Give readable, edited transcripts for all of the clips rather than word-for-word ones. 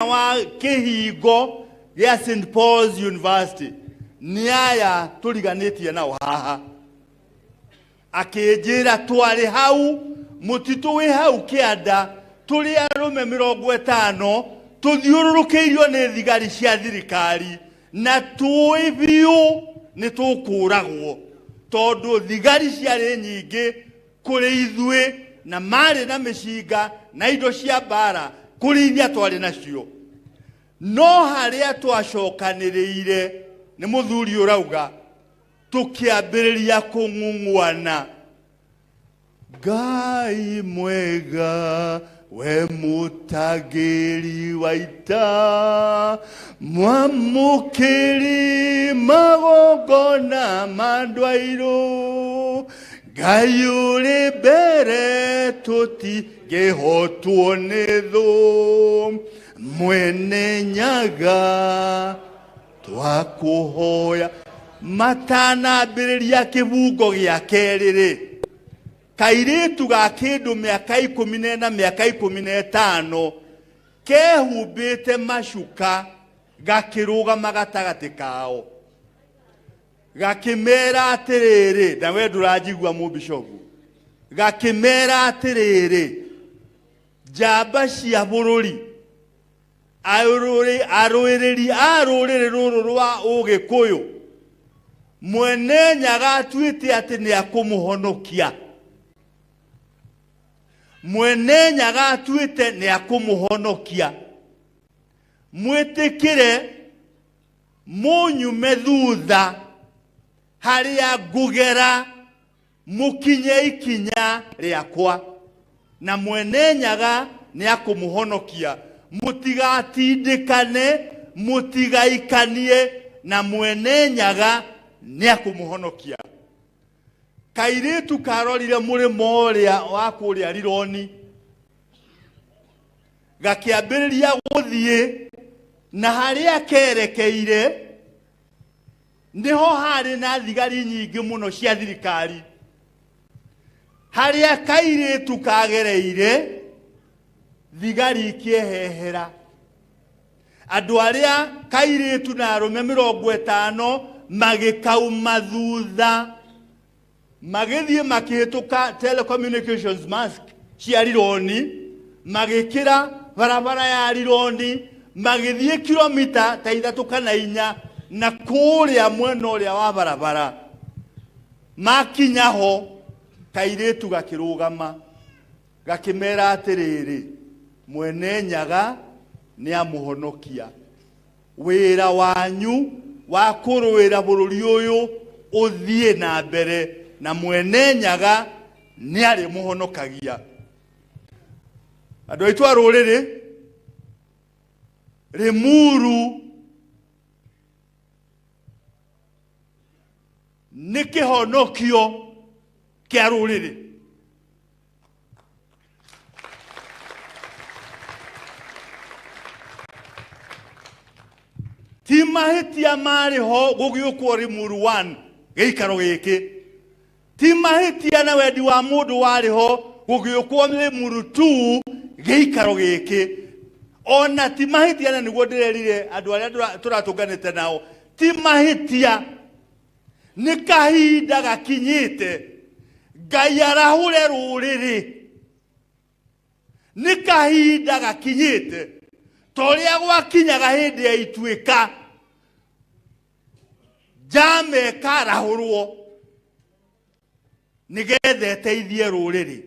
wa kihingo ya St. Paul's University ni aya tuliganitie nao haha akejera twari hau mutitu wi hau kianda tuli arume 50 tuthiururukiirio ni thigari cia thirikari na tui biu ni tukuragwo tondu thigari ciari nyingi kuri ithue na mari na mishinga na indo cia bara kuri iria twari nacio no haria twacokaniriire ni muthuri urauga tukiambiriria kung'ung'wana Ngai mwega we mutagiri waita mwamukiri magogona mandwairo Ngai uri mbere tutigihotwo ni thu mwene nyaga twakuhoya matanambiriria kibungo gia keriri kairitu ga kindu miaka 14 na miaka 15 kehumbite mashuka gakirugama gatagati kao gakimera atiriri na we ndurajigwa mubishogu gakimera atiriri jamba cia bururi arũĩrĩri a rũrĩrĩ rũrũ rwa Ũgĩkũyũ mwene nyaga atuĩte atĩ nĩ akũmũhonokia mwene nyaga atuĩte nĩ akũmũhonokia mwĩtĩkĩre mũnyume thutha harĩa ngũgera mũkinye ikinya rĩakwa na mwene nyaga nĩ akũmũhonokia mutigatindikane mutigaikanie na mwene nyaga ni akumuhonokia kairitu karorire murimo uria wa kuria Rironi gakiambiriria guthie na haria kerekeire niho hari na thigari nyingi muno cia thirikari haria kairitu kagereire thigari kiehehera andu aria kairitu na arume 50 magikauma thutha magithie makihituka telecommunications mask cia Rironi magikira barabara ya Rironi magithie kilomita ta 3 kana 4 na kuria mwena uria wa barabara makinyaho kairitu gakirugama gakimera atiriri mwene nyaga ni amuhonokia wira wanyu wa kuruira bururi uyu uthie na mbere na mwene nyaga ni ari muhonokagia andu aitu a ruriri Limuru ni kihonokio kia ruriri timahitia mari ho gugiukwo Limuru 1 geikaro giki timahitia na wendi wa mundu wari ho gugiukwo Limuru 2 geikaro giki ona timahitia na niguo ndirerire andu aria turatunganite nao timahitia ni kahinda gakinyite Ngai arahure ruriri ni kahinda gakinyite toria gwakinyaga hindi ya ituika jame karahurwo nigethe teithie ruriri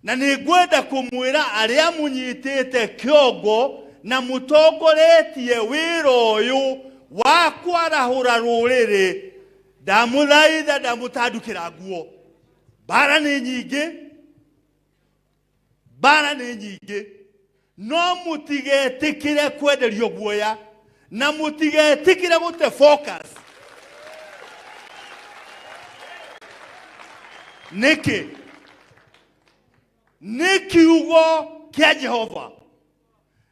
na ningwenda kumwira aria munyitite kiongo na mutongoretie wira uyu wa kwarahura ruriri ndamuthaitha ndamutandukira nguo bara ni nyingi no mutigetikire kwenderio guoya na mutigetikire gute focus nikiugo kia Jehova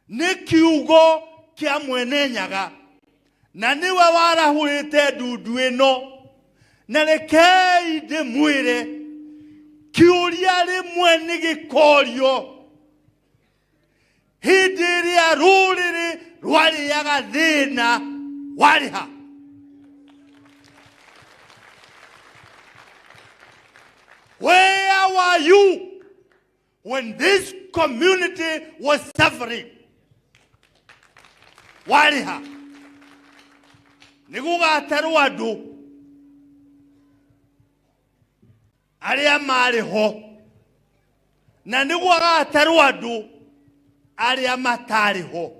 nikiugo kia mwene nyaga na niwe warahurite ndundu ino na rekei ndimwire kiuria rimwe ni gikorio ruriri rwari yagathina wariha. Where were you when this community was suffering? Wariha. Niguga taruadu aria mariho na niguga taruadu aria matariho.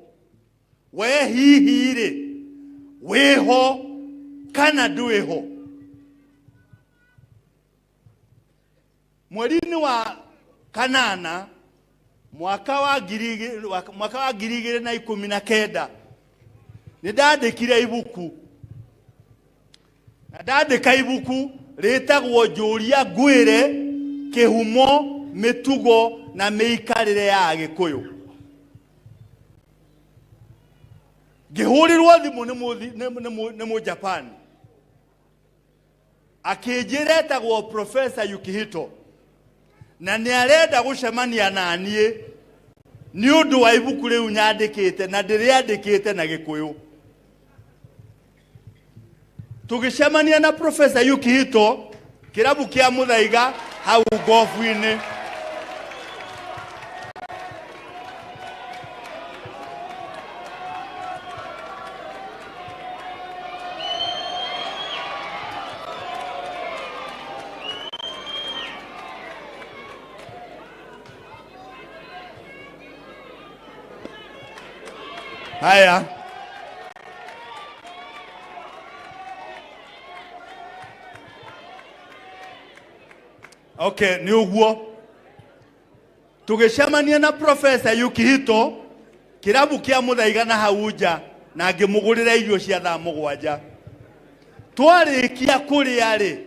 We hihire weho kana dueho. Mweri wa kanana mwaka wa 2019 nindandikire ibuku. Ndandika ibuku ritagwo Njuria Ngwire Kihumo Mitugo na Miikarire ya Gikuyu. Ngihurirwo thimu ni mu Japan. Akijira etagwo Professor Yukihito na ni arenda gucemania na nie ni undu wa ibuku riu nyandikite na ndiriandikite na Gikuyu. Tugicemania na Professor Yukihito kirabu kia Muthaiga hau gofu-ini. Haya. Okay, ni uguo. Tugicemania na Professor Yukihito kirabu kia Muthaiga na hauja na ngimugurira irio cia thaa 7. Twarikia kuria ri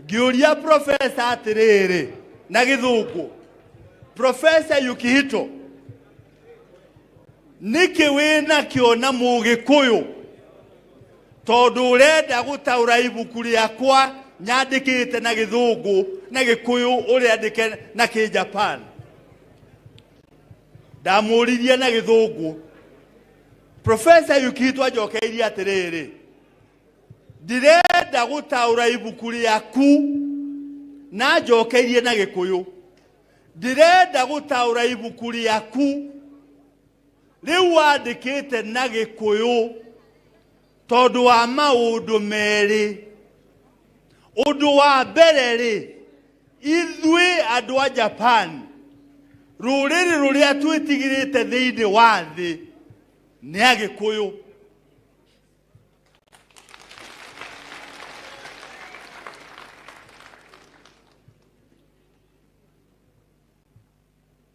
ngiuria Professor atiriri na Githungu. Professor Yukihito, niki wina kiona Mugikuyu tondu urenda gutaura ibuku riakwa nyandikite na Githungu na Gikuyu uria andike na Ki-Japan? Ndamuririe na Githungu. Professor Yukihito ajokeirie atiriri, ndirenda gutaura ibuku riaku na ajokeirie na Gikuyu. Ndirenda gutaura ibuku riaku riu wandikite na Gikuyu tondu wa maundu meri. Undu wa mbere ri ithui andu a Japan ruriri ruria twitigirite thiini wa thi ni a Gikuyu.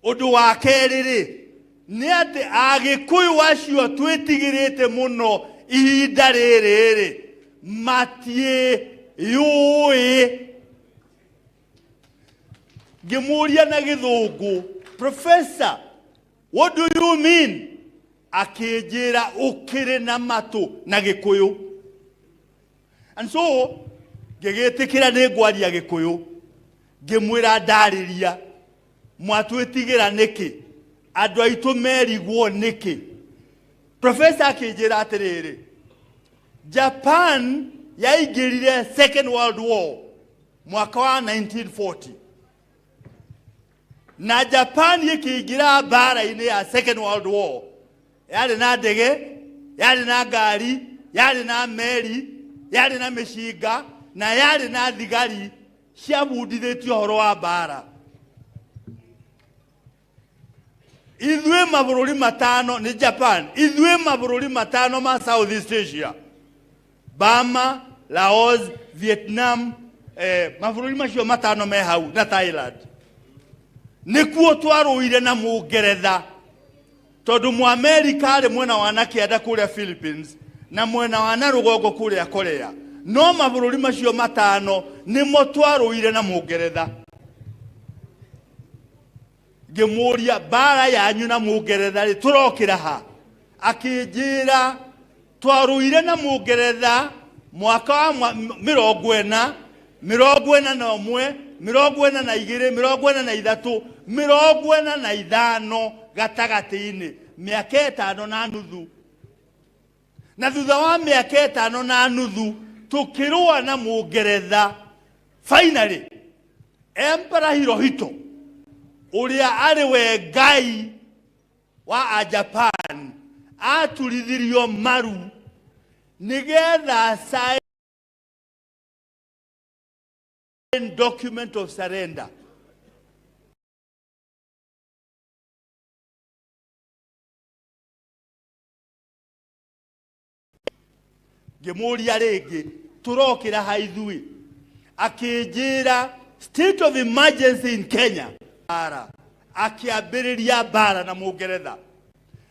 Undu wa keri ri ni ati Agikuyu acio twitigirite muno ihinda riri matie yui. Ngimuria na Githungu, Professor, what do you mean? Akijira ukire na matu na Gikuyu. And so ngigitikira ni ngwaria Gikuyu, ngimwira ndariria mwatwitigira niki, andu aitu merigwo niki. Professor akijira atiriri, Japan yaingirire Second World War mwaka wa 1940 na Japan yikiingira bara-ini ya Second World War yari na ndege, yari na ngari, yari na meri, yari na mishinga na yari na thigari ciabundithitio horo wa bara. Ithui mabururi matano ni Japan, ithui mabururi matano ma Southeast Asia, Burma, Laos, Vietnam, mabururi macio matano me hau na Thailand. Nikuo twaruire na Mugeretha tondu mu America ari mwena wa Nakianda kuria Philippines na mwena wa Narugongo kuria Korea. No mabururi macio matano nimo twaruire na Mugeretha. Ngimuria bara yanyu na Mugeretha ri turokira ha? Akijira twaruire na Mugeretha mwaka wa 40, 41, 42, 43, 45 gatagati-ini mĩaka 5 na nuthu, na thutha wa mĩaka 5 na nuthu tukirũa na Mũngeretha. Finally Emperor Hirohito uria ari we ngai wa Japan aturithirio maru nigetha sign document of surrender. Gemuria rege turokira haithui akijira state of emergency in Kenya bara akiambiriria bara na Mũngeretha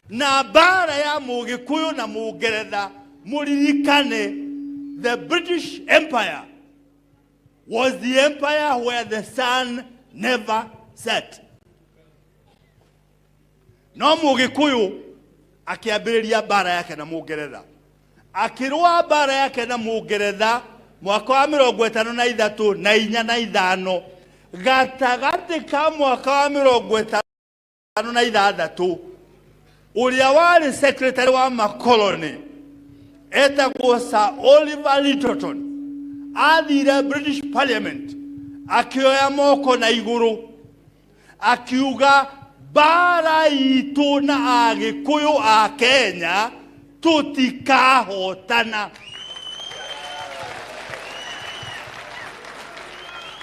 na bara ya Mũgĩkũyũ na Mũngeretha. Muririkane, the British Empire was the empire where the sun never set. No Mũgĩkũyũ akiambiriria bara yake na Mũngeretha, akirũa bara yake na Mũngeretha mwaka wa 1953 na 4 gatagati ka mwaka wa 1956 uria wari secretary wa makoloni etagwo Sir Oliver Littleton athire British Parliament akioya moko na iguru akiuga bara itu na Agĩkũyũ a Kenya tutikahotana.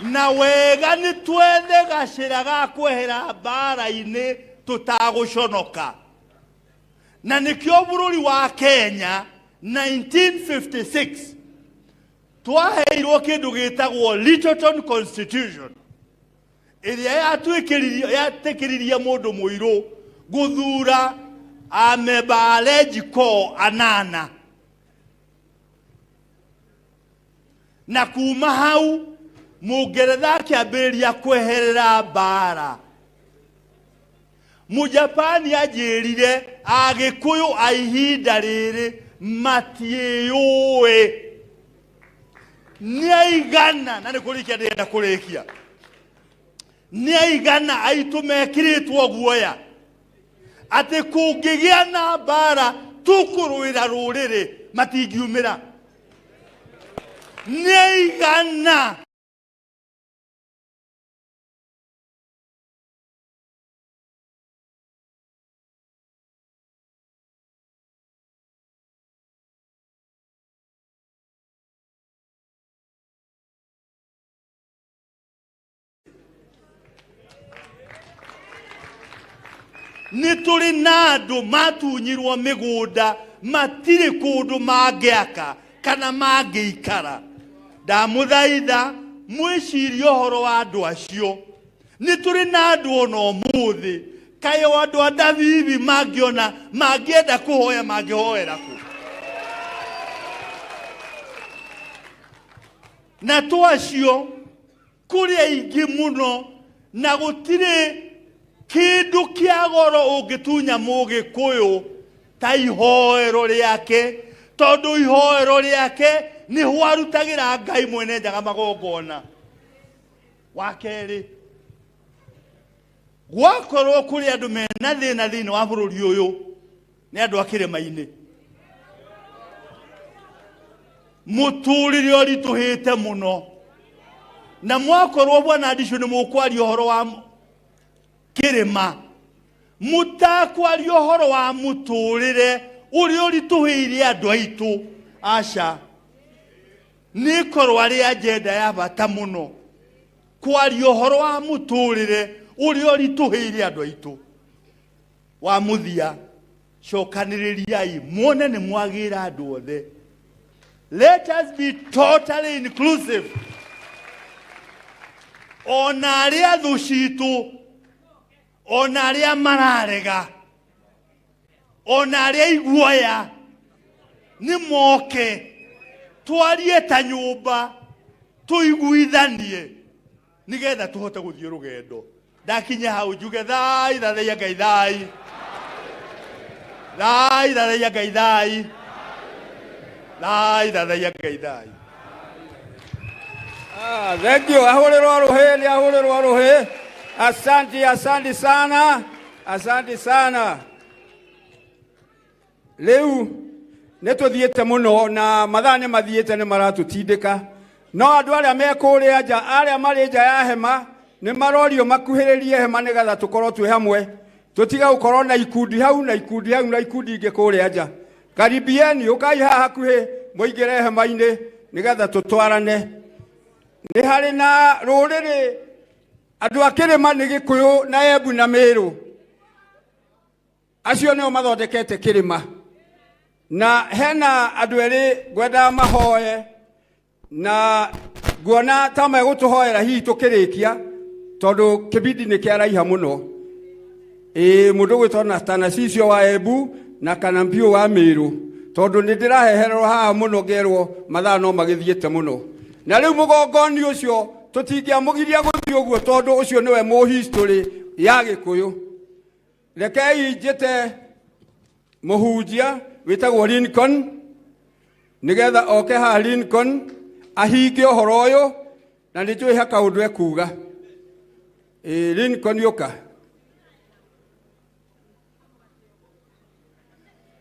Na wega ni twethe gacĩra ga kwehera bara-inĩ tutaguconoka. Na nikio bũrũri wa Kenya 1956 twaheirwo kĩndũ gĩtagwo Littleton Constitution ĩrĩa yatekĩririe mũndũ mũirũ gũthura amemba a Legiko 8. Na kuma hau Mũngeretha akĩambĩrĩria kweherera bara. Mũjapani ajĩrire Agĩkũyũ a ihinda rĩrĩ matiĩyũĩ. Nĩaigana na nĩkũrĩkia ndĩrenda kũrĩkia. Nĩaigana aitũ mekĩrĩtwo guoya atĩ kũngĩgĩa na bara tũkũrũĩra rũrĩrĩ matingiumĩra. Nĩaigana nituri nadu matunyirwo migunda matire kundu mangĩaka kana mangĩikara. Ndamũthaitha mwĩcirie ũhoro wa andũ acio. Nituri nadu ona ũmũthĩ kaĩ andũ a Davivi mangĩona mangĩenda kũhoya mangĩhoera kũ? Na twacio kũrĩ aingĩ mũno na gũtirĩ kĩndũ kĩa goro ũngĩtunya Mũgĩkũyũ ta ihoero rĩake, tondũ ihoero rĩake nĩho arutagĩra Ngai mwene njaga magongona. Wa kerĩ, gwakorwo kũrĩ andũ mena thĩna thĩinĩ wa bũrũri ũyũ nĩ andũ a kĩrĩma-inĩ. Mũtũrĩre ũritũhĩte mũno na mwakorwo Bwana Addition nĩ mũkwaria ũhoro wa kĩrĩma, mũtakwaria ũhoro wa mũtũrĩre ũrĩa ũritũhĩire andũ aitũ. Aca, nĩ korwo arĩ agenda ya bata mũno kwaria ũhoro wa mũtũrĩre ũrĩa ũritũhĩire andũ aitũ. Wa mũthia, cokanĩrĩriai muone nĩ mwagĩra andũ othe. Let us be totally inclusive. Ona arĩa thũ citũ, ona arĩa mararega, ona arĩa iguoya nĩ moke twarie ta nyũmba tũiguithanie nigetha tũhote gũthiĩ rũgendo. Ndakinya hau njuge thai thathaia Ngai thai. Thai thathaia Ngai thai. Thai thathaia Ngai thai. Thank you. Ahũrĩrwo rũhĩ, nĩ ahũrĩrwo rũhĩ. Asante sana. Asante sana. Leu neto thiete muno na mathane mathiete ne maratutindika no andu aria mekure aja aria mari nja ya hema ne marorio makuhiririe hema nigetha tukorwo twi hamwe tutiga gukorwo na ikundi hau na ikundi hau na ikundi ingi kure aja karibieni ukai haha kuhi muingire hema-ini nigetha tutwarane ni hari na ruriri andu akirima ni Gikuyu na Embu na Meru acio nio mathondekete kirima na hena andu eri gwenda mahoye na guona ta megutuhoera hihi tukirikia tondu kibindi ni kiaraiha muno mundu gwitona Tanasisio wa Embu na Kanampio wa Meru tondu ni ndiraheherwo haha muno ngerwo mathaa no magithiete muno na riu mugongoni ucio tutingiamugiria guthii uguo tondu ucio niwe mu history ya Gikuyu rekei njite muhunjia witagwo Lincoln nigetha oke ha Lincoln ahinge uhoro uyu na njui haka undu ekuga Lincoln yuka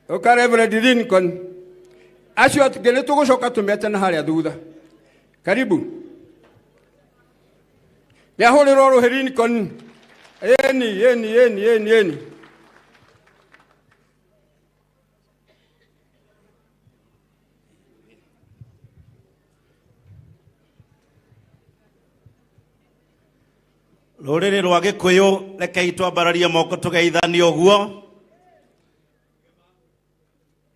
oka Reverend Lincoln acio ngene tugucoka tumete na haria thutha karibu ni ahuriro ruhi Lincoln eni ruriri rwa Gikuyu rekei twambararie moko tugeithanie uguo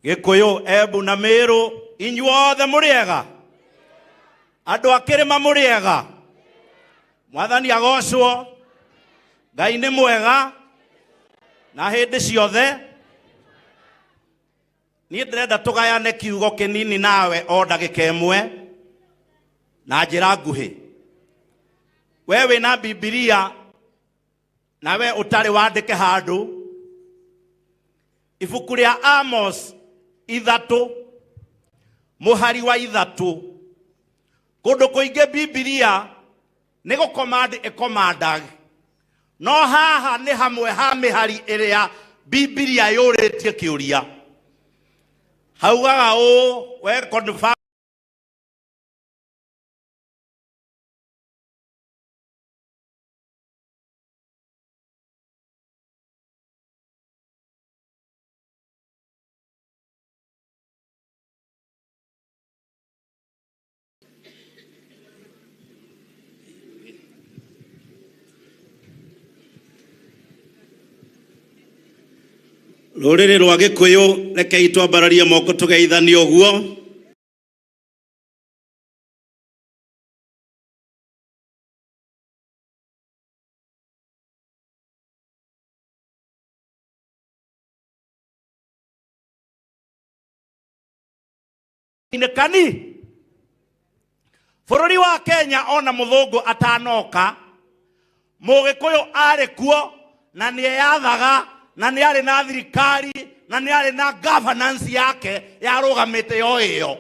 Gikuyu Embu na Meru inyuothe muriega andu akirima muriega mwathani agocwo Ngai ni mwega na hindi ciothe ni ndirenda tugayane kiugo kinini nawe o ndagika imwe na njira nguhi wewe na Biblia nawe utari wandike handu ibuku ria Amos 3 muhari wa 3 kundu kuinge Biblia ni gukomandi ikomandag no haha ni hamwe ha mihari iria Biblia yuritie kiuria haugaga we confirm ruriri rwa Gikuyu rekei twambararie moko tugeithanie uguo inekani bururi wa Kenya ona muthungu atanoka Mugikuyu ari kuo na ni yathaga na ni ari na thirikari na ni ari na governance yake yarugamite yo iyo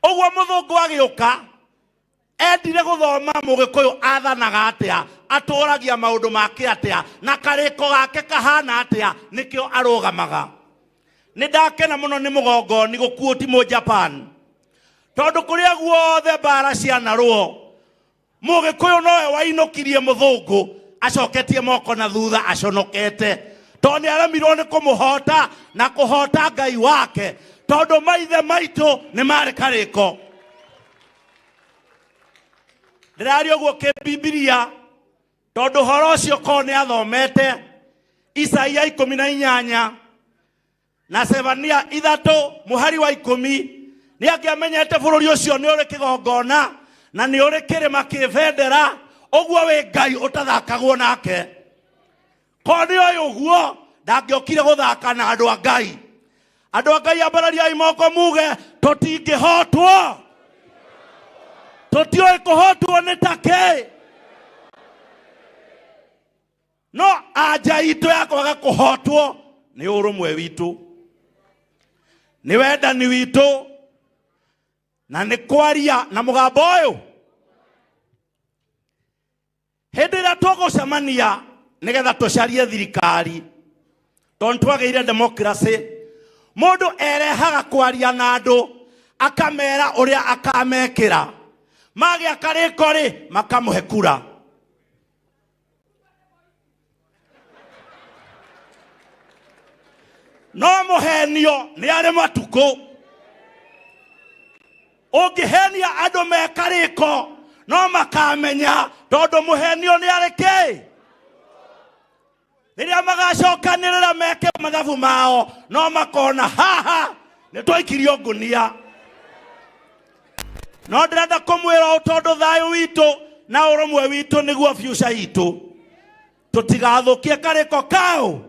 ogwo muthungu agiuka endire guthoma Mugikuyu athanaga atia aturagia maundu make atia na kariko gake kahana atia nikio arugamaga ni ndakena muno ni mugongoni gukuoti mu Japan tondu kuria guothe bara cia naruo Mugikuyu noe wainukirie muthungu acoketie moko na thutha aconokete tondu aramirwo ni kumuhota na kuhota Ngai wake tondu maithe maitu ni mari kariko ndirario guo ke Biblia tondu horo cio ko ni athomete Isaia 18 na Zefania 3 muhari wa 10 ni angiamenyete bururi ucio ni uri kigongona na ni uri kirima kivendera ogwo we Ngai utathakagwo nake koni oyo guo ndangiokire guthaka na andu a Ngai ambararia imoko muge tutingihotwo tutioi kuhotwo ni take no aja itu ya kwaga kuhotwo ni urumwe witu ni wendani witu na ni kwaria na mugambo uyu hindi ria tugucemania nigetha tucarie thirikari tontwageire democracy mundu erehaga kwaria na andu akamera uria akamekira magia kariko ri makamuhe kura no muhenio ni ari matuko ungihenia andu mekariko no makamenya tondu muhenio ni ari ki riria magacokanirira meke mathabu mao no makona haha ni twikirio ngunia no ndirenda kumwira tondu thayu witu na urumwe witu niguo future yitu tutigathukie kariko kao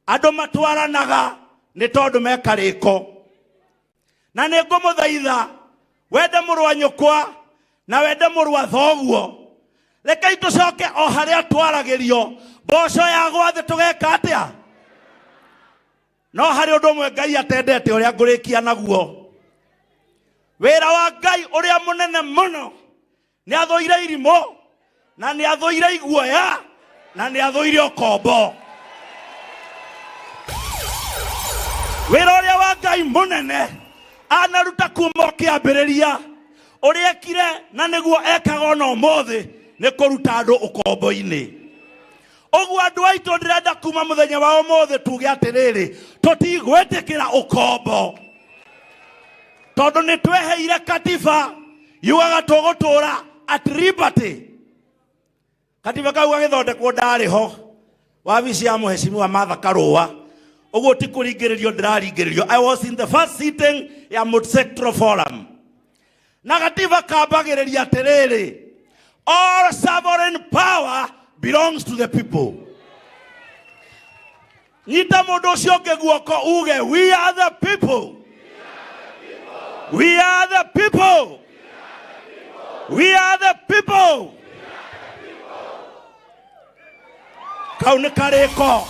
andu matwaranaga ni tondu mekariko na ni ngumuthaitha wende murwa nyukwa na wende murwa thoguo reke tucoke o haria twaragirio boco ya gwathe tugeka atia no hari undu umwe Ngai atendete uria ngurikia naguo wira wa Ngai uria munene muno ni athoire irimo na ni athoire iguoya na ni athoire okombo wira uria wa Ngai munene anaruta kuma kiambiriria uria ekire na niguo ekaga no mothe ni kuruta andu ukombo-ini ogwo andu aitu ndirenda kuma muthenya wa mothe tuge atiriri tutigwetikira ukombo tondu ni tweheire katiba yugaga tugutura at liberty katiba kau gagithondekwo ndari ho wabici ya muheshimiwa Martha Karua ogwo ti kuringiririo ndiraringiririo I was in the first sitting ya Multi-Sectoral Forum na katiba kambagiriria atiriri all sovereign power belongs to the people. Nyita mundu ucio ungi guoko uge we are the people. We are the people. We are the people. Kaune kareko.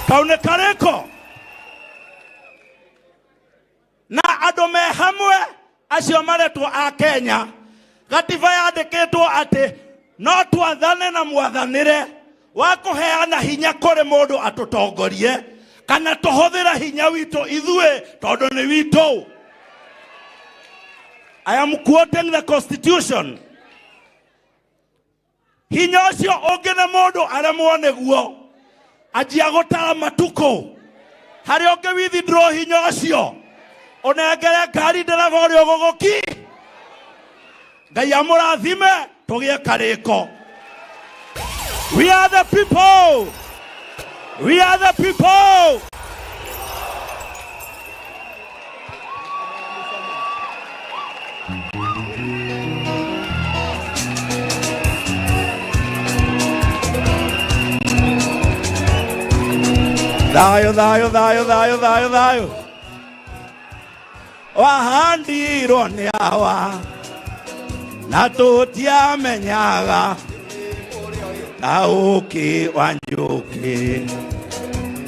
Kaune kareko. Na andu me hamwe acio maretwo a Kenya gatiba yandikitwo ati no twathane na mwathanire wa kuheana hinya kuri mundu atutongorie kana tuhuthira hinya witu ithue tondu ni witu. I am quoting the Constitution. Hinya ucio ungi na mundu aremwo niguo ajia gutara matuko hari ungi withdraw hinya ucio unengere ngari ndereva uria uguguki Ngai amurathime tugie kariko. We are the people. We are the people. Dayo, dayo, dayo, dayo, dayo, dayo. Wahandirwo ni awa na tutiamenyaga na uki wanjuki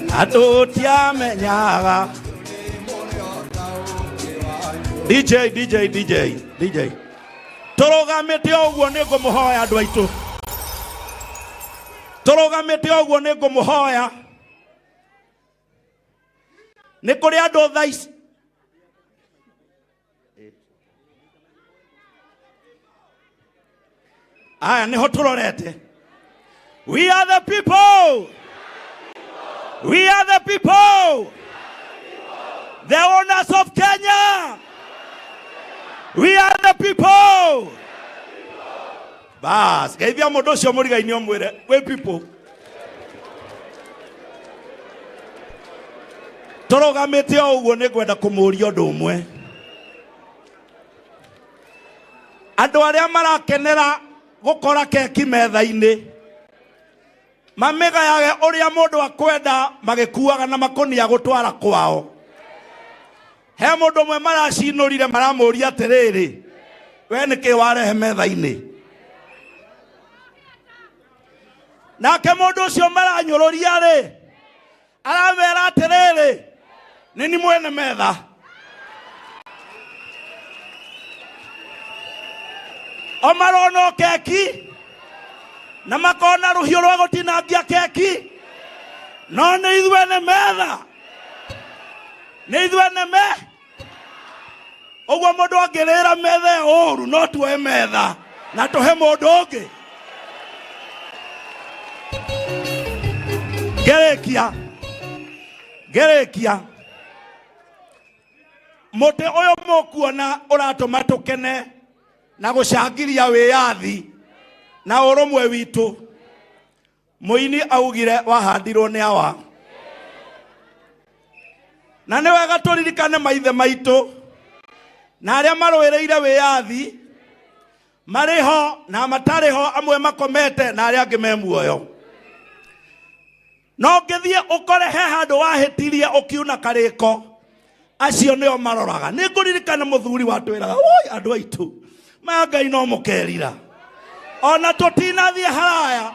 na tutiamenyaga. DJ turugamite oguo ni ngumuhoya andu aitu turugamite oguo ni ngumuhoya ni kuri andu thaici aya niho turorete. We are the people. We are the people. The owners of Kenya. We are the people. Bas, geithia mundu ucio murigaini omwire we people. Turugamite oguo ni gwenda kumuria undu umwe. Andu aria marakenera gukora keki metha-ini mamegayage uria mundu akwenda magikuaga na makonia gutwara kwao. He mundu mwe maracinurire maramuria atiriri we niki warehe metha-ini nake mundu ucio maranyururia ri aramera atiriri nini mwene metha. Omarono keki na makona ruhio rwa gutinangia keki no nĩ ithuĩ nĩ metha, nĩ ithuĩ nĩ me. Ũguo mũndũ angĩrĩra metha ũru no tuoe metha na tũhe mũndũ ũngĩ. Ngerekia mũtĩ ũyũ mũkuona ũratũma tũkene na gũcangiria wĩyathi na ũrũmwe witũ. Mũini augire wahandirwo nĩ awa, na nĩ wega tũririkane maithe maitũ na arĩa marũĩrĩire wĩyathi marĩ ho na matarĩ ho, amwe makomete na arĩa angĩ me muoyo. No ngĩthiĩ ũkore he handũ wahĩtirie ũkiuna karĩko, acio nĩo maroraga. Nĩ ngũririkana mũthuri watwĩraga, oi andũ aitũ maya Ngai no mũkerira, ona tũtinathiĩ haraya,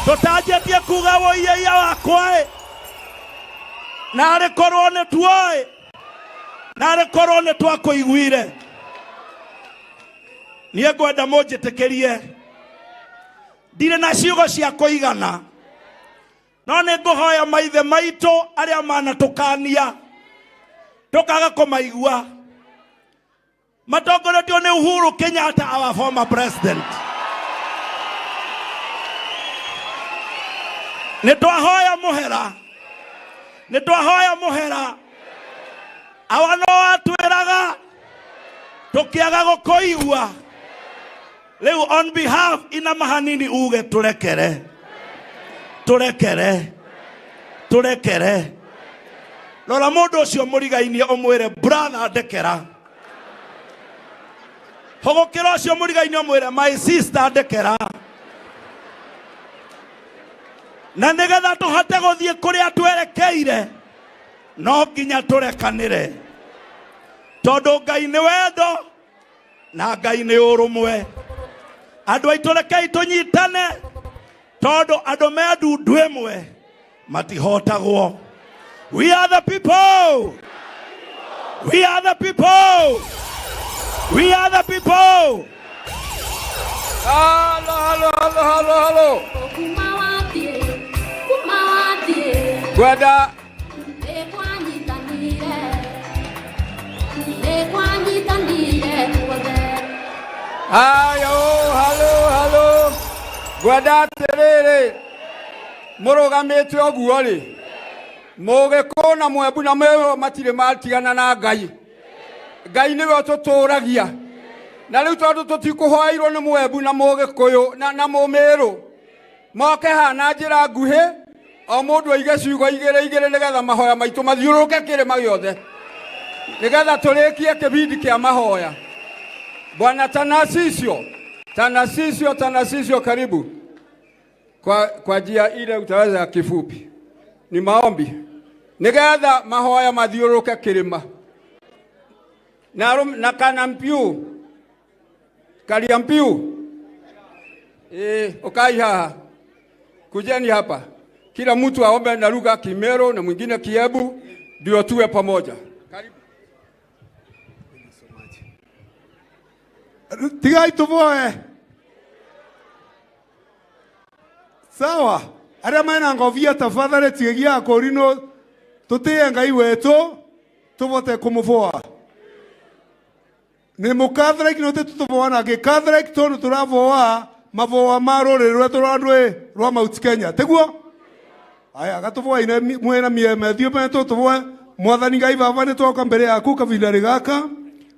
tũtanjĩtie kuga woiyeia wakwa na arĩ korwo nĩ tuoĩ, na arĩ korwo nĩ twakũiguire. Niĩ ngwenda mũnjĩtĩkĩrie, ndirĩ na ciugo cia kũigana, no nĩ ngũhoya maithe maitũ arĩa manatũkania tũkaga kũmaigua, matongoretio nĩ Uhuru Kenyatta, our former president. Nĩ twahoya mũhera, awa no atwĩraga tũkĩaga gũkũigua. Rĩu on behalf ina mahanini uge turekere. Rora mũndũ ũcio mũrigainie ũmwĩre brother ndekera. Hũgũkĩra ũcio mũrigainie ũmwĩre my sister ndekera. Na nĩgetha tũhote gũthiĩ kũrĩa twerekeire no nginya tũrekanĩre, tondũ Ngai nĩ wendo na Ngai nĩ ũrũmwe. Andũ aitũ rekei tũnyitane, tondũ andũ me ndundu ĩmwe matihotagwo. We are the people. We are the people. We are the people. Halo. Gwada halo. Gwada terere mũrũgamĩte ũguo rĩ, mũgĩkũ na Mwembu na Meru matirĩ matigana na Ngai. Ngai nĩwe ũtũtũragia, na rĩu tondũ tũtikũhoeirwo nĩ Mwembu na Mũgĩkũyũ na Mũmĩrũ, moke hana njĩra nguhĩ, o mũndũ aige ciugo igĩrĩ nĩgetha mahoya maitũ mathiũrũrũke kĩrĩma gĩothe, nĩgetha tũrĩkie kĩbindi kĩa mahoya. Bwana Tanasisio, karibu. Kwa njia ile utaweza kifupi. Ni maombi. Nĩgetha mahoya mathiũrũrũke kĩrĩma. Na Kanampiu. Kariampiu. Ukai haha. Kujeni hapa. Kila mtu aombe na lugha Kimero na mwingine Kiebu, ndio tuwe pamoja. Karibu. Tigai tuvoe. Sawa. Arĩa mena ngobia tafadhali tigia korino tutie Ngai wetu tuvote kumuvoa. Nĩ mũkathoreki no tutuvoa na gĩkathoreki tondũ turavoa mavoa ma rũrĩrĩ rwetũ rwa andũ rwa Mount Kenya. Teguo? Aya gatuvoa ine mwena Mathew beto tuvoe Mwathani Ngai baba nĩ twoka mbere yaku kabinda gaka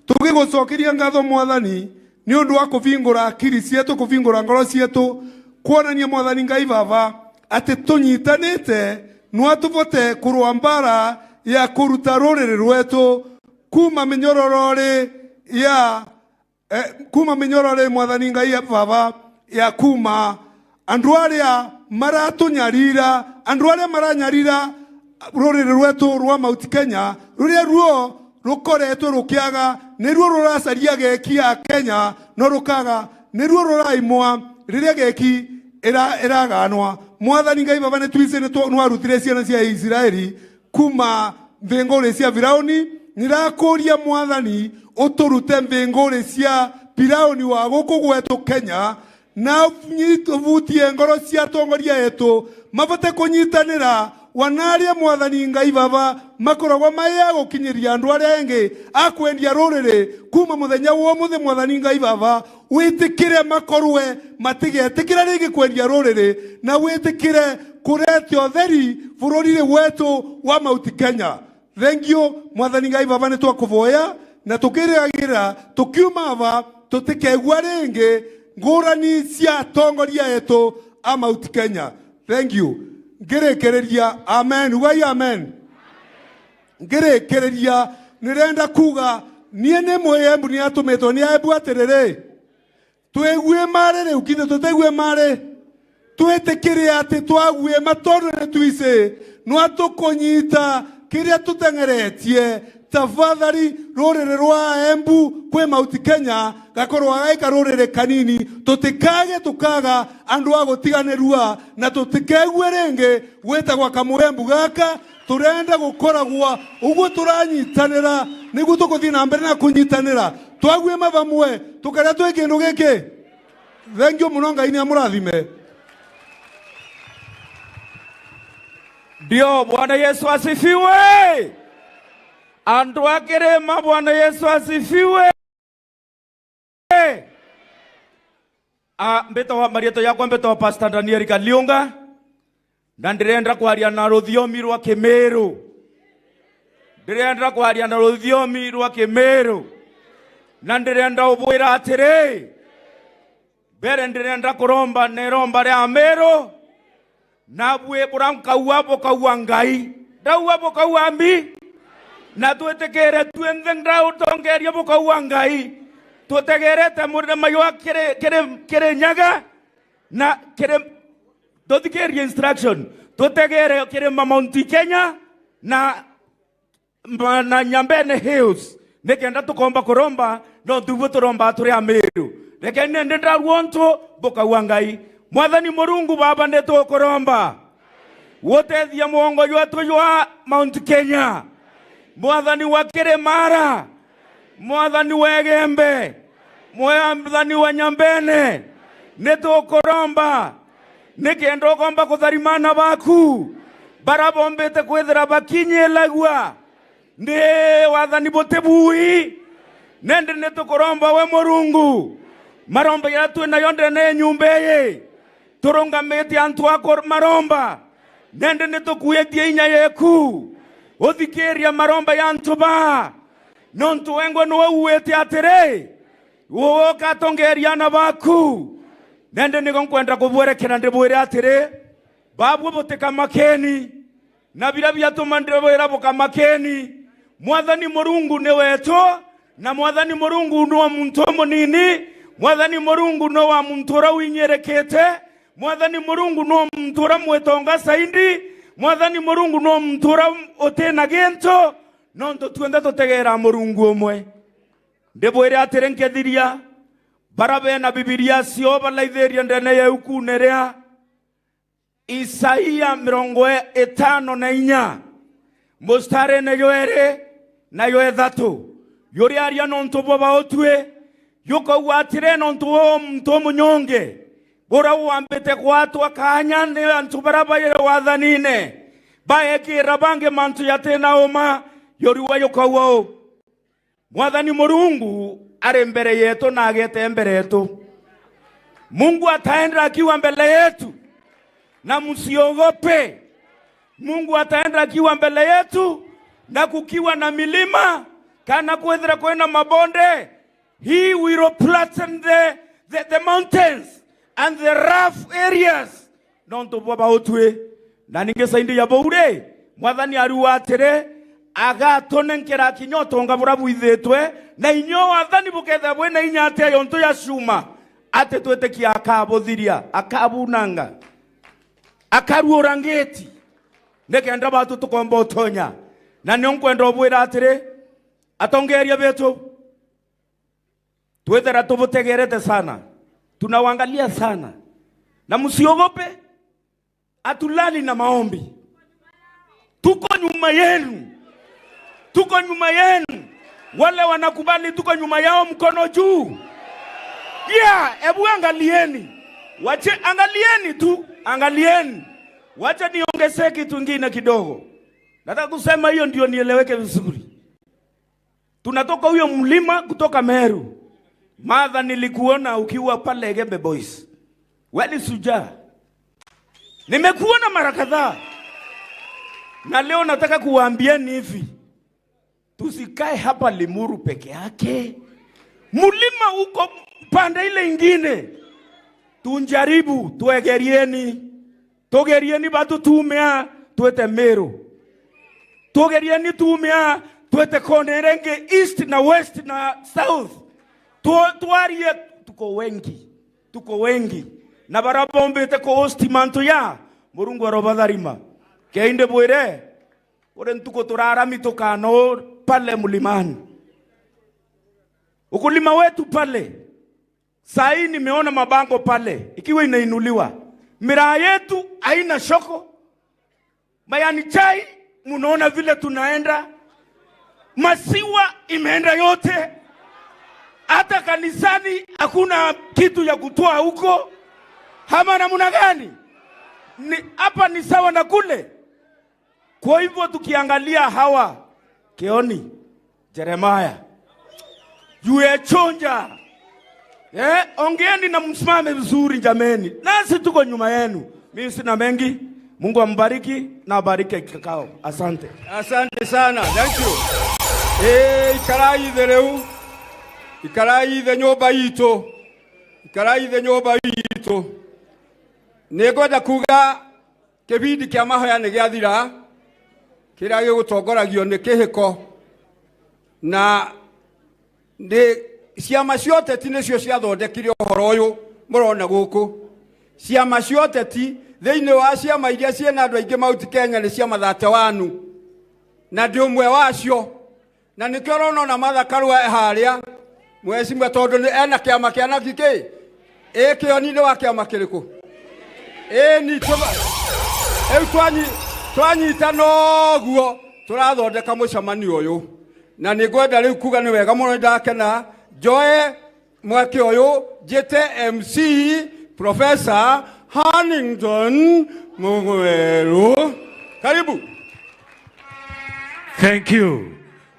tũgĩgũcokeria ngatho Mwathani nĩ ũndũ wa kũvingũra akiri cietu kũvingũra ngoro cietu kuonania Mwathani Ngai baba atĩ tũnyitanĩte no tuvote kũrũa mbara ya kũruta rũrĩrĩ rwetũ kuma mĩnyororo Mwathani Ngai baba ya kuma andũ arĩa maratunyarira andũ arĩa maranyarira rũrĩrĩ rwetũ rwa Mount Kenya rũrĩa ruo rukoretwo rukiaga nĩruo rũracaria geki ya Kenya no rukaga nĩruo rũraimwa rĩrĩa geki ĩraganwa. Mwathani Ngai baba nĩtwise nĩwarutire ciana cia Israeli kuma mbĩngũrĩ cia Firaũni, nĩrakũria Mwathani ũtũrute mbĩngũrĩ cia Firaũni wa gũkũ gwetũ Kenya na vutie ngoro cia atongoria etu mabate kunyitanira wanaria mwathani Ngai baba makoragwa maya gukinyiria andu aria engi akwendia ruriri kuma muthenya wo muthe mwathani Ngai baba witikire makorwe matigetikira ringi kwendia ruriri na witikire kurete otheri bururi wetu wa Mount Kenya. Thank you mwathani Ngai baba ni twakuvoya na tukiriagira tukiuma ava tutikegwa ringi ngurani cia atongoria etu a Mount Kenya. Thank you. Ngirekereria amen ugai amen. Ngirekereria nirenda kuga niene moyembu ni atumetwo ni aebu atiriri twegue marere ukinde tutegue mare twetekire ati twague matorere twise no atukonyita kiria tutengeretie tafadhali rorere rwa Embu kwe Mount Kenya gakorwo agaika rorere kanini tutikage tukaga andu agotiganerua na tutikegue renge gwetagwa kamurembu gaka turenda gukoragwa uguo turanyitanira niguo tukuthii na mbere na kunyitanira twague mavamwe tukaria twi kindu giki. Thank you muno Ngai ni amurathime. Ndio Bwana Yesu asifiwe. Andu akirema Bwana Yesu asifiwe. Mbeto wa marieto yakwa mbeto wa Pastor Daniel Kaliunga na ndirenda kwaria na ruthiomi rwa Kimeru. Ndirenda kwaria na ruthiomi rwa Kimeru na ndirenda ubwira atiri bere ndirenda kuromba neromba ria Meru na bwe burankaua bokaua Ngai ndaua bokaua mbi na twetekere twenthe ndau tongeria bokaua Ngai twetegerete murina mayo kere nyaga na kere dothikeria instruction twetegere kere Mount Kenya na Nyambene Hills nekenda tukomba kuromba no tuvu turomba turi Meru reke nende ndarwonto bokaua Ngai mwathani Murungu baba neto kuromba wotethia muongo wetu wa Mount Kenya mwathani wa Kiremara mwathani wa Gembe mwathani wa Nyambene neto kuromba nikendo komba kutharimana baku barabombete kwethera bakinye lagwa ndi wathani botebui nende neto kuromba we Murungu maromba yatu na yonde ne nyumbeye turungamete antu akor maromba nende neto kuyetie inya yeku othikeria maromba yantu ba nontu wengo no uwete atere wo katongeria na baku nende nigonkwenda kubwerekera ndibwire atire babu boteka makeni na bila byatuma ndibwira boka makeni mwathani Murungu ne wetu na mwathani Murungu no muntu munini mwathani Murungu no wa muntu ra winyerekete mwathani Murungu no muntu ra mwetonga saindi mwathani Murungu no muntu ra otena gento nonto twenda tutegera Murungu omwe ndibwire atire nkethiria barabe na Biblia sio balaitheria ndene ya ukunerea Isaia 54 mustare ne yoere na yoethatu yori aria nonto boba otwe yuko watire nonto mto munyonge bora wambete kwatu akanya ne antu baraba ye wathanine baekira bange mantu yatena oma yori wayuko wo mwathani Murungu are mbere yetu na agete mbere yetu. Mungu ataenda akiwa mbele yetu na msiogope. Mungu ataenda akiwa mbele yetu na kukiwa na milima kana kuweza kwenda mabonde. He will flatten the mountains and the rough areas. Nonto baba otwe na ningesaindi ya boure mwathani aruatere aga tonenkera kinyoto ngaburabu ithetwe na inyo wathani buketha bwena inyate yonto ya shuma ate twetekia akabothiria akabunanga akaruorangeti nekenda batu tukomba utonya na nionkwenda obwira atire atongeria betu twethera tubutegerete sana tunawaangalia sana na msiogope atulali na maombi tuko nyuma yenu. Tuko nyuma yenu. Wale wanakubali tuko nyuma yao mkono juu. Yeah, ebu angalieni. Wache angalieni tu, angalieni. Wacha niongezee kitu kingine kidogo. Nataka kusema hiyo ndio nieleweke vizuri. Tunatoka huyo mlima kutoka Meru. Madha nilikuona ukiwa pale Gembe Boys. Wewe suja. Nimekuona mara kadhaa. Na leo nataka kuwaambieni hivi. Tusikae hapa Limuru peke yake. Mlima uko pande ile ingine. Tunjaribu, tuegerieni. Togerieni batu tumea, tuete Meru. Togerieni tumea, tuete Konerenge East na West na South. Tuarie, tuko wengi. Na barabombe te ko ostimanto ya, Murungu arobadharima. Keinde bwire, ore ntuko turara mitokano pale mlimani. Ukulima wetu pale. Sai nimeona mabango pale, ikiwa inainuliwa. Miraa yetu haina shoko. Mayani chai, munaona vile tunaenda. Masiwa imeenda yote. Hata kanisani hakuna kitu ya kutoa huko. Hama namna gani? Hapa ni sawa na kule. Kwa hivyo tukiangalia hawa Keoni, Jeremiah, Yue Chonja, ongeeni na msimame vizuri jameni. Nasi tuko nyuma yenu. Mimi sina mengi. Mungu ambariki na abariki kikao. Asante. Asante sana. Thank you. Ikarai thereu. Ikarai the nyoba ito. Ikarai the nyoba ito. Negoda kuga kebidi kia mahoya negiathira. Kira gigutongoragio ni kihiko. Na ciama ciothe ti nicio ciathondekire uhoro uyu murona guku. Ciama ciothe ti thiini wa ciama iria ciena andu aingi Mount Kenya ni ciama 31 na ndi umwe wacio. Na nikio rona na Martha Karua haria mwecimwe tondu ni ena kiama kia nakiki Keoni ni wa kiama kiriku ni toba twanyita noguo turathondeka mucamanio uyu. Na nigwenda riu kuga ni wega muno ndakena Joe mwake uyu jete MC Professor Hannington Mugweru. Karibu. Thank you.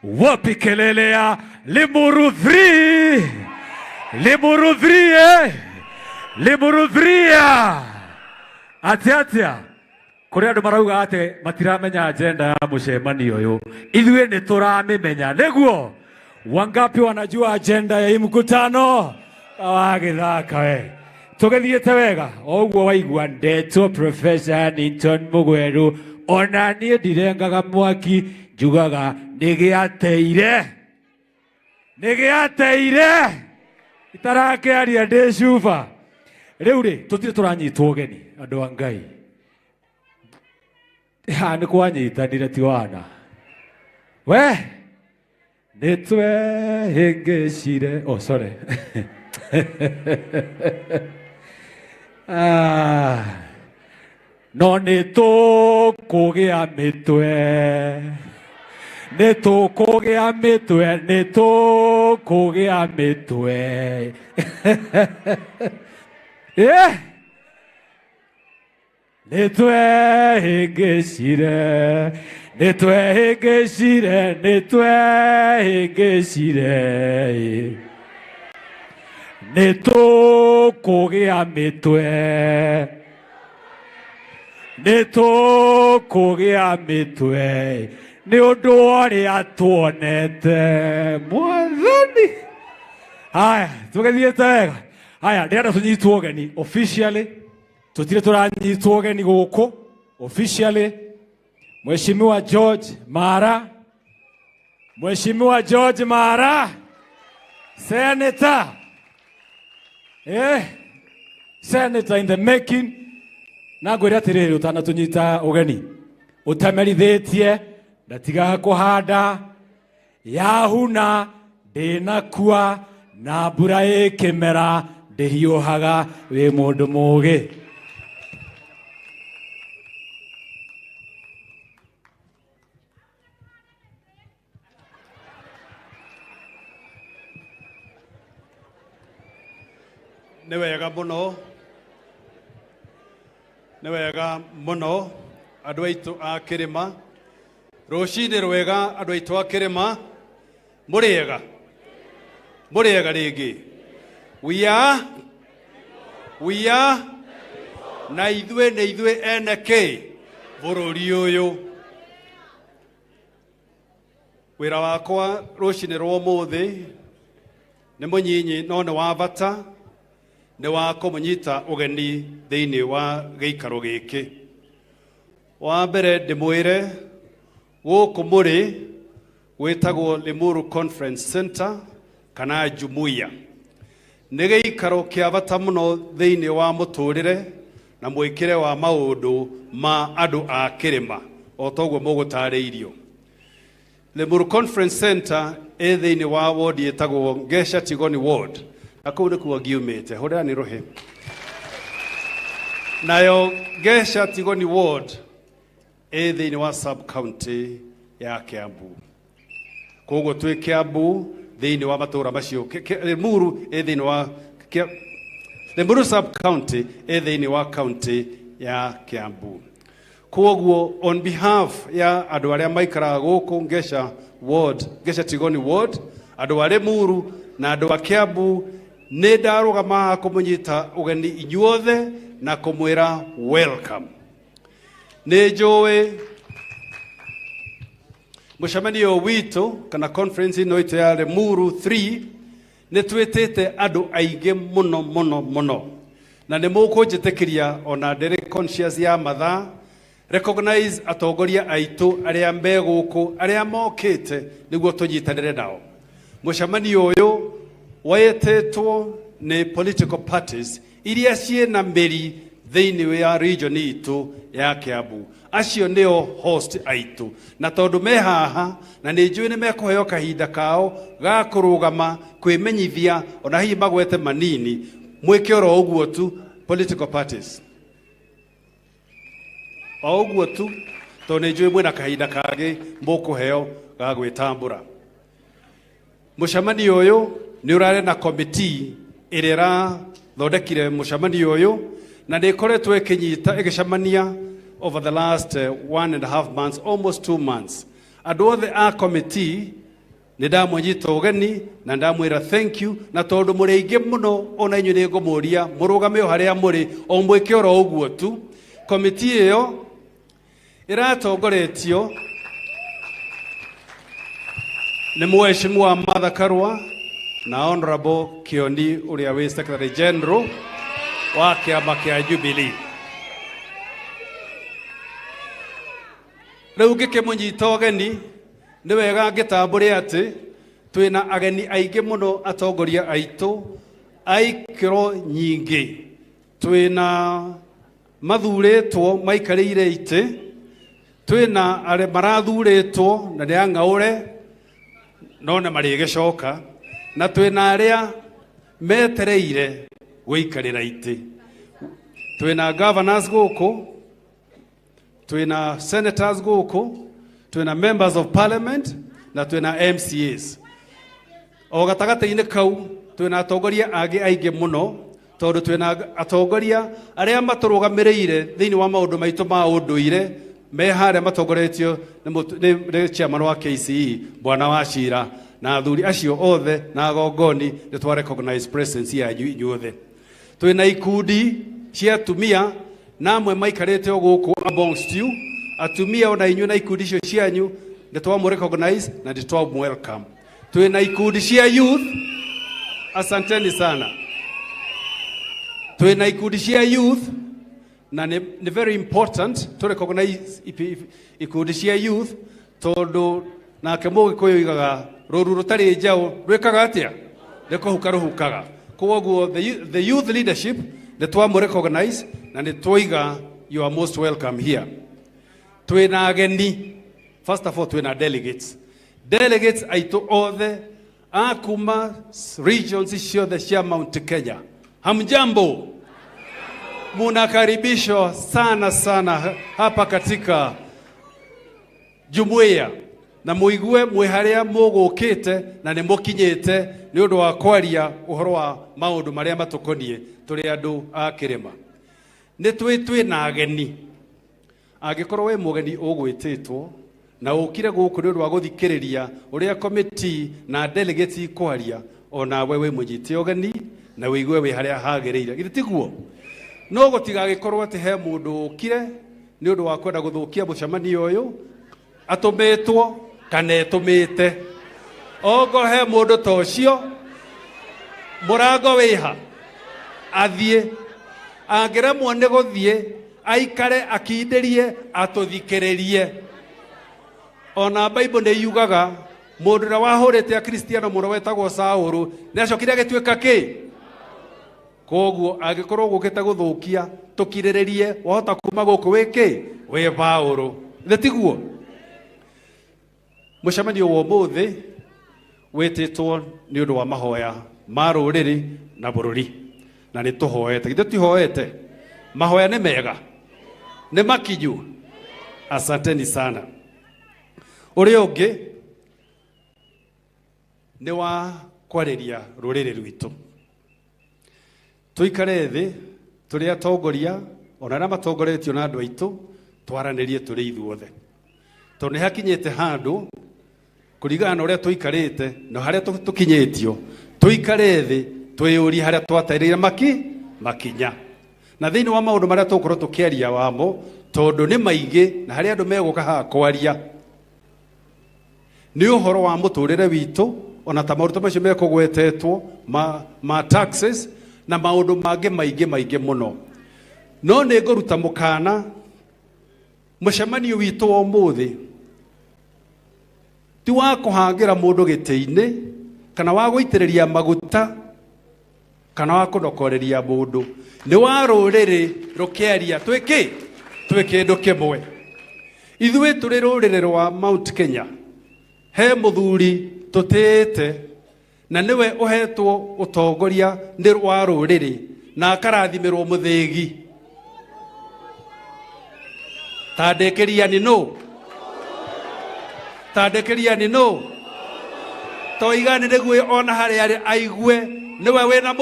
Wapi kelele ya Limuru 3. Limuru 3 Limuru 3 Atiatia. Kuri andu marauga ate matiramenya agenda ya mucemanio uyu. Ithuĩ nĩ tũramĩmenya. Nĩguo wangapi wanajua agenda ya hii mkutano? Wagĩthaka we. Tũgĩthiĩte wega. Oguo waigua ndetwo Professor Hannington Mugweru. Ona niĩ ndirengaga mwaki njugaga nĩgĩateire. Nĩgĩateire. Itarakĩaria ndĩ cuba. Rĩu rĩ tũtirĩ tũranyitwo ũgeni andũ a Ngai. Ni kwanyitanire ti wana. We nitwehĩngĩcire. Oh sorry. No nĩtũkũgĩa mĩtwe. Nĩtũkũgĩa mĩtwe. Nĩtũkũgĩa mĩtwe. Nitwehĩngĩcire. Nitwehĩngĩcire. Nitwehĩngĩcire. Nĩtũkũgĩa mĩtwe. Nĩtũkũgĩa mĩtwe. Nĩ ũndũ ũrĩa tuonete Mwathani. Haya, tũgĩthiĩte wega. Haya, ndĩrenda tũnyitwo ũgeni officially. Tutire turanyitwo ũgeni gũkũ officially. Mheshimiwa George Mara. Mheshimiwa George Mara. Senator. Senator in the making. Na ngwĩra atĩrĩrĩ ũtanatunyita ũgeni. Ũtemerithitie ndatigaga kũhanda. Yahuna ndĩnakua na mbura ĩkĩmera ndĩhiũhaga wĩ mũndũ mũũgĩ. Nĩ wega mũno nĩ wega mũno andũ aitũ a Kĩrĩma. Rũcinĩ rwega andũ aitũ a Kĩrĩma. Mũrĩega rĩngĩ. We are na ithuĩ ene kĩ bũrũri ũyũ. Wĩra wakwa rũcinĩ rwa ũmũthĩ nĩ mũnyinyi no nĩ wa bata, nĩ wa kũmũnyita ũgeni thĩinĩ wa gĩikaro gĩkĩ. Wa mbere ndĩmwĩre gũkũ mũrĩ gwĩtagwo Limuru Conference Center kana Jumuiya. Nĩ gĩikaro kĩa bata mũno thĩinĩ wa mũtũrĩre na mwĩkĩre wa maũndũ ma andũ a Kĩrĩma o toguo mũgũtarĩirio. Limuru Conference Center thĩinĩ wa ward ĩtagwo Ngesha Tigoni Ward. Na kũu nĩkuo ngiumĩte, hũrĩra nĩ rũhĩ. Nayo Ngesha Tigoni Ward thĩinĩ wa sub-county ya Kiambu. Koguo twĩ Kiambu thĩinĩ wa matũra macio. Limuru thĩinĩ wa Limuru sub-county thĩinĩ wa county ya Kiambu. Koguo on behalf ya andũ arĩa maikaraga gũkũ Ngesha Ward, Ngesha Tigoni Ward, andũ a Limuru na andũ a Kiambu, nĩ ndarũgama kũmũnyita ũgeni inyuothe na kũmwĩra welcome. Nĩ njũĩ mũcemanio witũ kana conference ĩno itũ ya Limuru 3 nĩ twĩtĩte andũ aingĩ mũno na nĩ mũkũnjĩtĩkĩria ona ndĩrĩ conscious ya mathaa recognize atongoria aitũ arĩa me gũkũ arĩa mokĩte nĩguo tũnyitanĩre nao. Mũcemanio ũyũ wetĩtwo nĩ political parties iria ciĩna mĩri thĩinĩ wa region itũ ya Kiambu. Acio nĩo host aitũ, na tondũ me haha na nĩ njũĩ nĩ mekũheo kahinda kao ga kũrũgama kwĩmenyithia ona hihi magwete manini, mwĩke oro ũguo tu political parties. O ũguo tu tondũ nĩ njũĩ mwĩna kahinda kangĩ mũkũheo ga gwĩtambũra. Mũcemanio ũyũ nĩ ũrarĩ na committee ĩrĩa ĩrathondekire mũcemanio ũyũ na nĩ ĩkoretwo ĩgĩcemania over the last 1.5 months, almost 2 months. Andũ othe a committee nĩ ndamũnyita ũgeni na ndamwĩra thank you, na tondũ mũrĩ aingĩ mũno ona inyuĩ nĩ ngũmũria mũrũgame o harĩa mũrĩ o mwĩke oro ũguo tu. Committee ĩyo ĩratongoretio nĩ Mheshimiwa Martha Karua na Honorable Kioni ũrĩa wĩ Secretary General wa kĩama kĩa Jubilee. Rĩu ngĩkĩmũnyita ũgeni nĩ wega ngĩtambũre atĩ twĩna ageni aingĩ mũno atongoria aitũ a ikĩro nyingĩ. Twĩna mathurĩtwo maikarĩire itĩ, twĩna arĩa marathurĩtwo na nĩ ang'aũre no nĩ marĩgĩcoka, na twĩna arĩa metereire gũikarĩra itĩ. Twĩna governors gũkũ, twĩna senators gũkũ, twĩna members of parliament na twĩna MCAs. O gatagatĩ-inĩ kau twĩna atongoria angĩ aingĩ mũno, tondũ twĩna atongoria arĩa matũrũgamĩrĩire thĩinĩ wa maũndũ maitũ ma ũndũire me harĩa matongoretio nĩ chairman wa KCE Bwana Wachira, na athuri acio othe na agongoni nĩ twa recognize presence yanyu inyuothe. Twĩna ikundi cia atumia na amwe maikarĩte o gũkũ amongst you, atumia ona inyuĩ na ikundi icio cianyu nĩ twa recognize na nĩ twa welcome. Twĩna ikundi cia youth, asanteni sana. Twĩna ikundi cia youth na nĩ very important to recognize ikundi cia youth, tondũ nake Mũgĩkũyũ oigaga rũru rũtarĩ njaũ rwĩkaga atĩa? Nĩ kũhuka rũhukaga. Koguo the youth leadership nĩ twa recognize na nĩ twoiga you are most welcome here. Twĩna ageni, first of all twĩna delegates. Delegates aitũ othe a kuma regions ciothe cia Mount Kenya. Hamjambo. Munakaribishwa sana hapa katika Jumuiya, na muigue mwe harĩa mũgũkĩte na nĩ mũkinyĩte nĩ ũndũ wa kwaria ũhoro wa maũndũ marĩa matũkoniĩ tũrĩ andũ a Kĩrĩma. nĩ twĩ na ageni angĩkorwo we mũgeni ũgwĩtĩtwo na ũkire gũkũ nĩ ũndũ wa gũthikĩrĩria ũrĩa committee na delegates ikwaria ona we mũnyite ũgeni na wĩigue wĩ harĩa hagĩrĩire githĩ tiguo no gũtigagĩkorwo atĩ he mũndũ ũkire nĩ ũndũ wa kwenda gũthũkia mũcemanio ũyũ atũmĩtwo kana etũmĩte ogo he mũndũ ta ũcio mũrango wĩha athiĩ angĩremwo nĩ gũthiĩ aikare akindĩrie atũthikĩrĩrie ona Bible nĩ yugaga mũndũ ũrĩa wahũrĩte akristiano mũno wetagwo Saũlũ nĩ acokire agĩtuĩka kĩ koguo angĩkorwo gũkĩte gũthũkia tũkirĩrĩrie wahota kuma gũkũ wĩkĩ wĩ Paũlũ thĩ tiguo mũcemanio wa ũmũthĩ wĩtĩtwo nĩ ũndũ wa mahoya ma rũrĩrĩ na bũrũri na nĩ tũhoete githĩ tũhoete mahoya nĩ mega nĩ makinyu asanteni sana ũrĩa ũngĩ nĩ wa kwarĩria rũrĩrĩ rwitũ tũikare thĩ tũrĩ atongoria ona arĩa matongoretio na andũ aitũ twaranĩrie tũrĩ ithuothe tondũ nĩ hakinyĩte handũ kũringana na ũrĩa tũikarĩte na harĩa tũkinyĩtio tũikare thĩ twĩyũrie harĩa twatĩrĩire makinya na thĩinĩ wa maũndũ marĩa tũkorwo tũkĩaria wamo tondũ nĩ maingĩ na harĩa andũ megũka haha kwaria nĩ ũhoro wa mũtũrĩre witũ ona ta maũndũ macio mekũgwetetwo ma taxes na maũndũ mangĩ maingĩ mũno no nĩ ngũruta mũkana mũcemanio witũ wa ũmũthĩ ti wa kũhangĩra mũndũ gĩtĩ-inĩ kana wa gũitĩrĩria maguta kana wa kũnokoreria mũndũ nĩ wa rũrĩrĩ rũkĩaria twĩ kĩndũ kĩmwe ithuĩ tũrĩ rũrĩrĩ rwa Mount Kenya he mũthuri tũtĩĩte na nĩwe ũhetwo ũtongoria nĩ rwa rũrĩrĩ na akarathimĩrwo mũthĩgi tandĩkĩria nũ toigani nĩguo ona harĩa aigue nĩwe wĩna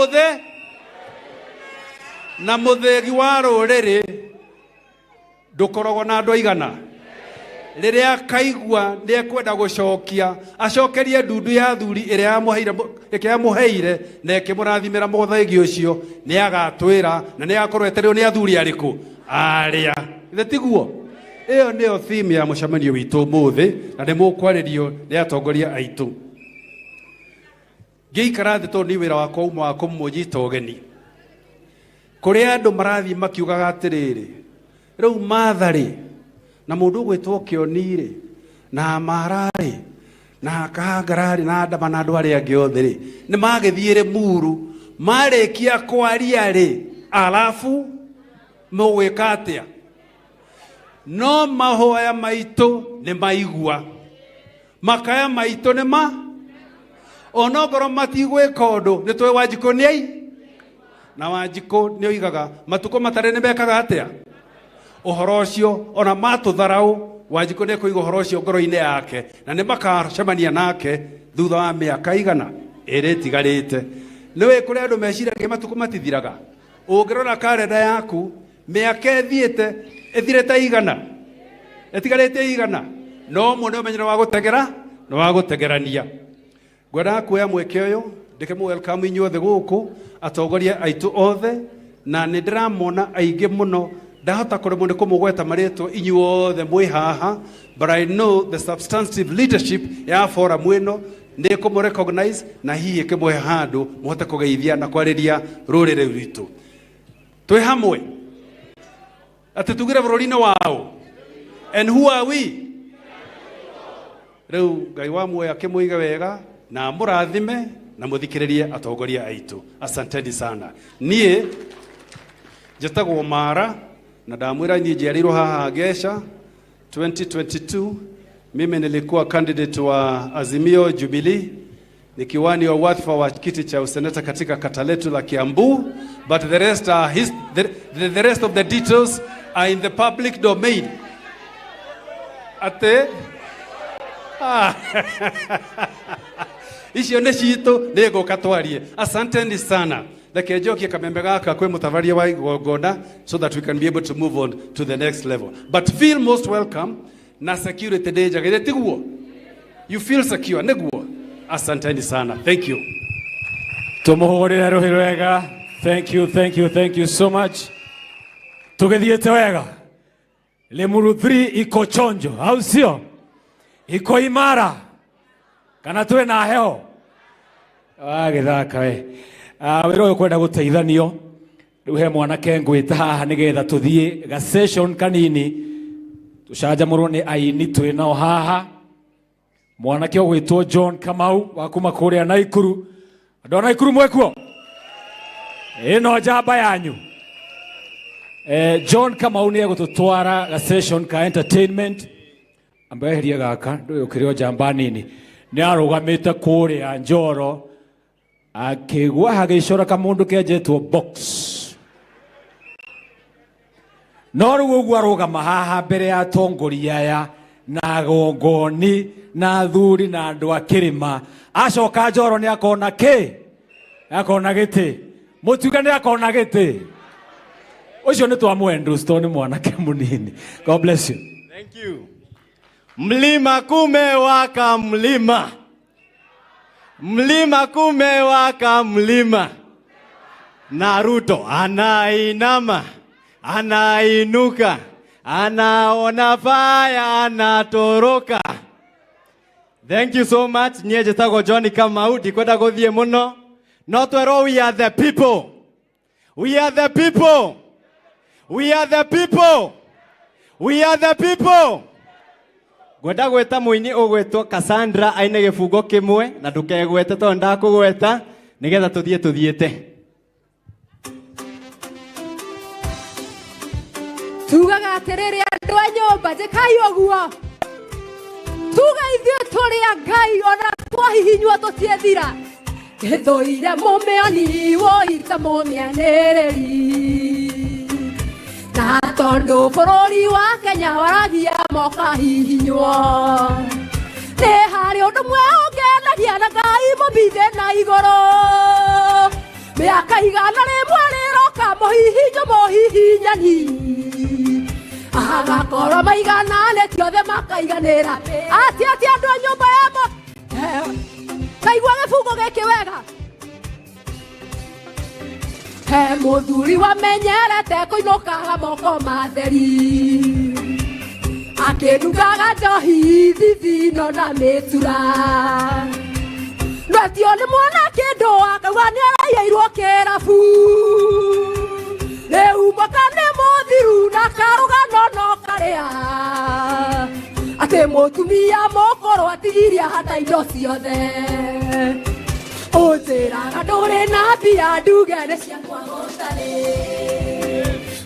na mũthĩgi wa rũrĩrĩ ndũkoragwo na andũ aigana rĩrĩa akaigua nĩ ekwenda gũcokia acokerie ndundu ya thuri ĩrĩa yamũheire na ĩkĩmũrathimĩra mũthĩgi ũcio nĩ agatwĩra na nĩ agakorwo etereirwo nĩ athuri arĩkũ arĩa thĩ tiguo ĩyo nĩyo theme ya mũcemanio witũ ũmũthĩ na nĩ mũkwarĩrio nĩ atongoria aitũ ngĩikara thĩ tondũ nĩ wĩra wakwa uma wa kũmũnyita ũgeni kũrĩa andũ marathiĩ makiugaga atĩrĩrĩ rĩu matharĩ na mũndũ ũgwĩtwo Kĩoni-rĩ na Mararĩ na Kahangararĩ na Ndama na andũ arĩa angĩ othe-rĩ nĩ magĩthiĩre Muru marĩkia kwaria-rĩ alafu mũgwĩka atĩa no mahoya maitũ nĩ maigua makaya maitũ nĩ onokorwo matigwĩka ũndũ nĩ tũĩ Wanjikũ nĩ na Wanjikũ nĩ oigaga matukũ matarĩ nĩ mekaga atĩa ũhoro ũcio ona matũtharaũ Wanjikũ nĩ kũiga ũhoro ũcio ngoro-inĩ yake na nĩ makacemania nake thutha wa mĩaka igana ĩrĩ ĩtigarĩte nĩwe kũrĩ andũ meciragia matukũ matithiraga ũngĩrora karenda yaku mĩaka ĩthiĩte ĩthirĩte igana ĩtigarĩte igana no mũndũ ũmenyero wa gũtegera na wa gũtegerania ngwenda kuoya mweke ũyũ ndĩkĩmũ welcome inyuothe gũkũ atongoria aitũ othe na nĩ ndĩramona aingĩ mũno ndahota kũremwo nĩ kũmũgweta marĩtwa inyuothe mwĩ haha but I know the substantive leadership ya forum ĩno nĩ kũmũrecognize na hihi ĩkĩmũhe handũ mũhote kũgeithia na kwarĩria rũrĩrĩ rwitũ twĩ hamwe atĩ tugire bũrũri-inĩ wao and who are we rĩu Ngai wa muoyo akĩmũige wega na mũrathime na mũthikĩrĩrie atongoria aitũ asanteni sana niĩ njĩtagwo Mara na ndamwĩra niĩ njiarĩirwo haha Gesha 2022 mimi nilikuwa candidate wa Azimio Jubilee nikiwania wadhifa wa kiti cha useneta katika kata letu la Kiambu but the rest are the rest of the details are in the public domain ate icio nĩ citũ nĩ ngũka twarie asanteni sana Like joke kamembe gaka kwe mutavaria wa igongona so that we can be able to move on to the next level. But feel most welcome na security danger. Tiguo. You feel secure. Neguo. Asanteni sana. Thank you. Tumuhorera rohero wega. Thank you so much. Tugithiete wega. Limuru 3 iko chonjo, au sio? Iko imara. Kana tuwe na heo. Githaka we. Wero yo kwenda guteithanio. Riu he mwanake ngwita haha nigetha tuthie ga session kanini. Tucanjamurwo ni aini twinao haha. Mwanake ogwitwo John Kamau wa kuma kuria Naikuru. Andu a Naikuru mwekuo. Ino njamba yanyu. John Kamau ni egututwara ga session ka entertainment. Ambaye heria gaka ndu ukirio njamba nini. Ni arugamite kuria Njoro. Akigwa hagicora ka mundu kenjetwo box. No riu uguo arugama haha mbere ya atongoria aya na gongoni na athuri na andu a kirima. Acoka Njoro ni akona ki? Akona giti. Mutuga ni akona giti. Ucio ni twamwendu stone mwanake munini. God bless you. Thank you. Mlima kumewaka mlima. Mlima kumewaka mlima. Naruto anainama, anainuka, anaona faya, anatoroka. Thank you so much. Niye jetago John Kamau dikwenda guthie muno. No twero we are the people. We are the people. We are the people. We are the people. Gwenda gweta muini ugwetwo Cassandra aine gifungo kimwe na ndukegwete to ndakugweta nigetha tuthiete. Tugaga atiriri andu a nyumba njikai oguo. Tuga ithuĩ tũrĩ a Ngai ona twahihinywo tũtiethira. Gĩthũire mũmĩoni woita mũmĩanĩrĩri. Na tondũ bũrũri wa Kenya waragia mokahihinywo. Nĩ harĩ ũndũ mwe ũngĩendagia na Ngai mũmbithe na igũrũ. Mĩaka igana rĩmwe rĩroka mũhihinyo mũhihinyani. Agakorwo maigananĩtio othe makaiganĩra. Ati andũ a nyũmba yamo. Kaigua gĩbungo gĩkĩ wega. He mũthuri wamenyerete kũinũkaga moko matheri. Akĩnungaga njohi thithino na mĩtura. Ndwetio nĩ mwanake ndũ akauga nĩaraiyĩirwo kĩrabu. Rĩu mwaka nĩ mũthiru na karũgano no karĩa. Atĩ mũtumia mũkũrũ atigirie hata indo ciothe. Ũnjĩraga ndũrĩ na mbia nduge nĩ ciakwa gũtarĩ.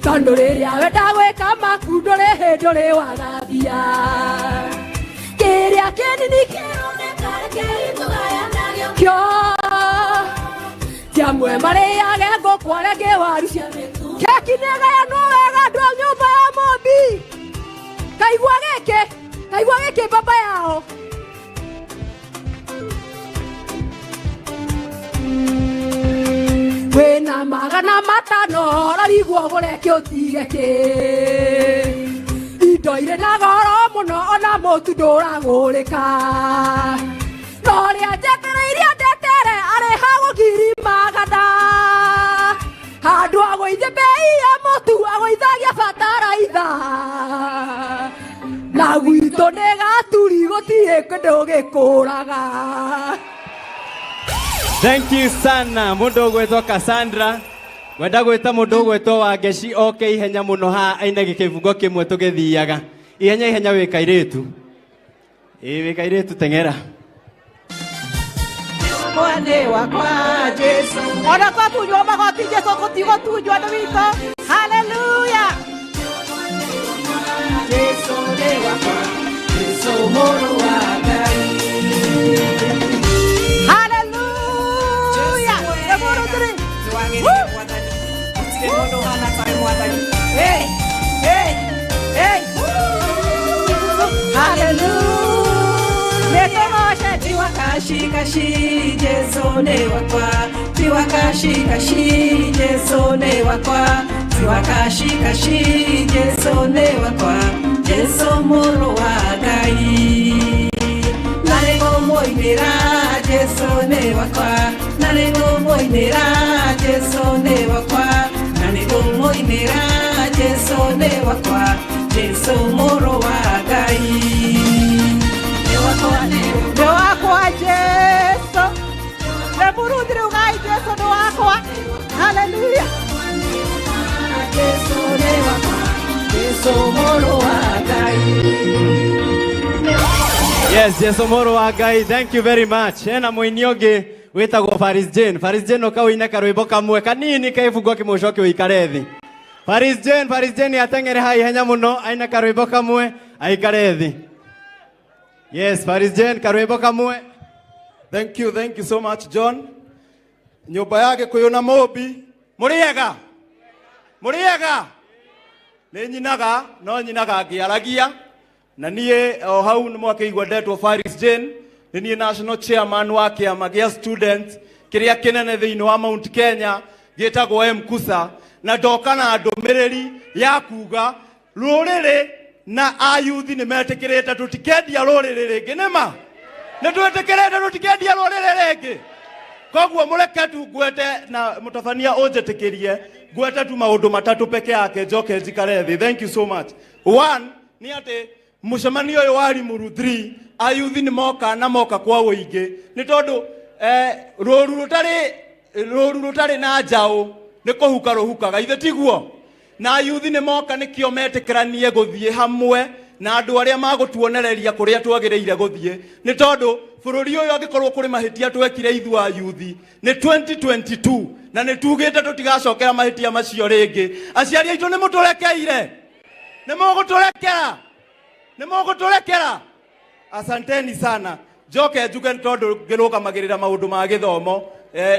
Tondũ rĩrĩa wenda gwĩka maku ndũrĩ hĩndĩ ũrĩwaga mbia. Kĩrĩa kĩnini kĩroneka kĩritũgayanagia kĩo. Ti amwe marĩage ngũkũ arĩa angĩ waru cia mĩtu. Keki nĩgayanwo wega andũ a nyũmba ya Mombi. Kaigua gĩkĩ baba yao. Wĩna magana matano rarigwo ũgũre ũtige kĩ. Indo irĩ na goro mũno ona mũtu ndũragũrĩka. No rĩa njetereirie ndetere arĩ ha gũkiri magana. Handũ agũithie mbei ya mũtu agũithagia bataraitha. Na gwitũ nĩ gaturi gũtirĩ kĩndũ gĩkũraga. Thank you sana. Mundu gwetwo Cassandra. Gwenda gweta mundu gwetwo Wangeci oke ihenya muno ha aine gĩkĩbungo kĩmwe tũgĩthiaga. Ihenya wĩ kairĩtu. Wĩ kairĩtu teng'era. Mwane wakwa Jesu. Ona kwa tunywa magoti Jesu kutigo tunywa nĩ witũ. Hallelujah. Jesu nĩ wakwa. Jesu mũrũ wa Ngai. Hallelujah. Mũrũ tũrĩ. Utige mũndũ hana taĩ mwathani. Hey. Hallelujah. Nĩtũgoce tiwakaci. kashi Jesu ne wakwa tiwa kashi Jesu ne wakwa tiwa kashi Jesu ne wakwa Jesu moro wa Ngai narego moinera Jesu ne wakwa narego moinera Jesu ne wakwa narego moinera Jesu ne wakwa Jesu moro wa Ngai do wakwa Jesu le murudri ugai Jesu do wakwa hallelujah Jesu ne wakwa Jesu moro wa Ngai. Yes, Jesu moro wa Ngai, thank you very much. Ena muinioge wetagwo Faris Jane. Faris Jane okawina karwimbo kamwe kanini kaifugwa kimucoke uikarethi. Faris Jane atengere hai henya muno aina karwimbo kamwe aikarethi. Yes, Faris Jane karwimbo kamwe. Thank you so much John. Nyumba yake kuyona mobi. Muriega. Ni nyinaga no nyinaga akiaragia. Na niye hau ni mwake igwadetwo Faris Jane. Ni niye national chairman wa kiama gia students kiria kinene thiini wa Mount Kenya gitagwo Mkusa. Na ndoka na ndumiriri ya kuga ruriri na ayuthi ni metikirite tutikendia ruriri ringi nima ni twetikirite tutikendia ruriri ringi koguo mureke tu gwete na mutafania onjetikirie gwete tu maundu matatu peke yake njoke njikare thi. Thank you so much. One ni ati mucemanio uyu wari muru 3 ayuthi ni moka kwa uingi ni tondu ruru rutari na njau ni kuhuka ruhukaga ithe tiguo na ayuthi ni moka ni kio metikiranie guthie hamwe na andu aria magutuonereria kuria twagireire guthie ni tondu bururi uyu angikorwo kuri mahitia twekire ithu ayuthi ni 2022 na ni tugite tutigacokera mahitia macio ringi aciari aitu ni muturekeire ni muguturekera asanteni sana joke njuge tondu ngiruka magirira maundu ma githomo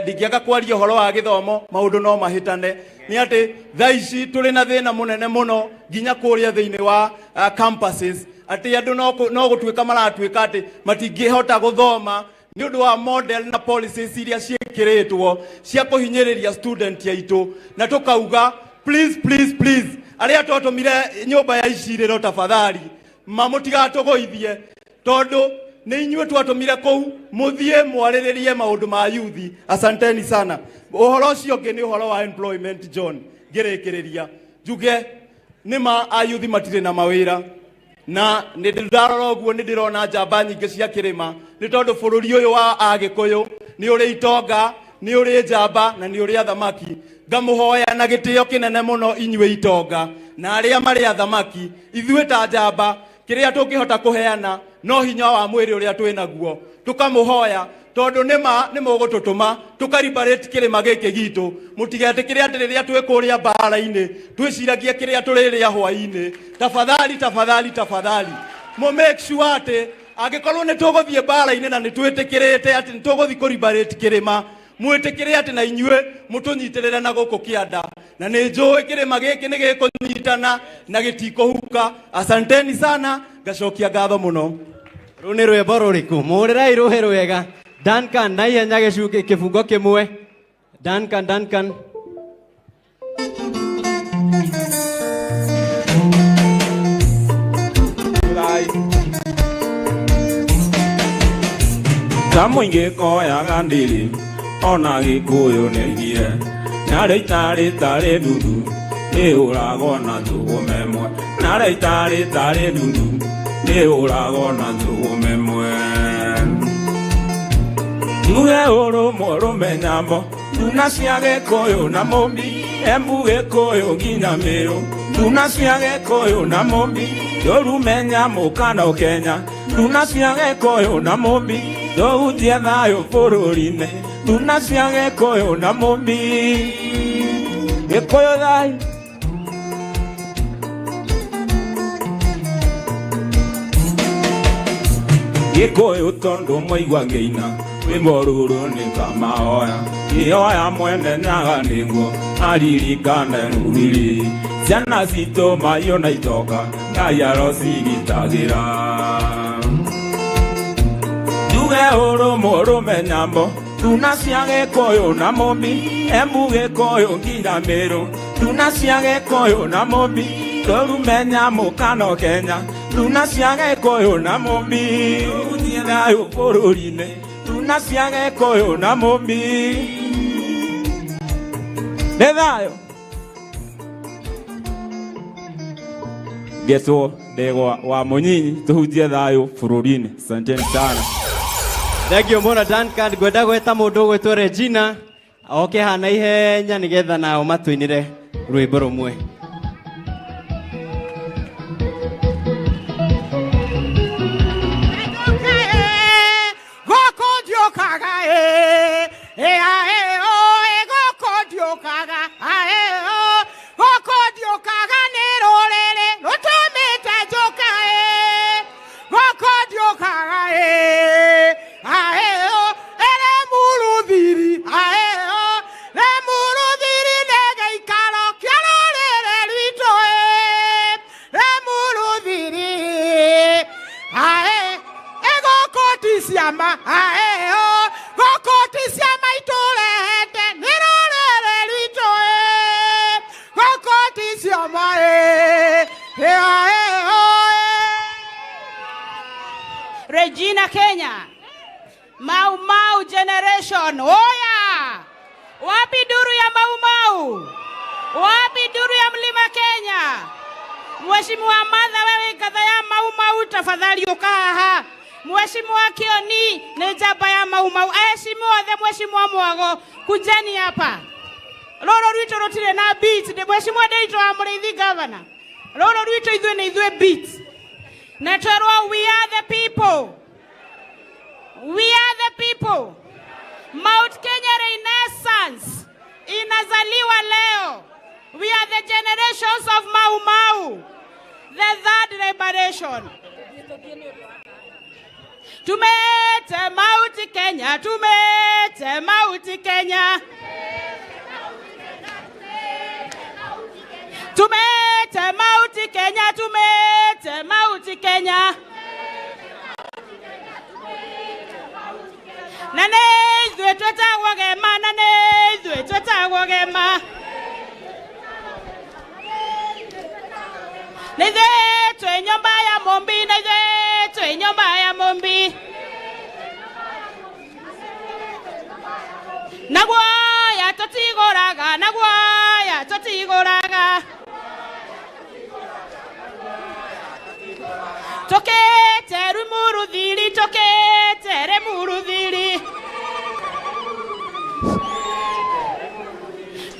ndigiaga kwaria horo wa githomo maundu no mahitane ni ati thaici turi na thina munene muno ginya kuria thiini wa campuses ati andu no gutwika maratwika ati matingihota guthoma ni undu wa model na policies iria ciekiritwo cia kuhinyiriria student yaitu na tukauga please aria twatumire nyumba ya iciriro tafadhali mamutigatũgũithie tondu ni inyuĩ twatumire kou muthie mwarĩrĩrie maundu ma yuthi. Asanteni sana. Uhoro ucio ũngĩ ni uhoro wa employment John ngĩrĩkĩrĩria njuge nima ayuthi matirĩ na mawĩra na nĩ ndarora ũguo nĩ ndĩrona njamba nyingĩ cia kĩrĩma nĩ tondu bũrũri ũyũ wa Agĩkũyũ nĩ ũrĩ itonga nĩ ũrĩ njamba na nĩ ũrĩ athamaki ngamuhoya na gĩtĩo kĩnene mũno inyuĩ itonga na arĩa marĩ athamaki ithuĩ ta njamba kiria tungihota kuheana no hinya wa mwiri uria twinaguo tukamuhoya tondu nima ni mugututuma tukaribarate kirima giki gitu mutigetikire ati riria twikuria mbara-ini twiciragie kiria turiria hwa-ini tafadhali mo make sure ati angikorwo ni tuguthie mbara-ini na ni twitikirite ati ni tuguthie kuribarate kirima mwitikire ati na inyue mutunyitirire na guku kianda na ni njui kirima giki ni gikunyitana na gitikuhuka. Asanteni sana ngacokia ngatho muno. Runi rwimbo ruriku murirai ruhi rwega Duncan na ihenya gicungi kibungo kimwe Duncan Tamuingi koyaga ndiri ona Gĩkũyũ nĩgire na rĩtarĩ ndundu nĩũragwo na njũgũmemwe na rĩtarĩ ndundu nĩũragwo na njũgũmemwe tuge ũrũmwe rũmenyambo tuna cia Gĩkũyũ na Mũmbi Embu Gĩkũyũ nginya Mĩrũ tuna cia Gĩkũyũ na Mũmbi ndũrumenya mũkana Kenya tuna cia Gĩkũyũ na Mũmbi ndũhutie thayũ bũrũri-inĩ tuna cia Gĩkũyũ na Mũmbi Gĩkũyũ thayũ Gĩkũyũ tondu mwaigua ngĩina rwĩmbo rũrũ nĩ kamahoya ngĩhoya mwene nyaga nĩguo aririkane rũrĩrĩ ciana citũ mahiũ na itonga Ngai arocigitagĩra tuge urume nyambo tunasiage koyo na mombi embuge koyo nginya Meru tunasiage koyo na mombi torume nyambo kano Kenya tunasiage koyo na mombi unyera yo pororine tunasiage koyo na mombi Nedayo Geso dego wa Munyinyi tuhujie thayo bururine asanteni sana Thegio mona Duncan gwenda gweta mundu gwetwo Regina oke hana ihenya nigetha nao matwinire rwimbo rumwe Regina Kenya Mau Mau generation oya wapi duru ya Mau Mau wapi duru ya Mlima Kenya Mheshimiwa Martha wewe kadha ya Mau Mau tafadhali ukaha Mheshimiwa Kioni ni jaba ya Mau Mau aheshimiwa the Mheshimiwa Mwago kujeni hapa Lolo rwito rotire na beat de Mheshimiwa Deito amurithi governor Lolo rwito ithwe na ithwe beat Netwerwa we are the people We are the people Mount Kenya Renaissance inazaliwa leo We are the generations of Mau Mau The third liberation Tumete Mount Kenya Tumete Mount Kenya Tumete Mount Kenya Tumete Mount Kenya Nane izwe tweta wagema Nane izwe tweta wagema Neze twe nyomba ya mombi Neze twe nyomba ya mombi Nagwa ya totigoraga Nagwa ya totigoraga Toke teru murudhili Toke tere murudhili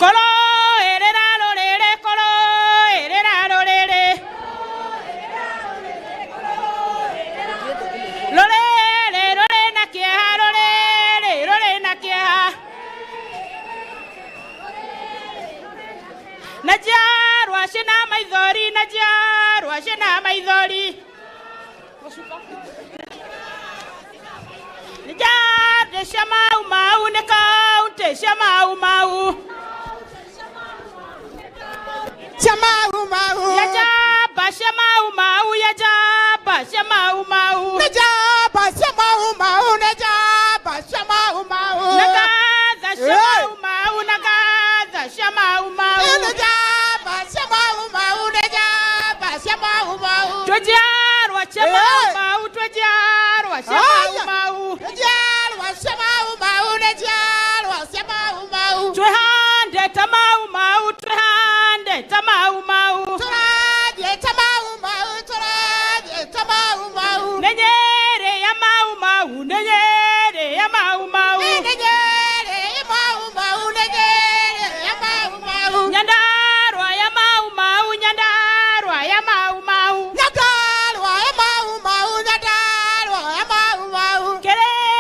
Kolo erera lorere Kolo erera lorere Lorere lorere na kieha Lorere lorere na kieha Najarwa shina maithori Najarwa shina maithori Nijade Mau Mau ne kaunte Mau Mau Mau Mau ya jaba Mau Mau ya jaba Mau Mau ne jaba Mau Mau ne jaba Mau Mau nagaza Mau Mau nagaza Mau Mau ne jaba Mau Mau ne jaba Mau Mau tujarwa Mau Mau tujarwa Mau Mau tujarwa Mau Mau ne tujarwa Mau Mau tuhande Mau Mau tuhande Mau Mau tuhande Mau Mau tuhande Mau Mau nenyere ya Mau Mau nenyere ya Mau Mau nenyere ya Mau Mau nenyere ya Mau Mau nyandarwa ya Mau Mau nyandarwa ya Mau Mau nyandarwa ya Mau Mau nyandarwa ya Mau Mau kere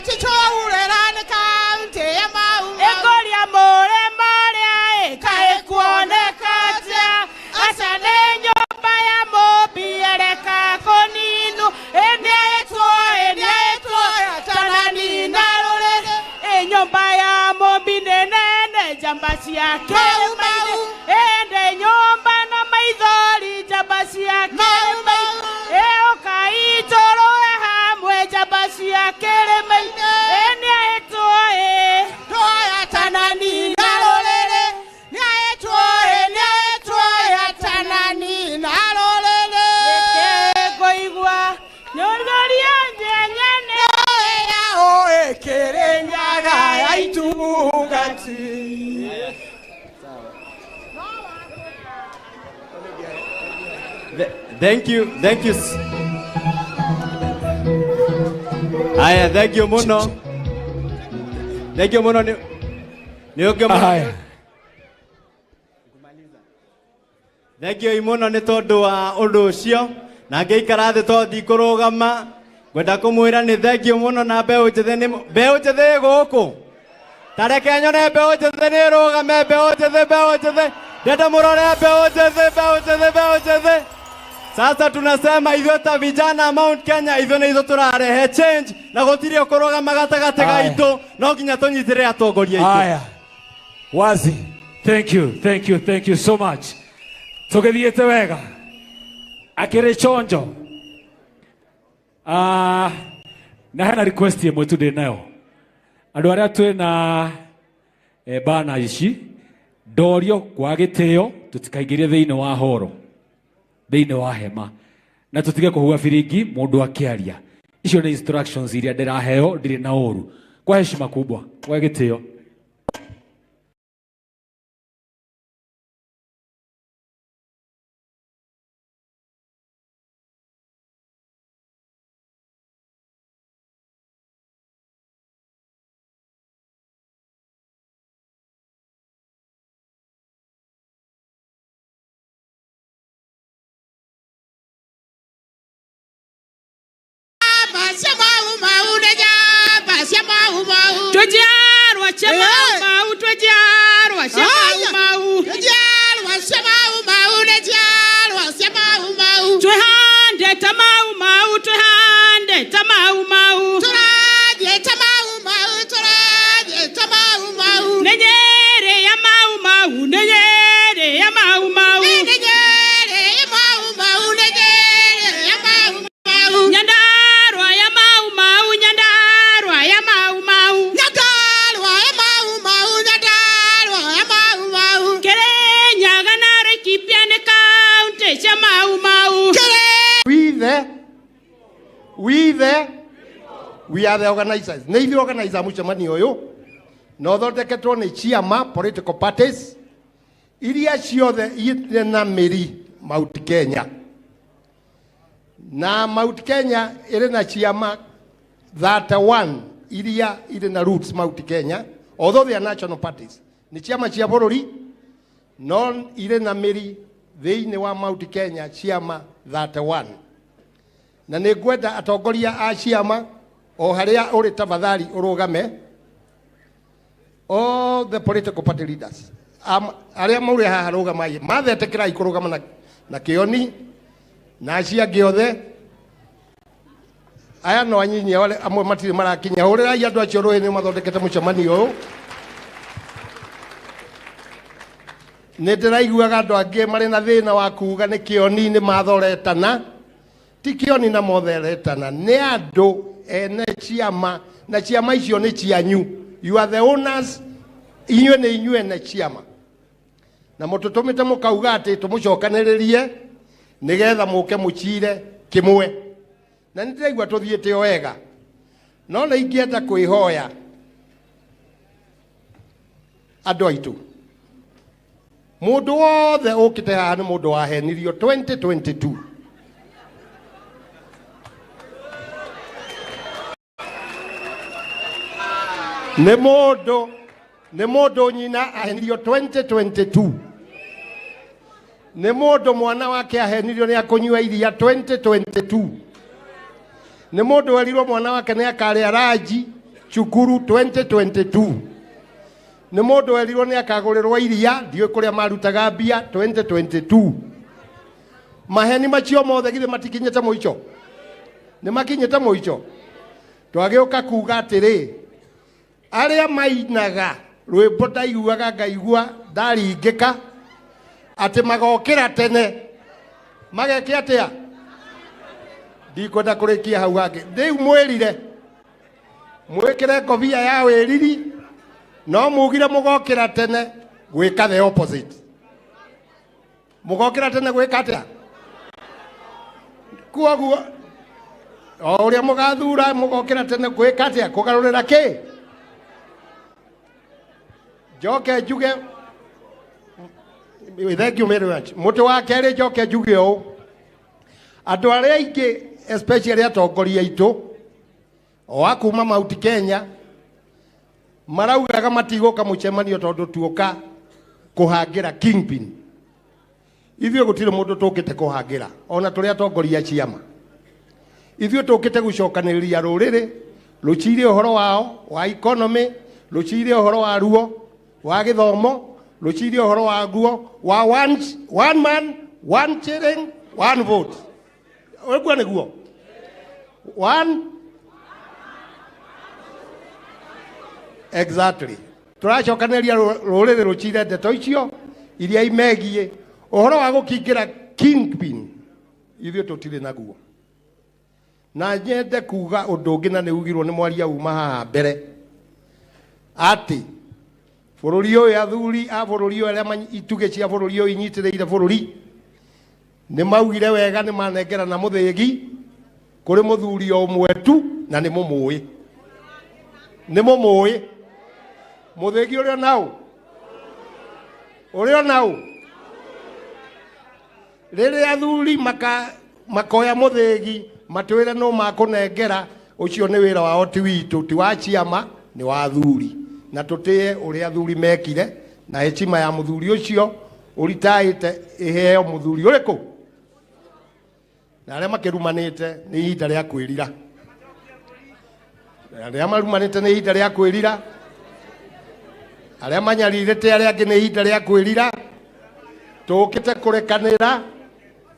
tichorera ne kaunti ya Mau Egoria more more kae kuonekatia asane nyumba ya mobieleka koninu enetwo tanani narore nyumba ya mobinene jambasi yake ende nyumba na maidhori jambasi yake okaitoro hamwe jambasi yake enetwo tanani narore netwo tanani narore goigwa nyorgoria nyenyane ya ekerenyaga yaitugati. Thank you. Aya, thank you muno. Thank you muno. Thank you muno ni tondu wa undu ucio na ngeikara thi to thikurugama gwenda kumwira ni thank you muno na mbeu njithe guku tareke nyone mbeu njithe ni rugame mbeu njithe ndenda murore mbeu njithe. Sasa tunasema hivyo ta vijana Mount Kenya hivyo na hivyo turarehe change na gutiri okurugama gatagati gaitu no nginya tunyitire atongoria itu. Aya wazi, thank you so much. Tugithiete wega akire chonjo na hena request imwe tu nayo andu aria twina bana ici ndorio kwa gitio tutikaingirie thiini wa horo thiini wa hema na tutige kuhua firingi mundu akiaria. Icio ni instructions iria ndiraheo ndiri na uru kwa heshima kubwa kwa gitio. We are the organizers. Navy organizer mucemani uyu no thondeketwo ni ciama political parties iria ciothe ire na miri Mount Kenya. Na Mount Kenya ire na ciama 31 iria ire na roots Mount Kenya, although they are national parties. Ni ciama cia bururi no ire na miri thiini wa Mount Kenya ciama 31. Na ni ngwenda atongoria a ciama o haria uri tafadhali urugame, all the political party leaders aria maure haha rugamai mathetekirai kurugama na kioni na acia giothe aya no anyinyi wale amwe matiri marakinya urirai andu acio ruini mathondekete mucemanio uyu. Ni ndiraiguaga andu angi mari na thina wa kuga ni kioni ni mathoretana, ti kioni na motheretana, ni andu ene ciama na ciama icio ni cianyu. You are the owners, inyue ni inyue na ciama na mututumite mukauga ati tumucokaniririe nigetha muke mucire kimwe na ndiraigua tuthiete wega no na ingienda kwihoya andu aitu mundu wothe ukite haha ni mundu wahenirio 2022 ne modo nyina ahenirio 2022 ne modo mwana wake ahenirio ni akonywa iria 2022 ne modo aliro mwana wake ni akaria raji cukuru 2022 nä må ndå erirwo nä akagå rä rwo iria ndiå kå rä a marutaga mbia 2022 maheni macio mothe githä matikinyä te må ico nä makinyä te må ico twagä å ka kuga atä rä arä a mainaga rwä mbo ndaiguaga ngaigua ndaringä ka atä magokä ra tene magekä atä a ndikwenda kå rä kia hau hangä rä u mwä rire mwä kä re ngobia ya wä riri no mugire må gokä ra tene gwä ka the opposite må gokä ra tene gwä ka atä a kuoguo o å rä a må gathura må gokä ra tene gwä ka atä a kå garå rä ra kä njoke njuge thank you very much må tä wa kerä njoke njuge å andå arä a aingä especially atongoria aitå o a kuma Mount Kenya maraugaga matigåka må cemanio tondå tuoka kå hangä ra kingpin ithuä gå tirä må ndå tå kä te kå hangä ra ona tå rä atongoria ciama ithuä tå kä te gå cokanä rä ria rå rä rä rå cire å horo wao wa economy rå cire å horo wa ruo wa gä thomo rå cire å horo wa guo wa one man one shilling one vote å guo nä guo one exactly turacokanĩria rũrĩrĩ rũcire ndeto icio iria imegiĩ ũhoro wa gũkingĩra kingpin ithuĩ tũtirĩ naguo na nyende kuga ũndũ ũngĩ na nĩ ugirwo nĩ mwaria uma haha mbere atĩ bũrũri ũyũ athuri a bũrũri ũyũ arĩa itugĩ cia bũrũri ũyũ inyitĩrĩire bũrũri nĩ maugire wega nĩ manengerana mũthĩgi kũrĩ mũthuri o ũmwe tu na nĩ mũmũĩ mũthĩgi ũrĩa naũ rĩrĩa athuri makoya mũthĩgi matwĩre no makũnengera ũcio nĩ wĩra wao ti witũ ti wa ciama nĩ wa athuri na tũtĩe ũrĩa athuri mekire na heshima ya mũthuri ũcio ũritaĩte ĩheo mũthuri ũrĩkũ na arĩa makĩrumanĩte nĩ ihinda rĩa kwĩrira arĩa marumanĩte nĩ ihinda rĩa kwĩrira arĩa manyarirĩte arĩa angĩ nĩ ihinda rĩa kwĩrira tũkĩte kũrekanĩra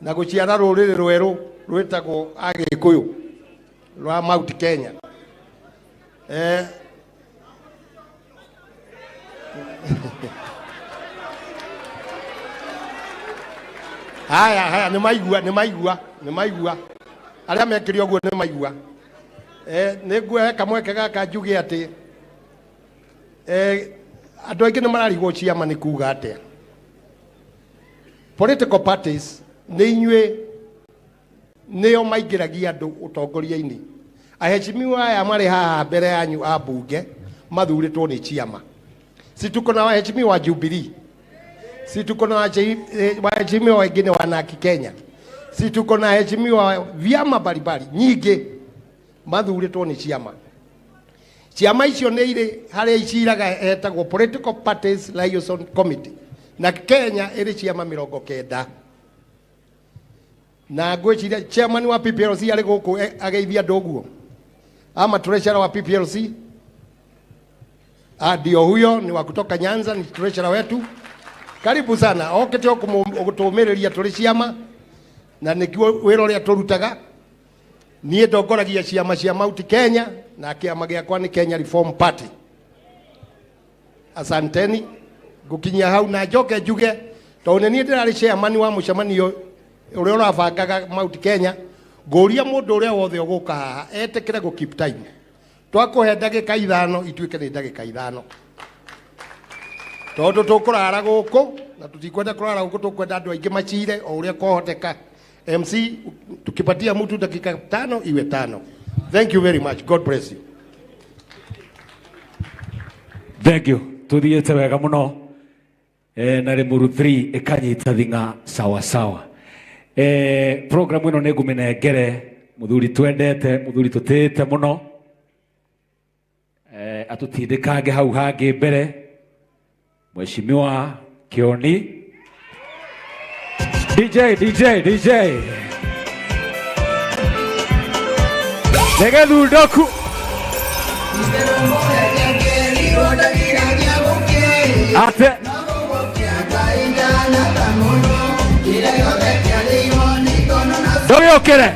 na gũciara rũrĩrĩ rwerũ rwĩtagwo Agĩkũyũ rwa Mount Kenya haya nĩ maigua arĩa mekĩre ũguo nĩ maigua nĩ nguoya kamweke gaka njuge atĩ andũ aingĩ nĩ mararigwo ciama nĩ kuga atĩa political parties nĩ inyuĩ nĩo maingĩragia andũ ũtongoria-inĩ aheshimiwa aya marĩ haha mbere yanyu a mbunge mathurĩtwo nĩ ciama si tuko na waheshimiwa wa Jubilee si tuko na waheshimiwa wengine wa NARC Kenya si tuko na waheshimiwa vyama mbalimbali nyingĩ mathurĩtwo nĩ ciama icio nĩ irĩ harĩa iciraga etagwo Political Parties Liaison Committee na Kenya ĩrĩ ciama 90 na ngwĩciria chairman wa PPLC arĩ gũkũ ageithia andũ ũguo ama treasurer wa PPLC ndio huyo ni wa kutoka Nyanza ni treasurer wetu karibu sana okete gũtũmĩrĩria tũrĩ ciama na nĩkuo wĩra ũrĩa tũrutaga niĩ ndongoragia ciama cia Mount Kenya na kĩama gĩakwa nĩ Kenya Reform Party asanteni ngũkinyia hau na njoke njuge tondũ nĩ niĩ ndĩrarĩ chairman wa mũcemanio ũrĩa ũrabangaga Mount Kenya ngũria mũndũ ũrĩa wothe ũgũka haha etĩkĩre gũ keep time twakũhe ndagĩka 5 ituĩke nĩ ndagĩka 5 tondũ tũkũrara gũkũ na tũtikwenda kũrara gũkũ tũkwenda andũ aingĩ macire o ũrĩa kwahoteka MC tukipatia mtu dakika 5 iwe 5 thank you very much god bless you thank you tuthiĩte wega mũno na Limuru 3 ĩkanyita thing'a sawa sawa program ĩno nĩ ngũmĩnengere mũthuri twendete mũthuri tũtĩĩte mũno atũtindĩkange hau hangĩ mbere Mheshimiwa Kioni DJ Nege Luldoku ate doge okere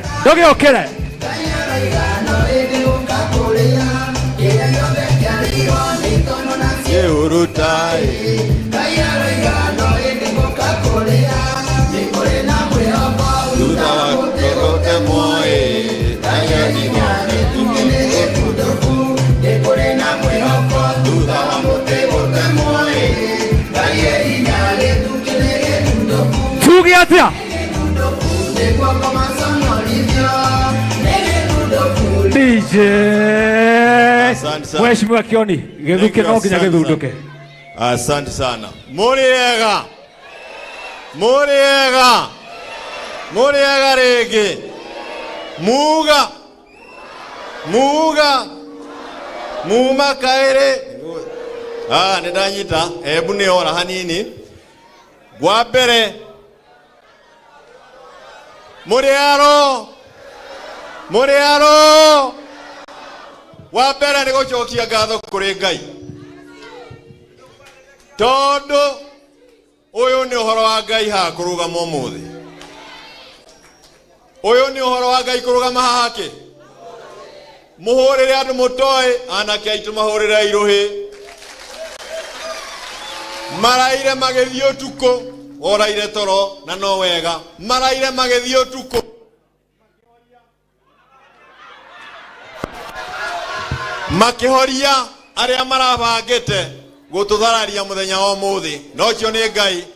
tugi atia DJ Mheshimiwa Kioni githuke no nginya githunduke. Asante sana. Muriega. Muriega. Muriega rege. Muga. Muga. Muma kaire. Ndanyita ebu ne ora hanini. Gwa mbere. Muriaro. Muriaro. Wa mbere ni gucokia ngatho kuri Ngai. Todo uyu ni uhoro wa Ngai ha kurugama umuthi. Uyu ni uhoro wa Ngai kurugama hake. Muhurire andu mutoi anake aitu mahurire iruhi. Maraire magethio utuko oraire toro na no wega. Maraire magethio utuko makihoria aria marabangite gututhararia muthenya wa muthi no cio ni Ngai.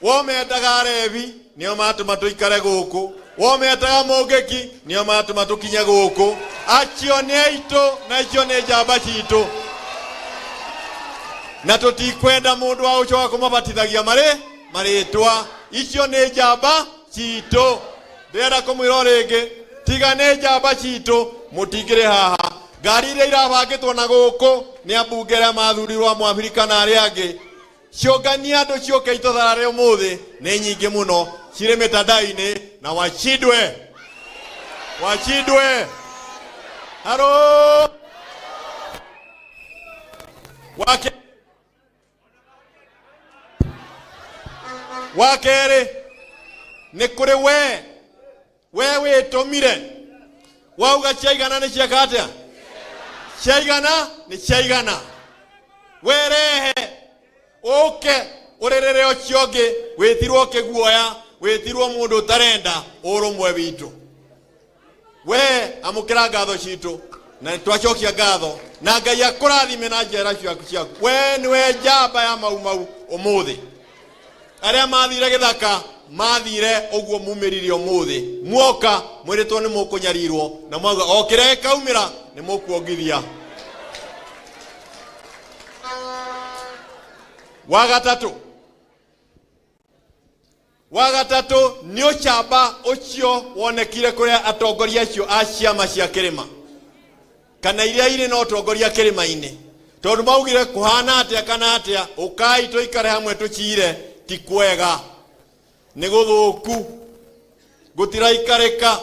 Womendaga revi nio matuma tuikare guku, womendaga mugeki nio matuma tukinye guku. Acio ni aitu na icio ni njamba citu, na tutikwenda mundu wa ucoka kumabatithagia maritwa. Icio ni njamba citu. Ndenda kumwira ringi tiga ni njamba citu mutingire haha. Ngari iria irabangitwo na guku ni ambunge aria mathurirwo Mwafrika na aria angi. Ciongania andu cioke itutharare umuthi ni nyingi muno ciri mitandao-ini na wachidwe. Wachidwe. Haro. Wakere ni kuri we witumire wauga ciaigana ni ciakatia ciaigana ni ciaigana werehe oke urerere ociongi witirwo kiguoya witirwo mundu utarenda urumwe witu. We amukira ngatho citu na twacokia ngatho na Ngai akurathime na njera ciaku. We niwe njamba ya mau umuthi. Aria mathire githaka mathire uguo mumirire umuthi muoka mwiritwo ni mukunyarirwo na mwauga okire kaumira ni mukuongithia. Wagatatu ni ucamba ucio wonekire kuria atongoria acio a ciama cia kirima kana iria iri no atongoria kirima-ini tondu maugire kuhana atia kana atia ukai tuikare hamwe tucire ti kwega ni guthuku gutiraikarika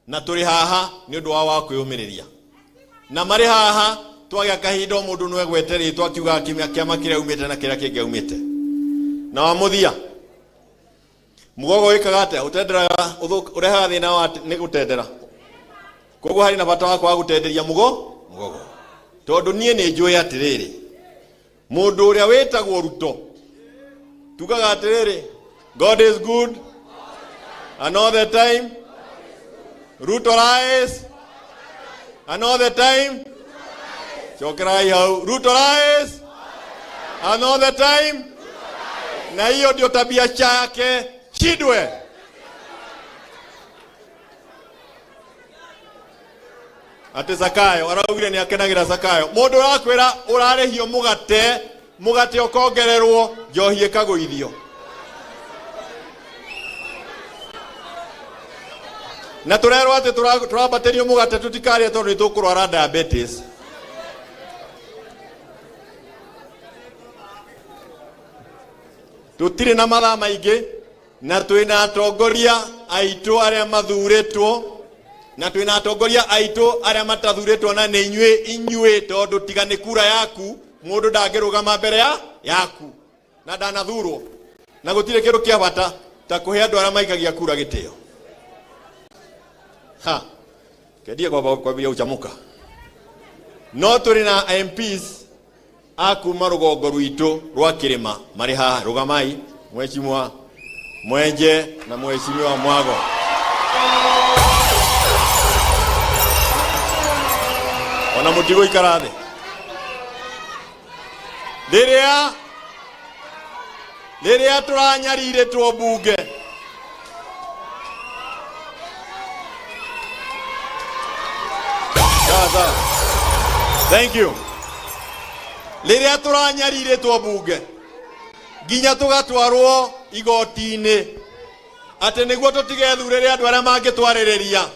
na turi haha ni undu wa kwiyumiriria na mari haha twagia kahinda mundu nwe gweteri twakiuga kiama kiria umite na kiria kingi umite na wamuthia mugogo wikaga atia utendera urehaga thina wa ni gutendera koguo hari na bata wakwa gutenderia mugogo tondu nie ni njui atiriri mundu uria witagwo Ruto tugaga atiriri God is good and all the time. Ruto rais and all the time. Chokerai hau Ruto rais and all the time. Na hiyo ndio tabia chake Chidwe. Ate Zakayo araugire ni akenagira Zakayo mundu arakwira urarehio mugate ukongererwo njohi ikaguithio na turerwo ati turabaterio mugate tutikaria tondu ni tukurwara diabetes. Tutire na mathaa maingi na twina atongoria aitu aria mathuritwo na twina atongoria aitu aria matathuritwo na ni inyue tondu tiga ni kura yaku mundu ndangirugama mbere yaku na ndanathurwo na gutire kindu kia bata ta kuhe andu aria maikagia kura gitio ha kedie kwa bia uchamuka no turi na MPs akuma rugongo rwitu rwa kirima mari haha rugamai mheshimiwa Mwenje na mheshimiwa Mwago. Wana mutigo ikarade. Liria turanyarire tuo bunge. Sawa. Thank you. Liria turanyarire tuo bunge. Ginya tugatwarwo igoti-ini ate niguo tutigethurire andu aria mangitwaririria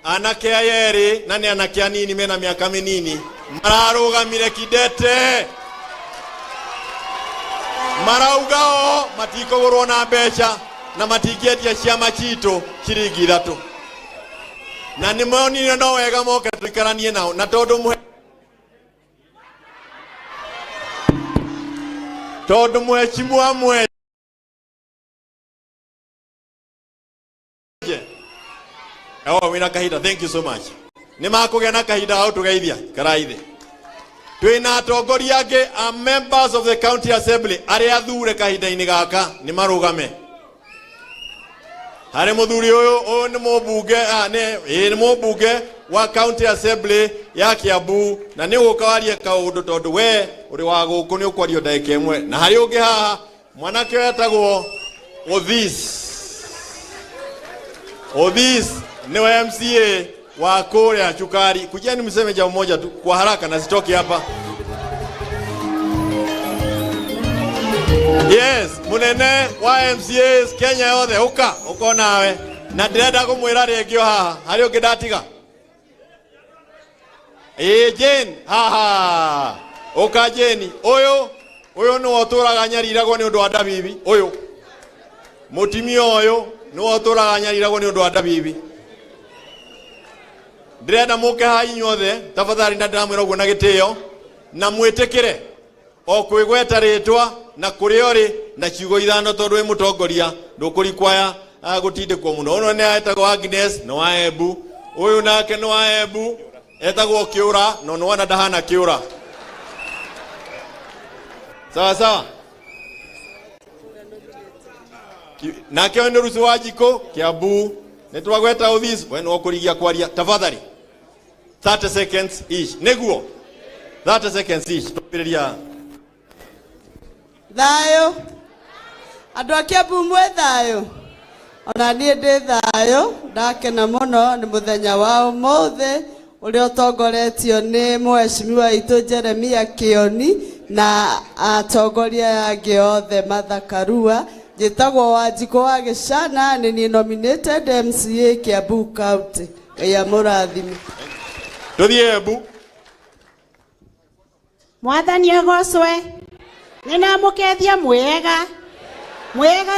anake ayeri na ni anake anini mena miaka minini mararugamire kidete maraugao matikogorwo na mbeca na matingietia ciama citu ciringi ithatu na ni monire no wega moke tuikaranie nao na tondu mheshimiwa Mwenje oh wina kahida thank you so much ni makugia na kahida au tugeithia karaithe twina atongoria ange a members of the county assembly aria athure kahida-ini gaka ni marugame hari muthuri uyu ni mubunge ni mubunge wa county assembly ya Kiambu na ni gukawarie kaundu tondu we uri wa guku ni ukwario ndagika imwe na hari ungi haha mwanake wetagwo Odhis ni wa MCA wa Korea Chukari. Kujeni mseme jambo moja tu kwa haraka na sitoki hapa. Yes, munene wa MCAs Kenya yothe uko nawe na ndirenda kumwira ringio haha hari ungi ndatiga Jane haha uka Jane uyu ni woturaga nyariragwo ni undu wa ndabibi uyu mutimia uyu ni woturaga nyariragwo ni undu wa ndabibi ndirenda muke ha inyothe tafadhali ndamwira uguo na gitio na mwitikire o kwigweta ritwa na kuri ori na ciugo ithano tondu wi mutongoria ndukurikwaya gutindikwo muno uno ni etagwo Agnes no wa Embu uyu nake no wa Embu etagwo Kiura no no wana ndahana Kiura sawa nake oni rusu wa jiko Kiambu nitwagweta Odhis we no kurigia kwaria tafadhali 30 seconds each neguo 30 seconds each tupiriria thayo andu a Kiambu mwe thayo ona nie ndi thayo ndakena muno ni muthenya wa umuthi uria utongoretio ni mheshimiwa itu Jeremia Kioni na atongoria angi othe mathakarua njitagwo Wanjiko wa Gicana ni nominated MCA Kiambu County ya murathime tuthie Embu mwathani agocwe nina mukethia mwega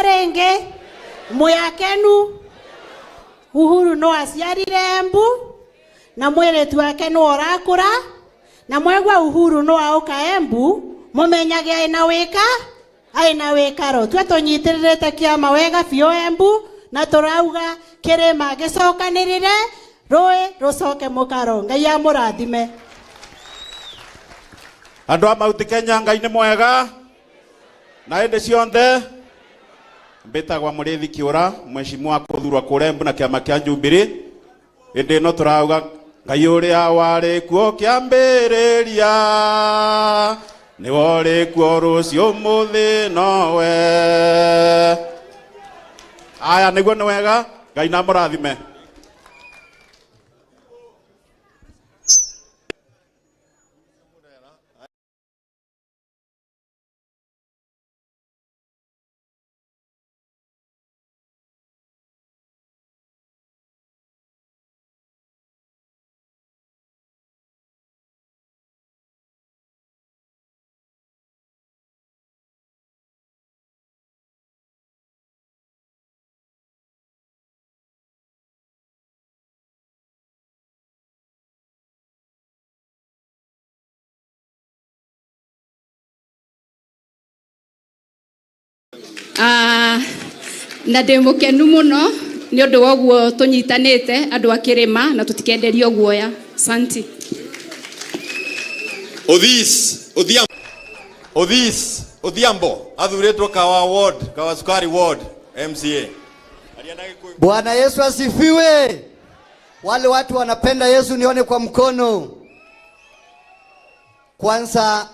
renge mwakenu Uhuru no aciarire Embu na mwiretu wake no orakura na mwegwa Uhuru no auka Embu mumenyage aina wikaro twe tunyitirite kiama wega bio Embu na turauga kirima gicokanirire rui rucoke mukaro ngai amurathime andu a Mount Kenya ngai ni mwega na indi cionthe mbitagwa Murithi Kiura mheshimiwa kuthurwa kure Embu na kiama kia Jubilee indi no turauga ngai uria wari kuo kiambiriria ni wori kuo rucio muthi nowe aya niguo ni wega ngai na murathime. Na ndimukenu muno ni undu woguo tunyitanite andu akirima na tutikenderio guoya. Asante. Odhiambo athuretwo Kawa Sukari Ward MCA. Bwana Yesu asifiwe. Wale watu wanapenda Yesu nione kwa mkono. Kwanza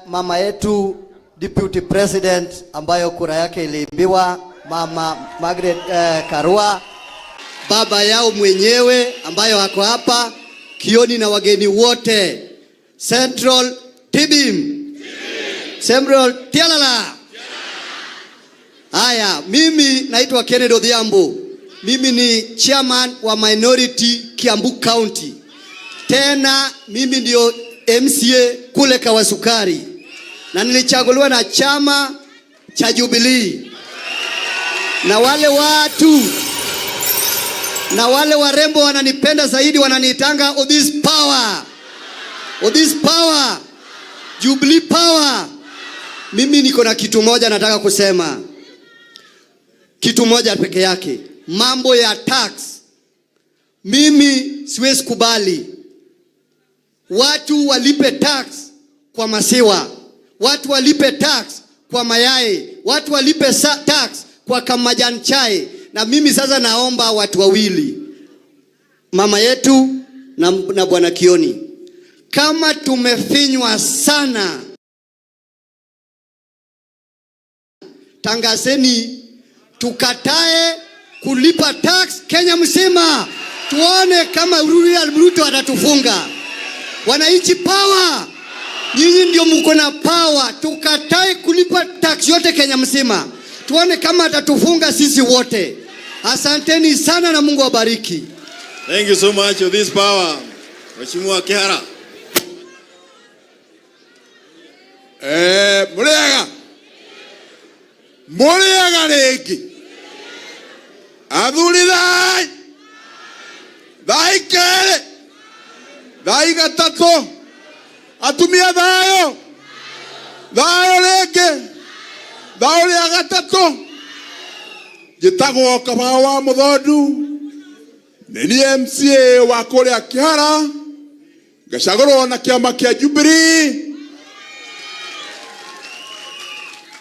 mama yetu Deputy President ambayo kura yake iliibiwa, Mama Margaret Karua, baba yao mwenyewe ambayo hako hapa, Kioni na wageni wote, Central Tibim, Central Tialala. Haya, mimi naitwa Kennedy Odhiambo. Mimi ni chairman wa minority Kiambu County. Tena mimi ndio MCA kule Kawa Sukari. Na nilichaguliwa na chama cha Jubilee. Na wale watu na wale warembo wananipenda zaidi, wananiitanga Odhis Power. Odhis Power. Jubilee Power. Mimi niko na kitu moja nataka kusema. Kitu moja peke yake. Mambo ya tax. Mimi siwezi kubali watu walipe tax kwa maziwa, watu walipe tax kwa mayai, watu walipe tax kwa kamajani chai. Na mimi sasa naomba watu wawili, mama yetu na bwana Kioni, kama tumefinywa sana, tangazeni tukatae kulipa tax Kenya mzima. Tuone kama Ruto atatufunga. Wananchi power. Nyinyi ndio mko na power. Tukatae kulipa tax yote Kenya mzima. Tuone kama atatufunga sisi wote. Asanteni sana na Mungu awabariki. Thank you so much for this power. Mheshimiwa Kihara. Muriaga regi. Athuri thai kere. Thai gatatu. Atumia thayo. Thayo regi. Thayo ria gatatu. Jitagwo Kabawa Muthondu. Nini MCA wa kuria Kihara. Gacagurwo na kiama kia Jubilee.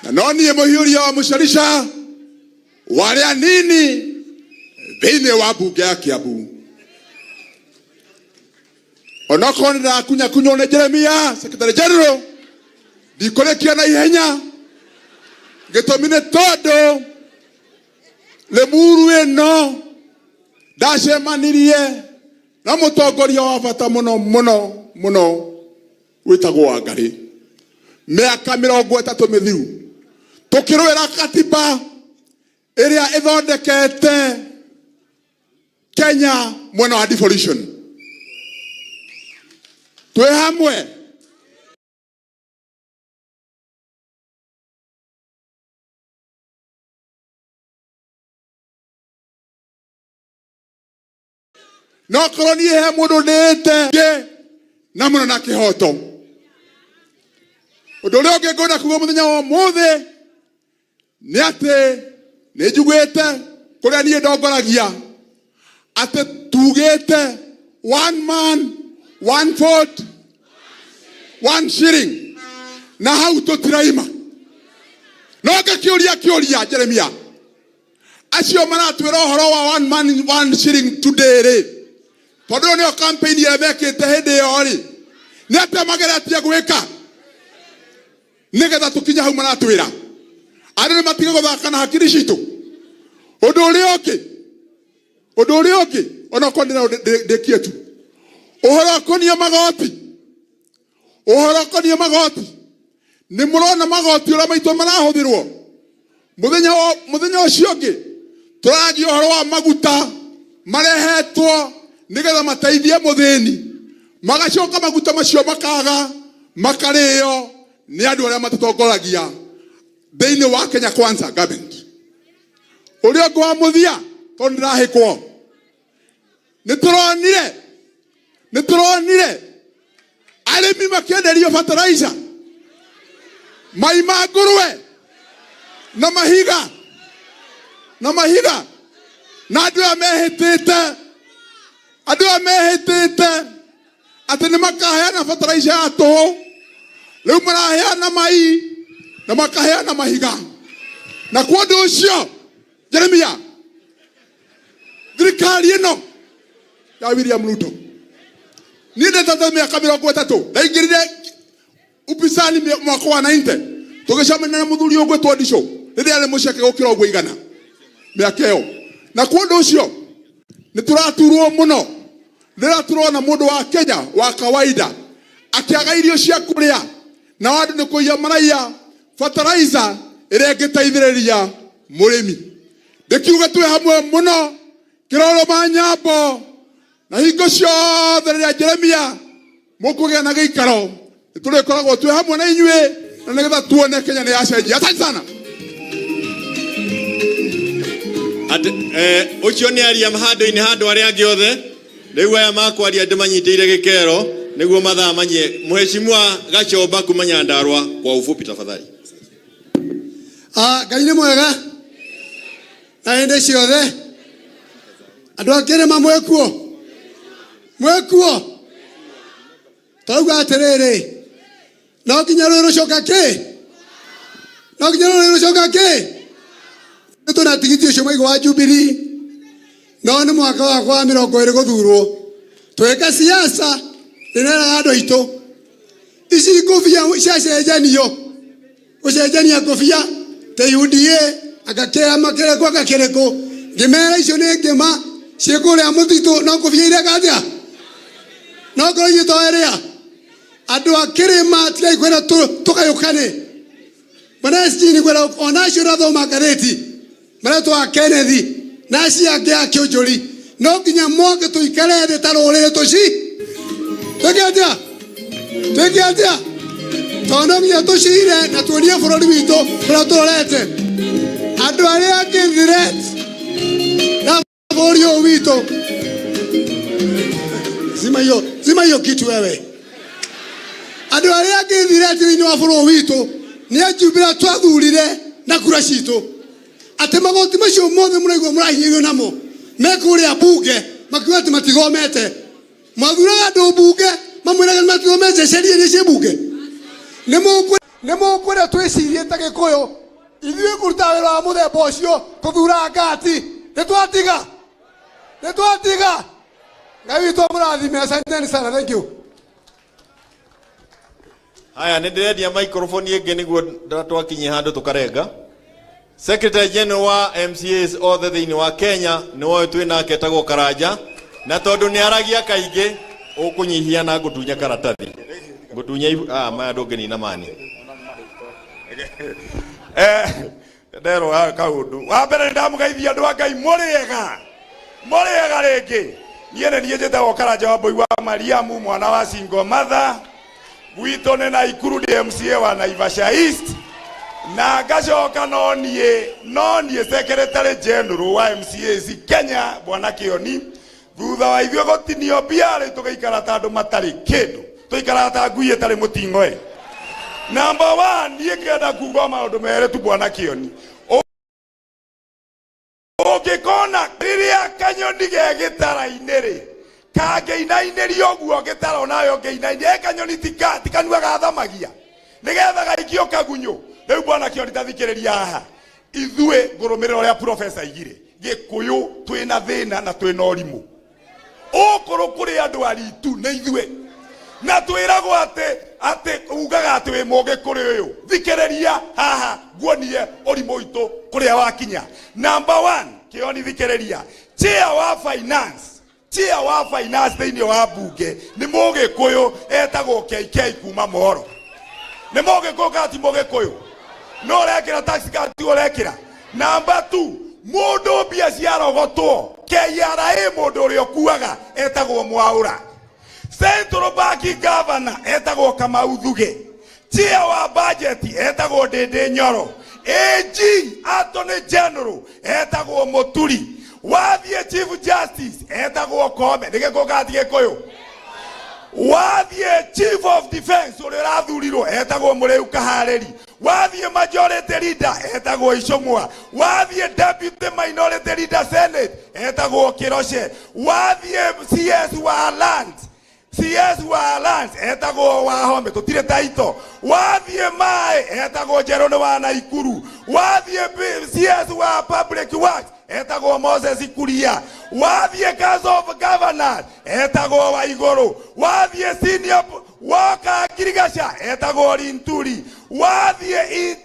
Na noni muhiuria wa Mucharicha waria nini thini wa bunge ya Kiambu. Onoko nda kunya ne Jeremia Secretary General dikorekia na ihenya getomine todo le muru eno dacemanirie na mutongoria wa bata muno witagwo Wangari miaka 30 mithiru tukirwira katiba iria ithondekete Kenya mwena wa devolution. Twe hamwe no koroni he mundu ndete na muno na kihoto. Undu ria ungi ngona kuga muthenya wa muthe ni ati ni njugite kuria nie ndongoragia ati tugite one man one vote one shilling na hau tutiraima. No ngakiuria Jeremia acio maratwira uhoro wa one man one shilling today ri tondu ni campaign ya mekite hindi yo ri ni ati mageretie gwika nigetha tukinya hau maratwira ari ni matige guthaka na hakiri citu. Undu uria ungi ona kondina ndekietu uhoro konia magoti ni murona magoti ura maito marahuthirwo muthenya ucio ungi turagi uhoro wa maguta marehetwo nigetha mateithie muthini magacoka maguta macio makaga makario ni andu aria matutongoragia thiini wa Kenya Kwanza government. Uria ngwa muthia tondu ndirahikwo nituronire arimi makienderio fertilizer mai ma ngurwe na mahiga na andũ amehĩtĩte atĩ nĩ makaheana fertilizer ya tũhũ rĩu maraheana mai na makaheana mahiga na kwa ũndũ ũcio Jeremia thirikari ĩno ya William Ruto niĩ ndĩtatũ mĩaka 30 ndaingĩrire upinzani mwaka wa 90 tũgĩcemania na mũthuri ũgwĩtwo Ndicũ rĩrĩa arĩ mũceke gũkĩra ũguo igana mĩaka ĩyo na kwa ũndũ ũcio nĩ tũraturwo mũno rĩrĩa tũrona mũndũ wa Kenya wa kawaida akĩaga irio cia kũrĩa na andũ nĩ kũiya maraiya fertilizer ĩrĩa ĩngĩteithĩrĩria mũrĩmi ndĩkiuga twĩ hamwe mũno kĩroro ma nyambo na hingo ciothe rĩrĩa Jeremia mũkũgĩa na gĩikaro nĩtũrĩkoragwo twĩ hamwe na inyuĩ na nĩgetha tuone Kenya nĩ yacenjia. Asante sana. Ucio nĩ aria handũ-inĩ handũ arĩa angĩ othe rĩu aya makwaria ndĩmanyitĩire gĩkero nĩguo mathaa manye. Mheshimiwa Gachomba kuma Nyandarua kwa ufupi tafadhali. Ngai nĩ mwega na hĩndĩ ciothe andũ a Kĩrĩma mwekuo tauga atĩrĩrĩ no nginya rũcoka kĩ tuna tigiti ucio maigo wa Jubilee no nĩ mwaka wa 20 gũthurwo tweka siasa nĩnera andũ aitũ ici kofia ciacenjanio gũcenjania kofia te UDA agakea makere kwa gakereko ngimera icio nĩ ngima ciĩkũrĩa mũtitũ no kofia ile gathia no kũrĩ toerea andũ a Kĩrĩma tigai kwenda tukayũkane bana sijini kwenda ona shura thoma gareti Marato wa Kennedy na ciake ya Kĩonjũri no nginya moke tuikare thĩ tarũrĩre tũci tũkĩatia tondũ nginya tũcire na tuonie bũrũri witũ kũrĩa tũrorete andũ arĩa angĩ threat na bũrũri ũyũ witũ zima hiyo kitu wewe andũ arĩa angĩ threat thĩinĩ wa bũrũri witũ nĩ ajubira twathurire na kura citũ ate magoti macio mothe mũraigua mũrahinyĩrio namo mekũrĩa bunge makiuga atĩ matithomete mathuraga andũ bunge mamwĩraga matithomete sheria nĩ cia bunge nĩ mũkwĩra twĩcirie ta Gĩkũyũ ithuĩ kũruta wĩra wa mũthemba ũcio kũthura ngati nĩtwatiga Ngai witũ mũrathime. Asanteni sana, thank you. Haya nĩndĩrendia microphone ĩngĩ nĩguo twakinyie handũ tũkarenga. Secretary General wa MCAs othe thĩinĩ wa Kenya nĩ woĩ twĩ nake etagwo Karanja na tondũ nĩ aragia kaingĩ ũkũnyihia na ngũtunya karatathi ngũtunya maya ndũngĩnina mani ndero kaũndũ wa mbere ndamũgeithia andũ a Ngai mũrĩega rĩngĩ niĩ nĩ njĩtagwo Karanja Wambui wa Mariamu mwana wa Single Mother gwitũ nĩ Naikuru ndi MCA wa Naivasha East na gacoka no niĩ Secretary General wa MCAs Kenya bwana Kĩoni thutha wa ithuĩ gũtinio mbia rĩu tũgĩikara ta andũ matarĩ kĩndũ tũikara ta ngui ĩtarĩ mũting'oe. Number 1 niĩ ngĩenda kuuga maũndũ merĩ tu bwana Kĩoni. Ũngĩkona rĩrĩa Kanyoni ge gĩtara-inĩ rĩ kangĩinainĩrio ũguo gĩtara onayo ngĩinainĩ Kanyoni tikanuaga thamagia nĩgetha gaikio kagunyũ. Rĩu bwana Kĩoni tathikĩrĩria haha ithuĩ ngũrũmĩrĩra ũrĩa professor igire Gĩkũyũ twĩna thĩna na twĩna ũrimũ ũkũrũ kũrĩ andũ aritũ nĩ ithuĩ na twĩragwo atĩ ugaga atĩ wĩ Mũgĩkũyũ ũyũ thikĩrĩria haha nguonie ũrimũ witũ kũrĩa wakinya. Number 1 Kĩoni thikĩrĩria chair wa finance thĩinĩ wa mbunge nĩ Mũgĩkũyũ etagwo KK kuma Moro. Nĩ Mũgĩkũyũ kana ti Mũgĩkũyũ? No rekĩra tax cut ũrekĩra. Number 2 mũndũ mbia ciarogotwo KRA mũndũ ũrĩa ũkuaga etagwo Mwaũra. Central Bank Governor etagwo Kamau Thuge. Chair wa budget etagwo Ndĩndĩ Nyoro. AG Attorney General etagwo Mũturi. Wathiĩ Chief Justice etagwo Koome. Nĩgĩkũyũ kana ti Gĩkũyũ? Wathiĩ Chief of Defense ũrĩa ũrathurirwo etagwo Mũrĩu Kaharĩri. wathie majority leader etagwo Icũng'wa, wathie deputy minority leader Senate etagwo Kĩroshe, wathie CS wa lands etagwo Wahome tutire taito, wathie Mae etagwo Njerũ wa Naikuru, wathie CS wa public works etagwo Moses Kuria, wathie Council of Governors etagwo Waigũrũ, wathie senior Waka Girigasha etagwo Linturi, wathie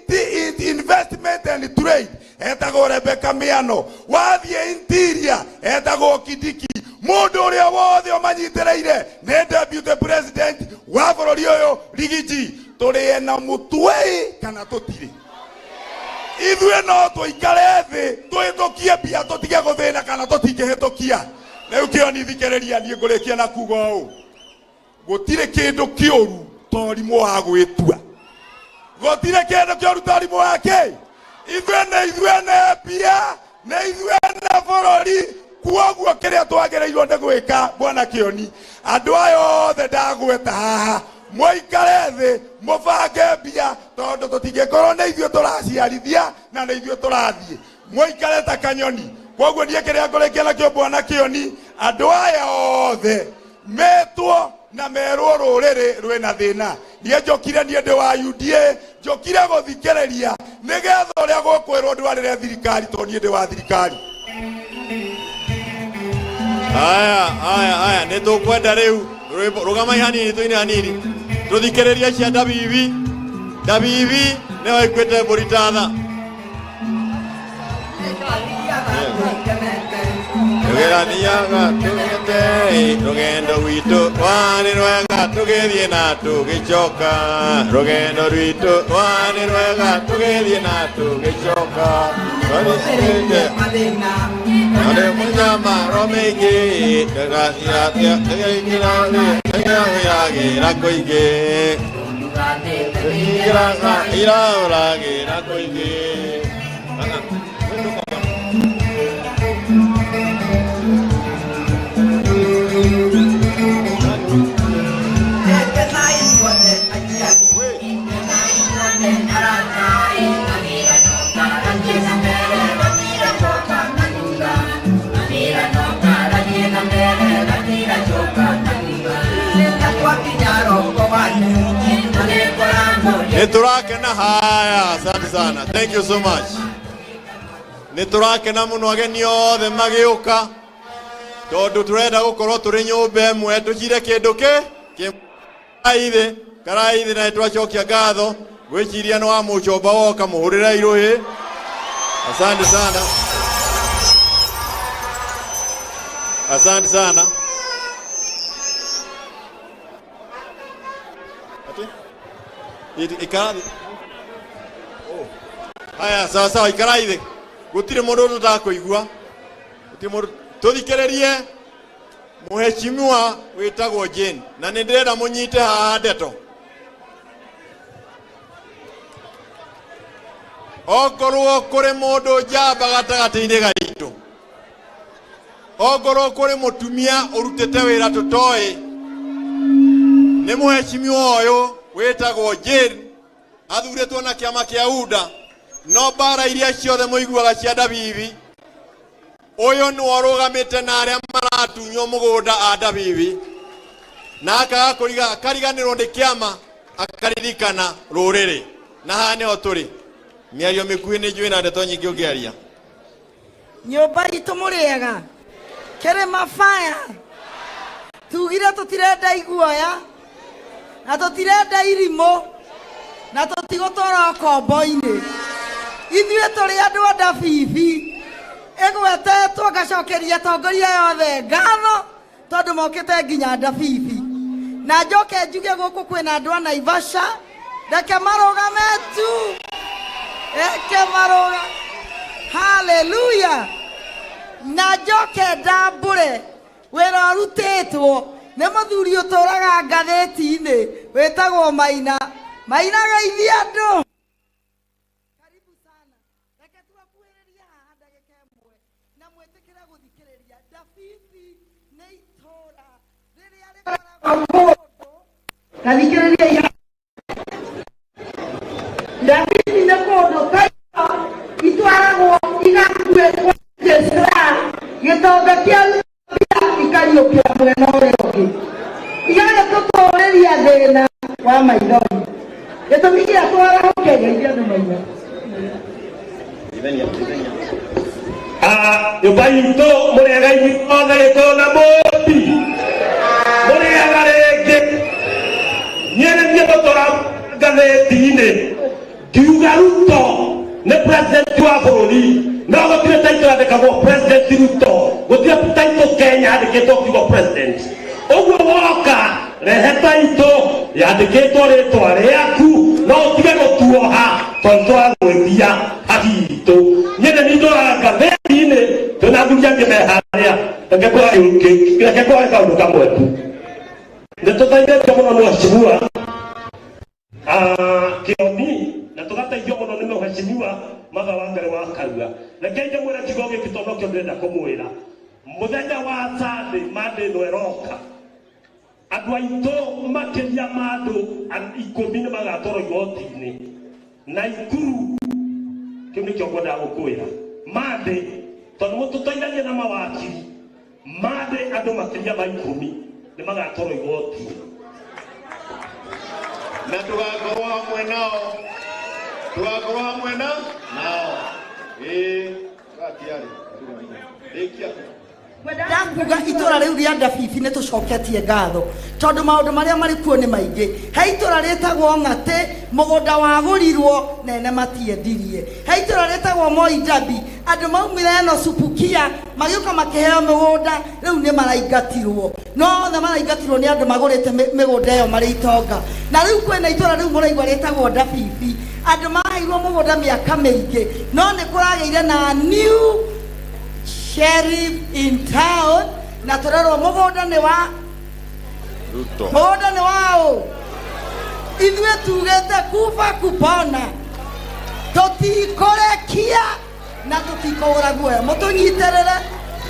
investment and trade etagwo Rebecca Miano, wathie interior etagwo Kidiki. Mundu uria wothe omanyitereire ne deputy president wa bũrũri ũyũ Rigiji. Tũrĩ na mũtwe kana tũtirĩ? Ithuĩ no tũikare thĩ twĩtũkie mbia tũtige gũthĩna kana tũtingĩhĩtũkia? Rĩu Kĩoni thikĩrĩria niĩ ngũrĩkia na kuga ũũ, gũtirĩ kĩndũ kĩũru torimũ wa gwĩtua, gũtirĩ kĩndũ kĩũru torimũ wa kĩ? Ithuĩ nĩ mbia, nĩ ithuĩ nĩ bũrũri. Kuoguo kĩrĩa twagĩrĩirwo nĩ gwĩka Bwana Kĩoni, andũ aya othe ndagweta haha mũikare thĩ mũbange mbia, tondũ tũtingĩkorwo nĩ ithuĩ tũraciarithia na nĩ ithuĩ tũrathiĩ, mũikare ta kanyoni. Kuoguo niĩ kĩrĩa ngũrĩkia nakĩo Bwana Kĩoni, andũ aya othe metwo na merwo rũrĩrĩ rwĩna thĩna. Niĩ njokire niĩ ndĩ wa UDA, njokire gũthikĩrĩria nĩgetha ũrĩa gũkwĩrwo ndwarĩre thirikari, tondũ niĩ ndĩ wa thirikari. Aya nitukwenda riu rugama hanini tuine hanini tuthikiriria cia Dabibi ne waikwete Buritatha Rugeraniaga tugete rugendo rwitu rwari rwega tugithie na tugicoka, rugendo rwitu rwari rwega tugithie na tugicoka, ale munyama romege gasia ira koige ira koige Niturakena haya, asante sana. Thank you so much. Niturakena muno ageni othe magiuka tondu turenda gukorwo turi nyumba imwe tucire kindu karaithe na twacokia ngatho gwiciria no wa mucomba woka muhurira iruhi. Asante sana. Asante sana. Ikarathi. Haya sawa ikarathi. Gutire mundu tutakuigua. Gutire mundu tuthikererie muheshimiwa witagwo Jane na nindirenda munyite haha ndeto. Okorwo kuri mundu njamba gatagati-ini gaitu, okorwo kuri mutumia urutete wira tutoi, ni muheshimiwa uyu witagwo Jane athuretwo na kiama kia UDA, no bara iria ciothe muiguaga cia Dabibi, uyu ni warugamite na aria maratunywo mugunda a Dabibi na akariganirwo ni kiama akaririkana ruriri, na haha niho turi miario mikuhi ni njui na ndeto nyingi ungiaria. Nyumba itu muriega Kĩrĩma fire tugire tutirenda iguoya na tutirenda irimũ na tutigũtwara kombo-inĩ. Ithuĩ tũrĩ andũ a Dabibi ĩgwetetwo ngacokeria atongoria yothe ngatho tondũ mokĩte nginya Dabibi, na njoke njuge gũkũ kwĩna andũ a Naivasha, reke marũgame tu, reke marũgame. Hallelujah. Na njoke ndambũre wĩra ũrutĩtwo nĩ mũthuri ũtũraga ngathĩti-inĩ wĩtagwo Maina. Maina geithia andũ. Karibu sana. Reke twakuhĩrĩria haha ndagĩka ĩmwe na mwĩtĩkĩre gũthikĩrĩria. Dabibi nĩ itũra rĩrĩa rĩkoragwo mũndũ. Gathikĩrĩria. mwena ũrĩa igana tũtũrĩria thĩna wa maithori gĩtũmi gĩa twara Kenya ithuĩ maitho nyũmba itũ mũrĩega othe gĩtũna mũmbi mũrĩega rĩngĩ niĩ nĩ niĩ gũtwara ngathĩti-inĩ ngiuga Ruto nĩ president wa bũrũri no gũtirĩ taitũ yandĩkagwo president Ruto gũtirĩ taitũ Kenya yandĩkĩtwo kiugo president ũguo woka rehe taitũ yandĩkĩtwo rĩtwa rĩaku no ũtige gũtuoha tondũ twagwĩtia haki itũ niĩ nĩ nĩndũraga ngathĩti-inĩ twĩna nguria ngĩmeharĩa reke kwage kaũndũ kamwe tu nĩ tũteithĩtio mũno nĩ mheshimiwa Kĩoni na tũgateithio mũno nĩ mheshimiwa Martha Wangari wa Karua reke ndĩmwĩre kiugo gĩkĩ tondũ kĩo ndĩrenda kũmwĩra mũthenya wa Sunday Monday ĩno ĩroka andũ aitũ makĩria ma andũ 10 nĩ magatwarwo igoti-inĩ Naikuru kĩu nĩkĩo ngwendaga gũkwĩra Monday tondũ mũtũteithagie na mawakiri Monday andũ makĩria ma 10 nĩ magatwarwo igoti-inĩ na tugakorwo hamwe nao gatiarĩ rĩkia ndakuga itura riu ria Ndabibi nĩ tũcoketie ngatho tondũ maũndũ marĩa marĩ kuo nĩ maingĩ he itura rĩtagwo Ng'atĩ mũgũnda wagũrirwo nene matiendirie he itura rĩtagwo Moi Ndabi andũ maumire eno Subukia magĩũka makĩheo mũgũnda rĩu nĩ maraingatirwo no othe maraingatirwo nĩ andũ magũrĩte mĩgũnda ĩyo marĩ itonga na rĩu kwĩna itura rĩu mũraigua rĩtagwo Ndabibi andũ maheirwo mũgũnda mĩaka mĩingĩ no nĩ kũragĩire na new sheriff in town na tũrerwo mũgũnda nĩ wa Ruto mũgũnda nĩ wao ithuĩ tugĩte kufa kupona tũtikũrekia na tũtikũgũra guoya mũtũnyitĩrĩre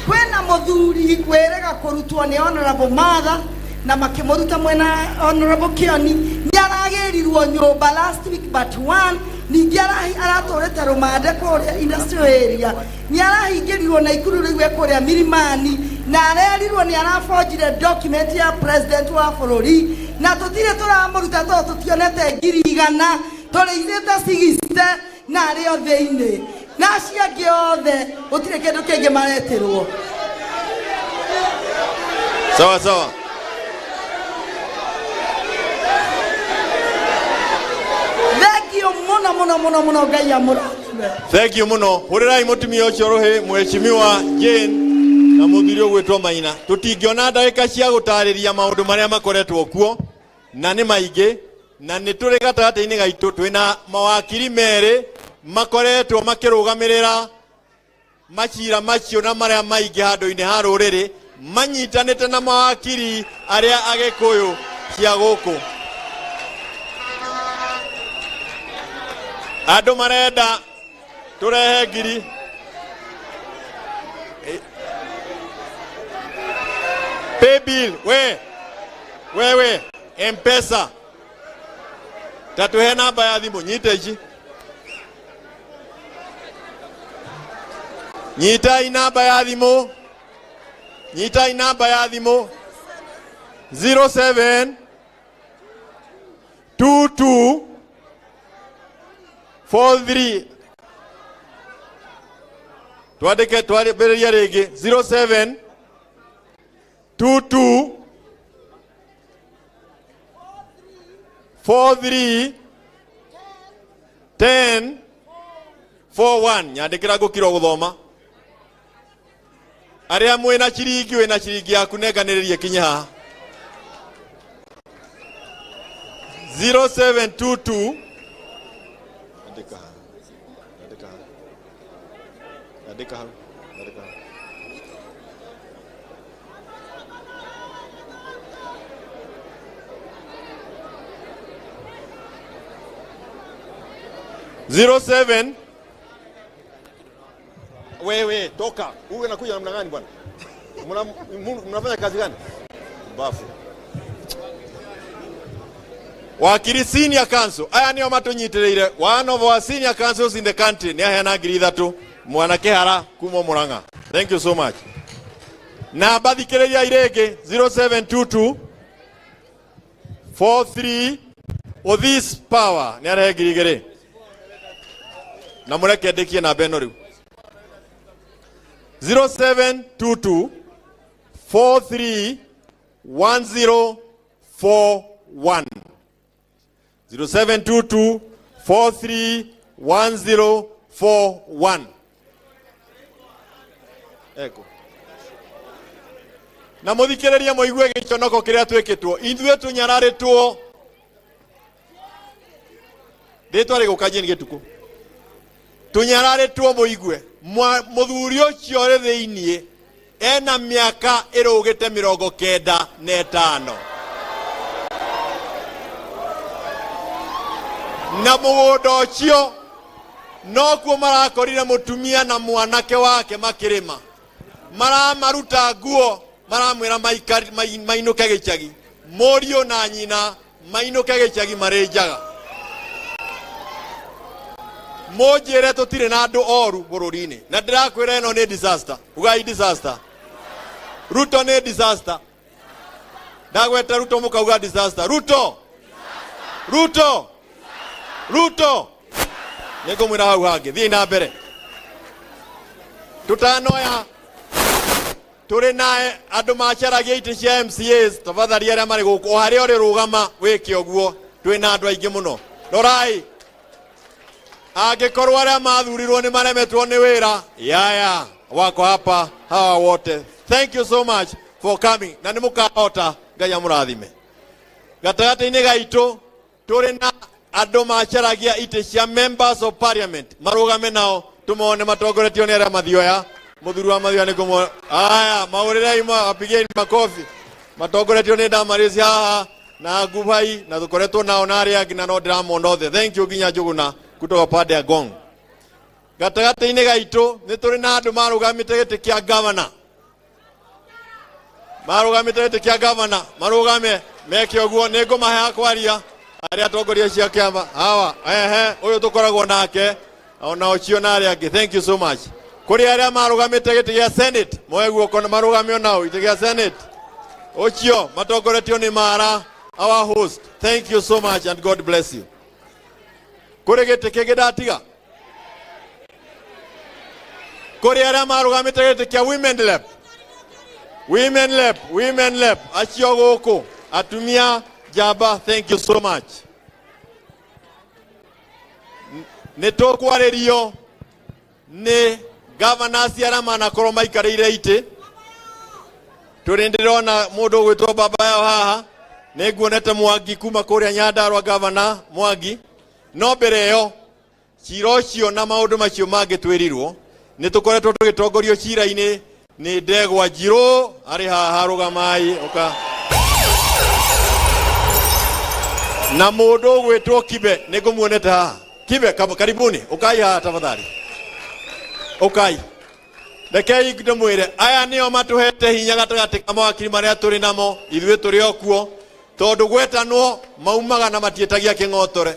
kwĩna mũthuri wĩrĩga kũrutwo nĩ honorable Martha na makĩmũruta mwena honorable Kĩoni nĩ aragĩrirwo nyũmba last week but one ningĩ aratũrĩte rũmande kũrĩa industrial area nĩ arahingĩrirwo Naikuru rĩu kũrĩa Milimani na arerirwo nĩ araforjire document ya president wa bũrũri na tũtirĩ tũramũruta tondũ tũtionete 100 tũrĩithĩte 60 na arĩ o thĩinĩ na acio angĩ othe gũtirĩ kĩndũ kĩngĩ mareterwo sawa muno Ngai amũrathime thank you muno hũrĩrai mũtumia ũcio rũhĩ mheshimiwa Jane na mũthuri ũgwĩtwo Maina tũtingĩona ndagĩka cia gũtarĩria maũndũ marĩa makoretwo kuo na nĩ maingĩ na nĩ tũrĩ gatagatĩ-inĩ gaitũ twĩna mawakiri merĩ makoretwo makĩrũgamĩrĩra macira macio na marĩa maingĩ handũ-inĩ ha rũrĩrĩ manyitanĩte na mawakiri arĩa Agĩkũyũ cia gũkũ andũ marenda tũrehe ngiri pay bill we M-Pesa tatuhe namba ya thimũ nyita ici nyitai namba ya thimũ 0722 43 twandĩke twambĩrĩria rĩngĩ 0722 43 10 41 nyandĩkĩra ngũkira gũthoma arĩa mwĩna ciringi wĩna ciringi yaku nenganĩrĩrie kinya haha 0722 andika hau 07 wewe toka uwe nakuja namna gani bwana mnafanya kazi gani bafu wakiri senior council aya nio matunyitirire one of our senior councils in the country ni ahena ngiri 3 mwanake hara kuma Murang'a thank you so much Na bathikĩrĩria irĩngĩ 0722 43 Othis Power nĩ arehe ngiri igĩrĩ. Na mũreke ndĩkie namba ĩno rĩu 0722 43 1041 0722 43 1041. Eko. Na muthikĩrĩria mũigue gĩconoko kĩrĩa twĩkĩtwo. Ithuĩ tũnyararĩtwo. Rĩtwa rĩgũkanjie nĩ gĩtukũ. Tũnyararĩtwo mũigue. Mũthuri ũcio ũrĩ thĩiniĩ ena mĩaka ĩrũgĩte 95. Na mũgũnda ũcio no kuo marakorire mũtumia na mwanake wake makĩrĩma. Maramaruta nguo, maramwĩra mainũke gĩchagi. Mũriũ na nyina mainũke gĩchagi marĩ njaga. Mũnjĩre tũtirĩ na andũ oru bũrũri-inĩ. Na ndĩrakwĩra ĩno nĩ disaster. Ugai disaster. Ruto nĩ disaster. Ndagweta Ruto mũkauga disaster. Ruto. Ruto. Ruto. Nĩngũmwĩra hau hangĩ. Thiĩ na mbere. Tutanoya. Tũrĩ na andũ macaragia itĩ cia MCAs. Tafadhali arĩa marĩ gũkũ. O harĩa ũrĩ rũgama wĩke ũguo. Twĩ na andũ aingĩ mũno. Rorai. Angĩkorwo arĩa mathurirwo nĩ maremetwo nĩ wĩra. Yaya. Wako hapa. Hawa wote. Thank you so much for coming. Na nĩ mũkahota. Ngai amũrathime. Gatagatĩ-inĩ gaitũ tũrĩ na andũ macaragia itĩ cia members of parliament. Marũgame nao tũmone matongoretio nĩ arĩa mathioya. Mũthuri wa mathioya nĩ kũmwe. Aya, maũrĩrei apigeni makofi. Matongoretio nĩ Damaris haha na Gubai na tũkoretwo nao na arĩa angĩ na no ndĩramona othe. Thank you nginya Njuguna kutoka pande ya Gong. Gatagatĩ-inĩ gaitũ nĩ tũrĩ na andũ marũgamĩte gĩtĩ kĩa governor. Marũgamĩte gĩtĩ kĩa governor. Marũgame meke ũguo. Nĩngũmahe kwaria arĩa atongoria cia kĩama. Hawa ũyũ tũkoragwo nake ona ũcio na arĩa angĩ. Thank you so much. Kũrĩ arĩa marũgamĩte gĩtĩ gĩa Senate. Moe guoko na marũgame onao gĩtĩ gĩa Senate. Ũcio matongoretio nĩ Mara, our host. Thank you so much and God bless you. Kũrĩ gĩtĩ kĩngĩ ndatiga. Kũrĩ arĩa marũgamĩte gĩtĩ kĩa Women Rep. Women Rep, Women Rep. Acio gũkũ. Atumia Jaba, thank you so much. Nĩtũkwarĩrio nĩ governors arĩa manakorwo maikarĩire itĩ. Tũrĩ ndĩrona mũndũ ũgwĩtwo baba yao haha. Nĩnguonete Mwangi kuma kũrĩa Nyandarua governor Mwangi. No mbere ĩyo cira ũcio na maũndũ macio mangĩ twĩrirwo nĩtũkoretwo tũgĩtongorio cira-inĩ nĩ Ndegwa Njirũ arĩ haha rũgamai oka. Na mũndũ ũgwĩtwo Kibe nĩngũmuonete haha. Kibe karibuni ukai haha tafadhali. Ukai. Rekei ndĩmwĩre aya nĩo matũhete hinya gatagatĩ ka mawakiri marĩa tũrĩ namo ithuĩ tũrĩ okuo tondũ gwetanwo maumaga na matietagia kĩng'otore.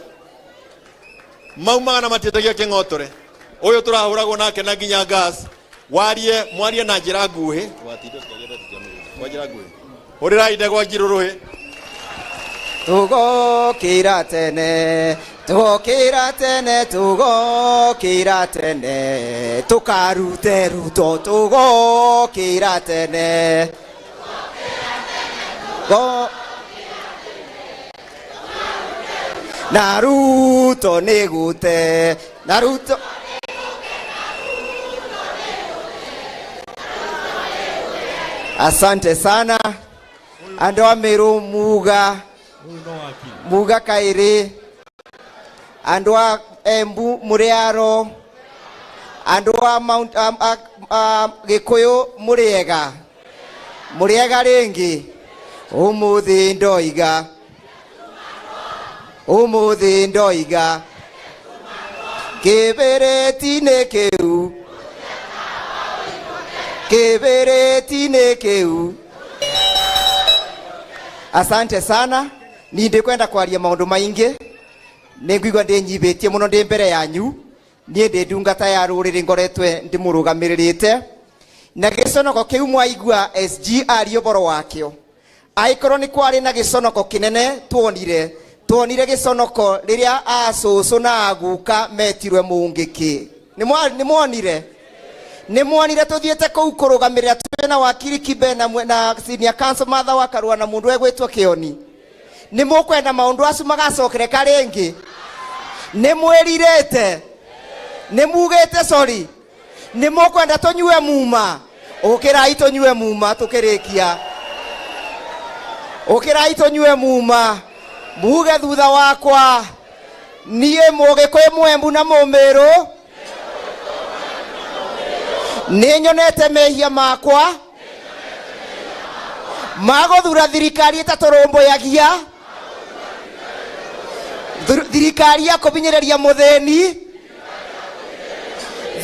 Maumaga na matietagia kĩng'otore. Ũyũ tũrahũragwo nake na nginya gas. Mwarie na njĩra nguhĩ. Kwa njĩra nguhĩ. Hũrĩrai Ndegwa Njirũ rũhĩ. Tugokĩra tene, tugokĩra tene, tugokĩra tene, tũkarute Ruto, tugokĩra tene. Na Ruto nĩ gũte, na Ruto. Asante sana. Andũ a Meru Muga Kairi, andũ a Embu Mũrĩaro, andũ a Mount Gĩkũyũ Mũrĩega rĩngĩ ũmũthĩ ndoiga kĩbĩrĩti-inĩ kĩu. Asante sana. Ninde kwenda kwaria maundu maingi. Nĩngũigua ndĩnyibĩtie mũno ndĩ mbere yanyu. Niĩ ndĩ ndungata ya rũrĩrĩ ngoretwe ndĩmũrũgamĩrĩrĩte. na giconoko kiu mwaigua SG ario boro wakio aikorwo ni kwari na giconoko kinene tuonire giconoko riria acucu na aguka metirwe mungiki ni mwonire tuthiete kuu kurugamirira twina wakiri Kibe na senior council Martha Wakarua na mundu egwitwo Kioni ni mukwenda maundu acu magacokereka ringi ni mwiririte ni mugite sorry ni mukwenda tunyue muma ukirai tunyue muma tukirikia ukirai tunyue muma muge thutha wakwa nie mugikwe mwembu na mumiru ni nyonete mehia makwa maguthura thirikari itaturumbuyagia thirikari ya kubinyereria mutheni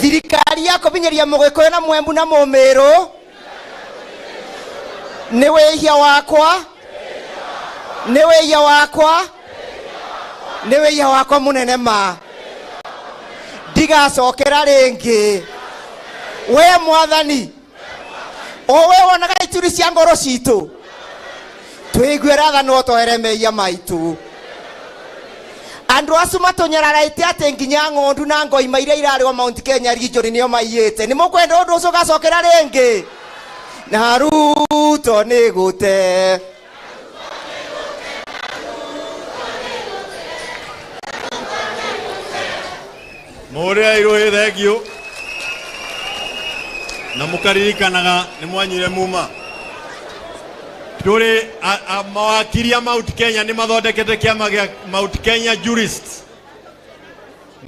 thirikari ya kubinyereria mugikwe na mwembu na mumiru ni wehia wakwa ni wehia wakwa munene ma ndigacokera ringi we mwathani owe wonaga ituri cia ngoro citu twigue ratha no tohere mehia maitu andu acu matunyararaite ati nginya ng'ondu na ngoima iria irari wa Mount Kenya region nio maiyete ni mukwenda undu ucio gacokera ringi na Ruto ni gute Muria irohe thengio na mukaririkanaga ni mwanyire muma turi mawakiri a Mount Kenya ni mathondekete kiama gia Mount Kenya Jurists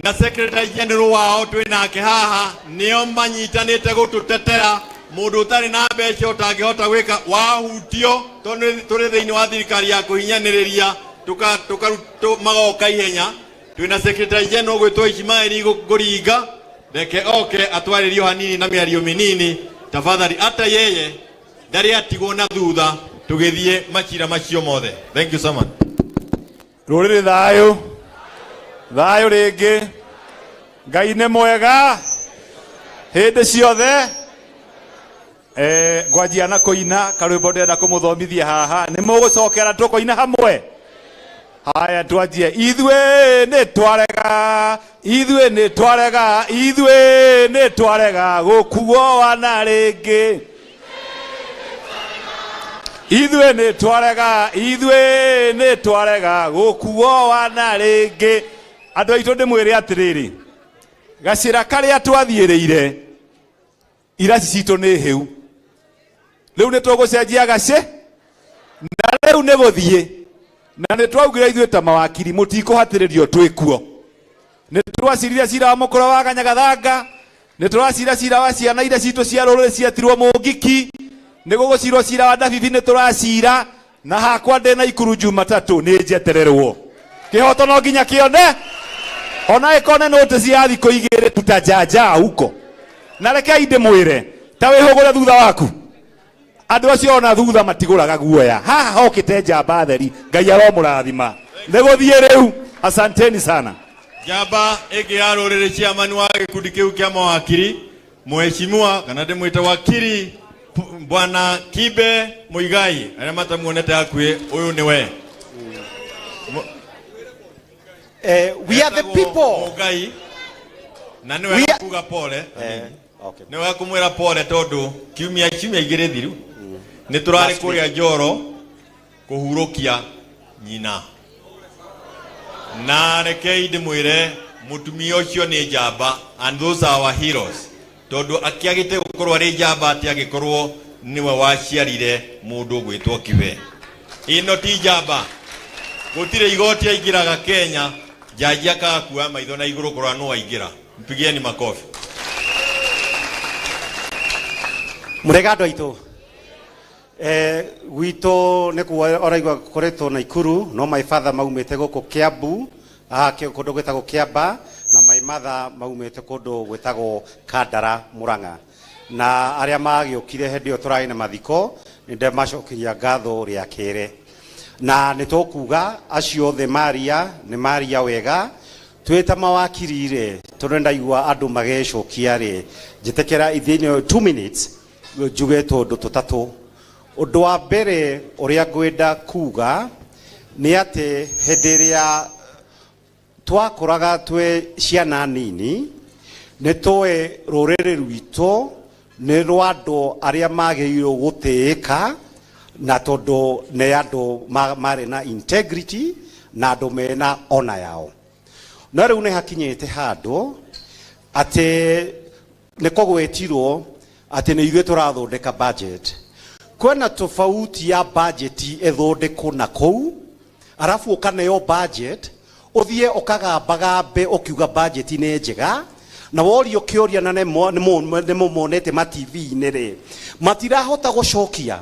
na secretary general wao twinake haha nio manyitanite gututetera mundu utari na mbeca utangihota gwika wahutio turi thiini wa thirikari ya kuhinyaniria magoka ihenya twina secretary general gwitwo Ismaili Guringa reke oke atwaririo hanini na miario minini tafadhali hata yeye ndari atigwo na thutha tugithie machira macio mothe. Thank you so much. Ruriri thayo ringi Ngai ni mwega hindi ciothe ngwanjia na kuina karwimbo ndenda kumuthomithia haha ni mugucokera tukoina hamwe haya twanjie ithwe ni twarega gukuo wana ringi ithwe ni twarega gukuo wana ringi andu aitu ndimwire atiriri gacira karia twathiiriire iraci citu ni hiu riu ni tugucenjia gaci na riu ni guthie na ni twaugira ithwe ta mawakiri mutikuhatiririo twikuo ni twacirire cira wa mukoro wa Ganyagathanga ni turacira cira wa ciana ira citu cia rururi ciatirwo mungiki ni gugucirwo cira wa Dabibi ni turacira na hakwa ndena Ikuru Jumatatu ni njetererwo kihoto no nginya kione ona ikone note cia thiko igire tutajaja huko na reke inde mwire ta wihugure thutha waku andu acio ona thutha matiguraga guoya haha hokite njamba theri Ngai aromurathima niguthie riu asanteni sana njamba igi ya ruriri chairman wa gikundi kiu kia mawakiri mheshimiwa kana ndimwite wakiri bwana Kibe Muigai aria matamuonete hakuhi uyu niwe we are the people Muigai na niwe kuga pole okay niwe kumwira pole tondu kiumia igire thiru ni turari kuria Njoro kuhurukia nyina na rekei ndimwire mutumia ucio ni njamba and those are our heroes tondu akiagite gukorwo ari njamba ati agikorwo niwe waciarire mundu gwitwo Kibe ino ti njamba gutire igoti aingiraga Kenya jaji akakua maitho na iguru korwa no aingira mpigieni makofi murega andu aitu gwito ne ku oraigwa koretwo na Ikuru no my father maumete guku Kiambu kundu gwetagwo Kiamba na my mother maumete kundu gwetagwo Kandara Muranga na aria magiukire hindi yo turai na mathiko ninde macokiria ngatho ria kere na nitukuga acio the Maria wega twita mawakirire turenda igwa andu magecokia ri njitekera ithini 2 minutes njuge tondu tutatu. Undu wa mbere uria ngwenda kuga ni ati hindi iria twakuraga twe ciana nini ni twe ruriri rwito ni rwa andu aria magirwo gutiika na tondu ni andu mari na integrity na andu mena ona yao. Na riu ni hakinyite handu ati ni kugwetirwo ati ni ithuĩ tũrathondeka budget. Kwena tofauti ya budget ethondekwo na kũu arafu ũkaneo budget uthie ũkagambagambe ũkiuga budget nĩ njega na worio kĩũria na nĩmũmonete ma TV-inĩ rĩ matirahota gũcokia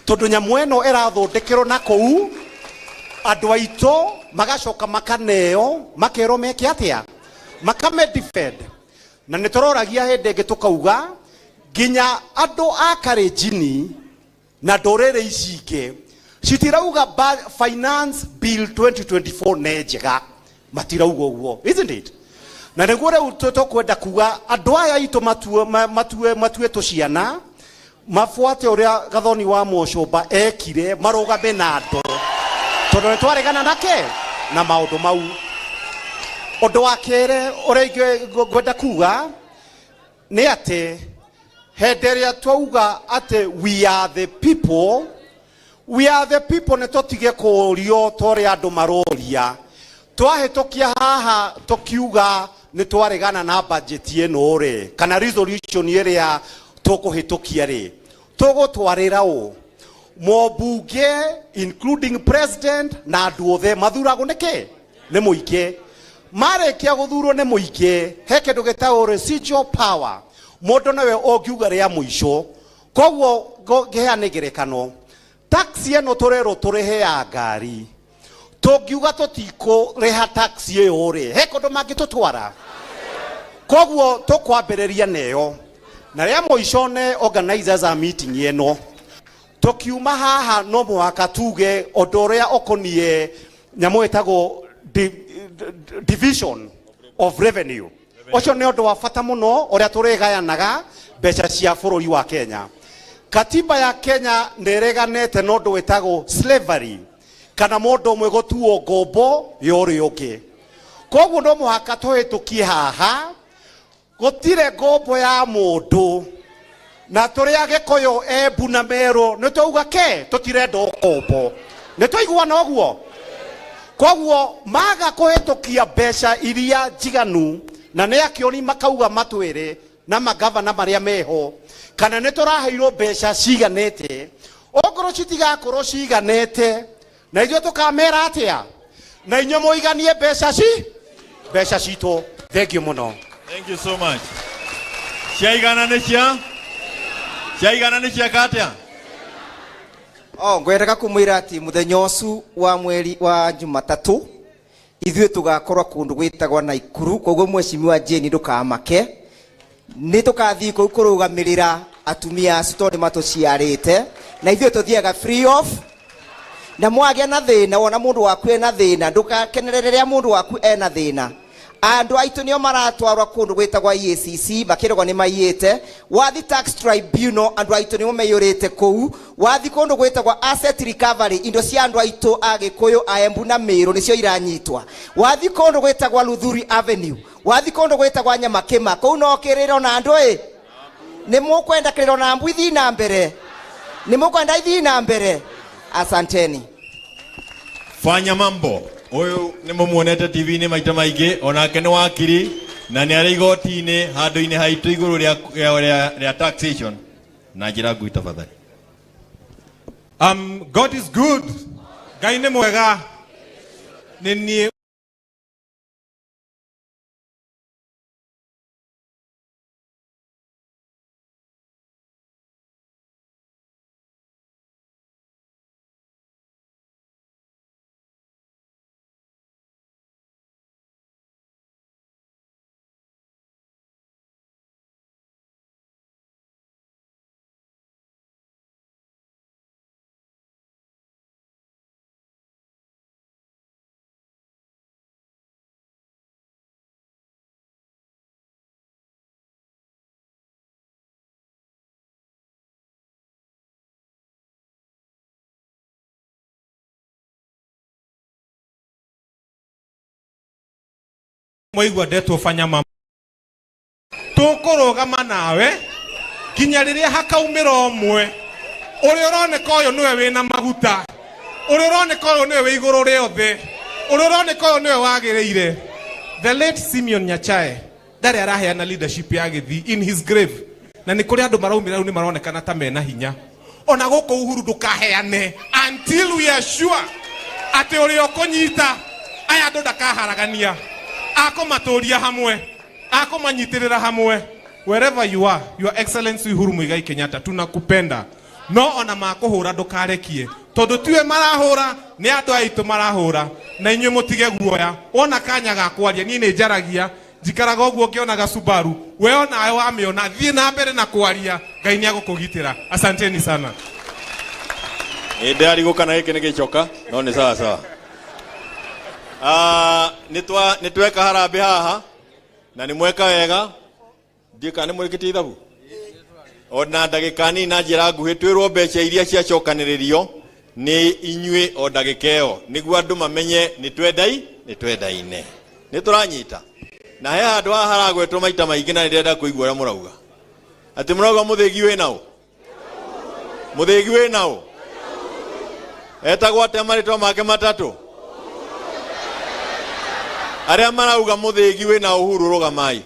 tondũ nyamũ ĩno ĩrathondekerwo na kũu andũ aitũ magacoka makaneo makerwo meke atĩa makame defend na nĩtũroragia hĩndĩ ĩngĩ tũkauga nginya andũ a Kalenjin na ndũrĩrĩ ici ingĩ citirauga finance bill 2024 nĩ njega matirauga ũguo, isn't it? Na nĩguo rĩu tũkwenda kuga andũ aya aitũ matue tũciana mafuate ũrĩa Gathoni wa Mũcũmba ekire marũgame na andũ tondũ nĩtwaregana nake na maũndũ mau. Ũndũ wa kerĩ ũrĩa ngwenda kuga nĩ atĩ hĩndĩ ĩrĩa twauga atĩ we are the people nĩ tũtige kũũrio tũrĩa andũ maroria. Twahĩtũkia haha tũkiuga nĩ twaregana na budget ĩno rĩ kana resolution ĩrĩa tũkũhĩtũkia rĩ tũgũtwarĩra ũũ mũmbunge including president na andũ othe mathuragwo nĩkĩ nĩ mũingĩ. Marĩkia gũthurwo nĩ mũingĩ he kĩndũ gĩtagwo residual power mũndũ nawe ũngiuga rĩa mũico. Koguo ngĩheana ngerekano taxi ĩno tũrerwo tũrĩhe ya ngari tũngiuga tũtikũrĩha taxi ĩyo rĩ he kũndũ mangĩtũtwara. Koguo tũkwambĩrĩria neyo na rĩa mũico nĩ organizers a meeting ĩno tũkiuma haha no mũhaka tuge ũndũ ũrĩa ũkoniĩ nyamũ ĩtagwo division of revenue. Ũcio nĩ ũndũ wa bata mũno ũrĩa tũrĩgayanaga mbeca cia bũrũri wa Kenya. Katiba ya Kenya nĩreganete na ũndũ wĩtagwo slavery kana mũndũ ũmwe gũtuo ngombo ya ũrĩa ũngĩ. Koguo no mũhaka tũhĩtũkie haha gũtirĩ ngombo ya mũndũ na tũrĩ Agĩkũyũ Embu na Meru nĩ twauga ke tũtirenda ngombo. Nĩ twaiguana ũguo? Koguo maga kũhĩtũkia mbeca iria njiganu na nĩ akĩoni makauga matwĩre na magavana marĩa meho kana nĩ tũraheirwo mbeca ciganĩte ongorwo citigakorwo ciganĩte na ithuĩ tũkamera atĩa na inyuĩ mũiganie mbeca citũ. Thank you mũno. Thank you so much. Ciaigana nĩ ciaka atĩa? Ngwendaga kumwira ati muthenya ucu wa mweri wa Jumatatũ ithuĩ tugakorwo kundu gwitagwa Naikuru. Koguo Mheshimiwa Jane ndukamake ni tukathii kũu kũrũgamĩrĩra atumia acu tondũ matuciarĩte na ithuĩ tuthiaga free of na mwagĩa na thĩna wona mũndũ waku ena thĩna ndukakenerere rĩrĩa mũndũ waku ena thĩna. Andũ aitũ nĩo maratwarwa kundu gwitagwa EACC makĩragwo nĩ maiyĩte. Wathi tax tribunal andũ aitũ nĩo maiyũrĩte kũu. Wathi kundu gwitagwa asset recovery indo cia andũ aitũ Agĩkũyũ a Embu na Meru nĩcio iranyitwa. Wathi kundu gwitagwa Luthuri Avenue. Wathi kundu gwitagwa Nyamakĩma kũu no kĩrĩro na andũ nĩ mũkwenda kĩrĩro na Embu ithi na mbere nĩ mũkwenda ithi na mbere. Asanteni. Fanya mambo. Uyu nĩ mũmuonete TV-inĩ maita maingĩ onake nĩ wakiri na nĩ arĩ igoti-inĩ handũ-inĩ haitũ igũrũ rĩa taxation na njĩra ngui tafadhali. God is good. Ngai nĩ mwega. Nĩ niĩ Mwaigua ndetwo fanya mambo tukurugama nawe kinya riria hakaumira omwe uri uroneka uyu niwe wina maguta uri uroneka uyu niwe wi iguru riothe uri uroneka uyu niwe wagiriire. The late Simeon Nyachae ndari araheana leadership ya Githii in his grave, na ni kuri andu maraumira ni maronekana ta mena hinya. Ona guku Uhuru ndukaheane until we are sure ati uri ukunyita aya andu ndakaharagania akomaturia hamwe akomanyitirira hamwe. Wherever you are, Your Excellency Uhuru Muigai Kenyatta, tunakupenda. No ona makuhura ndukarekie tondu tiwe marahura ni andu aitu marahura na inywe mutige guoya. Ona kanya ga kwaria ni njaragia njikaraga uguo ngionaga Subaru we ona ayo amiona thie na mbere na kwaria Ngai ni agukugitira. Asanteni sana. Ndari gukana giki ni gicoka no ni sawa sawa. Nitweka harambe haha na ni mweka wega ndika ni mwikiti ithabu ona ndagika ni na njira nguhi twirwo mbeca iria cia cokaniririo ni inywe o ndagika iyo niguo andu mamenye ni twendaine ni turanyita na he handu haha haragwetwo maita maingi na ndirenda kuigua uria murauga ati murauga muthigi wi nao muthigi wi nao etagwo atia maritwa make matatu aria marauga muthigi wi na Uhuru rugamai.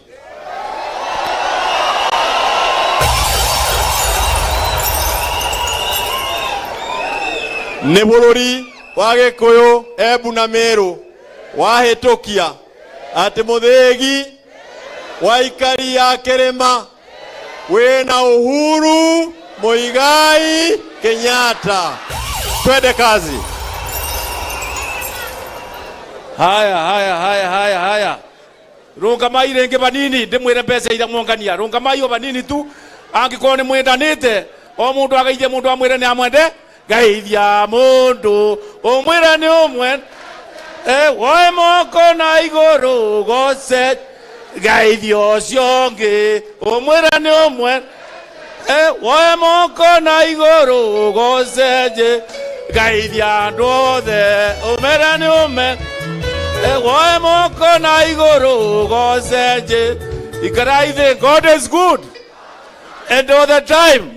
Nĩ bũrũri wa Gĩkũyũ Embu na Meru wahĩtũkia atĩ mũthĩgi wa ikari ya Kĩrĩma wĩna Uhuru Muigai Kenyatta. Twende kazi. Haya. Rungamai renge banini ndimwire mbeca ira mwongania. Rungamai o banini tu angikorwo ni mwendanite o mundu agaithie mundu amwire ni amwende gaithia mundu umwire ni umwe woe moko na iguru gose gaithio ciongi umwire ni umwe woe moko na iguru gose je gaithia andu othe umwire ni umwe woe moko na iguru gose je ikaraithi. God is good and all the time.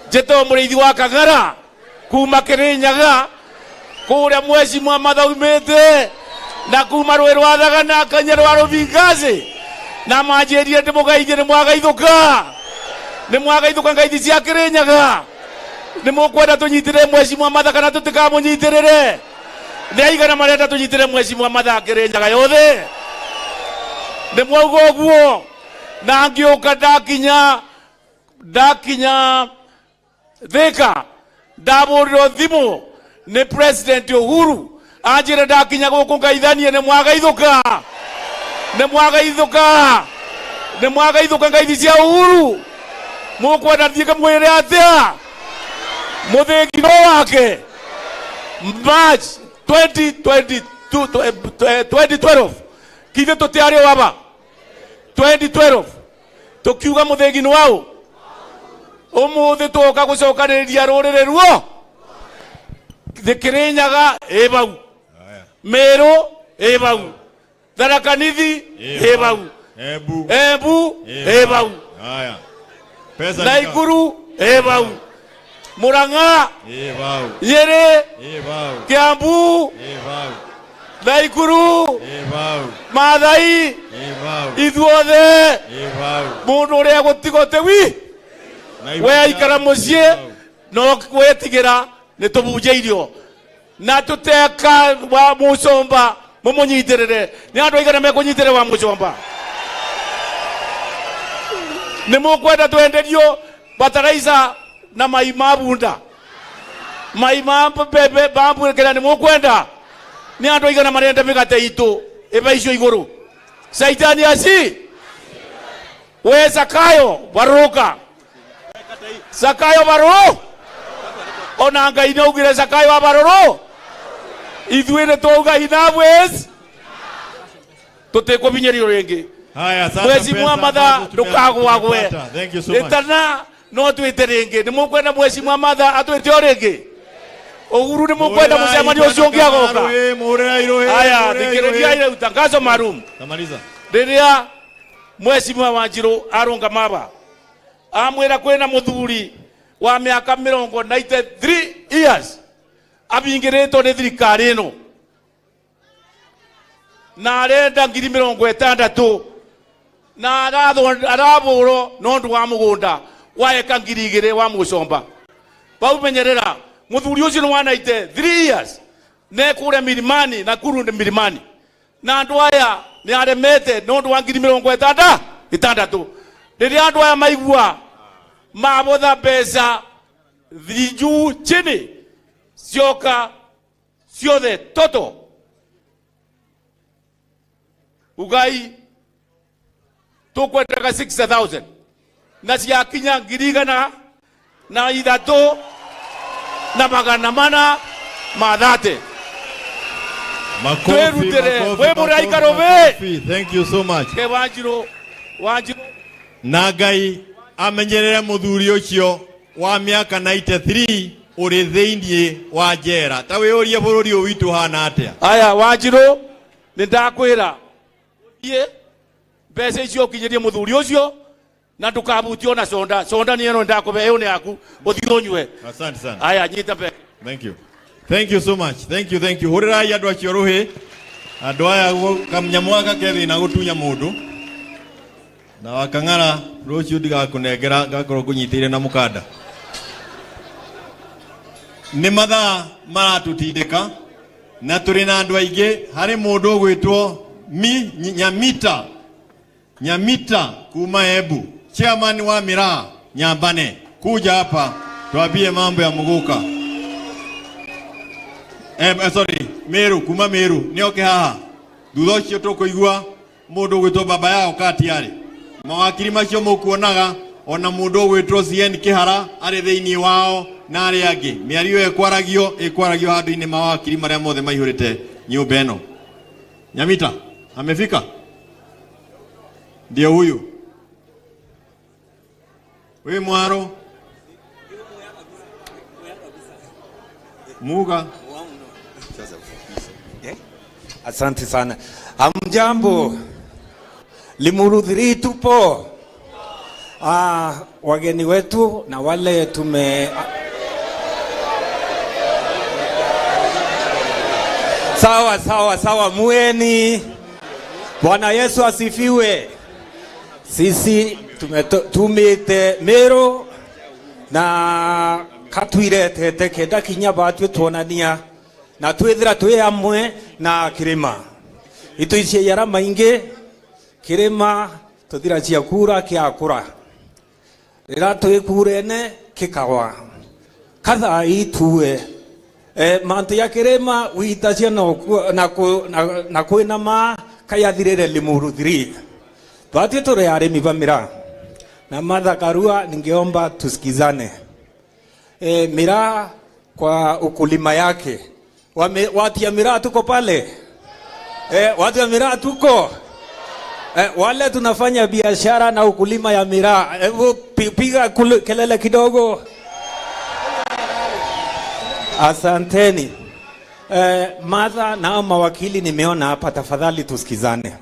Jeto murithi wa Kagara kuma Kirinyaga kuria Mheshimiwa mathaumite na kuma Rũĩ rwa Thagana Kanya rwa Rũvingaci na manjĩrie ndĩmũgeithie nĩ mwagaithũka ngaithi cia Kirinyaga nĩ mũkwenda tũnyitĩrĩre Mheshimiwa Matha kana tũtikamũnyitĩrĩre. Nĩ aigana marenda tũnyitĩrĩre Mheshimiwa Matha Kirinyaga yothe nĩ mwauga ũguo. Na ngĩũka ndakinya Thika ndabũrĩrwo thimũ nĩ President Uhuru anjĩre ndakinya gũkũ ngaithanie. Nĩ mwagaithũka ngaithi cia Uhuru mũkwenda thiĩ kamwĩre atĩa mũthĩgi no wake. March 2012 kithe tũtiarĩ waba 2012 tukiuga mũthĩgi nĩ wao. Umuthi tuoka gucokanĩrĩria rũrĩrĩ ruo Kirinyaga ĩbau Meru ĩbau Tharaka Nithi ĩbau Embu ĩbau Naikuru ĩbau Murang'a Nyeri Kiambu Naikuru Maathai ithuothe mundu ũrĩa gũtigote wi we aikara muciĩ no gwĩtigĩra nĩ tũbunjĩirio na tũteka wa Mucomba mũmũnyitĩrĩre. Nĩ andũ aigana mekũnyitĩrĩre wa Mucomba? Nĩ mũkwenda twenderio bataraica na mai ma bunda mai ma mbembe bambũrĩkĩra? Nĩ mũkwenda? Nĩ andũ aigana marenda mĩgate itũ ĩba icio igũrũ? Saitani aci we Zakayo Barũka Zakayo Barũrũ ona Ngai nĩ augire Zakayo wa Barũrũ. Ithuĩ nĩ twauga inabwezi tũtikũbinyerio rĩngĩ. Mheshimiwa Matha ndũkagwagwe ĩtana no twĩte rĩngĩ. Nĩ mũkwenda Mheshimiwa Matha atwĩte o rĩngĩ? Uhuru ni mukwenda mucemanio ucio ungi agoka. Aya, thikiriria ile utangazo maalum. Tamaliza. Riria Mheshimiwa Wanjiru arunga maba amwira kwina muthuri wa miaka 93 years abingiritwo ni thirikari ino na arenda 60,000 na araburo nondu wa mugunda wa eka 2,000 wa mucomba bau menyerera muthuri ucio ni wa 93 years ne kure milimani na kuru ni milimani na andu aya ni aremete nondu wa 60,000 riria andu aya maigua mabotha mbeca thiju chini cioka ciothe toto ugai tukwendaga 60,000 na ciakinya 100,000 na 3 na 430 Thank you so much. Ke Wanjiru na Ngai amenyerere muthuri ucio wa miaka 93 uri thiini wa njera ta wiurie bururi u witu hana atia. Aya Wanjiru ni ndakwira ye mbeca icio kinyirie muthuri ucio na ndukabutio na sonda ni eno ndakuve yo ni yaku uthionywe. Asante sana. Aya nyita pe. Thank you so much. Thank you. Hurira ya andu acio ruhi andu aya kamnyamwaga kethi na gutunya mundu na wakang'ara rucio ndigakunengera ngakorwo kunyitire na mukanda ni mathaa maratutindika na turi na andu aingi hari mundu ugwitwo Nyamita kuma Embu, chairman wa Miraa Nyambane, kuja hapa tuambie mambo ya Muguka. Meru kuma Meru nioke haha thutha ucio tukuigua mundu gwitwo baba yao katiari mawakiri macio mukuonaga ona mundu gwitwo CN Kihara ari thiini wao na ari angi miario ekwaragio handu-ini mawakiri maria mothe maihurite nyumba eno. Nyamita amefika? Ndio huyu. We mwaro Muga. Asante sana. Hamjambo. Limuru 3 tupo. Wageni wetu na wale Sawa mueni. Bwana Yesu asifiwe. Sisi tumite Meru na katwirete kenda kinya batwe tuonania na twithira twi amwe na Kirima itu icie yara maingi Kirima tuthira cia kura kiakura rira twikurene kikawa katha itue mantu ya Kirima witacia na kwina ma kayathirire Limuru 3 twatwe turi arimi ba Miraa na Martha Karua ningeomba tusikizane. Miraa kwa ukulima yake watu ya Miraa tuko pale watu ya Miraa tuko wale tunafanya biashara na ukulima ya Miraa piga kelele kidogo. Asanteni. Martha na mawakili nimeona hapa, tafadhali tusikizane.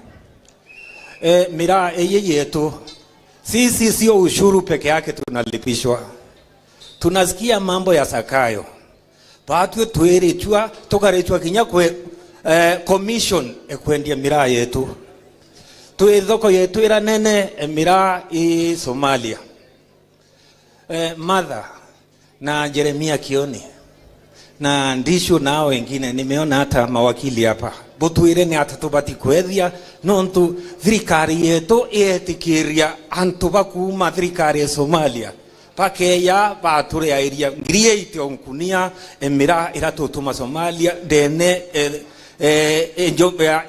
Miraa yetu sisi sio ushuru peke yake tunalipishwa. Tunasikia mambo ya Sakayo. Patwe tuerechwa tokarechwa kinya kwe commission ekwendia Miraa yetu. Tuethoko yetu ira nene Miraa i Somalia. Martha na Jeremia Kioni na Ndishu nao wengine nimeona hata mawakili hapa. Butuire ni atatubati kwethia nontu thirikari yetu etikiria antu bakuma thirikari ya Somalia pakeya bature airia ngiriete onkunia Miraa iratutuma Somalia dene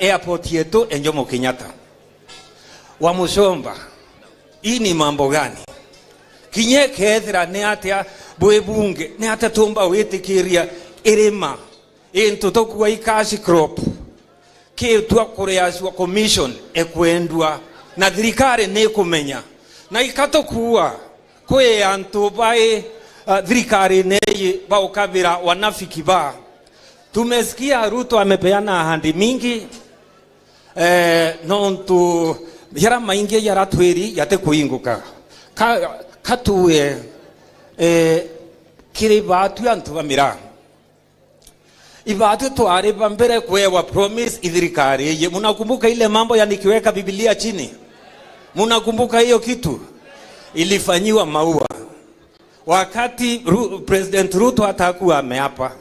airport yetu Jomo Kenyatta. Wa Mushomba, hii ni mambo gani? Kinye kethira ne atia bwebunge ne atatumba wetikiria irima into tokuwa ikashi crop ke twakoreashwa commission ekwendwa na thirikari ne kumenya na ikatokuwa kwe antu bai thirikari neyi baukabira wanafiki ba. Tumesikia Ruto amepeana ahadi mingi nontu yara maingi yara twiri yate kuinguka katue kiri batu antu bamira ibatu twari bambere kwewa promise idhirikari ye. Munakumbuka ile mambo ya nikiweka Biblia chini? Munakumbuka hiyo kitu ilifanyiwa Maua wakati President Ruto atakuwa ameapa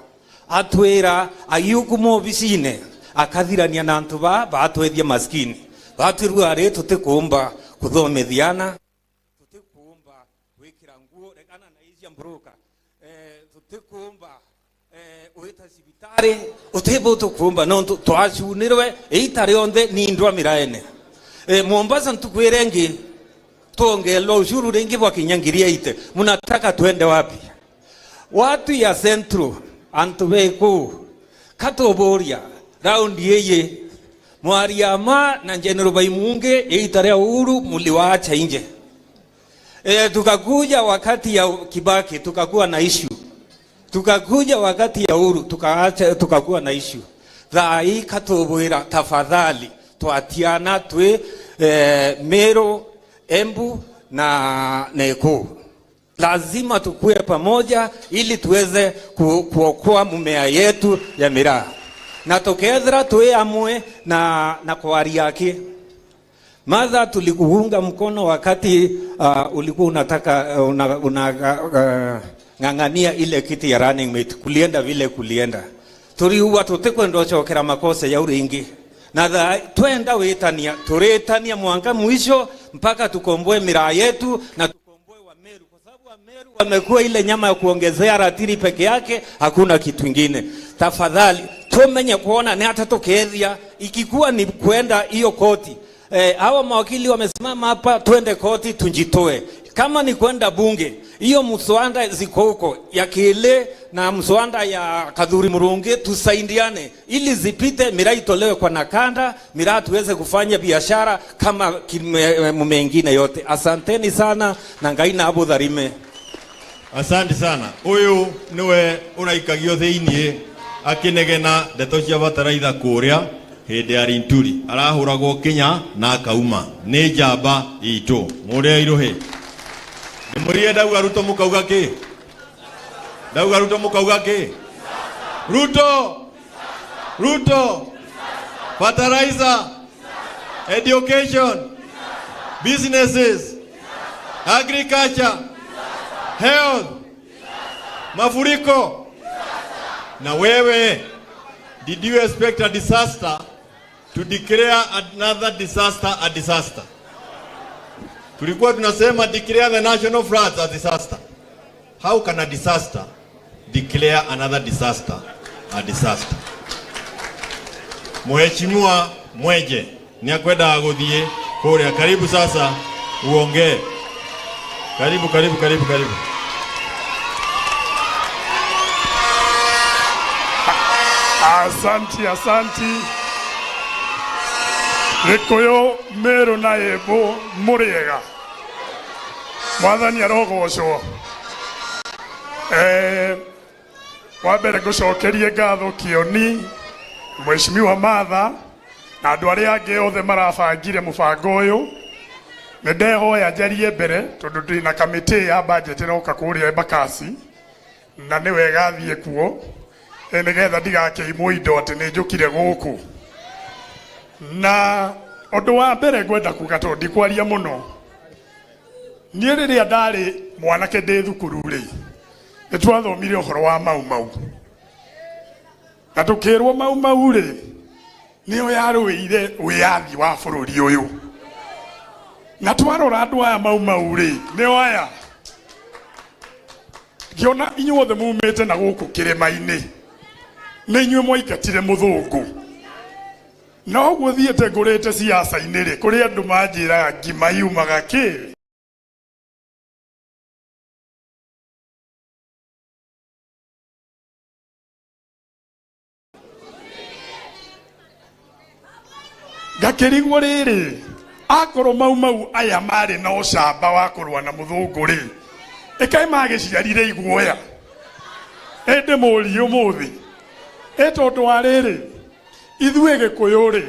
atwira ayukumo bisine akathirania na antu batwethia maskini batwirware tutikumba kuthomithiana tutikumba wikira nguo rekana na izia mbruka tutikumba uita sibitare utebo tukumba no twacunirwe eitare onde ni ndwa miraene Mombasa ntukwirengi tongelo ushuru rengi bwa kinyangiria ite munataka twende wapi? Watu ya Central antubeku katoboria round yeye Mwariama na General Baimunge eitare uhuru muliwaacha nje. Tukakuja wakati ya Kibaki tukakuwa na issue. Tukakuja wakati ya Uhuru tukakuwa na issue. Thai katobwira tafadhali twatiana twe Meru, Embu na Nakuru. Lazima tukue pamoja ili tuweze kuokoa mumea yetu ya miraa. Na tokethra tuwe amwe na kwari yake. Madha tulikuunga mkono wakati ulikuwa unataka ngangania ile kiti ya running mate kulienda vile kulienda. Turiuwa tutekwenda chokera makosa ya uringi. Na twenda wetania turetania mwanga mwisho mpaka tukomboe miraa yetu na tukomboe wa Meru, kwa sababu wa Meru wamekuwa ile nyama ya kuongezea ratiri peke yake, hakuna kitu kingine. Tafadhali tumenye kuona ni hata tokethia ikikuwa ni kwenda hiyo koti. Hawa mawakili wamesimama hapa, twende koti tunjitoe. Kama ni kwenda bunge, hiyo mswanda ziko huko ya Kile na mswanda ya Kadhuri Murungi tusaidiane ili zipite, miraa itolewe kwa nakanda, miraa tuweze kufanya biashara kama mengine yote. Asanteni sana na Ngai na Abu Dharime. Asante sana. Uyu niwe unaikagio thiini akinegena ndeto cia bataraitha kuria hindi ya Rinturi arahuragwo Kenya na akauma ni njamba itu muria iruhi murie dauga Ruto mukauga ki dauga Ruto mukauga ki Ruto fertilizer education businesses agriculture health mafuriko. Na wewe, did you expect a disaster to declare another disaster a disaster? Tulikuwa tunasema declare the national floods a disaster. How can a disaster declare another disaster a disaster? Mheshimiwa Mweje ni akwenda aguthie kuria, karibu sasa uongee. Karibu. Asanti. Rikoyo Meru na Embu muriega. Mwathani arogocwo. Wambere ngucokerie ngatho Kioni, Mheshimiwa Martha na andu aria angi othe marabangire mubango uyu. Nindehoya njarie mbere tondu ndina kamiti ya budget iroka kuria Embakasi na ni wega thie kuo nigetha ndigakeimwo indo ati ni njukire guku. Na undu wa mbere ngwenda kuga tondu ndikwaria muno, nie riria ndari mwanake ndi thukuru ri nitwathomire uhoro wa Mau na tukirwo Mau ri nio yarwire wiathi wa bururi uyu. Na twarora andu aya Mau ri nio aya ngiona inyuothe mumite na guku kirima-ini na inyue mwaikatire muthungu. Na uguo thiete ngurite siasa-ini ri kuri andu manjiraga ngima yumaga ki. Ngakirigwo riri akorwo Mau aya mari na ucamba wa kurwa na muthungu ri Ekai magiciarire iguoya. Ende muri umuthi. Tondu wa riri. Ithue Gikuyu ri.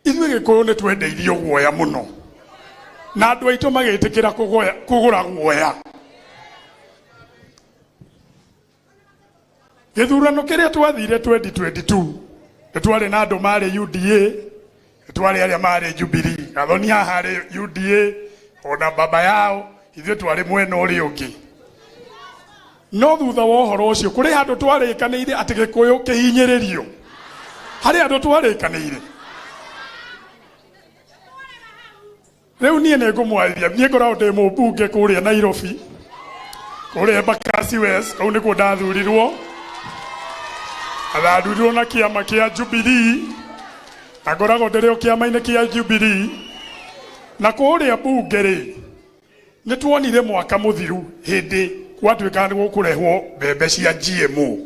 Ithue Gikuyu ni twendeirio guoya muno. Na andu aitu magitikira kugura guoya. Githurano kiria twathire 2022 twari na andu mari UDA, twari aria mari Jubilee, gathoni haha ri UDA ona baba yao ithuĩ twari mwena ũrĩa ũngĩ. No thutha wa ũhoro ũcio kũrĩ handũ twarĩkanĩire atĩ Gĩkũyũ kĩhinyĩrĩrio. Harĩ andũ twarĩkanĩire. Rĩu niĩ nĩngũmwarĩria, niĩ ngoragwo ndĩ mũmbunge kũrĩa Nairobi, kũrĩa Embakasi West, kũu nĩkuo ndathurirwo. Athathurirwo na kĩama kĩa Jubilee, na ngoragwo ndĩrĩ o kĩama-inĩ kĩa Jubilee. Na kũrĩa mbunge rĩ, nĩ tuonire mwaka mũthiru hĩndĩ gwatuĩka nĩ gũkũrehwo mbembe cia GMO.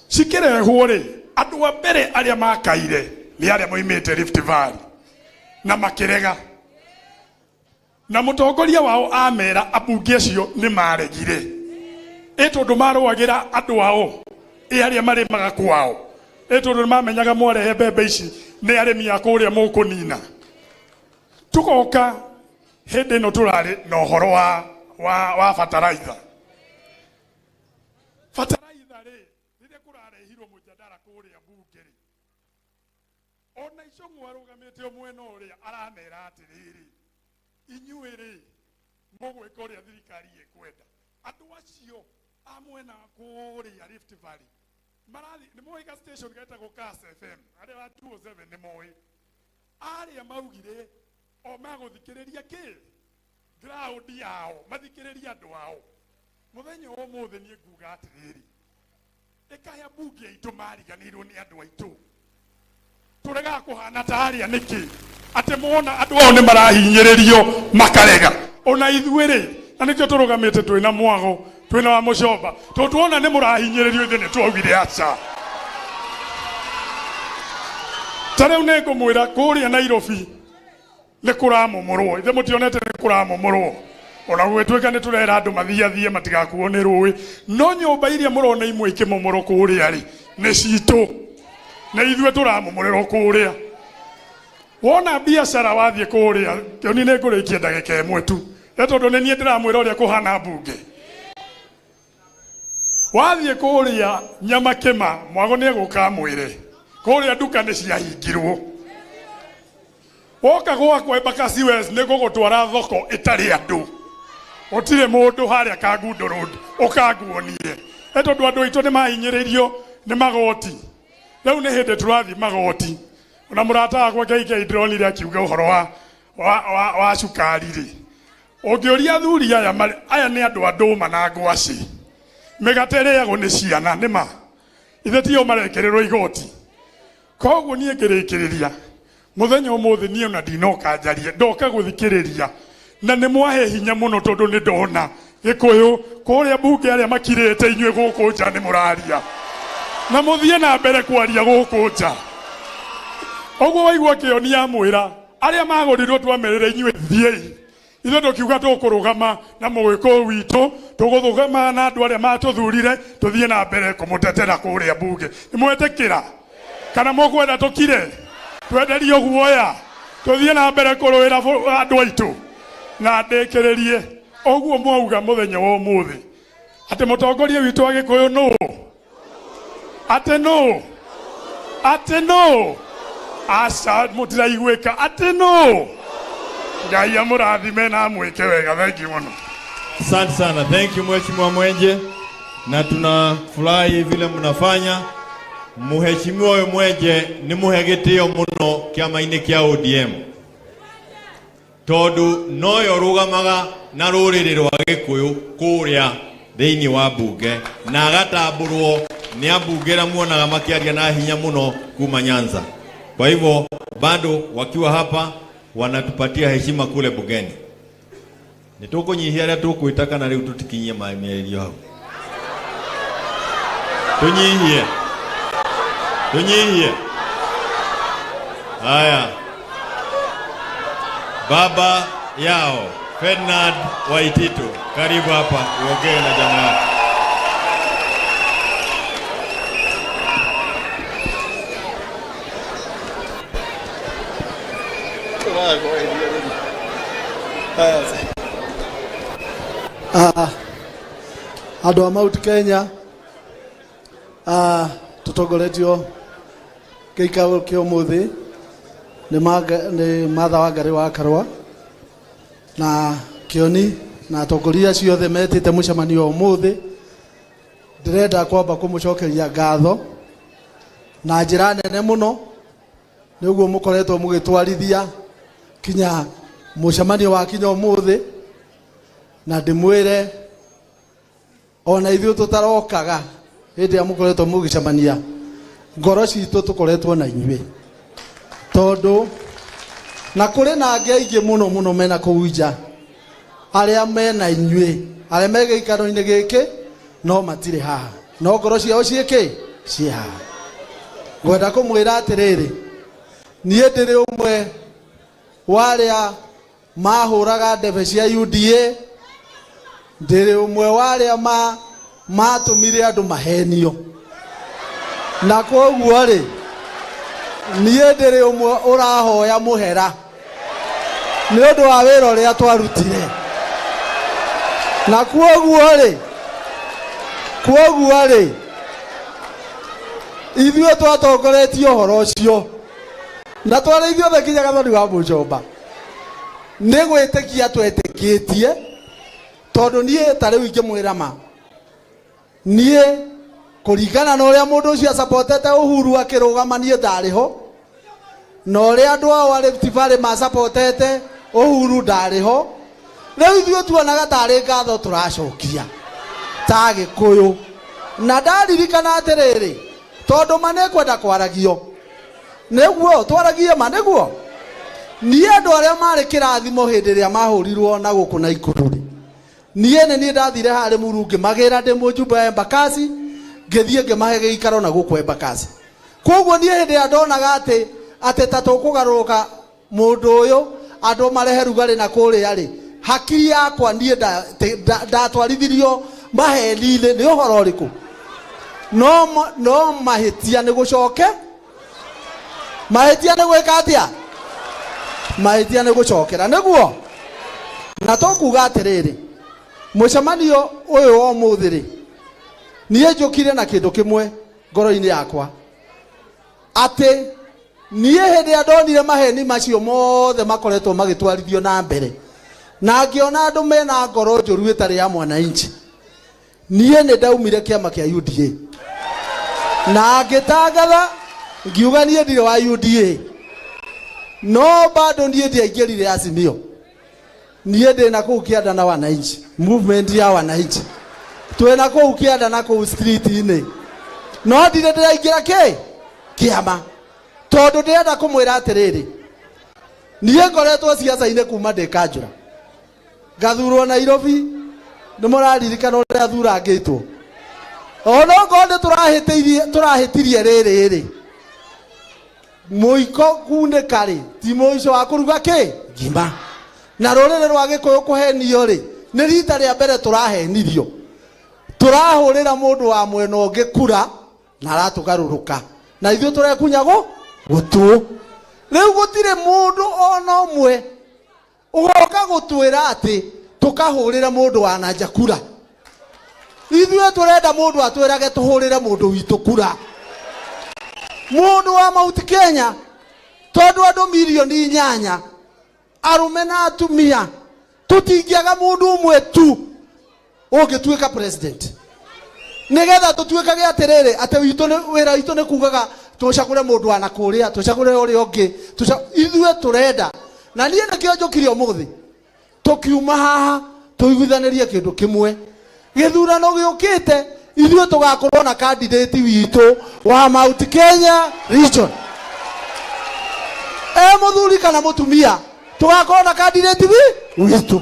Cikĩrehwo rĩ, andũ a mbere arĩa makaire nĩ arĩa moimĩte Rift Valley na makĩrega. Na mũtongoria wao amera ambunge acio nĩ maregire. Tondũ marũagĩra andũ ao arĩa marĩmaga kwao. Tondũ nĩmamenyaga mwarehe mbembe ici nĩ arĩmi a kũrĩa mũkũnina. Tugoka hĩndĩ ĩno tũrarĩ na ũhoro wa fertilizer. Fertilizer rĩ, rĩrĩa kũrarehirwo mũjadala kũrĩa mbunge rĩ, ona Icũng'wa arũgamĩte o mwena ũrĩa aramera atĩrĩrĩ, inyuĩ rĩ, mũgwĩka ũrĩa thirikari ĩkwenda. Andũ acio a mwena kũrĩa Rift Valley marathi nĩ moĩ ga station getagwo Kass FM, arĩa wa 207 nĩ moĩ. Arĩa maugire o magũthikĩrĩria kĩ ground yao, mathikĩrĩria andũ ao. Mũthenya ũmũthĩ niĩ nguga atĩrĩrĩ, ĩkaya mbunge aitũ mariganĩirwo nĩ andũ aitũ. Tũregaga kũhana ta arĩa nĩkĩ atĩ mona andũ ao nĩ marahinyĩrĩrio makarega. Ona ithuĩ rĩ, na nĩkĩo tũrũgamĩte twĩna mwago, twĩna wa Mũcomba, tondũ tuona nĩ mũrahinyĩrĩrio ithuĩ nĩ twaugire aca. Ta rĩu nĩngũmwĩra kũrĩa Nairobi nĩ kũramomorwo, ithe mũtionete nĩ kũramomorwo. Ona gwĩtuĩka nĩ tũrera andũ mathiathiĩ matigakuo nĩ rũĩ, no nyũmba iria mũrona imwe ikĩmomorwo kũrĩa rĩ nĩ citũ, na ithuĩ tũramomorerwo kũrĩa. Wona biacara wathiĩ kũrĩa, kĩoni nĩ ngũrĩkia ndagĩka ĩmwe tu, tondũ nĩ niĩ ndĩramwĩra ũrĩa kũhana mbunge. Wathiĩ kũrĩa Nyamakema, mwago nĩ egũka mwĩre kũrĩa nduka nĩ ciahingirwo. Woka gwakwa Embakasi West nĩ gũgũtwara thoko ĩtarĩ andũ. Gũtirĩ mũndũ harĩa Kangundo Road ũkanguonie. Tondũ andũ aitũ nĩ mahinyĩrĩrio nĩ magoti. Rĩu nĩ hĩndĩ tũrathiĩ magoti. Ona mũrata wakwa KK ndĩronire akiuga ũhoro wa cukari rĩ. Ũngĩũria athuri aya nĩ andũ a ndũma na ngwacĩ. Mĩgate ĩrĩagwo nĩ ciana nĩma. Ithe tio marekererwo igoti. Koguo niĩ ngĩrĩkĩrĩria mũthenya ũmũthĩ niĩ ona ndinoka njarie, ndoka gũthikĩrĩria. Na nĩ mwahe hinya mũno tondũ nĩ ndona Gĩkũyũ kũrĩa mbunge arĩa makirĩte inyuĩ gũkũ nja nĩ mũraria. Na mũthiĩ na mbere kwaria gũkũ nja. Ũguo waigua kĩoni ya mwĩra arĩa magũrirwo twamerĩre inyuĩ thiĩi. Ithuĩ tũkiuga tũkũrũgama na mũgĩkũyũ witũ, tũgũthũgama na andũ arĩa matũthurire, tũthiĩ na mbere kũmũtetera kũrĩa mbunge. Nĩ mwetĩkĩra? Kana mũkwenda tũkire? Twenderio guoya? Tũthiĩ na mbere kũrũĩra andũ aitũ. Na ndĩkĩrĩrie, ũguo mwauga mũthenya wa ũmũthĩ atĩ mũtongoria witũ wa Gĩkũyũ nũ? Atĩ nũ? Atĩ nũ? Aca mũtiraiguĩka atĩ nũ? Ngai amũrathime na amwĩke wega. Thank you mũno. Asante sana. Thank you Mheshimiwa Mwenje. Na tunafurahi vile mnafanya. Mheshimiwa huyo Mwenje ni muhe gĩtĩo mũno kĩama-inĩ kĩa ODM. Tondu noyo rugamaga na rũrĩrĩ rwa Gĩkũyũ kũrĩa thĩinĩ wa mbunge na agatambũrwo nĩ ambunge na muonaga makĩaria na hinya mũno kuma Nyanza. Kwa hivyo bado wakiwa hapa wanatupatia heshima kule bungeni. Nĩtũkũnyihia arĩa tũkwĩtaka na rĩu tũtikinyie mĩario hau. Tunyihie. Haya. Baba yao Ferdinand Waititu, karibu hapa uongee na jamaa. Andũ a Mount Kenya tutongoretio gĩikaro kĩa ũmũthĩ nĩ Martha Wangari wa Karua na Kioni na atongoria ciothe metĩte mũcemanio ũmũthĩ. Ndĩrenda kwamba kũmũcokeria ngatho na njĩra nene mũno nĩguo mũkoretwo mũgĩtwarithia kinya mũcemanio wa kinya ũmũthĩ, na ndĩmwĩre ona ithuĩ tũtarokaga hĩndĩ ya mũkoretwo mũgĩcemania, ngoro citũ tũkoretwo na inyuĩ, tondũ na kũrĩ na angĩ aingĩ mũno mena kũu nja arĩa mena inyuĩ, arĩa me gĩikaro-inĩ gĩkĩ no matirĩ haha, no ngoro ciao ciĩkĩ ciĩ haha. Ngwenda kũmwĩra atĩrĩrĩ, niĩ ndĩrĩ ũmwe wa arĩa mahũraga ndebe cia UDA, ndĩrĩ ũmwe wa arĩa matũmire andũ mahenio, na koguo rĩ niĩ ndĩrĩ ũmwe ũrahoya mũhera nĩ ũndũ wa wĩra ũrĩa twarutire, na koguo rĩ ithuĩ twatongoretie ũhoro ũcio na twarĩ ithuothe kinya gathoni wa Mũcomba nĩ gwĩtĩkia twetĩkĩtie, tondũ niĩ ta rĩu ingĩmwĩra ma niĩ kũringana na ũrĩa mũndũ ũcio supportete Uhuru akĩrũgama niĩ ndarĩ ho, na ũrĩa andũ ao a Rift Valley supportete Uhuru ndarĩ ho. Rĩu ithuĩ tuonaga tarĩ ngatho tũracokia ta Gĩkũyũ, na ndaririkana atĩrĩrĩ, tondũ ma nĩkwenda kwaragio nĩguo twaragie ma nĩguo niĩ andũ arĩa marĩ kĩrathimo hĩndĩ ĩrĩa mahũrirwo na gũkũ Naikuru rĩ, niĩ nĩ ndathire harĩ Muru ngĩmagĩra ndĩ mũjumbe wa Embakasi, ngĩthiĩ ngĩmahe gĩikaro na gũkũ Embakasi. Koguo niĩ hĩndĩ ĩrĩa ndonaga atĩ ta tũkũgarũrũka mũndũ ũyũ andũ marehe rugarĩ na kũrĩa rĩ, hakiri yakwa niĩ ndatwarithirio maheni-inĩ nĩ ũhoro ũrĩkũ? No mahĩtia nĩ gũcoke, mahĩtia nĩ gwĩka atĩa? Mahĩtia nĩ gũcokera nĩguo. Na tũkuga atĩrĩrĩ, mũcemanio ũyũ wa ũmũthĩ rĩ, niĩ njũkire na kĩndũ kĩmwe ngoro-inĩ yakwa, atĩ niĩ hĩndĩ ya ndonire maheni macio mothe makoretwo magĩtwarithio na mbere, na ngĩona andũ mena ngoro njũru ĩtarĩ ya mwananchi, niĩ nĩ ndaumire kĩama kĩa UDA na ngĩtangatha ngiuga niĩ ndirĩ wa UDA, no bado niĩ ndiaingĩrire Azimio, niĩ ndĩ na kũu kĩanda na wananchi, movement ya wananchi, twĩ na kũu kĩanda na kũu street-inĩ, no ndirĩ ndĩraingĩra kĩama, tondũ ndĩrenda kũmwĩra atĩrĩrĩ, niĩ ngoretwo ciaca-inĩ kuma ndĩ Kanjũra, ngathurwo Nairobi, nĩ mũraririkana ũrĩa thurangĩtwo, ona okorwo nĩ tũrahĩtirie rĩrĩ mũiko kunĩka rĩ, ti mũico wa kũruga ngima, na rũrĩrĩ rwa Gĩkũyũ kũhenio rĩ, nĩ rita rĩa mbere tũrahenirio, tũrahũrĩra mũndũ wa mwena ũngĩ kura na aratũgarũrũka, na ithuĩ tũrekunyagwo gũtũ. Rĩu gũtirĩ mũndũ ona ũmwe ũgoka gũtwĩra atĩ tũkahũrĩra mũndũ wa nanja kura. Ithuĩ tũrenda mũndũ atwĩrage tũhũrĩre mũndũ witũ kura, mũndũ wa Mount Kenya, tondũ andũ milioni 8 arũme na atumia, tũtingĩaga mũndũ ũmwe tu ũngĩtuĩka president, nĩgetha tũtuĩkage atĩrĩrĩ atĩ wĩra witũ nĩ kugaga tũcagũre mũndũ wa nakũrĩa, tũcagũre ũrĩa ũngĩ, ithuĩ tũrenda. Na niĩ nĩkĩo njũkire ũmũthĩ tũkiuma haha tũiguithanĩrie kĩndũ kĩmwe, gĩthurano gĩũkĩte ithuĩ tũgakorwo na candidate witũ wa Mount Kenya region, mũthuri kana mũtumia, tũgakorwo na candidate witũ,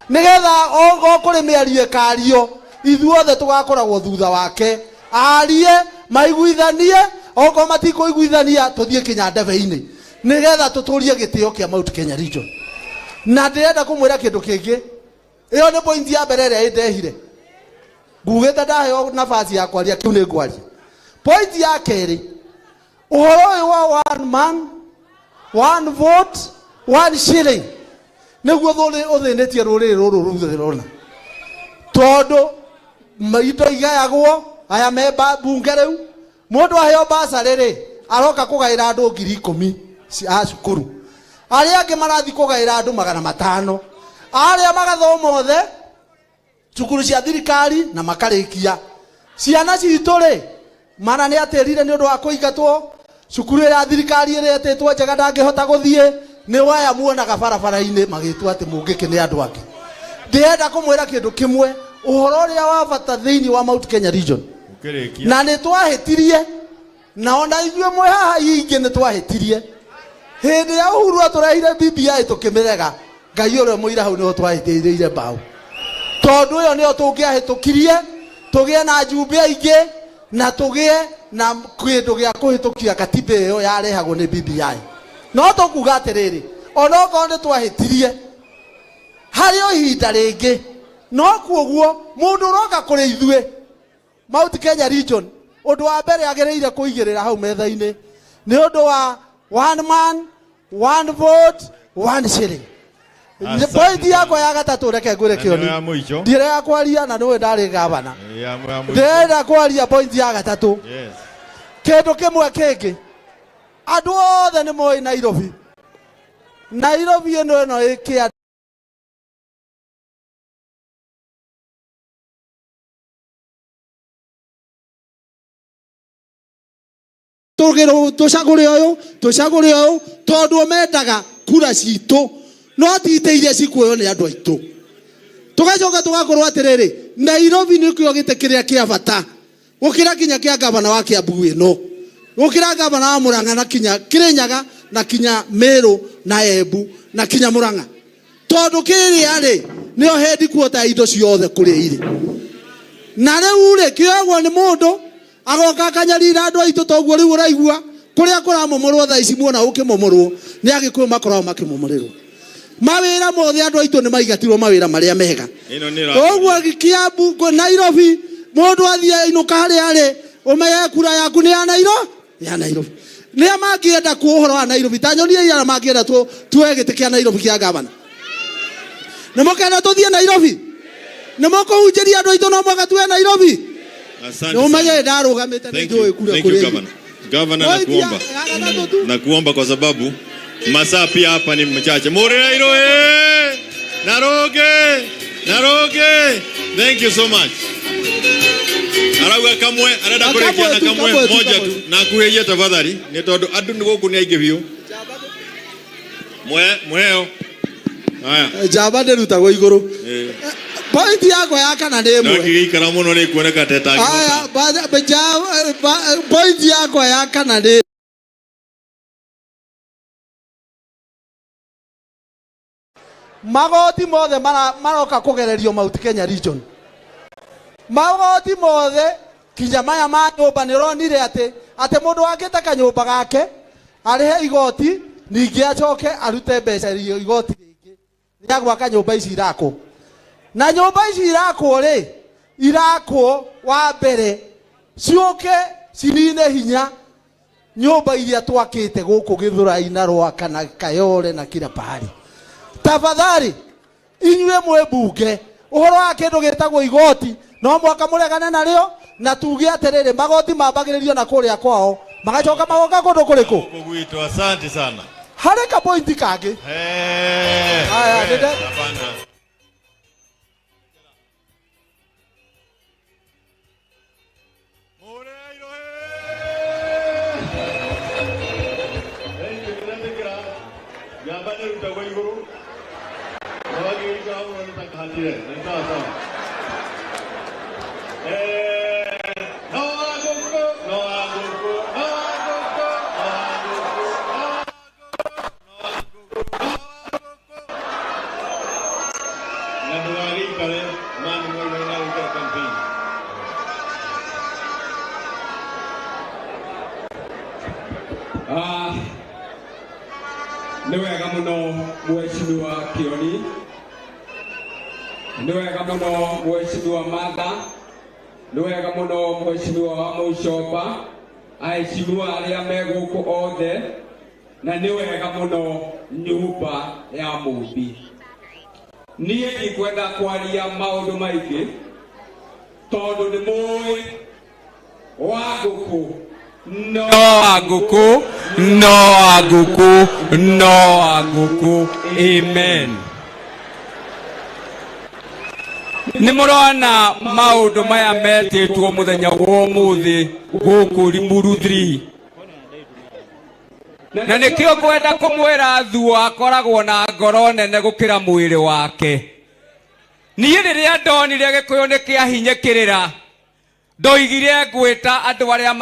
nĩgetha kũrĩ mĩario ĩkario, ithuothe tũgakoragwo thutha wake, arie maiguithanie, okorwo matikũiguithania tũthiĩ kinya ndebe-inĩ, nĩgetha tũtũrie gĩtĩo kĩa Mount Kenya region. na ndirenda kumwira kindu kingi iyo ni point ya mbere ria indehire ngugite ndaheo nafasi ya kwaria kiu ni ngwaria point ya keri uhoro uyu wa one man one vote one shilling niguo uthinetie ruriri ruru ruthirona tondu maito igayagwo aya memba bunge riu mundu aheo basari ri aroka kugaira andu 10,000 a cukuru aria angi marathi kugaira andu 500 aria magathoma othe cukuru cia thirikari na makarikia ciana citu ri mana ni atirire ni undu wa kuingatwo cukuru ya thirikari iri etitwo njega ndangihota guthie ni waya muonaga barabara-ini magitwa ati mungiki ni andu angi ndienda kumwira kindu kimwe uhoro uria wa bata thiini wa Mount Kenya region na ni twahitirie na ona ithue mwe haha ingi ni twahitirie hindi ya Uhuru aturehire BBI tukimirega ngai uria muira hau niho twahitiire mbao tondu iyo niyo tungiahitukirie tugie na njumbe aingi na tugie na kindu gia kuhitukia katiba iyo yarehagwo ni BBI no tukuga atiriri ona okorwo ni twahitirie hari ihinda ringi no kuoguo mundu uroka kuri ithue Mount Kenya region undu wa mbere agereire kuigirira hau metha-ini ni undu wa one man one vote one shilling. Point yako ya gatatu reke ngwire kioni ndire ya kwaria na niwe ndari gavana ndenda kwaria point ya gatatu kindu kimwe kingi andu othe ni moi Nairobi ino ikia tucagure uyu tondu mendaga kura citu no tite iria cikuoyo ni andu aitu tugacoka tugakorwo atiriri Nairobi ni kio gite kiria kia bata gukira kinya kia gavana wa Kiambu ino gukira gavana wa Murang'a na kinya Kirinyaga na kinya Meru na Embu na kinya Murang'a tondu kiria ri nio headquarter indo ciothe kuria iri na riu ri kiogwo ni mundu agoka kanyarira andu aitu toguo riu uraigua kuria kuramomorwo thaa ici muona ukimomorwo ni agikuyu makorwo makimomorirwo mawira mothe andu aitu ni maigatirwo mawira maria mega oguo Kiambu Nairobi mundu athie inuka haria ari umeye kura yaku ni ya Nairobi ni amangienda kuhoro wa Nairobi tanyonie ya mangienda tuwe gite kia Nairobi kia gavana ni mukenda tuthie Nairobi ni mukuhunjiria andu aitu no mwagatuwe Nairobi. Asante. No maye ndarugamite ni ndio kura kule. Gavana nakuomba kwa sababu masaa pia hapa ni mchache. Moreiro Naroge. Thank you so much. Arauga kamwe arenda kurekia na kamwe moja tu na kuhejia tafadhali ni tondu andu ni guku ni aingi biu. Mweo. Haya. Jabade rutagwo iguru. Point yako ya kana ni mwe. No gigikara muno ni kuoneka teta. Aya point yako ya kana ni magoti mothe maroka kugererio Mount Kenya region. Magoti mothe kinya maya ma nyumba ni ronire ati mundu angite kanyumba gake arihe igoti ningi acoke arute mbeca igoti ringi ria gwaka nyumba ici irako na nyumba ici irakwo ri irakwo wa mbere ciuke cinine hinya nyumba iria twakite guku Githurai na Rwaka na Kayole na kila pahali. Tafadhali inyue mwe bunge uhoro wa kindu gitagwo igoti no mwaka muregane nario na tuge atiriri magoti mambagiririo na kuria kwao magacoka magoka kundu kuriku kugwitwo. Asante sana. Hari ka point kangi aya dede nĩ wega mũno mheshimiwa Kioni, nĩ wega mũno mheshimiwa Martha, nĩ wega mũno mheshimiwa wa Mũcomba, aheshimiwa arĩa me gũkũ othe, na nĩ wega mũno nyũmba ya mũmbi. Niĩ ndikwenda kwaria maũndũ maingĩ tondũ nĩ mũĩ Wangũkũ no Wangũkũ no Wangũkũ no Wangũkũ. Amen. Nĩ mũrona maũndũ maya metĩtwo mũthenya wa ũmũthĩ gũkũ Limuru 3, na nĩkĩo ngwenda kũmwĩra thuo akoragwo na ngoro nene gũkĩra mwĩrĩ wake. Niĩ rĩrĩa ndonire Gĩkũyũ nĩkĩahinyĩkĩrĩra, ndoigire ngwĩta andũ arĩa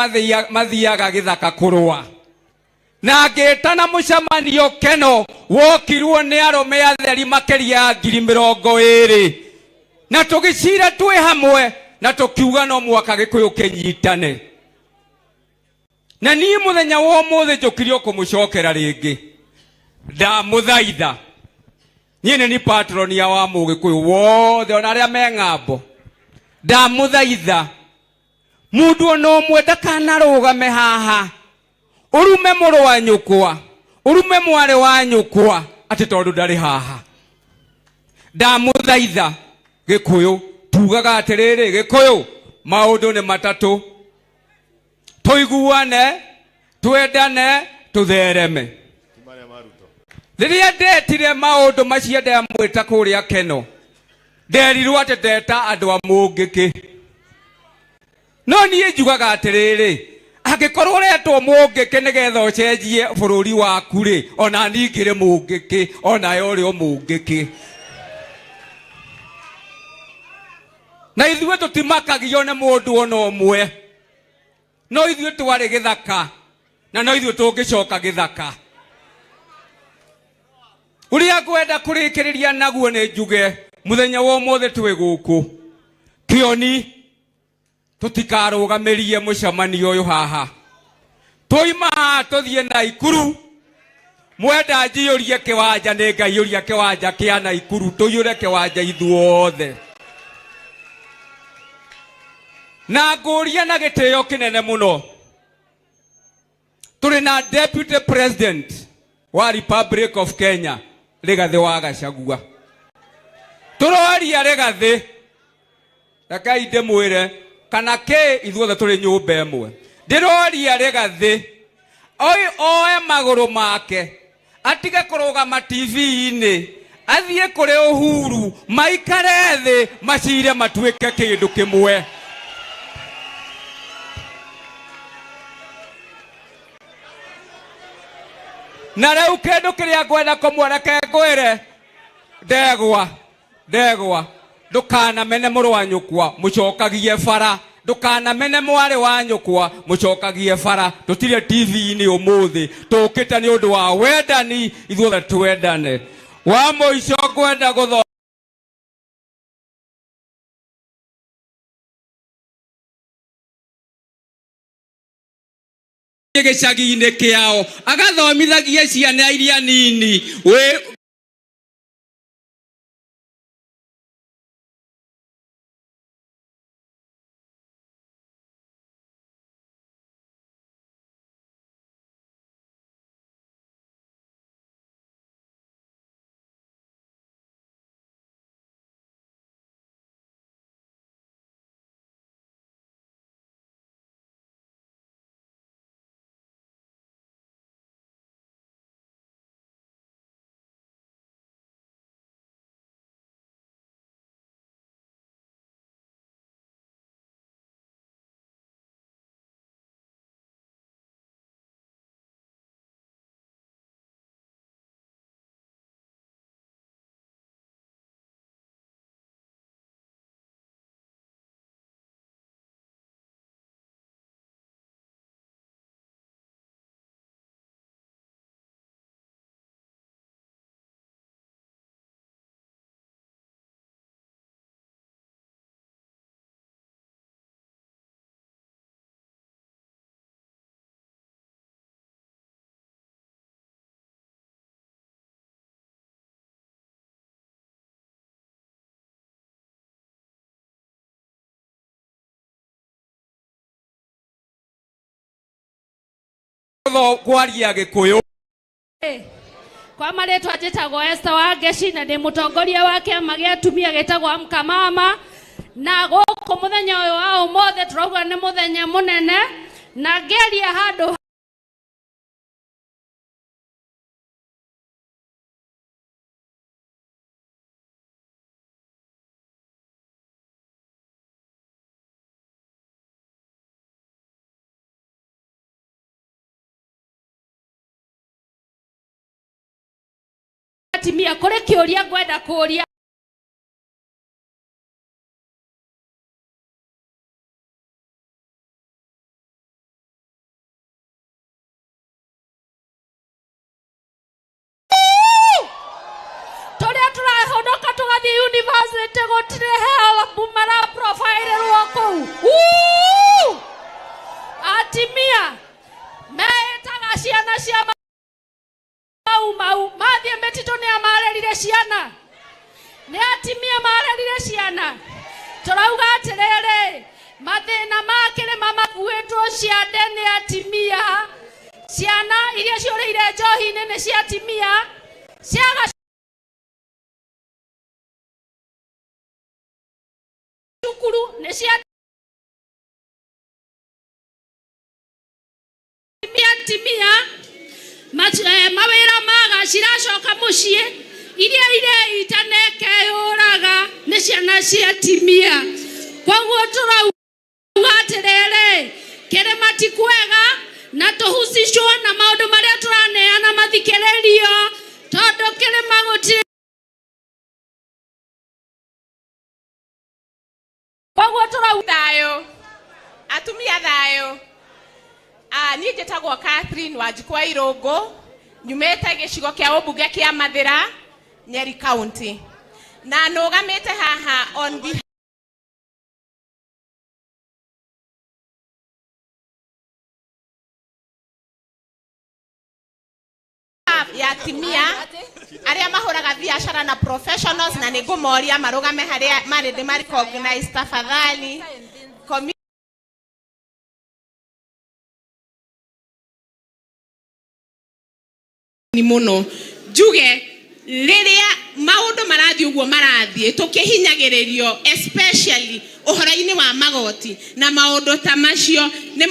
mathiaga gĩthaka kũrũa, na ngĩĩtana mũcemanio keno wokirwo nĩ arũme atheri makĩria ya 20,000, na tũgĩcira twĩ hamwe na tũkiuga no mwaka Gĩkũyũ kĩnyitane. Na niĩ mũthenya wa ũmũthĩ njũkire kũmũcokera rĩngĩ, ndamũthaitha. Niĩ nĩ ni patronia wa Mũgĩkũyũ wothe ona arĩa me ng'ambo, ndamũthaitha mũndũ ona ũmwe ndakanarũgame haha ũrume mũrũ wa nyũkwa, ũrume mwarĩ wa nyũkwa atĩ tondũ ndarĩ haha. Ndamũthaitha Gĩkũyũ, tugaga atĩrĩrĩ Gĩkũyũ, maũndũ nĩ matatũ: tũiguane, twendane, tũthereme. Rĩrĩa ndetire maũndũ macio ndamwĩta kũrĩa keno, nderirwo atĩ ndeta andũ a Mũngĩkĩ. No niĩ njugaga atĩrĩrĩ, angĩkorwo ũretwo Mũngĩkĩ nĩgetha ũcenjie bũrũri waku rĩ, ona niĩ ngĩrĩ Mũngĩkĩ, onawe ũrĩ o Mũngĩkĩ. Na ithuĩ tũtimakagio nĩ mũndũ ona ũmwe, no ithuĩ twarĩ gĩthaka, na no ithuĩ tũngĩcoka gĩthaka. Ũrĩa ngwenda kũrĩkĩrĩria naguo nĩ njuge mũthenya wa ũmũthĩ twĩ gũkũ Kioni, tũtikarũgamĩrie mũcemanio ũyũ haha. Twoima haha tũthiĩ Naikuru, mwenda njiyũrie kĩwanja nĩ ngaiyũria kĩwanja kĩa Naikuru, tũiyũre kĩwanja ithuothe. Na ngũria na gĩtĩo kĩnene mũno, tũrĩ na Deputy President wa Republic of Kenya, Rigathĩ wa Gachagua. Tũroria Rigathĩ, rekai ndĩmwĩre kana kĩ ithuothe tũrĩ nyũmba ĩmwe. Ndĩroria Rigathĩ oe magũrũ make, atige kũrũgama TV-inĩ, athiĩ kũrĩ Uhuru, maikare thĩ macire matuĩke kĩndũ kĩmwe. Na rĩu kĩndũ kĩrĩa ngwenda kũmwereke ngwĩre, ndegwa ndũkanamene mũrũ wa nyũkwa mũcokagie bara, ndũkanamene mwarĩ wa nyũkwa mũcokagie bara. Tũtirĩ TV-inĩ ũmũthĩ, tũkĩte nĩ ũndũ wa wendani, ithuothe twendane. Wa mũico ngwenda gũthoma gĩcagi-inĩ kĩao, agathomithagia ciana iria nini. kwaria Gikuyu. Kwa maretwa njĩtagwo Esther Wangeci na ndĩ mũtongoria wa kĩama gĩa atumia gĩtagwo Amka Mama, na gũkũ mũthenya ũyũ wa ũmũthĩ tũrauga nĩ mũthenya mũnene, na ngĩaria handũ atimia kũrĩ kĩũria ngwenda kũria tũrĩa tũrahonoka tũgathiĩ university gũtirĩ help mara profile rwakũ atimia metaga ciana cia mau mathiĩ mĩtitũ nĩ amarerire ciana, nĩ atimia marerire ciana. Tũrauga atĩrĩrĩ, mathĩna ma kĩrĩma makuĩtwo ciande nĩ atimia, ciana iria ciũrĩire njohi-inĩ nĩ cia atimia, ciaga cukuru nĩ cia atimia, mawĩra maga ciracoka mũciĩ, iria ireita nekeyũraga nĩ ciana cia atimia. Koguo tũrauga atĩrĩrĩ, kĩrĩma ti kwega na tũhusishwo na maũndũ marĩa tũraneana mathikĩrĩrio, tondũ kĩrĩma gũtirĩ. Koguo tũrauga thayũ, atumia thayũ. Niĩ njĩtagwo Catherine Wanjikũ wa Irũngũ, nyumĩte gĩcigo kĩa ũmbunge kĩa Mathĩra, Nyeri County, na nũgamĩte haha on behalf ya atimia arĩa mahũraga biacara na professionals, na nĩ ngũmoria marũgame harĩa marĩ recognize tafadhali. Ni muno njuge rĩrĩa maũndũ marathiĩ ũguo marathiĩ tũkĩhinyagĩrĩrio, especially ũhoro-inĩ wa magoti na maũndũ ta macio, nĩ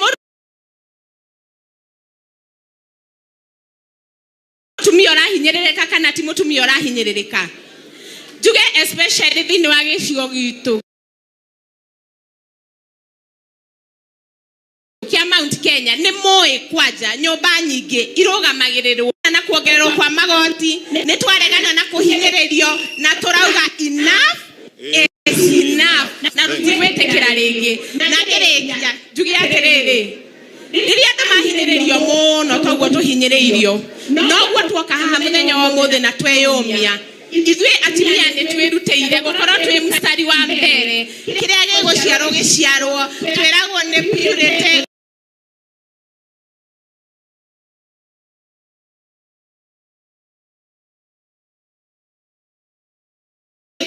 mũtumia ũrahinyĩrĩrĩka kana ti mũtumia ũrahinyĩrĩrĩka. Njuge especially thĩinĩ wa gĩcigo gitũ kia Mount Kenya nĩ moe kwanja nyũmba nyingĩ irũgamagĩrĩrwo na kuongererwo kwa magoti, nĩ twaregana na kũhinyĩrĩrio, na tũrauga enough is enough, na tũtigwĩtĩkĩra rĩngĩ. Na ngĩrĩkia njuge atĩrĩrĩ, rĩrĩa andũ mahinyĩrĩrio mũno toguo tũhinyĩrĩirio, noguo tuoka haha mũthenya wa ũmũthĩ na tweyũmia. Ithuĩ atimia nĩ twĩrutĩire gũkorwo twĩ mstari wa mbere, kĩrĩa gĩgũciarwo gĩciarwo, twĩragwo nĩ purity.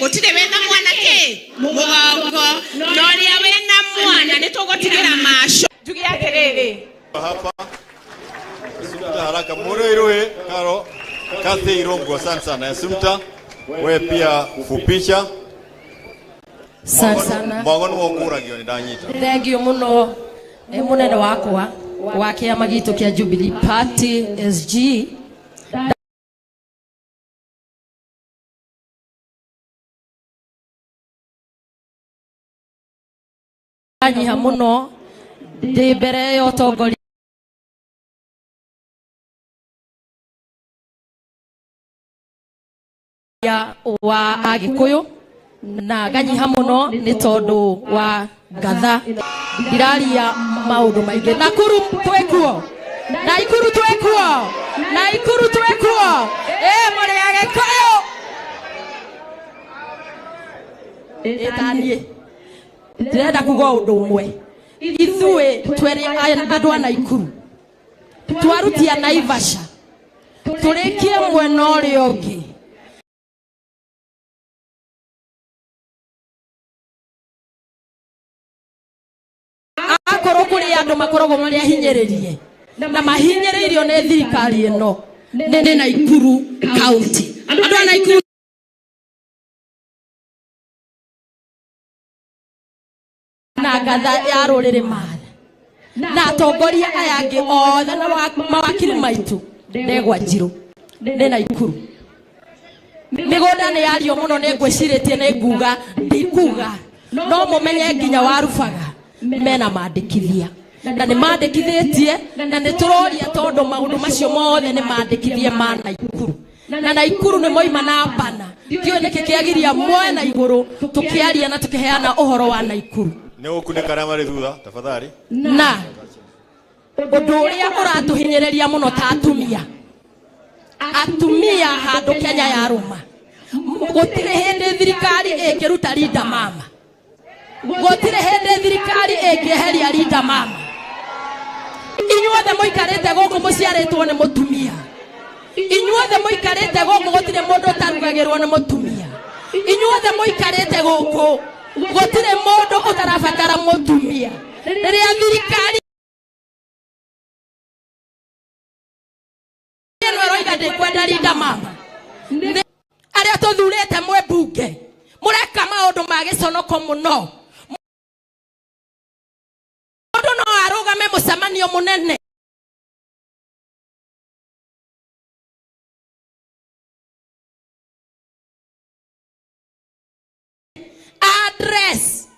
Gũtirĩ wĩna mwanake mũgongo, na ũrĩa wĩna mwana nĩ tũgũtigĩra maco. Njuge atĩrĩrĩ hapa Sumta haraka Muriruhe Karo Kathy Irungu, asante sana. Sumta wewe pia fupisha. Asante sana. Mbagonu wokuragio ni ndanyita. Thank you muno munene wakwa wa kĩama gitũ kĩa Jubilee Party SG. Anyiha muno ndĩ mbere ya ũtongoria wa Agĩkũyũ, na nganyiha muno nĩ tondũ wa ngatha ndiraria maũndũ maingĩ. Nakuru twĩkuo, Naikuru twĩkuo, Naikuru twĩkuo, mũrĩ Agĩkũyũ ĩtaniĩ ndĩrenda kuga ũndũ ũmwe. Ithuĩ twĩrĩ andũ a Naikuru twarutia Naivasha tũrĩkie mwena ũrĩa ũngĩ, akorwo kũrĩ andũ makoragwo marĩ ahinyĩrĩrie, na mahinyĩrĩirio nĩ thirikari ĩno nĩ Naikuru County. Andũ a Naikuru na ngatha ya rũrĩrĩ mare na atongoria aya angĩ othe na mawakiri maitũ Ndegwa Njirũ nĩ Naikuru. Mĩgũnda nĩ yario mũno, nĩ ngwĩcirĩtie nĩ nguga ndikuga no mũmenye nginya warubaga mena mandĩkithia na nĩ mandĩkithĩtie na nĩ tũroria tondũ maũndũ macio mothe nĩ mandĩkithie ma Naikuru na Naikuru nĩ moima na mbana. Ndiũĩ nĩkĩ kĩagiria mwena igũrũ tũkĩaria na tũkĩheana ũhoro wa Naikuru. Nĩ ũkunĩka arĩa marĩ thutha tafadhali. Na ũndũ ũrĩa ũratũhinyĩrĩria mũno ta atumia handũ Kenya ya rũma, gũtirĩ hĩndĩ thirikari ĩngĩruta Linda Mama, gũtirĩ hĩndĩ thirikari ĩngĩeheria Linda Mama. Inyuothe mũikarĩte gũkũ mũciarĩtwo nĩ mũtumia, inyuothe mũikarĩte gũkũ gũtirĩ mũndũ ũtarugagĩrwo nĩ mũtumia, inyuothe mũikarĩte gũkũ gũtirĩ mũndũ ũtarabatara mũtumia. Rĩrĩa thirikari kwenda Linda Mama, arĩa tũthurĩte mwĩ mbunge mũreka maũndũ ma gĩconoko mũno. Mũndũ no arũgame mũcemanio mũnene address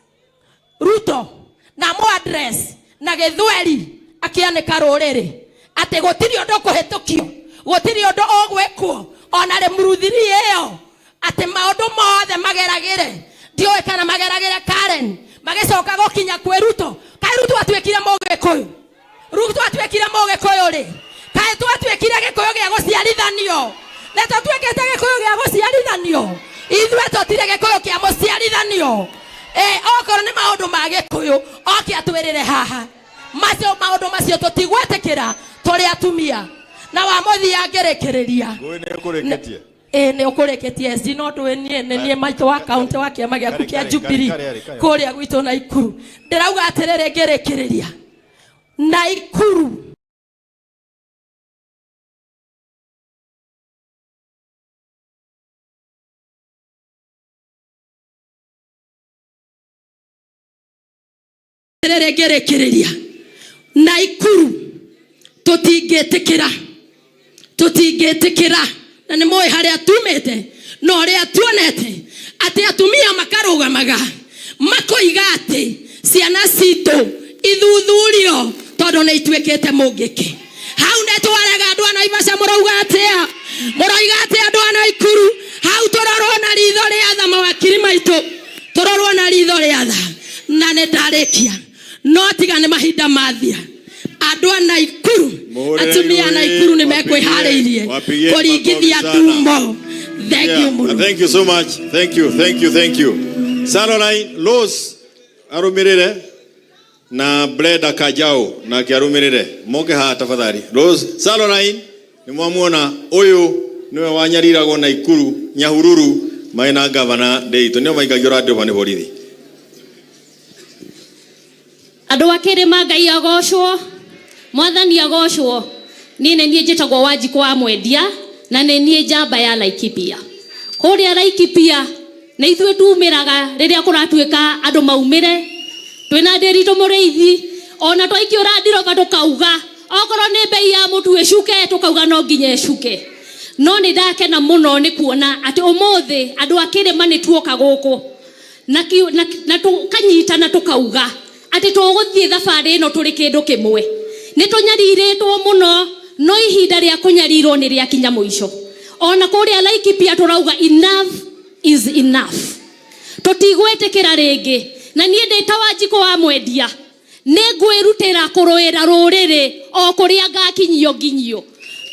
Ruto na mo address na gĩthweri akĩanĩka rũrĩrĩ atĩ gũtirĩ ũndũ kũhĩtũkio, gũtirĩ ũndũ ũgwĩkwo ona rĩ murudhiri ĩyo, atĩ maũndũ mothe mageragĩre. Ndiũĩ kana mageragĩre Karen magĩcoka gũkinya kwĩ Ruto. Kaĩ Ruto atuĩkire Mũgĩkũyũ? Ruto atuĩkire Mũgĩkũyũ rĩ? Kaĩ twatuĩkire Gĩkũyũ gĩa gũciarithanio? Na tũtuĩkĩte Gĩkũyũ gĩa gũciarithanio? Ithuĩ tũtirĩ Gĩkũyũ kĩa mũciarithanio. Okorwo nĩ maũndũ ma Gĩkũyũ oke atwĩrĩre haha. Macio maũndũ macio tũtigwĩtĩkĩra tũrĩ atumia. Na wamuthia ngerekereria. Nĩ ũkũrĩkĩtie? Nĩ ũkũrĩkĩtie no ndũĩ niĩ maitũ wa kaunti wa kĩama gĩaku kĩa Jubilee kũrĩa gwitũ Naikuru. Ndĩrauga atĩrĩrĩ ngerekereria Naikuru ngerekereria Naikuru tũtingĩtĩkĩra na nĩ mũĩ harĩa tumĩte no ũrĩa tuonete atĩ atumia makarũgamaga makoiga atĩ ciana citũ ithuthurio tondũ nĩ ituĩkĩte mũngĩke. Hau nĩ twarega andũ a Naivasha mũrauga atĩa? Mũrauga atĩa andũ a Naikuru? Hau tũrorwo na ritho rĩa tha mawakiri maitũ, tũrorwo na ritho rĩa tha. Na nĩ ndarĩkia no tiga nĩ mahinda mathia. Andũ a Naikuru, atumia a Naikuru nĩ mekwĩharĩirie kũringithia ndumbo. Thank you mũno. Thank you so much. Thank you. Caroline Rose arũmĩrĩre na Brenda Kajau na kĩarũmĩrĩre. Moke haha tafadhali. Rose, Caroline nĩ mwamuona ũyũ nĩwe wanyariragwo Naikuru Nyahururu maina gavana Ndeito nĩo maingagĩra andũ nĩ borithi. Andũ a Kĩrĩma Ngai agocwo, Mwathani agocwo. Niĩ nĩ niĩ njĩtagwo Wanjikũ wa Mwendia na nĩ niĩ njamba ya Laikipia. Kũrĩa Laikipia nĩ ithuĩ tumĩraga rĩrĩa kũratuĩka andũ maumĩre. Twĩna Ndĩritũ Mũrĩithi ona twaikĩũra ndirova tũkauga okorwo nĩ mbei ya mũtu ĩcuke tũkauga no nginya ĩcuke. No nĩ ndakena mũno nĩ kuona atĩ ũmũthĩ andũ a Kĩrĩma nĩ tuoka gũkũ na tũkanyitana tũkauga atĩ tũgũthiĩ thabarĩ ĩno tũrĩ kĩndũ kĩmwe. Nĩ tũnyarirĩtwo mũno no ihinda rĩa kũnyarirwo nĩ rĩakinya mũico. Ona kũrĩa Laikipia tũrauga enough is enough. Tũtigwĩtĩkĩra rĩngĩ na niĩ ndĩ ta Wanjikũ wa Mwendia nĩ ngwĩrutĩra kũrũĩra rũrĩrĩ o kũrĩa ngakinyio nginyio.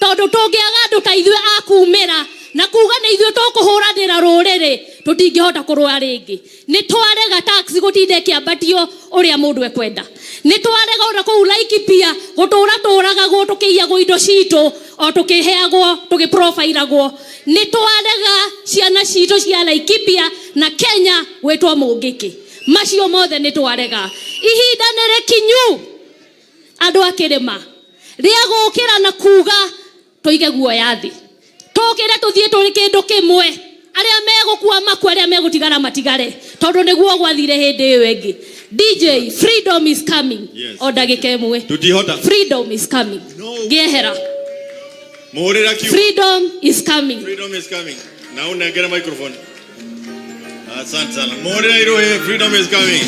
Tondũ tũngĩaga andũ ta ithuĩ akumĩra na kuga nĩ ithuĩ tũkũhũranĩra rũrĩrĩ tũtingĩhota kũrũa rĩngĩ. Nĩ twarega tax gũtinda ĩkĩambatio ũrĩa mũndũ ekwenda. Nĩ twarega ona kũu Laikipia gũtũra tũragagwo tũkĩiyagwo indo citũ o tũkĩheagwo tũgĩprofairagwo. Nĩ twarega ciana citũ cia Laikipia na Kenya gwĩtwo mũngĩkĩ. Macio mothe nĩ twarega. Ihinda nĩ rĩkinyu andũ a Kĩrĩma ria gukira na kuga toige guoya thi tokire tuthie turi kindu kimwe aria megukua makwa aria megutigara matigare tondu niguo gwathire hindi iyo ingi. DJ, freedom is coming. Yes. Odagika imwe. Tutihota. Freedom is coming. Gehera. Muhurira kiu. Freedom is coming. Freedom is coming. Na unengere microphone. Asante sana. Muhurira irohe, freedom is coming.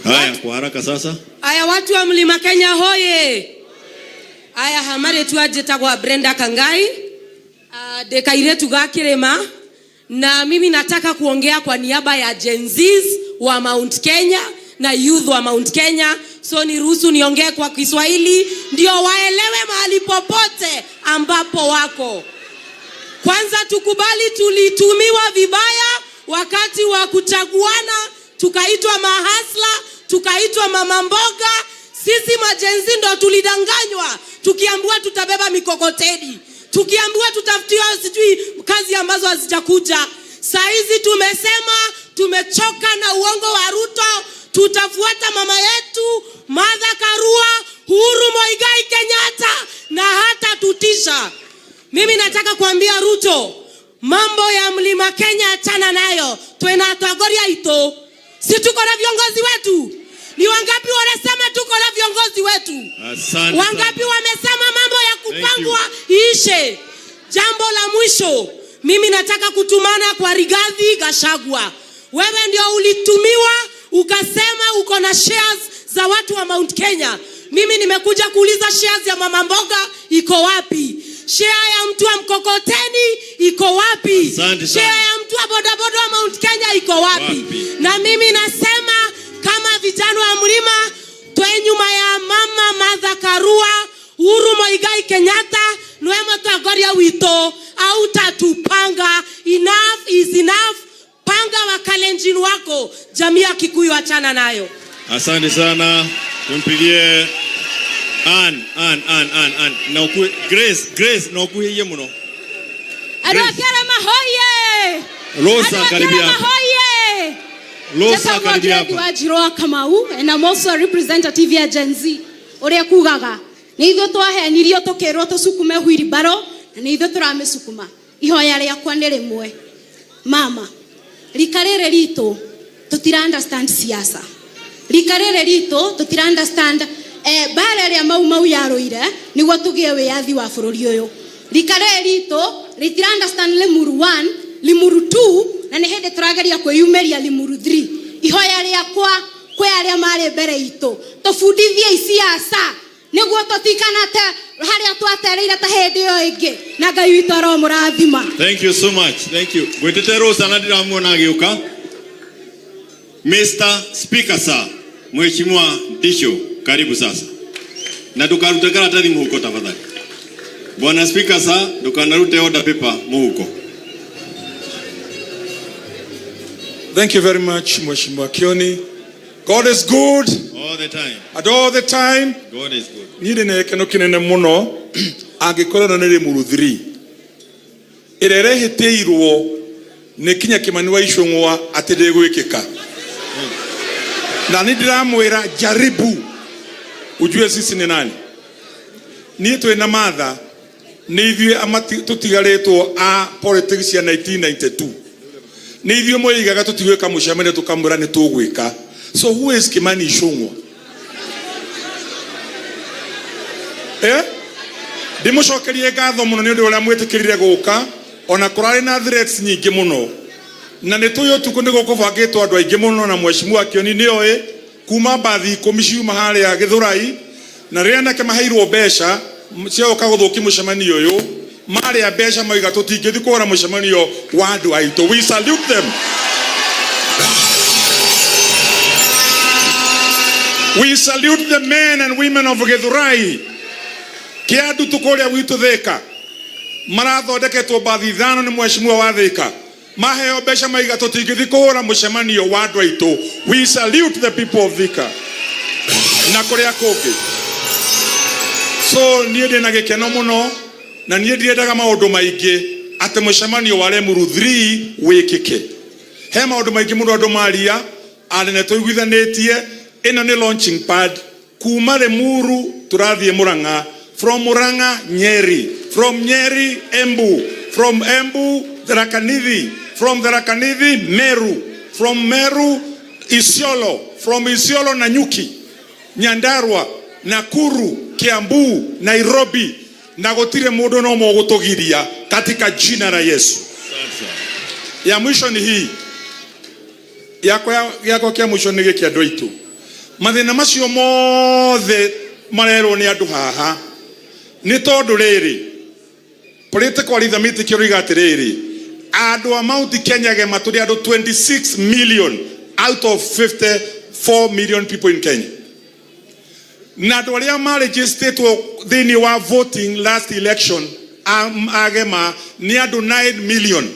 Haya, kwa haraka sasa. Aya, watu wa Mlima Kenya hoye. Aya, hamare tuajeta kwa Brenda Kangai. Dekaire tugakirema. Na mimi nataka kuongea kwa niaba ya Gen Zs wa Mount Kenya na youth wa Mount Kenya. So niruhusu niongee kwa Kiswahili ndio waelewe mahali popote ambapo wako. Kwanza tukubali tulitumiwa vibaya wakati wa kuchaguana, tukaitwa mahasla, tukaitwa mama mboga. Sisi majenzi ndo tulidanganywa, tukiambiwa tutabeba mikokoteni, tukiambiwa tutafutiwa sijui kazi ambazo hazijakuja. Saizi tumesema tumechoka na uongo wa Ruto, tutafuata mama yetu Martha Karua, Uhuru Muigai Kenyatta na hata tutisha. Mimi nataka kuambia Ruto, mambo ya Mlima Kenya achana nayo. Twena atagoria ito. Si tuko na viongozi wetu? Ni wangapi wanasema tuko na viongozi wetu? Asante. Wangapi wamesema mambo ya kupangwa iishe? Jambo la mwisho, mimi nataka kutumana kwa Rigathi Gachagua. Wewe ndio ulitumiwa ukasema uko na shares za watu wa Mount Kenya. Mimi nimekuja kuuliza shares ya mama mboga iko wapi? Share ya mtu wa mkokoteni iko wapi? Share ya mtu wa bodaboda wa Mount Kenya iko wapi? Na mimi nasema kama vijana wa Mlima, toe nyuma ya mama Martha Karua, Uhuru Muigai Kenyatta, nwema tagoria wito au tatupanga. Enough is enough. Panga wa Kalenjin wako, jamii ya Kikuyu achana nayo. Asante sana. Tumpigie Ann. Na Grace na okuhiye muno. Adwakere mahoye. Rosa karibia. Mahoye. Rosa karibia hapa. Wajiroa Kamau, and I'm also a representative ya Gen Z. Oria kugaga. Ni ithuĩ twahenirio tũkĩrwo tũcukume wheelbarrow na ni ithuĩ tũramĩcukuma. Ihoya rĩakwa nĩ rĩmwe. Mama, rika rĩrĩ ritũ tũtira understand siasa. Rika rĩrĩ ritũ tũtira understand bara ria mau yarũire nĩguo tũgĩe wĩyathi wa bũrũri ũyũ. Rika rĩrĩ ritũ rĩtira understand Limuru 1, Limuru 2 na nĩ hĩndĩ tũrageria kwĩyumĩria Limuru 3. Ihoya rĩakwa kwĩ arĩa marĩ mbere itũ, tũbundithie siasa nĩguo tũtikanate harĩa twatereire ta hĩndĩ ĩyo ĩngĩ, na Ngai witũ aromũrathima. Thank you so much. Thank you. Gwetete Rosa na ndiramuona agĩũka. Mr. Speaker sir, Mheshimiwa Ndisho, karibu sasa. Na tukarute karatathi muhuko tafadhali. Bwana Speaker sir, tukanarute order paper muhuko. Thank you very much, Mheshimiwa Kioni. God is good. All the time. And all the time. God is good. Nire ne keno kinene muno angikorana nere Limuru 3. Irere heteirwo ne kinya Kimani wa Icũng'wa atende gwĩkĩka. Na ndiramwĩra jaribu ujue sisi ni nani. Niĩ twĩna Martha nĩ ithuĩ tũtigarĩtwo a politics ya 1992. Nĩ ithuĩ moigaga tũtigwĩka mũcemanio tũkamwĩra nĩ tũgwĩka. So who is Kimani Icũng'wa? Ndimucokerie ngatho muno nĩ ũndũ ũrĩa mwĩtĩkĩrire gũka, ona kũrarĩ na threats nyingĩ mũno. Na nĩ tũyũ tukũ nĩ gũkũbangĩtwo andũ aingĩ mũno na Mheshimiwa Kioni nĩ oĩ kuma mbathi 10 ciuma harĩa Gĩthũrai, na rĩrĩa nake maheirwo mbeca cioka gũthũkia mũcemanio ũyũ, marĩa mbeca moiga tũtingĩthiĩ kũgũra mũcemanio wa andũ aitũ. We salute them. We salute the men and women of Gĩthũrai. Kĩandu tukũrĩa gwitũ Thĩka marathondeketwo mbathi 5 nĩ Mheshimiwa wa Thĩka, maheo mbeca maiga tũtingĩthiĩ kũgũra mũcemanio wa andũ aitũ. We salute the people of Thĩka. Na kũrĩa kũngĩ So niä ndä na gä keno må no na niä ndiendaga maå ndå maingä atä må cemanio wa Lemuru 3 wä kä ke. He maå ndå maingä må ndå andå maria anene tå iguithanä tie. Ä no nä launching pad kuma Lemuru tå rathiä Murang'a, from Murang'a Nyeri, from Nyeri Embu, from Embu Tharaka Nithi, from Tharaka Nithi Meru, from Meru Isiolo, from Isiolo Nanyuki, Nyandarua, Nakuru, Kiambu, Nairobi, na gutire mundu no mo gutugiria katika jina la Yesu. Ya mwisho ni hii yako kia mwisho ni giki andu aitu mathina macio mothe marerwo ni andu haha ni tondu riri political rhythmic kiroiga atiriri andu a Mount Kenya ge maturi andu 26 million out of 54 million people in Kenya. Na andu aria ma registered thini wa voting last election agema ni andu 9 million.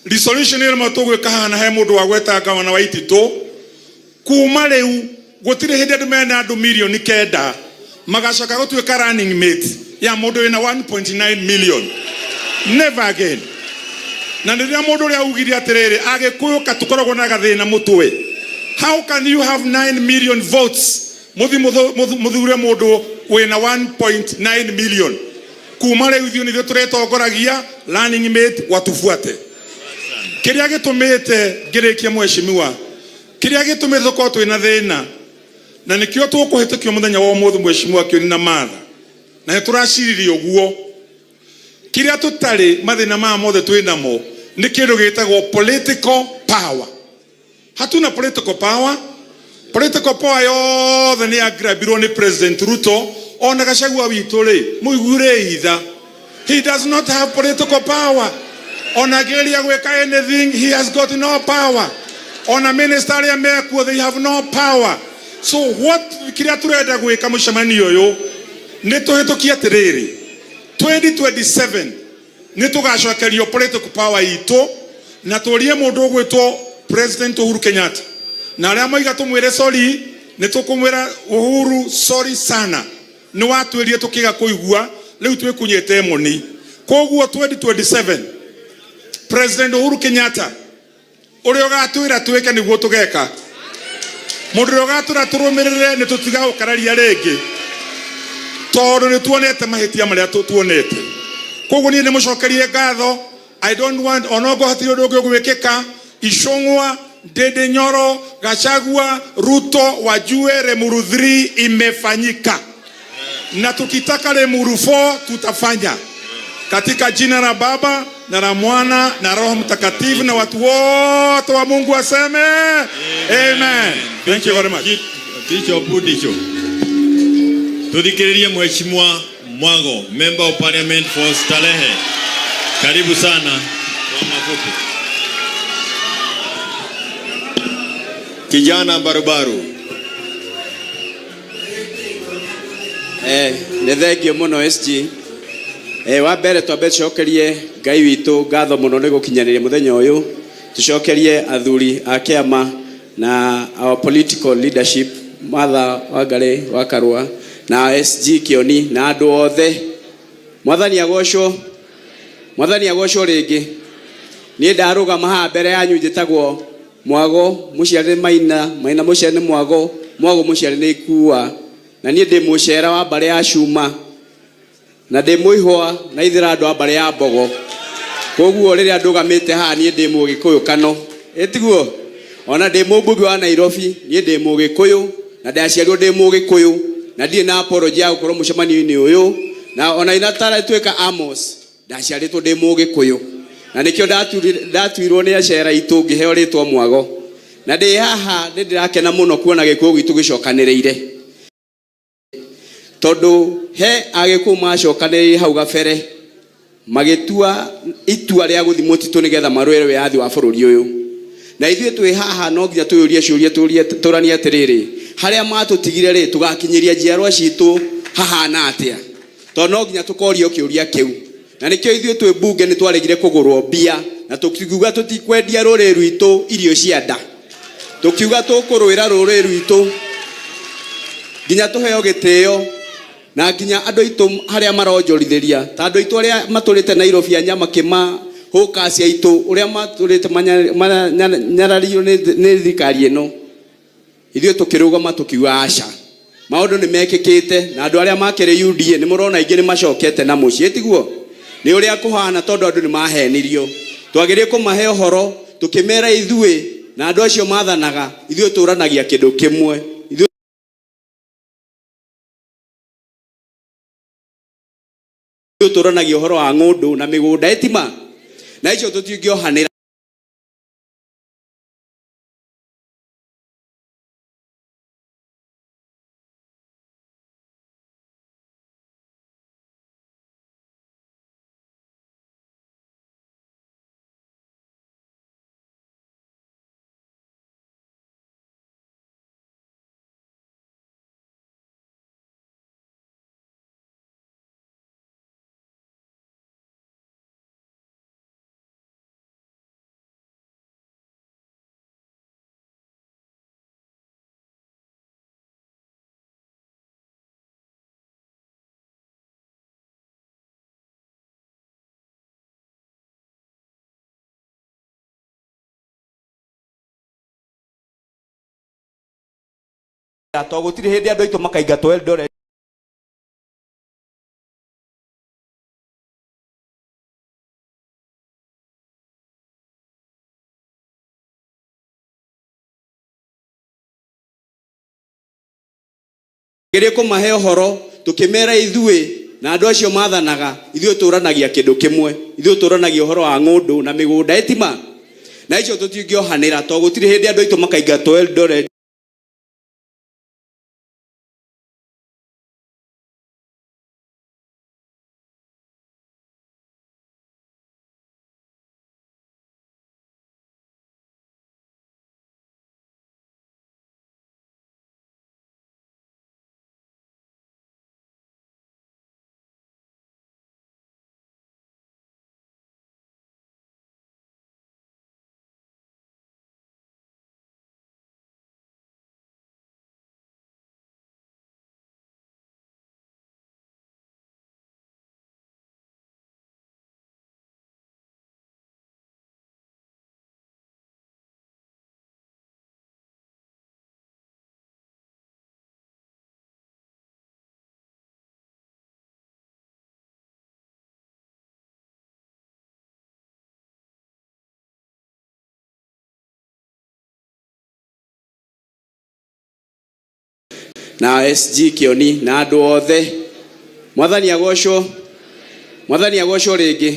Resolution ile matogwe kahana he mundu wa gweta gavana wa Itito kuma riu gutire hindi andu mena andu milioni kenda magacoka gutuika running mate ya mundu ina 1.9 million. Never again. Na ndiria mundu ria ugiria atiriri agikuyuka tukoragwo na gathina mutwe. How can you have 9 million votes muthure mundu wina 1.9 million? Kuma riu thio nithio turetongoragia running mate watufuate. Kiria gitumite ngirikia mweshimiwa kiria gitumite ko twina thina na nikio tukuhitukio muthenya wa umuthu mweshimiwa kioni na matha na turaciririe uguo kiria tutari mathina ma mothe twinamo ni kindu gitagwo political power. Hatuna political power. Political power yothe ni agrabirwo ni President Ruto ona Gachagua witu ri muigure itha. He does not have political power. On a geria gweka anything, he has got no power. On a ministerial mekuo, they have no power. So what kiria turenda gweka mucemanio uyu ni tuhitukia atiriri 2027 ni tugacokerio political power itu na turie mundu gwitwo President Uhuru Kenyatta na aria moiga tumwire sorry ni tukumwira Uhuru sorry sana ni watwirie tukiga kuigua riu twikunyete muni koguo 2027 President Uhuru Kenyatta uria ugatwira tweke niguo tugeka mundu uria ugatwira turumirire ni tutiga ukararia ringi tondu ni tuonete mahitia maria tuonete koguo ni mucokerie ngatho. I don't want onogo hatiri undu ungi gwikika Icung'wa, Ndindi Nyoro, Gachagua, Ruto wajue Lemuru 3 imefanyika na tukitaka Lemuru 4 tutafanya katika jina la Baba na la Mwana na Roho Mtakatifu na watu wote wa Mungu waseme amen. Thank you very much. Bishop Budicho. Tudikiririe Mheshimiwa Mwago, Member of Parliament for Starehe. Karibu sana kwa mafupi. Kijana barubaru. Nĩ thengio mũno SG. Wa mbere twambe tucokerie Ngai witũ ngatho mũno nĩ gũkinyanĩria mũthenya ũyũ. Tucokerie athuri a kĩama na our political leadership Martha Wangari wa Karua na SG Kioni na andũ othe. Mwathani agocwo. Mwathani agocwo rĩngĩ. Niĩ ndarũgama haha mbere yanyu njĩtagwo Mwago mũciari Maina mũciari Mwago mũciari nĩ Ikua na niĩ ndĩ mũcera wa mbarĩ ya Cuma na ndĩ mũihwa na ithira andũ a mbarĩ ya Mbogo. Koguo rĩrĩa ndũgamĩte haha niĩ ndĩ Mũgĩkũyũ kano ĩtiguo ona ndĩ mũmbunge wa Nairobi niĩ ndĩ Mũgĩkũyũ na ndaciarirwo ndĩ Mũgĩkũyũ na ndirĩ na apology ya gũkorwo mũcemanio-inĩ ũyũ na ona inatara tuĩka Amos ndaciarĩtwo ndĩ Mũgĩkũyũ na nikio ndatuirwo nĩ acera itũ ngĩheo rĩtwa Mwago na ndĩ haha nĩ ndĩrakena mũno kuona Gĩkũyũ gitũ gĩcokanĩrĩire tondu he Agĩkũyũ macokanĩrĩire hau gabere magĩtua itua rĩa gũthiĩ mũtitũ nĩgetha marũĩre wĩyathi wa bũrũri ũyũ na ithuĩ twĩ haha no nginya twĩyũrie ciũria tũranie atĩrĩrĩ harĩa matũtigire rĩ tugakinyĩria njiarwa citũ hahana atĩa tondũ no nginya tũkorio kĩũria kĩu na nikio ithuĩ twĩ bunge nĩ twaregire kũgũrwo mbia na tũkiuga tũtikwendia rũrĩrĩ rwitũ irio cia nda tũkiuga tũkũrũĩra rũrĩrĩ rwitũ nginya tũheo gĩtĩo na nginya andũ aitũ harĩa maronjorithiria ta andũ aitũ arĩa matũrĩte Nairobi anyama kĩma hũkaci aitũ ũrĩa matũrĩte nyarario nĩ thirikari ĩno ithuĩ tũkĩrũgama tũkiuga aca maũndũ nĩ mekĩkĩte na andũ arĩa makĩrĩ UDA nĩ mũrona aingĩ nĩ macokete na mũciĩ tiguo nĩ ũrĩa kũhana tondũ andũ nĩ mahenirio twagĩrĩire kũmahe ũhoro tũkĩmera ithuĩ na andũ acio mathanaga ithuĩ tũranagia kĩndũ kĩmwe ithuĩ tũranagia ũhoro wa ng'ũndũ na mĩgũnda etima na icio tũtingĩohanĩra to gũtirĩ hĩndĩ andũ aitũ makaingatwo Eldoret gĩrĩ kũmahe ũhoro tũkĩmera ithuĩ na andũ acio mathanaga ithuĩ tũranagia kĩndũ kĩmwe ithuĩ tũranagia ũhoro wa ng'ũndũ na mĩgũnda etima na icio tũtingĩohanĩra to gũtirĩ hĩndĩ andũ aitũ makaingatwo Eldoret na SG Kioni na andũ othe mwathani agocwo rĩngĩ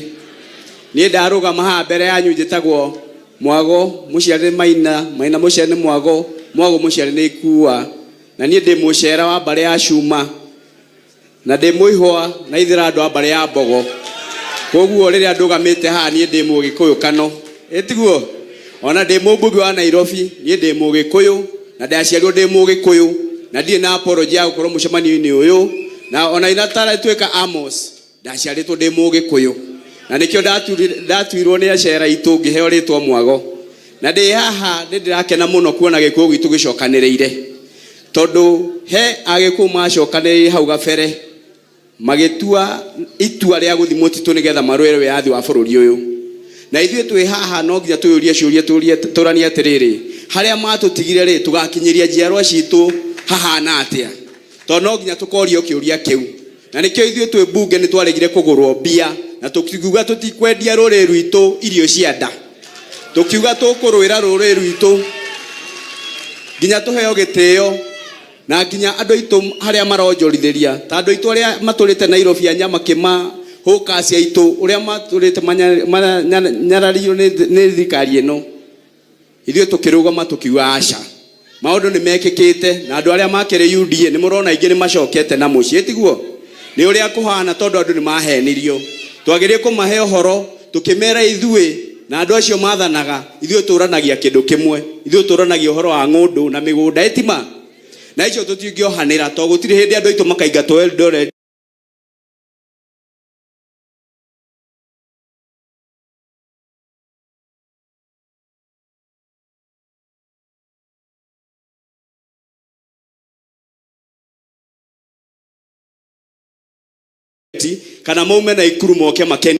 niĩ ndarũgama haha mbere yanyu njĩtagwo Mwago mũciari Maina mũciari Mwago mũciari nĩ Ikua na niĩ ndĩ mũcera wa mbarĩ ya Cuma na ndĩ mũihwa na ithira andũ a mbarĩ ya Mbogo koguo rĩrĩa ndũgamĩte haha niĩ ndĩ Mũgĩkũyũ kano etiguo ona ndĩ mũmbunge wa Nairobi niĩ ndĩ Mũgĩkũyũ na ndaciarirwo ndĩ Mũgĩkũyũ na ndiĩ na apology ya gũkorwo mũcemanio-inĩ ũyũ na ona inatara tuĩka Amos ndaciarĩtwo ndĩ Mũgĩkũyũ na nĩkĩo ndatuirwo nĩ acera itũ ngĩheo rĩtwa Mwago na ndĩ haha ndĩrakena mũno kuona Gĩkũyũ gitũ gĩcokanĩrĩire tondũ he Agĩkũyũ macokanĩrĩire hau gabere magĩtua itua rĩa gũthiĩ mũtitũ nĩgetha marũĩre wĩyathi wa bũrũri ũyũ na ithuĩ twĩ haha no nginya twĩyũrie ciũria tũranie atĩrĩrĩ harĩa matũtigire rĩ tũgakinyĩria njiarwa citũ hahana atĩa tondũ no nginya tũkorio kĩũria kĩu na nĩkĩo ithuĩ twĩ mbunge nĩ twaregire kũgũrwo mbia na tũkiuga tũtikwendia rũrĩrĩ rwitũ irio cia nda tũkiuga tũkũrũĩra rũrĩrĩ rwitũ nginya tũheo gĩtĩo na nginya andũ aitũ harĩa maronjorithiria ta andũ aitũ arĩa matũrĩte Nairobi anyama kĩma hũkaci aitũ ũrĩa matũrĩte nyarario nĩ thirikari ĩno ithuĩ tũkĩrũgama tũkiuga aca maũndũ nĩ mekĩkĩte na andũ arĩa makĩrĩ UDA nĩ mũrona aingĩ nĩ macokete na mũciĩ tiguo nĩ ũrĩa kũhana tondũ andũ nĩ mahenirio twagĩrĩire kũmahe ũhoro tũkĩmera ithuĩ na andũ acio mathanaga ithuĩ tũranagia kĩndũ kĩmwe ithuĩ tũranagia ũhoro wa ng'ũndũ na mĩgũnda etima na icio tũtingĩohanĩra to gũtirĩ hĩndĩ andũ aitũ makaingatwo Eldoret kana maume na Ikuru moke makeni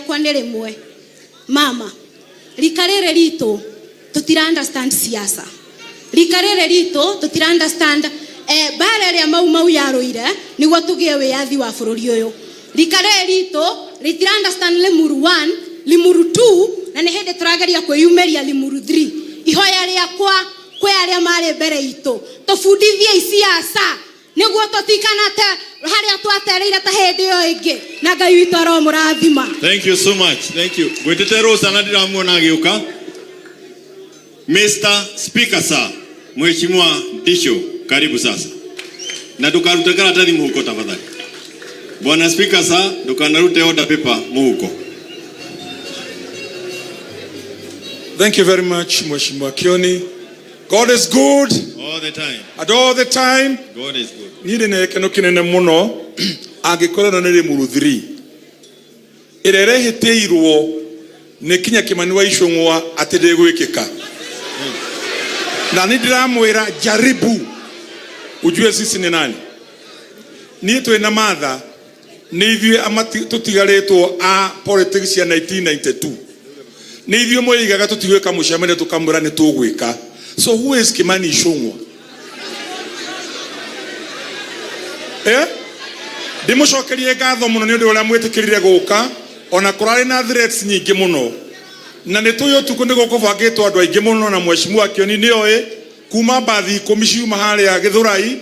kwa nĩ rĩmwe mama rika rĩrĩ ritũ tutira understand siasa rika rĩrĩ ritũ tutira understand bara ĩrĩa mau yarũire nĩguo tũgĩe wĩyathi wa bũrũri ũyũ rika rĩrĩ ritũ ritira understand Limuru 1 Limuru 2 na nĩ hĩndĩ tũrageria kwĩyumĩria Limuru 3 ihoya rĩakwa kwĩ arĩa marĩ mbere itũ tũbundithie siasa nĩguo tũtikanate harĩa twatereire ta hĩndĩ ĩyo ĩngĩ na Ngai witũ aromũrathima. Thank you so much. Thank you. Gwetete Rosa na ndiramuona agĩũka. Mr. Speaker sir, Mheshimiwa Ndisho, karibu sasa. Na tukarute karatathi muhuko tafadhali. Bwana Speaker sir, tukanarute order paper muhuko. Thank you very much, Mheshimiwa Kioni. God is good. All the time. And all the time. God is good. Nire ne keno kinene muno angikorana na Limuru 3. Irere heteirwo ne kinya Kimani wa Icũng'wa atende gwĩkĩka. Na ndiramwĩra jaribu ujue sisi ni nani. Ni twĩna matha ni ithuĩ tutigarĩtwo a politics ya 1992. Ni ithuĩ mwĩigaga tutigwĩka mũcemanio tukamwĩra nĩ tũgwĩka. So who is Kimani Icũng'wa? Ndimucokerie ngatho muno ni undu uria mwĩtĩkĩrire gũka ona kũrarĩ na threats nyingĩ muno na nĩ tũyũ tuko nĩ gũkũbangĩtwo andũ aingĩ muno na Mheshimiwa Kioni nĩ oĩ kuma mbathi 10 ciuma harĩa Gĩthũrai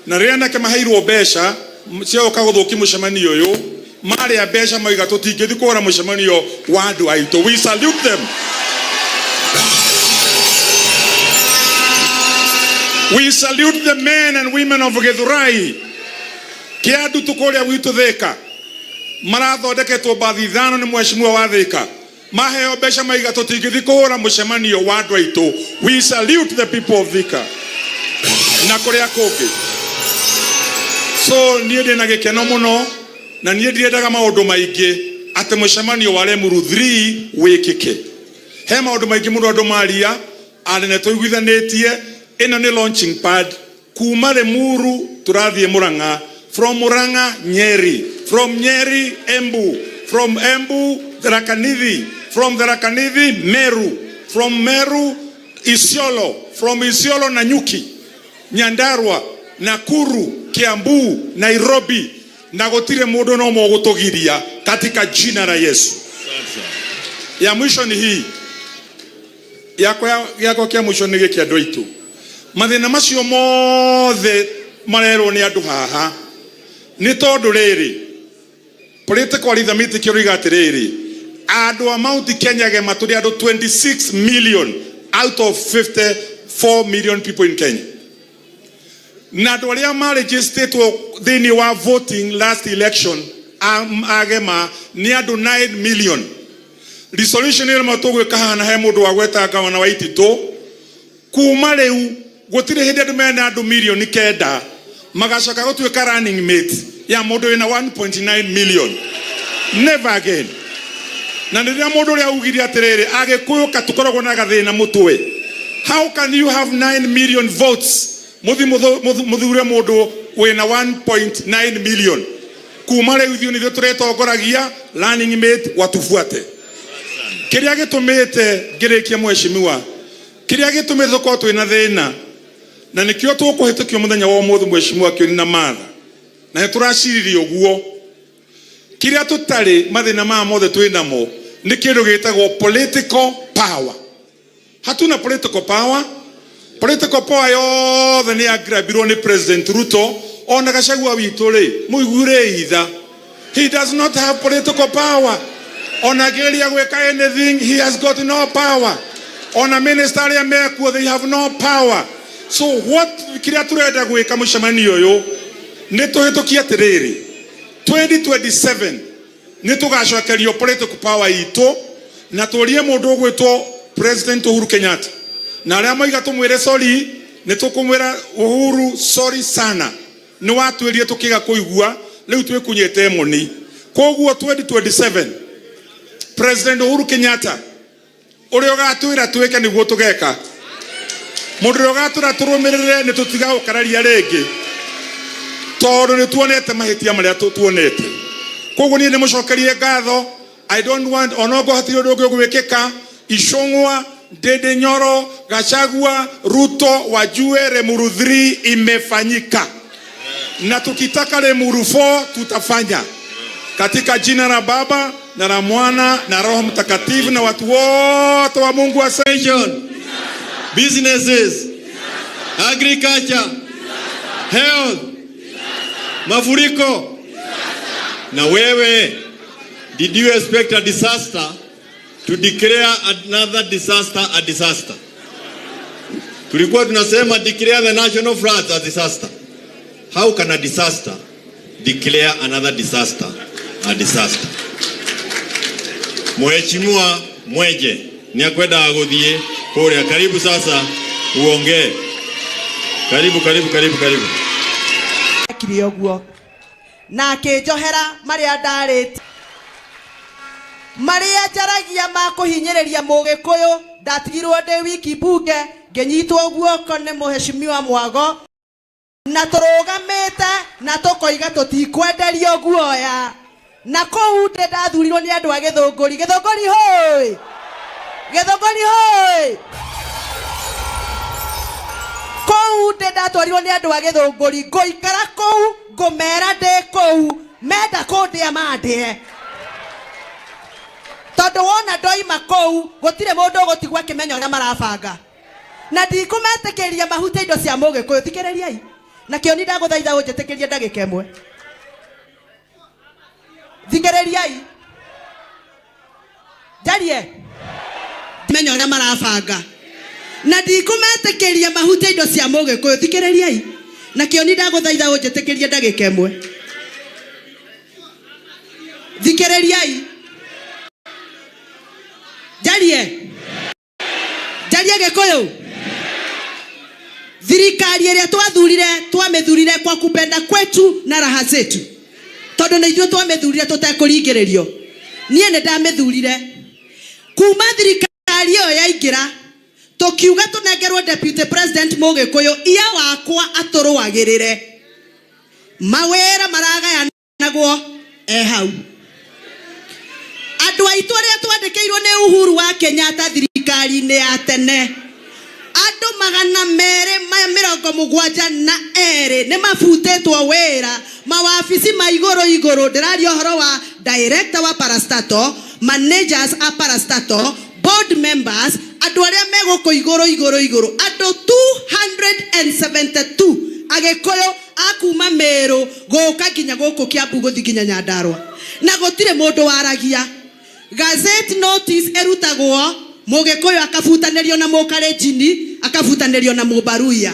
na rĩrĩa nake maheirwo mbeca cioka gũthũkia mũcemanio ũyũ marĩa mbeca moiga tũtingĩthi kũhũra mũcemanio wa andũ aitũ. We salute them. We salute the men and women of Gĩthũrai. Kiadu tukoria witu Thika marathondeketwo mbathi ithano nĩ Mheshimiwa wa Thika maheo mbeca maiga tũtingĩthi kũhũra mũcemanio wa andũ aitũ. We salute the people of Thika na kũrĩa kũngĩ. So niĩ ndĩna gĩkeno mũno na niĩ ndiendaga maũndũ maingĩ atĩ mũcemanio wa Limuru 3 wĩkĩke. He maũndũ maingĩ mũno andũ maria anene tũiguithanĩtie. Ĩno nĩ launching pad kuma Limuru tũrathiĩ Murang'a, from Murang'a Nyeri, from Nyeri Embu, from Embu Tharaka Nithi, from Tharaka Nithi Meru, from Meru Isiolo, from Isiolo Nanyuki, Nyandarua, Nakuru, Kiambu, Nairobi, na gũtirĩ mũndũ no mũgũtũgiria katika jina la Yesu. Ya mwisho ni hii yako kia mwisho nĩ gĩkĩ andũ aitũ. Mathĩna macio mothe marerwo nĩ andũ haha nĩ tondũ rĩrĩ political arithmetic yoiga atĩrĩrĩ andũ a Mount Kenya gema tũrĩ andũ 26 million out of 54 million people in Kenya. Na andũ arĩa maregistrĩtwo thĩinĩ wa voting last election agema nĩ andũ 9 million. Resolution ĩrĩa matũgwĩka haha na he mũndũ wa gweta gavana wa Ititũ kuma rĩu gũtirĩ hĩndĩ andũ mena andũ milioni 9 magacoka gũtuĩka running mate ya mũndũ wĩna 1.9 million. Never again. Na rĩrĩa mũndũ ũrĩa ugire atĩrĩrĩ agĩkũyũka tũkoragwo na gathĩna mũtwe. How can you have 9 million votes mũthure mũndũ wĩna 1.9 million? Kuma rĩu ithuĩ nĩthuĩ tũretongoragia running mate watufuate. Kĩrĩa gĩtũmĩte ngĩrĩkia Mheshimiwa, kĩrĩa gĩtũmĩte tũkorwo twĩna thĩna na nĩkĩo tũkũhĩtũkio mũthenya wa ũmũthĩ Mheshimiwa Kioni na matha na nĩ tũraciririe ũguo. Kĩrĩa tũtarĩ mathĩna maya mothe twĩnamo nĩ kĩndũ gĩtagwo political power. Hatuna political power. Political power yothe nĩ yagrabirwo nĩ President Ruto ona Gachagua witũ rĩ mũigure itha. He does not have political power. Ona geria gwĩka anything, he has got no power. Ona minister arĩa mekuo, they have no power. So what kĩrĩa tũrenda gwĩka mũcemanio ũyũ nituhitukia tiriri 2027 nitugacokerio political power itu na turie mundu gwitwo President Uhuru Kenyatta na aria maiga tumwire sorry nitukumwira Uhuru sorry sana ni watwirie tukiga kuigua riu twikunyete moni koguo 2027 President Uhuru Kenyatta uria ugatwira twike niguo tugeka mundu uria ugatwira turumirire ni tutiga ukararia ringi tondu ni tuonete mahitia maria tuonete koguo ni mucokerie ngatho. I don't want onogo hatiro ndogo gwikika Ishongwa Ndindi Nyoro Gachagua Ruto wajue Lemuru 3 imefanyika na tukitaka Lemuru 4 tutafanya katika jina la Baba na la Mwana na Roho Mtakatifu na watu wote wa Mungu wa businesses, agriculture, health, mafuriko. Na wewe, did you expect a disaster to declare another disaster a disaster? Tulikuwa tunasema declare the national flood a disaster. How can a disaster declare another disaster a disaster? Mheshimiwa Mweje ni akwenda agodhie kule. Karibu sasa uongee. Karibu. Kirioguo na akinjohera maria ndarite maria njaragia makuhinyereria mugikuyu ndatigirwo ndi wiki bunge ngenyitwo guoko ni muheshimiwa Mwago na turugamite na tukoiga tutikwenderio guoya na kou ndi ndathurirwo ni andu a Githunguri hoi kou ndi ndatwarirwo ni andu a Githunguri ngoikara kou ngumera ndi kou menda kundia mandie tondu wona ndoima kou gutire mundu gutigwa kimenya uria marabanga na ndikumetĩkĩria mahutia indo cia Mũgĩkũyũ. Thikĩrĩriai na kĩo ni ndagũthaitha ũnjĩtĩkĩrie ndagĩka ĩmwe. Thikĩrĩriai njarie menya uria marabanga na ndikumetĩkĩria mahutia indo cia Mũgĩkũyũ. Thikĩrĩriai na kĩo ni ndagũthaitha ũnjĩtĩkĩrie ndagĩka ĩmwe. Thikĩrĩriai njarie Gĩkũyũ. Thirikari ĩrĩa twamĩthurire kwa kupenda kwetu na raha zetu, tondu na ithuĩ twamĩthurire tũtekũringĩrĩrio. Niĩ nĩ ndamĩthurire kuma thirikari ĩyo yaingĩra tukiuga tunengerwo deputy president Mũgĩkũyũ ia wakwa atũrũagĩrĩre mawĩra maragayanagwo hau. Andu aitu aria twandĩkĩirwo nĩ Uhuru wa Kenyatta thirikari-inĩ ya tene andu 272 nĩ mabutĩtwo wĩra mawabici ma igũrũ. Ndĩraria ũhoro wa director wa Parastatal, managers a Parastatal, board members, andu aria megũkũ igũrũ andu 272 Agĩkũyũ akuma Meru gũka nginya gũkũ Kiambu gũthi nginya Nyandarua na gũtirĩ mũndũ waragia. Gazette notice erutagwo Mũgĩkũyũ akabutanĩrio na Mũkalenjin akabutanĩrio na Mũbaruya.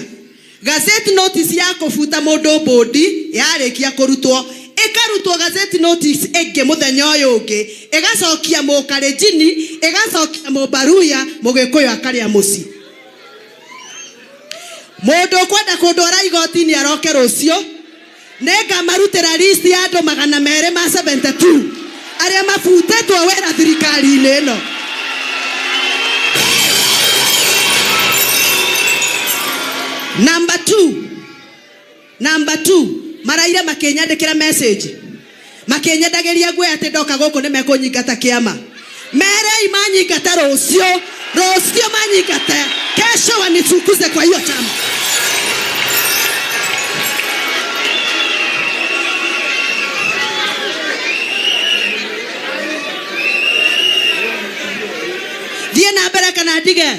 Gazette notice ya kũbuta mũndũ bodi yarĩkia kũrutwo ikarutwo gazette notice ĩngĩ mũthenya ũyũ ũngĩ ĩgacokia Mũkalenjin ĩgacokia Mũbaruya Mũgĩkũyũ akarĩa mũci. Mũndũ kwenda kũndwara igoti-inĩ aroke rũcio nĩngamarutĩra list ya andũ 272 aria mabutĩtwo wĩra thirikari-inĩ ĩno. Number two maraire makĩnyandĩkĩra message makĩnyendagĩria ngwe atĩ ndoka gũkũ nĩ mekũnyingata kĩama. Merei manyingata rũcio manyingate kesho wanifukuze kwa hiyo chama. Thiĩ na mbere kana ndige?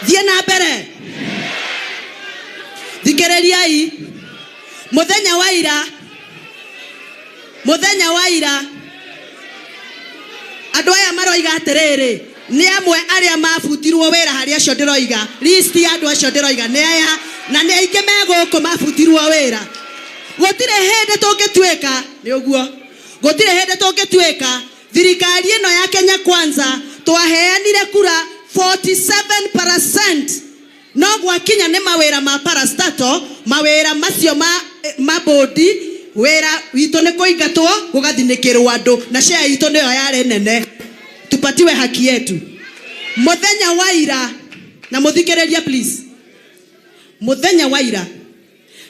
Thiĩ na mbere. Thikĩrĩriai muthenya wa ira andu aya maroiga atĩrĩrĩ nĩ amwe arĩa mabutirwo wĩra harĩ acio ndĩroiga list ya andu acio ndĩroiga nĩ aya na nĩ aingĩ megũkũ mabutirwo wĩra gotire hende tungituika ni uguo gotire hende tungituika thirikari ino ya Kenya Kwanza twaheanire kura 47%. No gwakinya ni mawira ma parastato mawira macio ma bodi wira wito ni kuingatwo gugathinikirwo andu na share ito niyo yare nene tupatiwe haki yetu. Muthenya wa ira na muthikiriria please, muthenya wa ira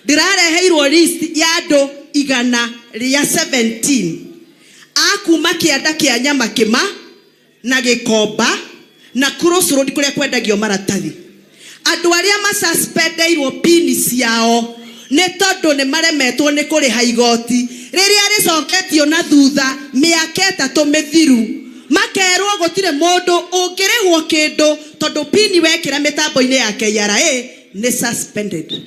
ndirareheirwo list ya andu 117 akuma kianda kia nyama kima na gikomba na cross road kuria kwendagio maratathi. Andu aria masuspendeirwo pini ciao ne tondu ne maremetwo ne kuriha igoti riria ricoketio na thutha miaka 3 mithiru makerwo gutire mundu ungirihwo kindu tondu pini wekira mitambo-ini ya KRA ni suspended.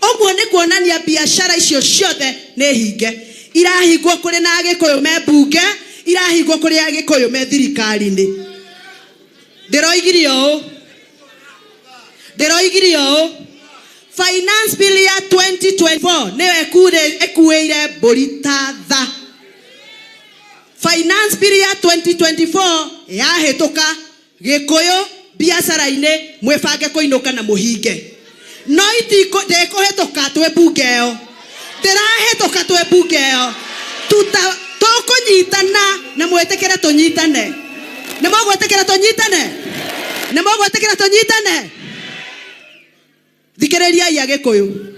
Oguo ni kuonania biashara icio ciothe ni hinge irahingwo kuri na agikuyu me bunge irahingwo kuri agikuyu me thirikari-ini. Nderoigirio finance bill ya 2024 newe ekuire borita tha. Finance bill ya 2024 yahituka gikuyu biashara-ini mwebange kuinuka na muhinge. No itiko ndekuhituka twe bunge yo ndirahituka twe bunge yo tukunyitana na mwetekere tunyitane nimogwetekera tunyitane thikiriria ya gikuyu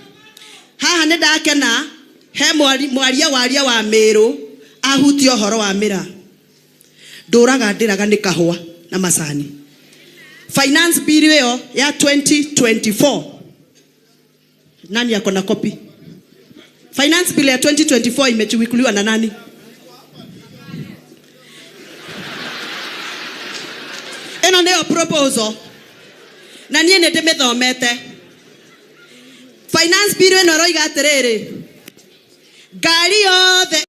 haha ni ndakena he mwaria wa Meru ahuti ohoro wa mira nduraga ndiraga ni kahua na masani. Finance bill yo ya 2024 nani yako na copy? Finance bill ya 2024 imechukuliwa na nani? Eno neo proposal na niye nete methomete. Finance bill eno roiga atiriri ngari yothe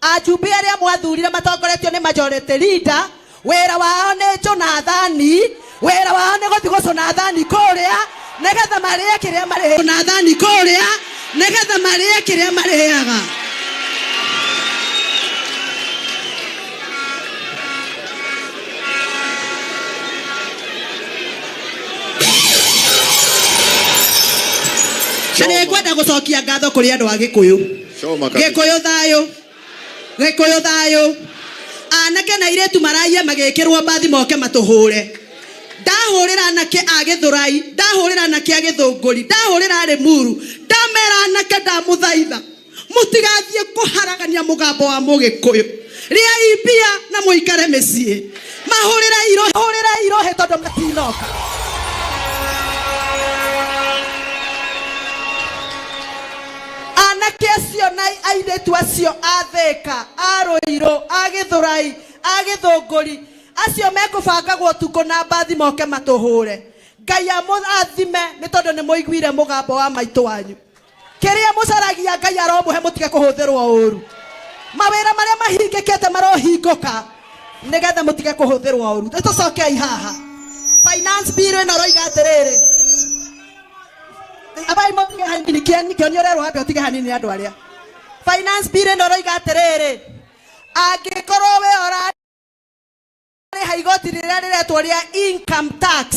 ajumbe aria mwathurire matongoretio ni majority leader wera wao ni Jonathani wera wao ni guthi Jonathani kuria negetha marie kiria marie Jonathani kuria negetha marie kiria mariaga. Chane kwenda gucokia ngatho kuri andu a Gikuyu. Gikuyu thayo anake na iretu maraie magekirwo bathi moke matuhure. Ndahurira anake a Githurai, ndahurira anake a Githunguri, ndahurira ari Muru, ndamera anake ndamuthaitha mutigathie kuharagania mugambo wa Mugikuyu ria ipia na muikare mecii mahurira irohe tondu matinoka. Anake acio na airetu acio atheka aroiro agithurai agithunguri acio mekubangagwo tuko na bathi moke matuhure. Ngai amurathime ni tondu ni muiguire mugambo wa maitu wanyu. Kiria mucaragia Ngai aromuhe mutige kuhuthirwo uru. Mawira maria mahingikite marohinguka nigetha mutige kuhuthirwo uru. Tucokei haha. Finance bill ino roiga atiriri abai moke hanini kioni orero hape otige hanini andu aria. Finance bill ino roiga atiriri angikorwo we ora haigoti riria riretwo ria income tax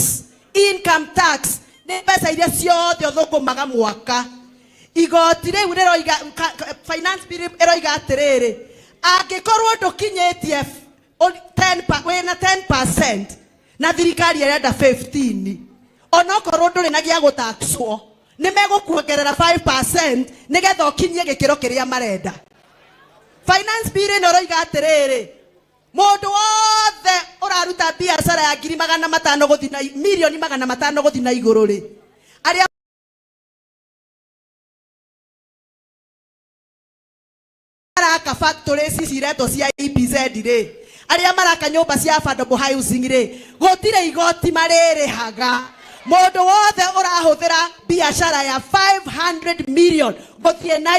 ni pesa iria ciothe uthukumaga mwaka. Igoti riu riroiga finance bill iroiga atiriri angikorwo ndukinyitie 10% na thirikari irenda 15 onokorwo nduri na gia gutaxwo ni megukuongerera 5% nigetha ukinyie gikiro kiria marenda. Finance bill ino roiga atiriri mundu wothe uraruta biashara ya 500,000 guthi na milioni 500 guthi na iguru ri aria maraka factories cireto cia EPZ ri aria maraka nyumba cia affordable housing ri gutire igoti maririhaga. Mundu wothe urahuthira biashara ya 500 million guthie na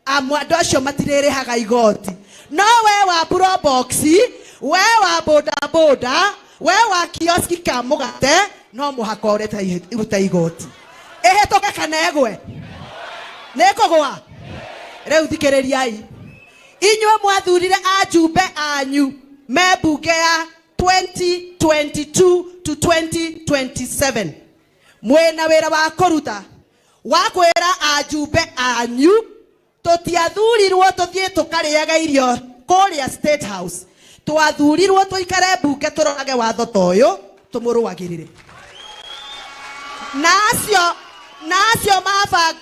andu acio matiririhaga igoti. no we wa bro boxi, we wa boda boda, we wa kioski ka mugate, no muhaka ureta iruta igoti. Ehetoke kana egwe. Nekogwa. Reu thikiririai. Inywe mwathurire ajumbe anyu mebunge ya 2022 to 2027. Mwena wera wa koruta wakwera ajumbe anyu tutiathurirwo tuthie tukariaga irio kuria State House. Twathurirwo tuikare bunge turorage watho toyo tumuruagirire. Nacio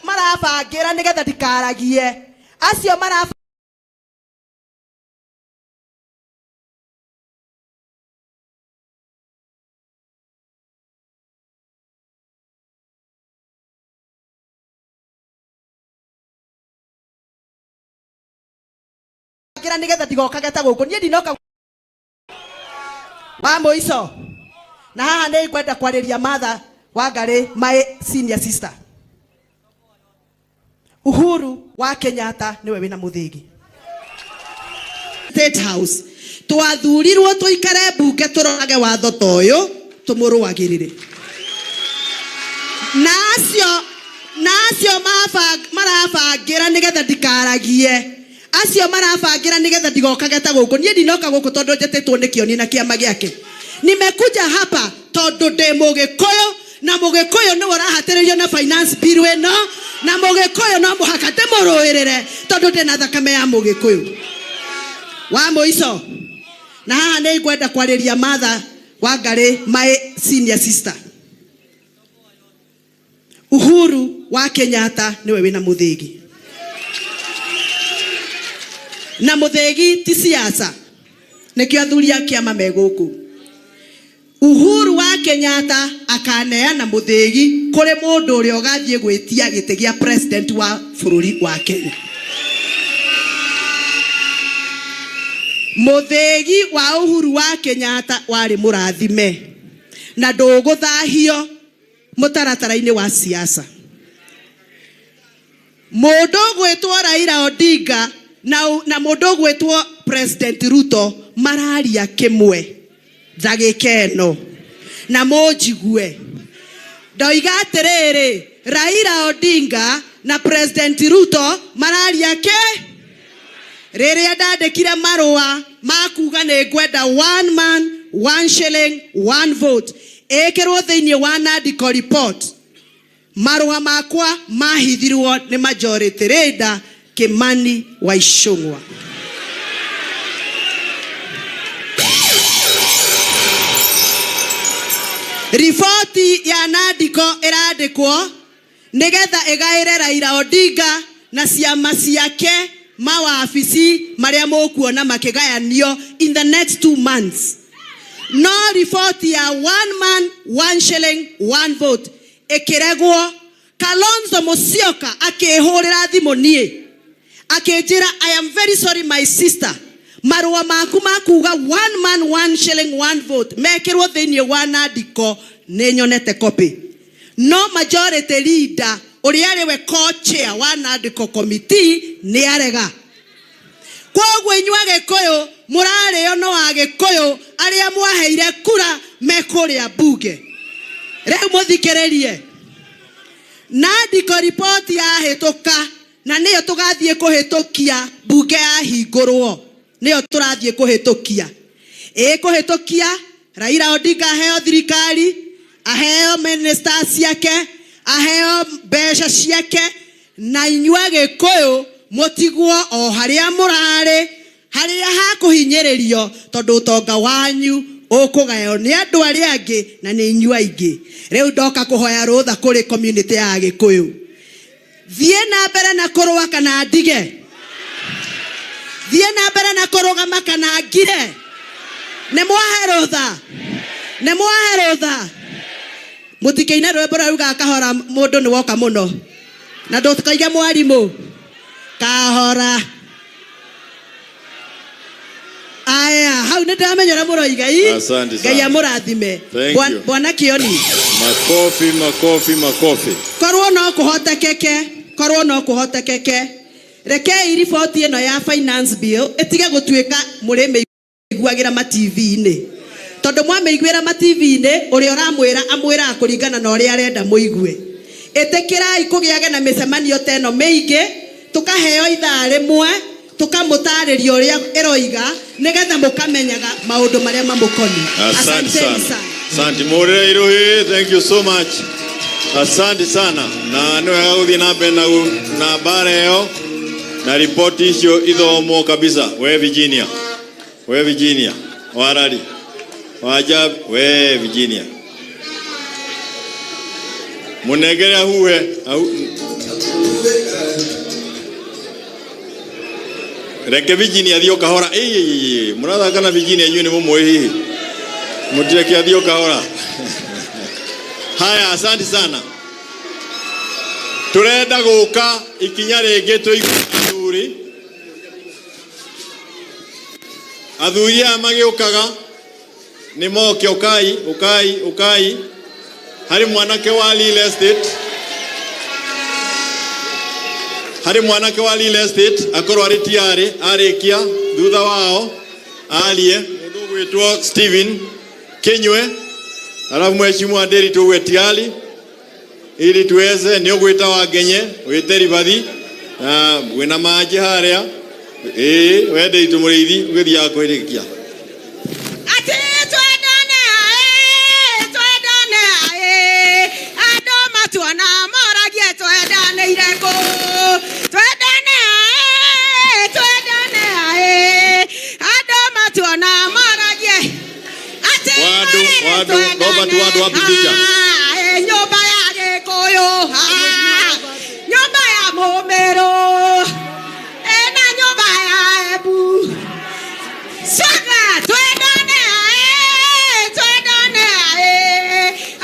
marabangira nigetha ndikaragie. Acio marabangira nigetha ndigokage ta guku nie ndinoka wa muico. Na haha ni kwenda kwariria Martha Wangari, my senior sister. Uhuru wa Kenyatta niwe wina muthigi. State House twathurirwo tuikare bunge turorage watho toyo tumuruagirire. Nacio marabangira nigetha ndikaragie. Acio marabangira nigetha ndigokage ta guku nie ndinoka guku tondu njetetwo ni Kioni na kiama giake. Nimekuja hapa tondu ndi Mugikuyu na Mugikuyu ni warahatiririo na finance bill eno na Mugikuyu no muhaka ndimuruirire tondu ndi na thakame ya Mugikuyu. Wa muico na haha ni kwenda kwariria Martha Wangari, my senior sister. Uhuru wa Kenyatta niwe wina muthigi. Na muthigi ti siasa. Nikio athuria kiama meguku. Uhuru wa Kenyatta akaneana muthigi kuri mundu uria ugathie gwitia gite gia president wa bururi wa Kenya. Muthigi wa Uhuru wa Kenyatta wari murathime na nduguthahio mutaratara-ini wa siasa. Mundu gwitwo Raila Odinga na mundu gwitwo President Ruto mararia kimwe dagikeno na mojigue. Ndoiga atiriri, Raila Odinga na President Ruto mararia ke riria ndandikire marua makuga ni ngwenda 1 man 1 shilling 1 vote ekirwo thiini wa Nandiko report. Marua makwa mahithirwo ni majority leader Kimani wa Ichung'wa. Ripoti ya Nandiko irandikwo nigetha igaire Raila Odinga na ciama ciake mawabici maria mukuona makigayanio in the next 2 months. No report ya 1 man 1 shilling 1 vote ikiregwo. Kalonzo Musyoka akihurira thimu nie akijira, I am very sorry my sister, marua maku makuga 1 man 1 shilling 1 vote mekirwo thiini wa Nandiko ni nyonete copy. No majority leader uria ariwe co-chair wa Nandiko committee ni arega. Kwoguo inywa Gikuyu murario no wa Gikuyu aria mwaheire kura mekuria bunge. Riu muthikiririe Nandiko report ya hituka na niyo tugathie kuhitukia bunge ya hingurwo, niyo turathie kuhitukia. Kuhitukia Raila Odinga aheo thirikari, aheo ministers ciake, aheo mbeca ciake, na inywa Gikuyu mutigwo o haria murari, haria hakuhinyiririo tondu utonga wanyu ukugayo ni andu aria angi na ni inywa ingi. Riu ndoka kuhoya rutha kuri community ya Gikuyu, thie na mbere na kurua kana ndige, thie na mbere na kurugama kana ngire. Ni mwahe rutha mutikeine rwimbo rauga kahora mundu ni woka muno na ndutukaiga mwarimu kahora. Aya, hau nĩ ndamenyera mũroiga Ngai amũrathime. Bwana Kioni. Makofi. Korwo no kũhotekeke Rekei riboti ĩno ya finance bill ĩtige gũtuĩka mũrĩmĩiguagĩra ma TV-inĩ. Tondũ mwamĩiguĩra ma TV-inĩ ũrĩa ũramwĩra amwĩra kũringana na ũrĩa arenda mũigue. Ĩtĩkĩrai kũgĩage na mĩcemanio ta ĩno mĩingĩ, tũkaheo ithaa rĩmwe, tũkamũtarĩria ũrĩa ĩroiga nĩgetha mũkamenyaga maũndũ marĩa mamũkoniĩ. Asante sana. Asante Murera Iruhi, thank you so much. Asante sana. Na nĩ wega gũthiĩ na mbere na bara ĩyo na ripoti icio ithomo kabisa. We Virginia. We Virginia. Warari. Wajab we Virginia. Munegere huwe. Reke Virginia thio kahora. Muratha kana Virginia yuni mumwe hihi. Mutireke thio kahora. Haya, asante sana. Turenda guka ikinya ringi tuigue athuri aya magiukaga ni moke ukai hari mwanake wa Lil Estate akorwo ari tiari arikia thutha wao alie mundu gwitwo Steven Kinywe alafu mheshimiwa Nderi tuwe tiari ili tuweze ni ugwita wagenye witeri bathi na wina maji haria wende itumurithi ugithia kwirikia ati twendane ando matuana moragie twendane ireko twendane ando matuana moragie ati wadu watu wapitisha nyumba ya Gikuyu nyumba ya Mũmĩrũ na nyumba ya Embu Swaga twendane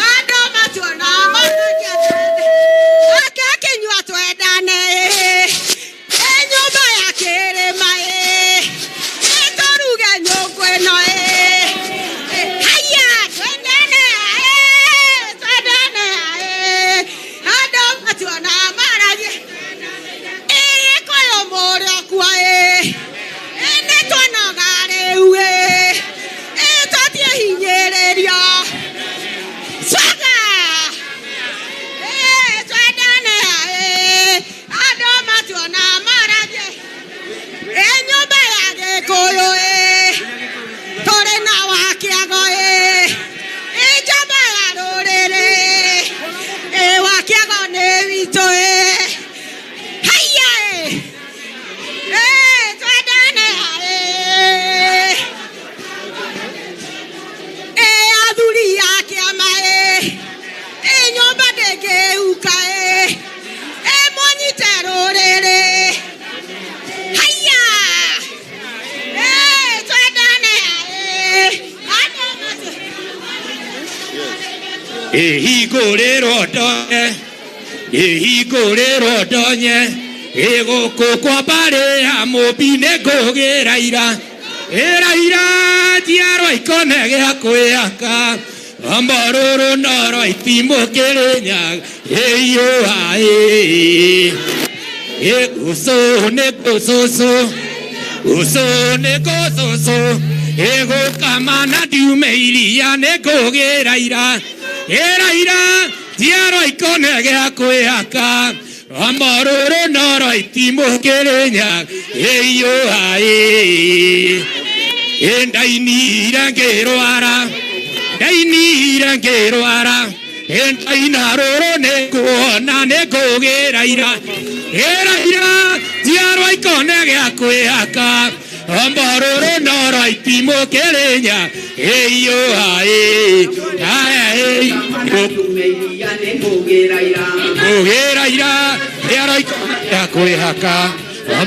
andũ matuona moragia Kinyua twendane nyumba ya Kĩrĩma tũruge nyũngũ ĩno haya twendane andũ matuona moragia Gĩkũyũ mũrĩokwa nĩ twanoga rĩu tũtiĩhinyĩrĩrio Swaga twendane andũ matuona moragia nyũmba ya Gĩkũyũ tũrĩ na Wakiago njamba ya rũrĩrĩ Wakiago nĩ witũ haya twendane athuri a kĩama nyũmba ndĩngĩhuka mũnyite rũrĩrĩ haya twendane ihingũrĩrwo ndonye gũkũ kwa mbarĩ ya mũmbi nĩ ngũgĩra ira njiarwa ikone gĩa kwĩhaka mborũrũ noro itimũ Kĩrĩnyaga ĩiyũa gũcũ nĩ gũcũcũ gũkama na ndiume iria nĩ ngũgĩra ira njiarwa ikone gĩa kwĩhaka mborũrũ noro itimũ Kĩrĩnyaga ĩiyũa ndainire ngĩrwara ndaina rũrũ nĩ nguona nĩ ngũgĩra ira njiarwa ikone gĩa kwĩhaka mborũrũ noro itimũ Kĩrĩnyaga ĩiyũa ngũgĩra ira njiarwa ikone gĩa kwĩhaka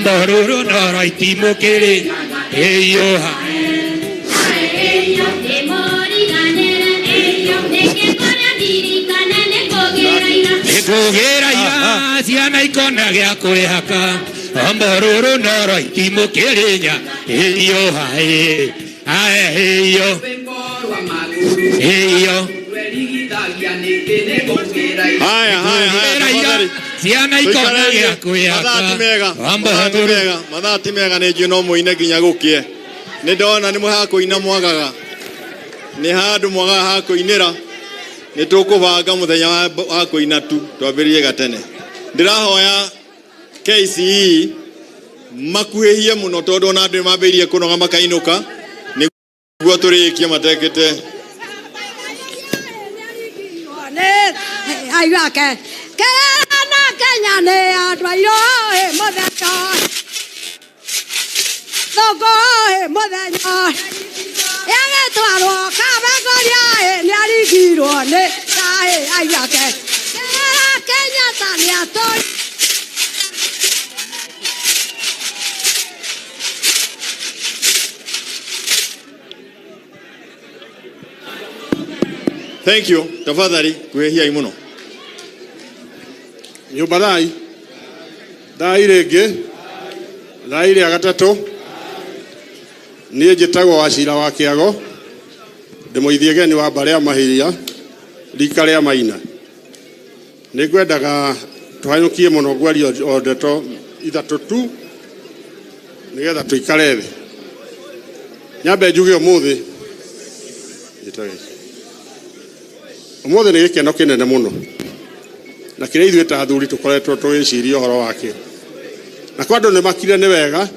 mborũrũ noro itimũ Kĩrĩnyaga ĩiyũa ngũgĩra ira ciana ikona gĩa kwĩhaka mborũrũ noro itimũ Kĩrĩnyaga ĩiyũa haya ciana ikona gĩa kwĩaka mathati mega nĩ njũ no mũine nginya gũkie nĩ ndona nĩ mũha kũina mwagaga nĩ handũ mwagaga ha kũinĩra nĩ tũkũbanga mũthenya wa kũina tu twambĩrĩrie gatene ndĩrahoya KCE makuhĩhie mũno tondũ ona andũ mambĩrĩrie kũnoga makainũka nĩguo tũrĩkie matekĩte aigake kerana Kenya nĩ andũ airũ mũthenya thoko mũthenya yagĩtwarwo Kabengoria nĩ arigirwo nĩ aigake kerana Kenya ta nĩ atoi. Thank you. Tafadhali kuhehia imuno. Nyumba thai rĩngĩ thai rĩa gatatũ niĩ njĩtagwo Wachira wa Kĩago ndĩmũithie geni wa mbarĩ ya Mahiria rika rĩa Maina nĩ ngwendaga tũhanyũkie mũno ngwaria o ndeto ithatũ tu nĩgetha tũikare thĩ nyambe njuge ũmũthĩ ũmũthĩ nĩ gĩkeno kĩnene mũno na kĩrĩa ithuĩ ta athuri tũkoretwo tũgĩciria ũhoro wakĩo na kwa andũ nĩ makire nĩ wega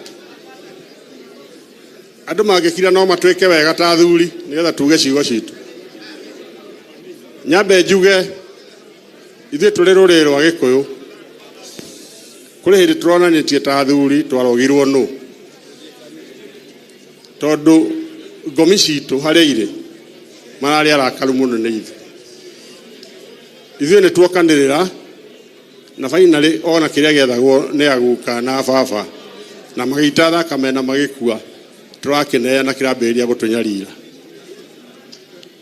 andũ mangĩkira no matuĩke wega ta athuri nĩgetha tuge ciugo citũ nyambe njuge ithuĩ tũrĩ rũrĩrĩ rwa Gĩkũyũ kũrĩ hĩndĩ tũronanĩtie ta athuri twarogirwo nũ tondũ ngomi citũ harĩa irĩ mararĩ arakaru mũno nĩ ithuĩ nĩ tuokanĩrĩra na finally ona kĩrĩa gĩethagwo nĩ aguka na baba na magĩita thakame na magĩkua tũrakeneana kĩrambĩrĩria gũtũnyarira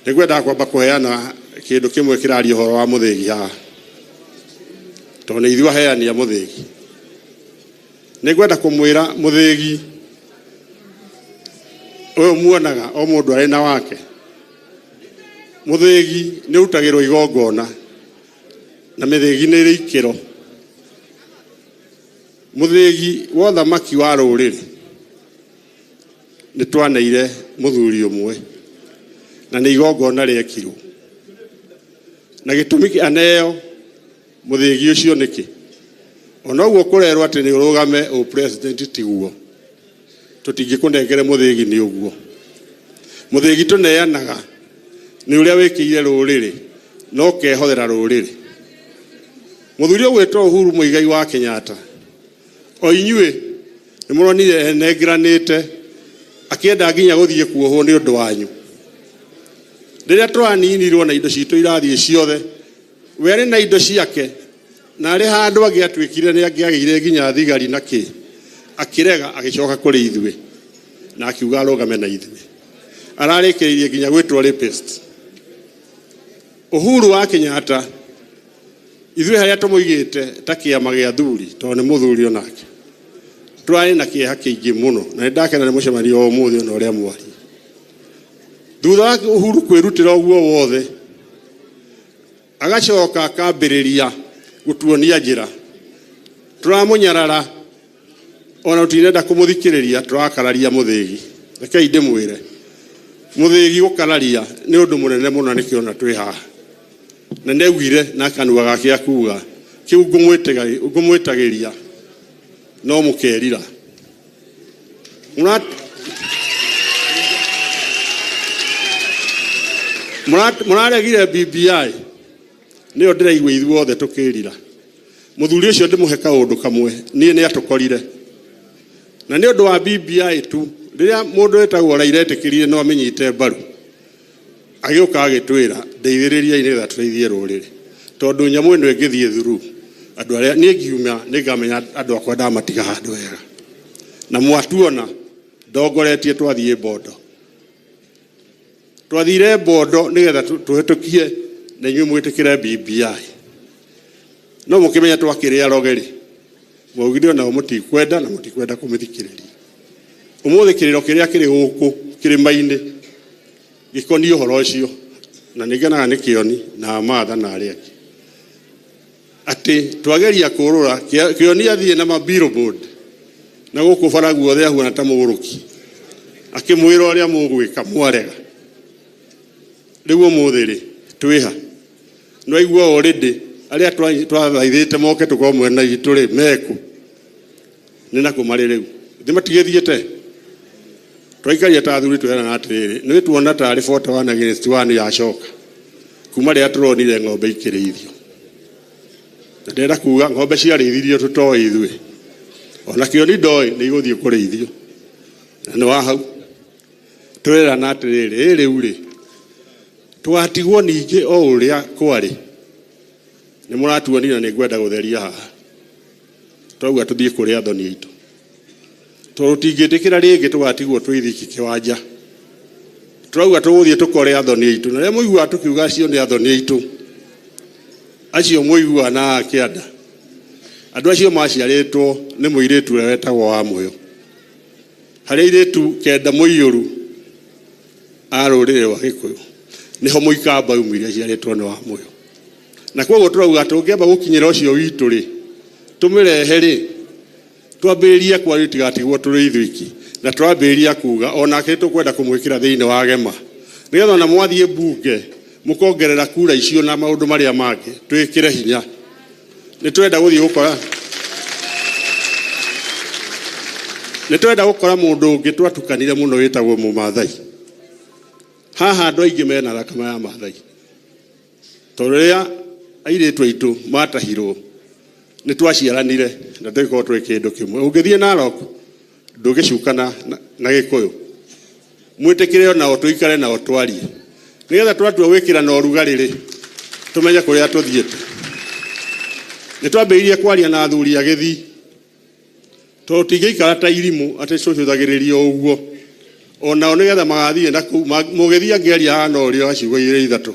nĩngwenda kwamba kũheana kĩndũ kĩmwe kĩraria ũhoro wa mũthĩgi haha tondũ nĩ ithuĩ aheania mũthĩgi nĩngwenda kũmwĩra mũthĩgi ũyũ muonaga o mũndũ arĩ na wake mũthĩgi nĩ ũrutagĩrwo igongona na mĩthĩgi nĩ ĩrĩ ikĩro mũthĩgi wa ũthamaki wa rũrĩrĩ nĩ twaneire mũthuri ũmwe na nĩ igongona rĩekirwo na gĩtũmi aneo mũthĩgi ũcio nĩkĩ ona ũguo kũrerwo atĩ nĩ ũrũgame o president tiguo tũtingĩkũnengere mũthĩgi nĩ ũguo mũthĩgi tũneanaga nĩ ũrĩa wĩkĩire rũrĩrĩ no kehũthĩra rũrĩrĩ mũthuri ũgwĩtwo Uhuru Muigai wa Kenyatta o inyuĩ nĩ mũronire enengeranĩte akĩenda nginya gũthiĩ kuohwo nĩ ũndũ wanyu rĩrĩa twaninirwo na indo citũ irathiĩ ciothe we arĩ na indo ciake na arĩ handũ agĩatuĩkire nĩ angĩagĩire nginya thigari na kĩ akĩrega agĩcoka kũrĩ ithuĩ na akiuga arũgame na ithuĩ ararĩkĩrĩirie nginya gwĩtwo rapist Uhuru wa Kenyatta ithuĩ harĩa tũmũigĩte ta kĩama gĩa athuri tondũ nĩ mũthuri onake twarĩ na kĩeha kĩingĩ mũno na nĩndakena nĩ mũcemanio wa ũmũthĩ ona ũrĩa mwari thutha wa Uhuru kwĩrutĩra ũguo wothe agacoka akambĩrĩria gũtuonia njĩra tũramũnyarara ona tũtirenda kũmũthikĩrĩria tũrakararia mũthĩgi rekei ndĩmwĩre mũthĩgi gũkararia nĩ ũndũ mũnene mũno nĩkĩo ona twĩ haha na nĩaugire na kanua gake akuga kĩu ngũmwĩtagĩria no mũkerira mũraregire BBI nĩyo ndĩraigua ithuothe tũkĩrira mũthuri ũcio ndĩmũhe kaũndũ kamwe niĩ nĩ atũkorire na nĩ ũndũ wa BBI tu rĩrĩa mũndũ wĩtagwo Raila etĩkĩrire no amenyite mbaru agĩũka agĩtwĩra ndeithĩrĩriai nĩgetha tũteithie rũrĩrĩ tondũ nyamũ ĩno ĩngĩthiĩ through andũ arĩa niĩ ngiuma nĩngamenya andũ akwa ndamatiga handũ wega na mwatuona ndongoretie twathiĩ Bondo twathire Bondo nĩgetha tũhĩtũkie na inyuĩ mwĩtĩkĩre BBI no mũkĩmenya twakĩrĩa rogeri mwaugire ona mũtikwenda na mũtikwenda kũmĩthikĩrĩria ũmũthĩ kĩrĩro kĩrĩa kĩrĩ gũkũ kĩrĩma-inĩ gĩkoniĩ ũhoro ũcio na nĩngenaga nĩ Kĩoni na Martha na arĩa angĩ ati twageria kurura Kioni athie na billboard na guku bara guothe ahuana ta muguruki akimwira uria mugwika mwarega riu umuthiri twiha no igua already aria twathaithite moke tukomwe na itu ri meku ni na kumari riu thimatigithiete twaikaria ta thuri twera na atiriri ni tuona ta ri 41 against 1 ya shoka kuma ria turonire ng'ombe ikirithio na ndenda kuga ng'ombe ciarithithio tutoi ithui ona Kioni ndoi ni iguthie kurithio na no hau twera na atiriri riu ri twatigwo ningi o uria kwari ni muratuonira ni ngwenda gutheria haha twauga tuthie kuri athoni aitu tutingitikira ringi tugatigwo twithiki kiwanja twauga tuguthie tukore athoni aitu na ria muigua tukiuga cio ni athoni aitu acio muigua na kianda andu acio maciaritwo ni muiritu uria wetagwo wa muyo hari iritu kenda muiyuru arurire wa Gikuyu niho muikamba umire ciaritwo ni wa muyo na kwoguo turauga tungiamba gukinyira ucio witu ri tumirehe ri twambiriria kwari tigatigwo turi ithuiki na twambiriria kuga onake tukwenda kumwikira thiini wa gema nigetha na mwathie bunge mukongerera kura icio na maundu maria mangi twikire hinya ni twenda guthie gukora mundu ungi twatukanire muno witagwo Mumathai haha andu aingi mena thakama ya Mathai toria airitu aitu matahirwo ni twaciaranire na twiko twi kindu kimwe ungithie Narok ndugicukana na Gikuyu mwitikire ona tuikare na otwarie nigetha twatua wikira na urugari ri tumenye kuria tuthiete ni twambiririe kwaria na athuri agithi to tigeikara ta irimu ati cucuthagiririo uguo ona nigetha magathie na mugithia ngeria hana urio acigo ire ithatu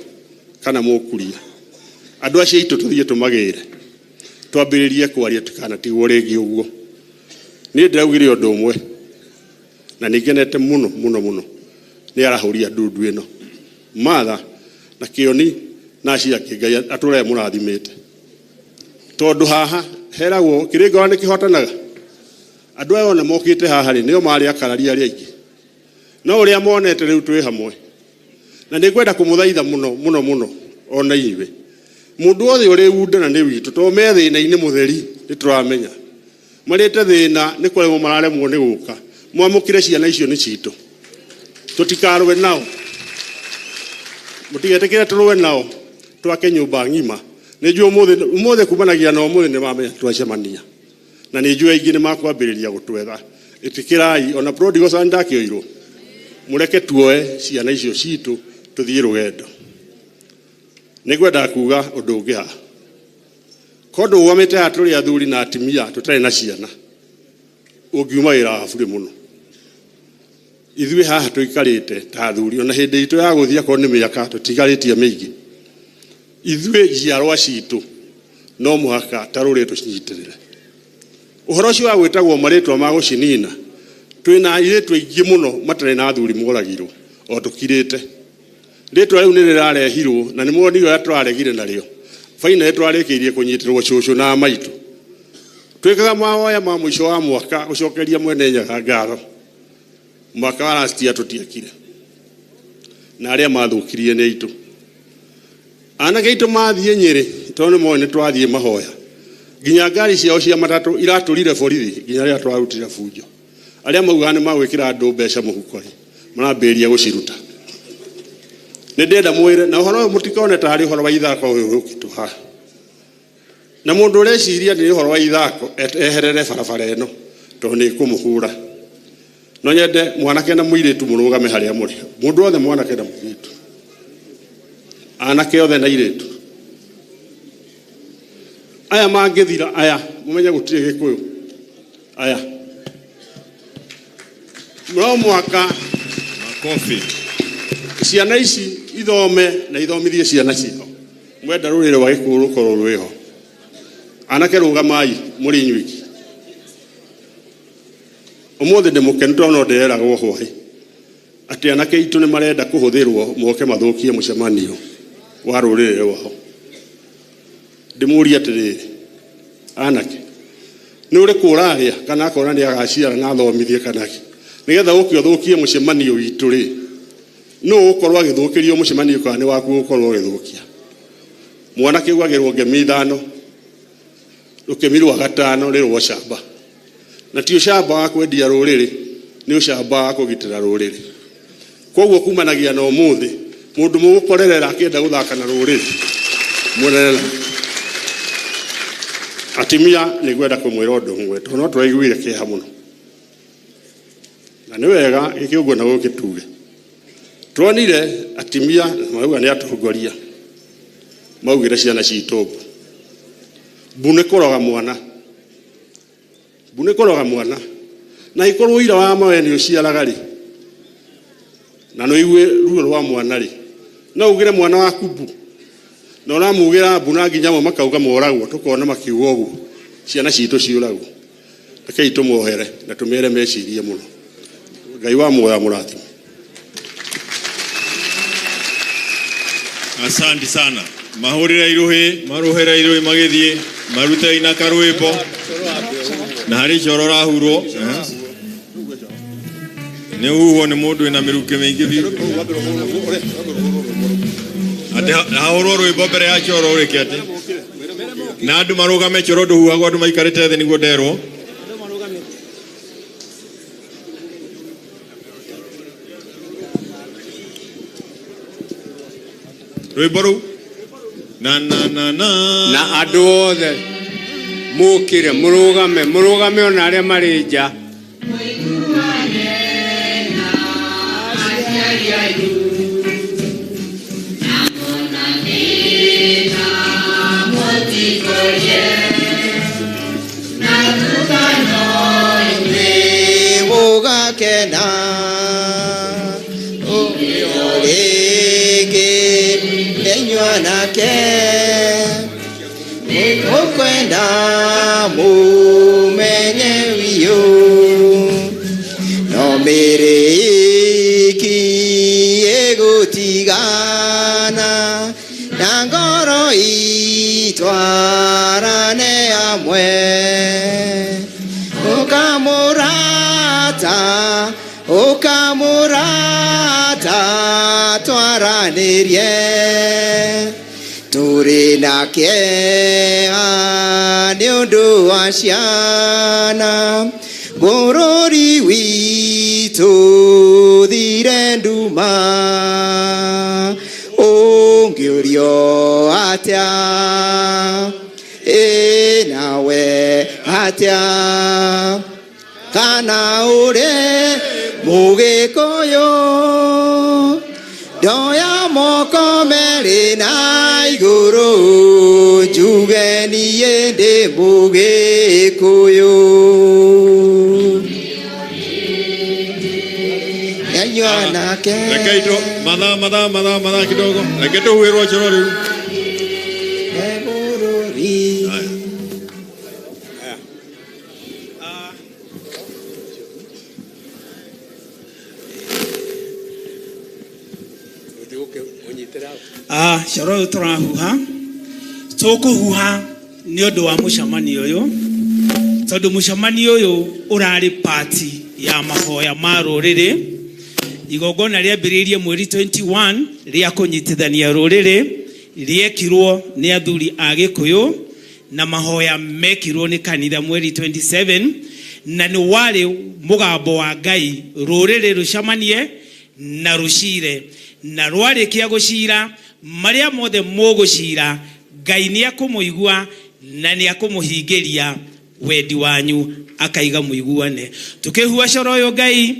kana mukuria andu acio itu tuthie tumagire twambiririe kwaria tukana tigwo ringi uguo ni ndiraugire undu umwe na nigenete muno ni arahuria ndundu ino Martha na Kioni na cia Ngai ature murathimite tondu haha heragwo kiringo ni kihotanaga andu ayo na mokite haha ri nio mari akararia ri aingi no uria monete riu twi hamwe na ningwenda kumuthaitha muno ona iwe mundu othe uri unda na ni witu to me thina-ini mutheri ni turamenya marite thina ni kuremwo mararemwo ni guka mwamukire ciana icio ni citu tutikarwe nao mutigetekire turuwe nao twake nyumba ngima ni njue umuthe kumanagia na umuthe ni mamenya twacemania na ni njue aingi ni makwambiriria gutwetha itikirai ona prodigal son ndakioirwo mureke tuoe ciana icio citu tuthie rugendo nigwenda kuga undu ungi ha kondu wamete aturi athuri na atimia tutari na ciana ungiumagira aburi muno ithui haha tuikarite ta athuri ona hindi itu ya guthia ko ni miaka tutigaritie mingi ithui jiarwa citu no muhaka taruri tucinyitirire uhoro cio wa gwitagwo maritwa ma gucinina twina iritu ingi muno matare na athuri moragirwo o tukirite ritwa riu ni rirarehirwo na ni mwonigo ya twaregire nario faina twarikirie kunyitirwo cucu na maitu twikaga mahoya ma mwisho wa mwaka ucokeria mwene nyaga ngaro mwaka wa last tutiekire na aria mathukirie ni itu anake itu mathie Nyeri tondu mo ni twathie mahoya ginya ngari ciao cia matatu iraturire borithi ginya ria twarutire bunjo aria mauga ni magwikira andu mbeca muhuko marambiria guciruta ni ndenda mwire na uhoro mutikone ta hari uhoro wa ithako uyu ukitu ha na mundu ureciria ni uhoro wa ithako eherere barabara eno to ni kumuhura no nyende mwanake na muiritu murugame haria muri mundu othe mwanake na muiritu anake othe na iritu aya mangithira aya mumenye gutire Gikuyu aya mro mwaka makofi ciana ici ithome na ithomithie ciana ciao mwenda rurire wa Gikuyu rukorwo rwiho anake rugamai muri nyuiki umuthi ndimukenu twana nderagwo hwai ati anake itu ni marenda kuhuthirwo moke mathukie mucemanio wa rurire wao ndimuria atiriri anake ni uri kuraria kana akona ni agaciara na thomithie kanake nigetha ukio thukie mucemanio witu ri no ukorwo agithukirio mucemanio kana ni waku ukorwo ugithukia mwana kiugagirwo ngemi ithano ukemirwa gatano rirwo camba na ti ucamba wa kwendia ruriri ni ucamba wa kugitira ruriri koguo kumanagia na umuthi mundu mugukorerera akienda guthaka na ruriri murerera atimia ni gwenda kumwira undu umwe no turaiguire kiha muno na ni wega ikiugo na gukituge tuonire atimia mauga ni atongoria maugire ciana citu bune koroga mwana na ikorwo ira wa mawe ni uciaraga ri na no iwe ruo rwa mwana ri no ugire mwana wa kubu na uramugira buna nginya mo makauga moragwo tukona makiugo uguo ciana citu ciuragwo akei tumuohere na tumere mecirie muno Ngai wa moya murathime. Asante sana. Mahurira iruhe magithie maruta ina karwimbo na hari coro rahuro ne uwo ni mundu ina miruke mingi biru ate hahoro rwimbo mbere ya coro ureke ate na andu marugame coro nduhuagwo andu maikarite thi niguo nderwo rwimbo ru na andu othe mukire murugame ona aria mari nja Ukwenda mumenye wiyo no mereki egutigana na ngoro itwarane amwe ukamurata twaranirie turi na kieha ni undu wa ciana bururi witu thire nduma ungiurio atia nawe atia kana ure mugikuyu doya moko meri na iguru jugeni yende mugikuyu yanywana ke lekeito madha kidogo lekeito huero choro riu coro turahuha tukuhuha ni undu wa mucamanio uyu tondu mucamanio uyu urari party ya mahoya ma ruriri igongona riambiriirie mweri 21 ria kunyitithania ruriri riekirwo ni athuri a Gikuyu na mahoya mekirwo ni kanitha mweri 27 na ni wari mugambo wa Ngai ruriri rucamanie na rucire na rwarikia gucira maria mothe mugucira Ngai ni akumuigua na ni akumuhingiria wendi wanyu akaiga muiguane tukihua coro uyu Ngai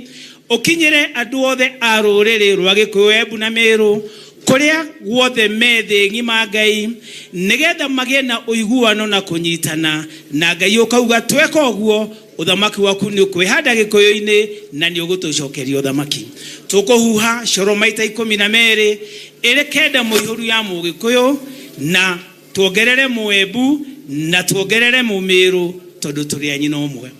ukinyire andu othe a ruriri rwa Gikuyu Embu na Meru kuria guothe methi ngima Ngai nigetha magie na uiguano na kunyitana na Ngai ukauga tweka uguo uthamaki waku ni ukwihanda Gikuyu-ini na ni ugutucokeria uthamaki tukuhuha coro maita 12 ire kenda muihuru ya Mugikuyu na tuongerere Muembu na tuongerere Mumiru tondu turi anyi no mwe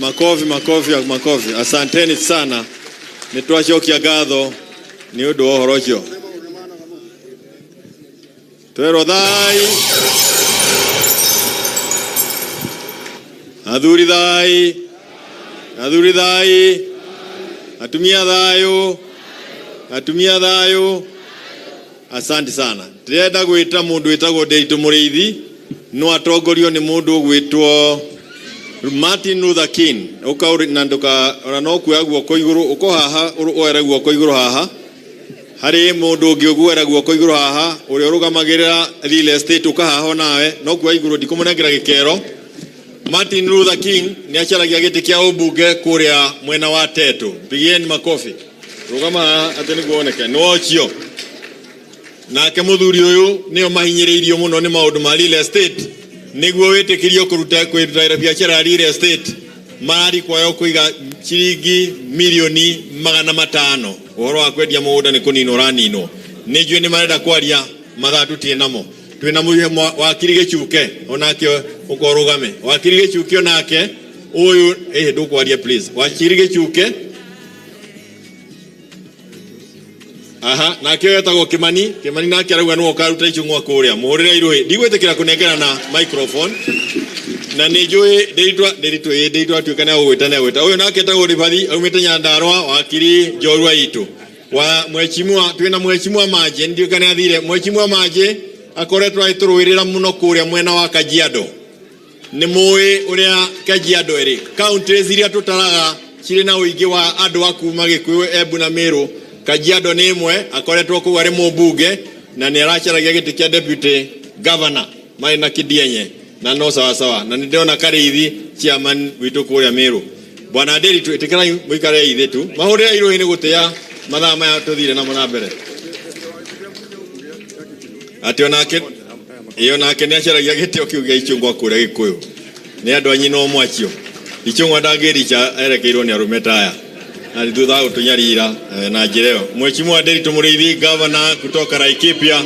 makofi. Asanteni sana. Nitwacokia ngatho ni undu wa horo ucio. Twero thai. Athuri thai. Atumia thayo. Asante sana. Tirenda gwita mundu witagwo Nderitu Muriithi no atongorio ni mundu gwitwo Martin Luther King. Ukauri nanduka ona no kuya guoko iguru uko haha oera guoko iguru haha. Hari mundu ungi ugwera guoko iguru haha uri urugamagirira real estate ukahaho nawe no kuya iguru ndikumunengira gikero. Martin Luther King ni acaragia giti kia ubunge kuria mwena wa Tetu. Pigieni makofi. Rugama ati niguoneka no cio. Nake muthuri uyu nio mahinyiriirio muno ni maundu ma real estate niguo witikirio kuruta kwirutira biashara real estate mari kwayo kuiga ciringi milioni 500 uhoro wa kwendia mugunda ni kunino ranino nijue ni marenda kwaria mathatu tie namo twina muye wakiri gichuke onake ukorugame wakiri gichuke onake uyu ndukwaria please wakiri gichuke. Aha, na kio yetagwo Kimani nake arauga no karuta ichungwa kuria muhurira iruhi ndigwetekera kunengera na microphone na nijue Nderitu atuika na gwita uyu nake etagwo Ribathi aumite Nyandarua wakiri Njorua itu wa mwechimwa twina mwechimwa Maje ndiuka ni athire mwechimwa Maje akoretwo aituruirira muno kuria mwena wa Kajiado ni muwi uria Kajiado eri counties iria tutaraga ciri na uingi wa andu akuma Gikuyu Embu na Meru. Kajiado ni imwe akoretwo ku ari mubunge na ni aracaragia giti kia deputy governor Maina Kidienye na no sawa na ndiona Karithi chairman witu kuria Meru. Bwana Nderitu itikira muikare ithe tu mahurira iruhi ni gutia mathaa maya tuthire na mona mbere ati onake ni acaragia giti okiugia ichungwa kuria Gikuyu ni andu anyi no mwachio ichungwa ndangiricha erekeirwo ni arume taya na thutha utunyarira na njireo Mheshimiwa Nderitu Muriithi governor kutoka Laikipia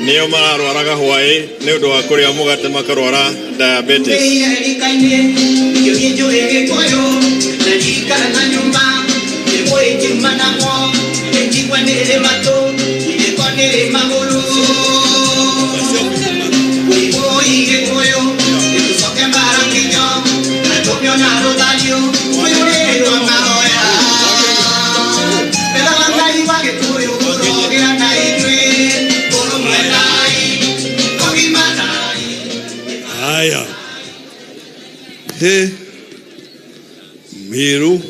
nio mararwaraga hwae ni undu wa kuria mugate makarwara diabetes. Haya. Meru,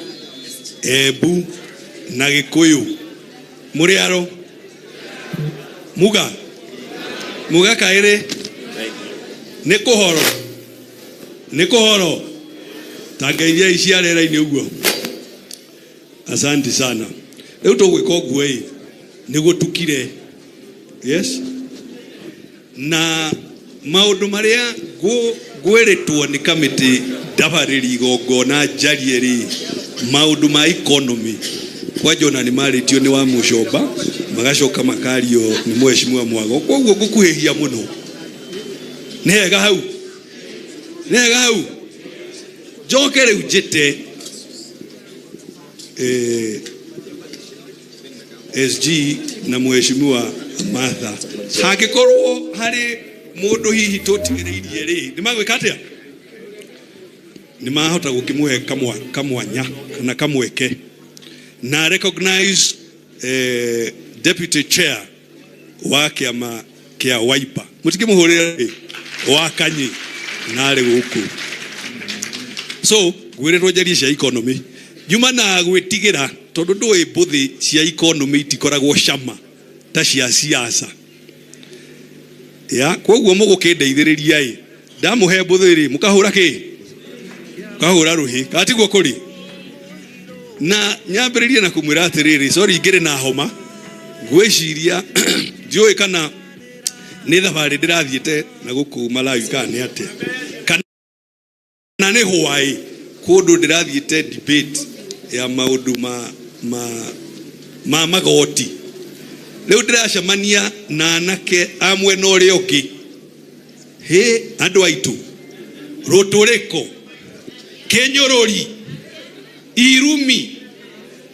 Embu na Gikuyu. Muriaro. Muga kaire. Nikuhoro. Tangeithia iciarera ini uguo. Asante sana. Riu tugwika uguo niguo tukire. Yes. Na maundu maria gweretwo ni kamiti ndabariri igongona njarieri maundu ma economy kwa jona ni maritio ni wa Mucomba magacoka makario ni Mheshimiwa Mwago koguo gukuhihia muno nega hau joke riu njite SG na Mheshimiwa Martha hakikorwo hari mundu hihi tutigiriirie ri ni magwika atia ni mahota gukimuhe kamwanya kana kamweke na recognize deputy chair wa kiama kia Wiper mutikimuhurira wa Kanyi na ri guku so gwiretwo njari cia economy nyuma na gwitigira tondu ndui mbuthi cia economy itikoragwo cama ta cia siasa ya koguo mugukindeithiriria ndamuhe mbuthiri mukahura kahura ruhi katiguo kuri na nyambiririe na kumwira atiriri sorry ngire na homa gwiciria ndioi kana ni thabari ndirathiete na guku Malawi kana atia kana ni hwai kundu ndirathiete debate ya maundu ma magoti riu ndiracemania na anake amwe no ri ungi he andu aitu ruturiko Kenyorori Irumi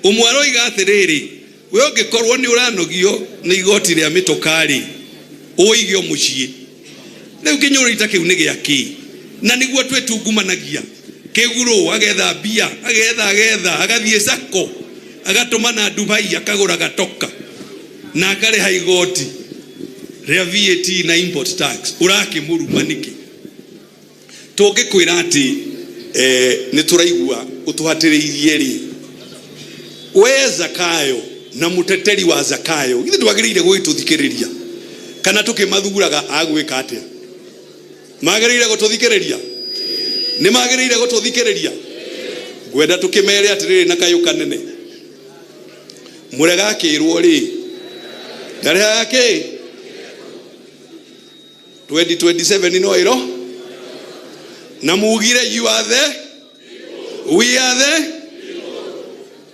umwaro igathiriri we ungikorwo ni uranogio ni igoti ria mitokari uigio mucii riu Kenyorori ta kiu ni giaki na niguo twetungumanagia kiguru agetha bia agetha agathie sako agatumana Dubai akagura gatoka na akare haigoti ria VAT na import tax uraki murumaniki tungikwira ati ni turaigua utuhatiriirie ri we Zakayo na muteteri wa Zakayo ithe twagiriire gwituthikiriria kana tukimathuguraga agwika atia magiriire gututhikiriria ni magiriire gututhikiriria gwenda tukimere atiriri na kayo kanene murega kirwo ri ndare yake 2027 no iro na mugire you are the we are the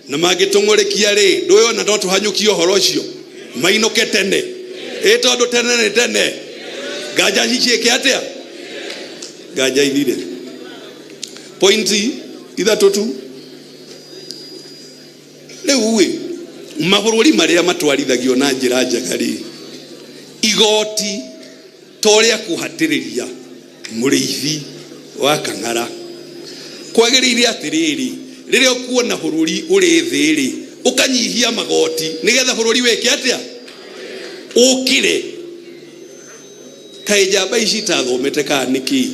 na magitungurikia ri nduyo na ndo tuhanyukia horo ucio mainoke tene tondu tene gaja hikie atia gaja ithire pointi ithatu tu riu wi mabururi maria matwarithagio na njira njagari igoti toria kuhatiriria muriithi wa Kang'ara kwagiriire atiriri riria ukuona bururi uri thiri ukanyihia magoti nigetha bururi weke atia ukire kai jamba ici tathomete kaniki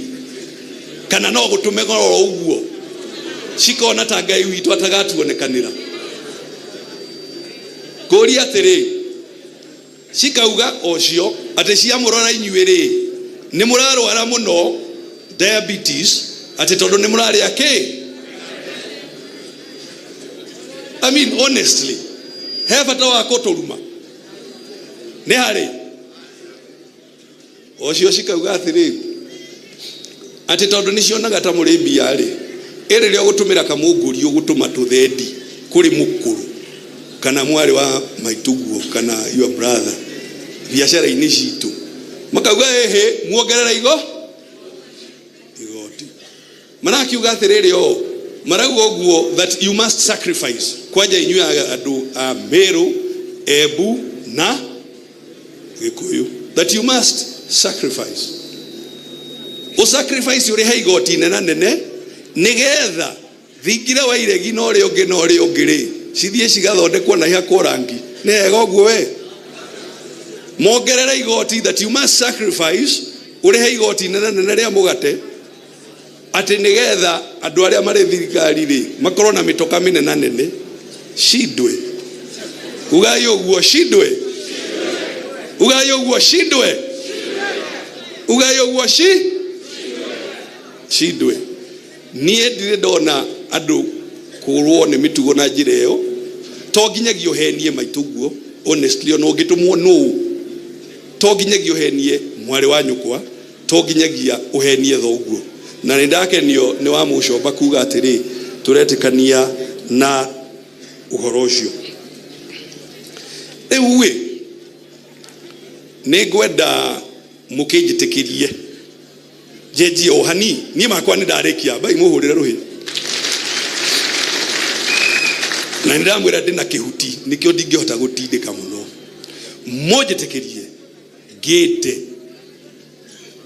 kana no gutume goro uguo cikona ta Ngai witu atagatuonekanira kuri atiri cikauga ocio ati cia murora inyuiri ni murarwara muno diabetes ati tondu ni murari ake I mean honestly have to wa kotoruma ne hari ocio cikauga atiri ati tondu ni cionaga ta muri mbia ri iri rio gutumira kamunguri ugutuma tuthendi kuri mukuru kana mwari wa maituguo kana your brother biashara ini citu makauga ehe muongerera igoti marakiuga atiriri o marauga guo that you must sacrifice kwaja inyu andu a Meru Embu na Gikuyu that you must sacrifice o sacrifice uri haigoti nene nigetha thingira wa iregi no ri ungi ri cithie cigathondekwo na hiakwo rangi nega guo we mongerera igoti that you must sacrifice uri haigoti nene ria mugate ati nigetha andu aria mari thirikari ri makorwo na mitoka minena nene shidwe ugayo guo shidwe ugayo guo shidwe ugayo guo shidwe nie ndire ndona andu kurwo ni mitugo na njira iyo to nginyagio henie maituguo honestly no ngitumwo no to nginyagio henie mwari wa nyukwa to nginyagia uhenie thoguo na nindakenio ni wa mucomba kuga atiri turetikania na uhoro ucio riu wi ni gwenda mukijitikirie jeji ohani ni makwa ni ndarikia bai muhurire ruhi na ndamwira ndina kihuti nikio ndingihota gutindika muno mujitikirie gite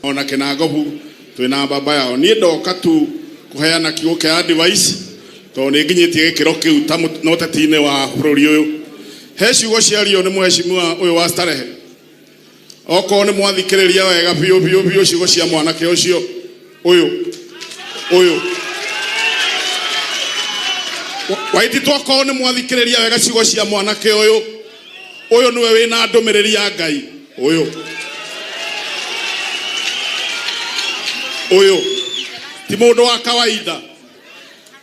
ona Kinangobu twina baba yao ni ndoka tu kuheana kiugo kia advice to ni nginyitie gikiro kiu ta notetine wa bururi uyu he ciugo ciario ni mheshimiwa uyu wa Starehe oko ni mwathikiriria wega biu ciugo cia mwanake ucio uyu waiti twako ni mwathikiriria wega ciugo cia mwanake uyu niwe wina ndumiriri ya Ngai uyu ti mundu wa kawaida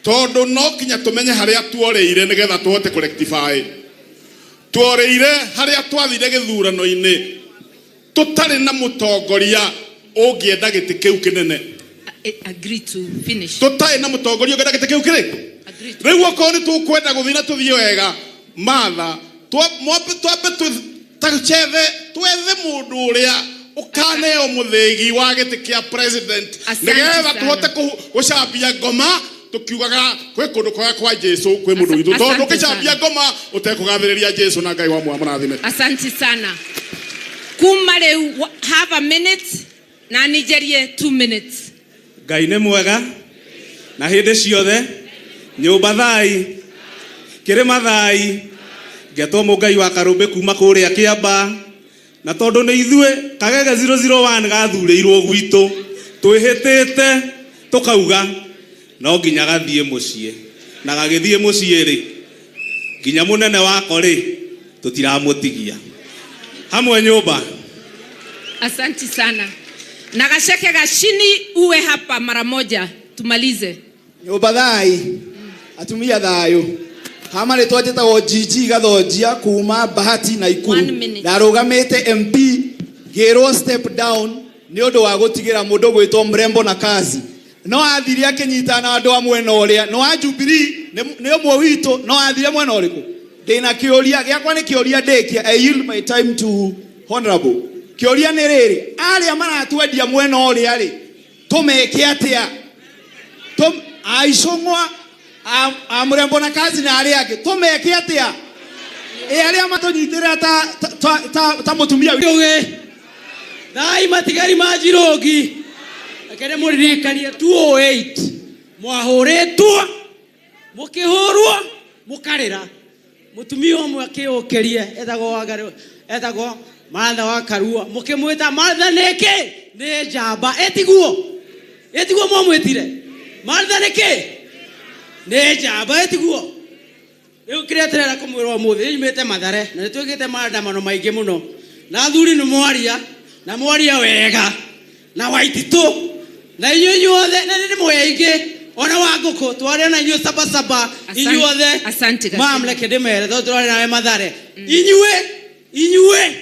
tondu no kinya tumenye haria tuoreire nigetha tuhote ku rectify tuoreire haria twathire githurano-ini tutari na mutongoria ungienda giti kiu kinene agree to finish tutari na mutongoria ungienda giti kiu kiri riu oko ni tukwenda guthina tuthie wega matha twethe mundu uria ukaneo muthigi wa giti kia president nigetha tuhote gucambia ngoma tukiugaga kwe kundu kwa Jesu kwe mundu witu tondu kicambia ngoma utekugathiriria Jesu na Ngai wa murathime. Asante sana. Kuma leo have a minute na nigerie 2 minutes. Ngai nĩ mwega na hĩndĩ ciothe nyũmba thai kĩrĩma thai ngetwo Mũngai wa Karũmbĩ kuma kũrĩa Kĩamba na tondũ nĩ ithuĩ Kagege 001 gathurĩirwo gwitũ twĩhĩtĩte tukauga no nginya gathiĩ mũciĩ na gagĩthiĩ mũciĩ rĩ nginya mũnene wako rĩ tũtiramũtigia hamwe nyũmba. Asante sana. Na gasheke gashini uwe hapa mara moja tumalize. Nyũmba thai atumia thayo hama nĩ twajĩtagwo Gigi Gathonjia kuma Bahati na Ikuru ndarũgamĩte MP gĩrwo step down nĩ ũndũ wa gũtigĩra mũndũ gwĩtwo Mrembo na kazi no athiri akĩnyitana andũ amwe na ũrĩa no wa Jubilee nĩ ũmwe witũ no athire mwena ũrĩkũ ndĩna kĩũria gĩakwa nĩ kĩũria ndĩkia. I yield my time to honorable. Kĩũria nĩ rĩrĩ arĩa maratwendia mwena ũrĩa rĩ tũmeke atĩa aicong'wa Mrembo na kazi na arĩa angĩ tũmeke atĩa arĩa matũnyitĩra ta mũtumia wĩũgĩ thai matigari ma Njirũngi akene mũririkanie 208 mwahũrĩtwo mũkĩhũrwo mũkarĩra mũtumia ũmwe akĩũkĩrie etagwo Martha wa Karua mũkĩmwĩta Martha nĩkĩ nĩ njamba etiguo mwamwĩtire Martha nĩkĩ nĩ njamba etiguo rĩu kĩrĩa tũrera kũmwĩra ũmũthĩ nyumĩte Mathare na nĩtwĩkĩte maandamano maingĩ mũno na athuri nĩ mwaria na mwaria wega na Waititũ na inyuothe na nĩ mũingĩ ona Wangũkũ twarĩ na inyuĩ saba inyuothe. Asante mamleke ndĩmere tondũ twarĩ nawe Mathare inyuĩ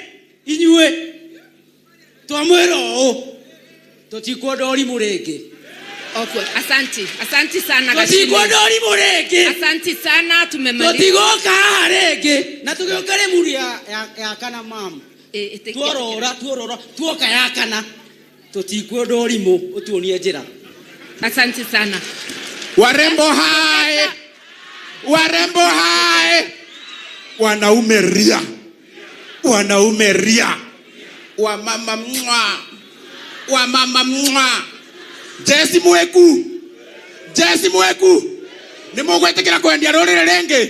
twamwĩra ũũ tũtikwenda ũrimũ rĩngĩ. Okay, asante sana gashini. Tũtikwenda ũrimũ rĩngĩ. Asante sana tumemaliza. Tũtigoka haha rĩngĩ na tũgĩũka rĩmuri ya kana mam tuorora tuoka ya kana tũtikwenda ũrimũ ũtuonie njĩra. Asante sana. Warembo hai wanaume ria wa mama mwa Jesse Mweku nĩ mũgwĩtĩkĩra kwendia rũrĩrĩ rĩngĩ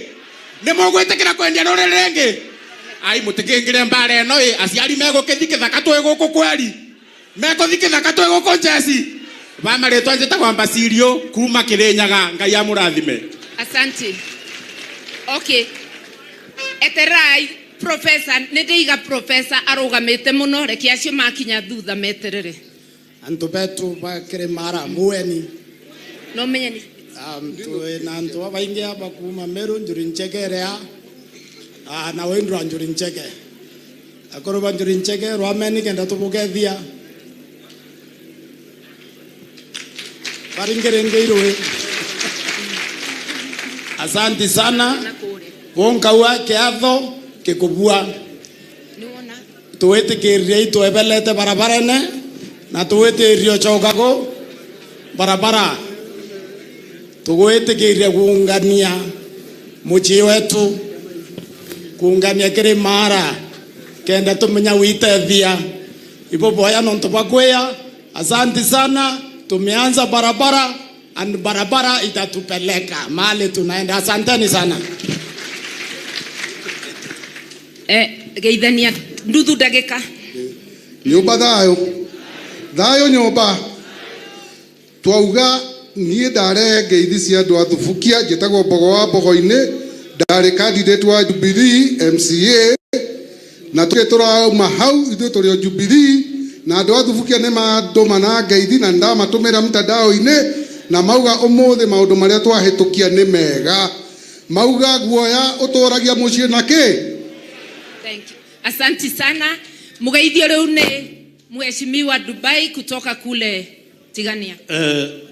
ai mũtikĩngĩre mbara ĩno aciari megũkĩthi kĩthaka twĩ gũkũ kweri megũthi kĩthaka twĩ gũkũ Jesse bamarĩtwa njĩtagwo Mbasirio kuma Kĩrĩnyaga Ngai amũrathime. Asante. Okay. Eterai professor nĩndĩiga professor arũgamĩte mũno reke acio makinya thutha meterere. Antu betu bakire mara mueni no menyani na antu abaingi hapa kuma Meru Njuri Nchegerea na wendwa Njuri Nchege akoroba Njuri Nchege rwameni kenda tubugethia baringerengeirwe. Asante sana wonka wake atho kikubua tuwetikirie itwebelete barabarane na tuwetikirie chokago barabara tuwetikirie kuungania muji wetu kuungania Kirimara kenda tumenya witethia ipo boya nonto bakwea. Asante sana tumeanza barabara and barabara itatupeleka mahali tunaenda. Asanteni sana. Geithania nduthu ndagĩka. Nyũmba thayo nyũmba twauga niĩ ndarehe ngeithi cia andũ a Thubukia njĩtagwo Mbogo wa Mbogo-inĩ ndarĩ candidate wa Jubilee MCA na tũrauma hau ithuĩ tũrĩ o Jubilee na andũ a Thubukia nĩ mandũmana ngeithi na ndamatũmĩra mtandao-inĩ na mauga ũmũthĩ maũndũ marĩa twahĩtũkia nĩ mega mauga guoya ũtũragia mũciĩ na kĩ. Thank you. Asante sana. Mugeithio leo ni mheshimiwa Dubai kutoka kule Tigania.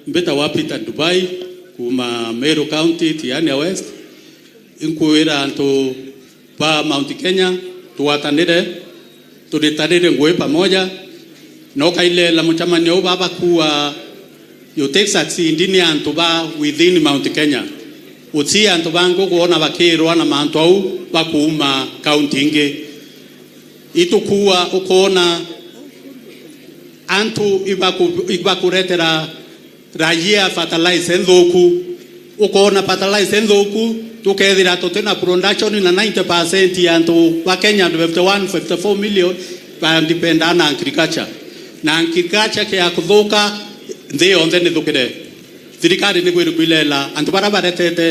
Mbeta wapita Dubai kuma Meru County Tiania West. Inkuwira anto pa Mount Kenya tuwatanire tulitanire ngwe pamoja na kaile la mchamanio baba kuwa you take succeed in antu ba within Mount Kenya uti antu bango kuona bakirwa na mantu au bakuma county inge itukuwa ukona antu ibakuretera raia fertilizer ndoku ukona fertilizer ndoku tukethira tutena production na 90% ya antu wa Kenya 54 million ba depend on agriculture na agriculture kia kuthuka nthi yonthe ni thukire thirikari ni gwiru kwilela antu bara baretete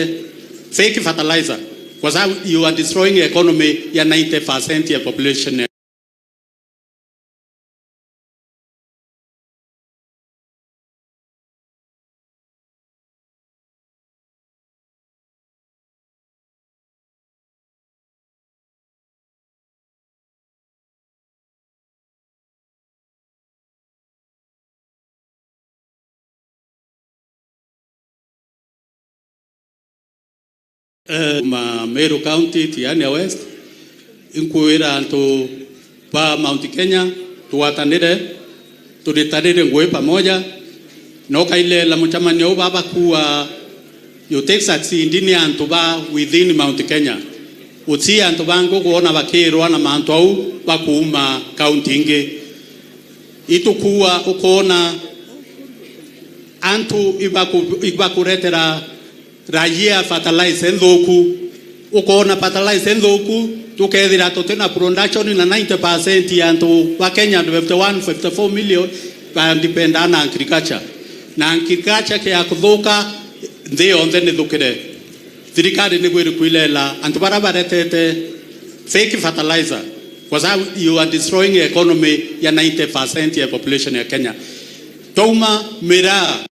fake fertilizer because you are destroying economy ya 90% ya population. Meru County Tiania West inkuira antu pa Mount Kenya tuwatanire tulitanire ngwe pamoja no kaile la mchamanyo baba kuwa you take succeed in antu ba within Mount Kenya uti antu bango kuona bakirwa na mantu au bakuma county inge itukuwa ukona antu ibakuretera raia fertilizer ndoku ukona fertilizer ndoku tukethira tutena production na 90% ya antu wa Kenya 54 million ba depend on agriculture na agriculture kia kuthuka nthi yonthe ni thukire thirikari ni gwiru kwilela antu bara baretete fake fertilizer because you are destroying economy ya 90% ya population ya Kenya. Toma mira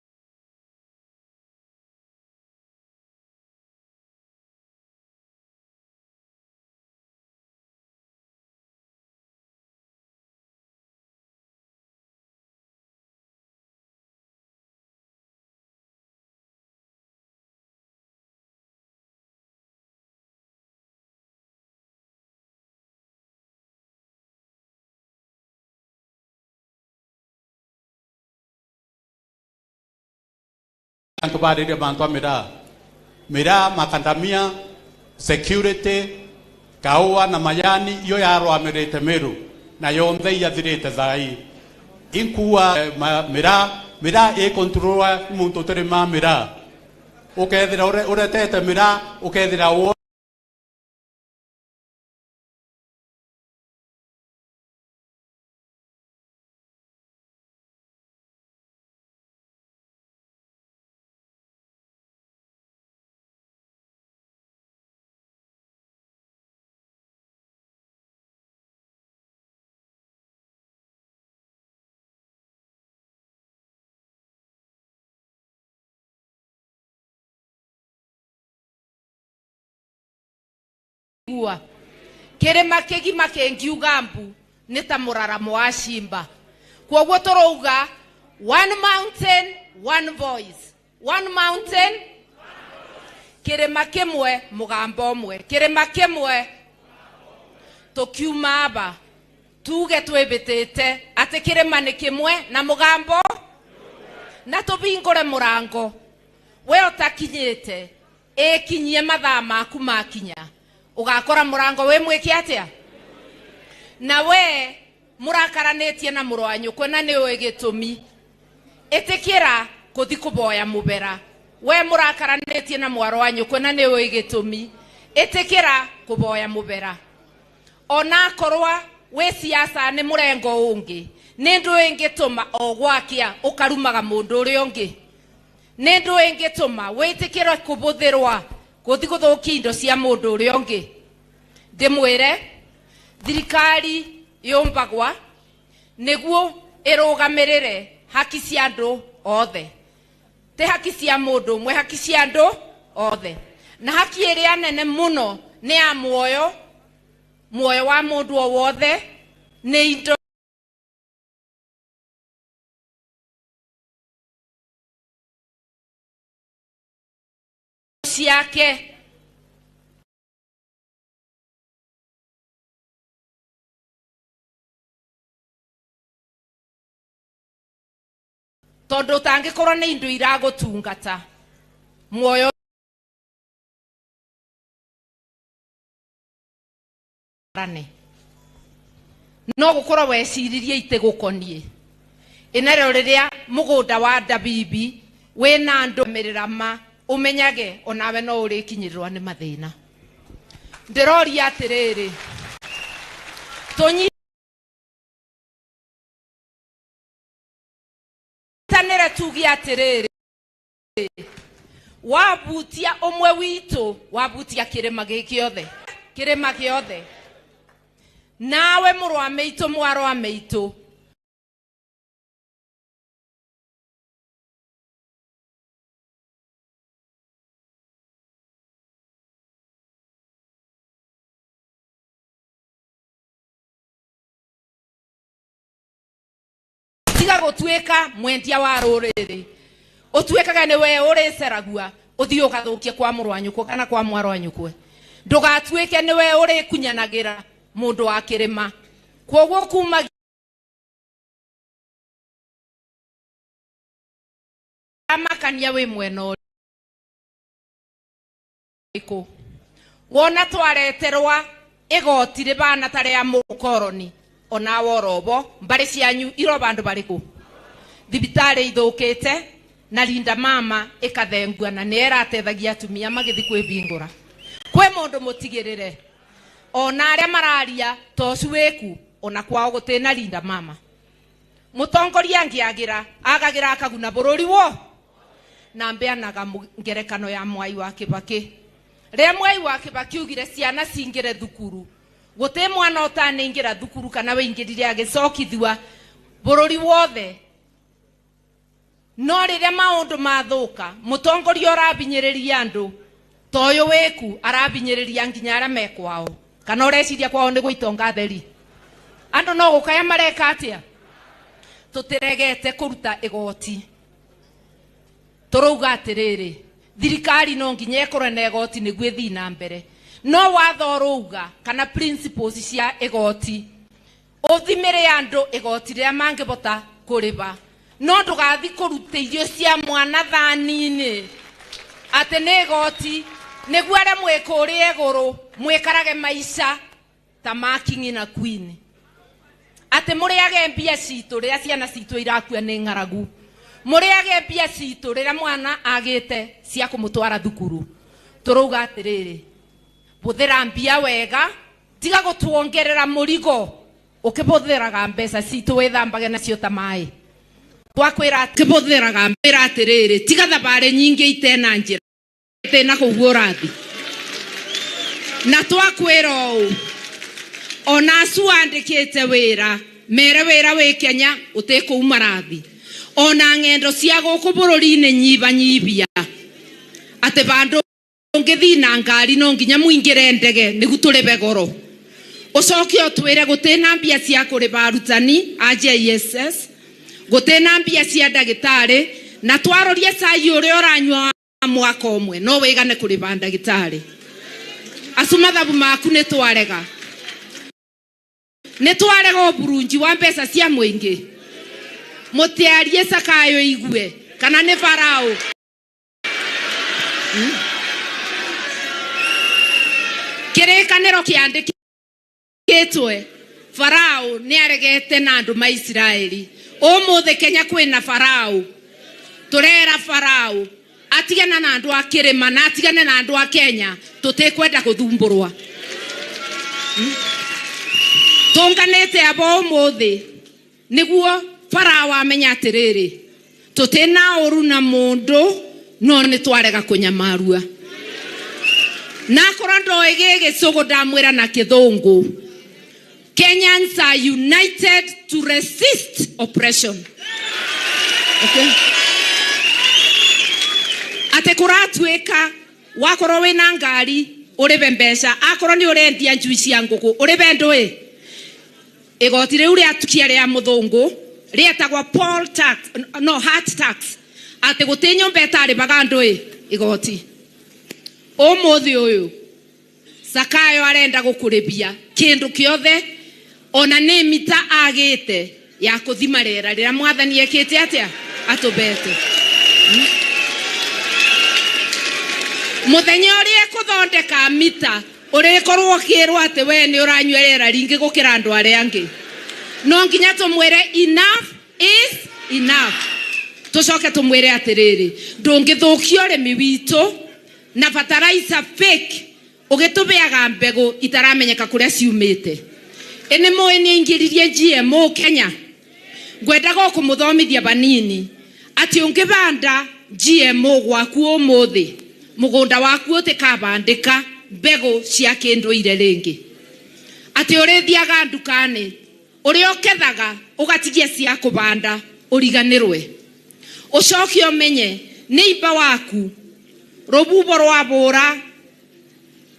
antu barire bantu mira makandamia security kaua na mayani yo yaro amerete Meru na yonthe yathirite thai inkuwa mira e controla muntu terema mira ukethira uretete mira ukethira kirima kigima kengiuga mbu ni ta muraramo wa shimba kwoguo turouga one mountain one voice one mountain kirima kimwe mugambo umwe kirima kimwe tukiuma aba tuge twibitite ati kirima ni kimwe na mugambo na tubingure murango we utakinyite ikinyie mathaa maku makinya ugakora murango we mwiki atia na we murakaranetie na murwanyu kwena ni we gitumi itikira kuthi kuboya mubera we murakaranetie na mwarwanyu kwena ni we gitumi itikira kuboya mubera ona korwa we siasa ni murengo ungi ni ndu ingituma ogwakia ukarumaga mundu uri ungi ni ndu ingituma witikira kubuthirwa kuthi kuthukia indo cia mundu uri ungi ndimwire thirikari yumbagwa niguo irugamirire haki cia andu othe te haki cia mundu mwe haki cia andu othe na haki iria nene muno ni ya muoyo wa mundu o wothe ni indo ciake tondu tangikorwo ni indu iragutungata muoyo rane no gukorwo weciririe ite gukonie inareo riria mugunda wa dabibi wina andu mirira ma umenyage onawe no urikinyirirwa ni mathina ndiroria atiriri tonyi tanere tugi atiriri wabutia omwe witu wabutia kirema giothe nawe murwa meitu mwarwa meitu tiga gutweka mwendia wa ruriri utwekaga ni we uriceragua uthii ugathukia kwa murwa nyuko kana kwa mwarwa nyukwe ndugatweke ni we uri kunyanagira mundu wa kirima kwoguo kuma amakania we mweno iko wona twareterwa igoti ribana tare ya mukoroni ona worobo mbari cianyu iro bandu bariku thibitari ithukite na Linda Mama ikathengua na nera atethagia atumia magithi kwibingura kwe mundu mutigirire ona aria mararia tocu wiku ona kwao gutina Linda Mama mutongoria angiagira agagira akaguna bururi wo na mbeanaga ngerekano ya Mwai wa Kibaki ria Mwai wa Kibaki ugire ciana cingire thukuru guti mwana utaningira thukuru kana wingirire agicokithua bururi wothe no riria maundu mathuka mutongoria arabinyiriria andu toyo wiku arabinyiriria nginya aria mekwao kana ureciria kwao ni guitonga theri andu no gukaya mareka atia tutiregete kuruta igoti turuga atiriri thirikari no nginya ikorwe na igoti niguo thii na mbere no watho ruga kana principles cia igoti uthimire andu igoti ria mangibota kuriba no ndugathi kuruta irio cia mwana thani-ini ati ni igoti niguo aria mwikuria iguru mwikarage maisha ta ma king na queen ati muriage mbia citu riria ciana citu irakua ni ngaragu muriage mbia citu riria mwana agite cia kumutwara thukuru turuga atiriri buthira mbia wega tiga gutuongerera murigo ukibuthiraga mbeca citu withambage nacio ta mai twakwira kibuthiraga mbira atiriri tiga thabari nyingi itena njira tena kugura thi na twakwira ona acu andikite wira mere wira wi Kenya utikuuma rathi ona ngendo cia guku bururi-ini nyibanyibia ati bandu ngithi na ngari no nginya muingire ndege nigu turibe goro ucoke utwire gutina mbia cia kuriba arutani a JSS gutina mbia cia ndagitari na twarorie cai uria uranywa mwaka umwe no wigane kuriba ndagitari acu mathabu maku ni twarega Burunji wa mbeca cia muingi mutiarie Sakayo igue kana ni Farao kirikaniro kiandikitwe Farao ni aregete na andu ma Israeli umuthe Kenya kwina Farao turera Farao atigana na andu akirima na atigane na andu a Kenya tutikwenda guthumburwa tunganete abo umuthi niguo Farao amenya atiriri tutina uru na mundu no ni twarega kunyamarua na korondo egege sogo damwera na kithungu Kenyans are united to resist oppression. Okay? Ate kuratweka wakoro wina ngari uribe mbeca akoro ni urendia njui cia nguku uribe ndui igoti riu ria tukia ria muthungu rietagwa poll tax no heart tax ate gutinyo mbetari bagandui igoti umuthi uyu Sakayo arenda gukuribia kindu kiothe ona ni mita agite ya kuthima rera rira mwathani ekite atia atubete muthenya uria kuthondeka mita urikorwo kirwo ati we ni uranywerera ringi gukira andu aria angi no nginya tumwire enough is enough tucoke tumwire atiriri ndungithukio rimi witu na fertilizer fake ugitubeaga mbegu itaramenyeka kuria ciumite ene moe ni ingiririe GMO Kenya ngwendaga kumuthomithia banini ati ungibanda GMO gwaku umuthi mugunda waku utikabandika mbegu cia kinduire ringi ati urithiaga ndukani uri okethaga ugatigia cia kubanda uriganirwe ucoke umenye neighbor waku rububo rwabura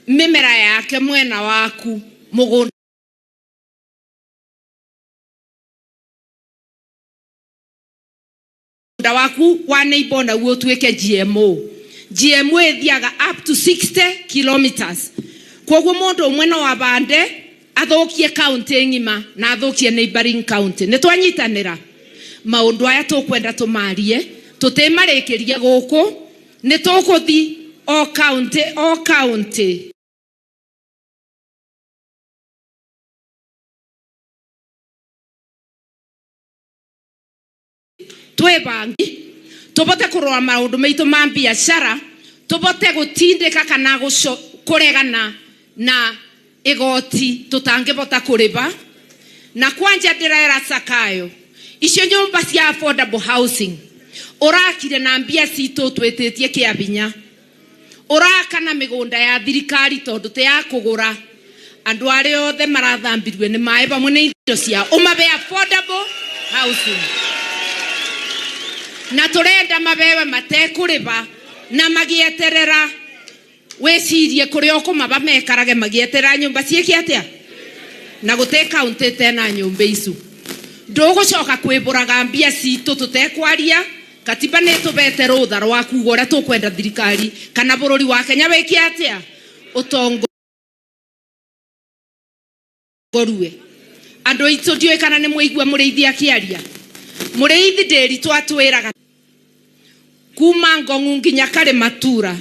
mimera yake mwena waku mugunda waku wa neighbor na guo tuike GMO ethiaga up to 60 kilometers koguo mundu umwe no abande athokie county ngima na athokie neighboring county ni twanyitanira maundu aya tukwenda tumarie tutemarikirie guku ni tukuthi o county twebangi tubote kurwa maundu maitu ma biashara tubote gutindika kana kuregana na igoti tutangibota kuriba na kwanja ndirera Sakayo icio nyumba cia affordable housing urakire na mbia citu twetitie kiabinya uraka na migunda ya thirikari tondu te ya kugura andu ari othe marathambirwe ni mai pamwe ni indo cia umabe affordable housing na turenda mabewe matekuriba na magieterera wecirie kuri okumaba mekarage magieterera nyumba cieke atia na gute county tena nyumba icu ndugucoka kwiburaga mbia citu tutekwaria katiba ni tubete rutha rwa kugora tukwenda thirikari kana bururi wa Kenya wiki atia utongo gorue andu itu ndiwe kana ni muigua muriithi akiaria muriithi nderi twatwiraga kuma Ngongu nginya kare Matura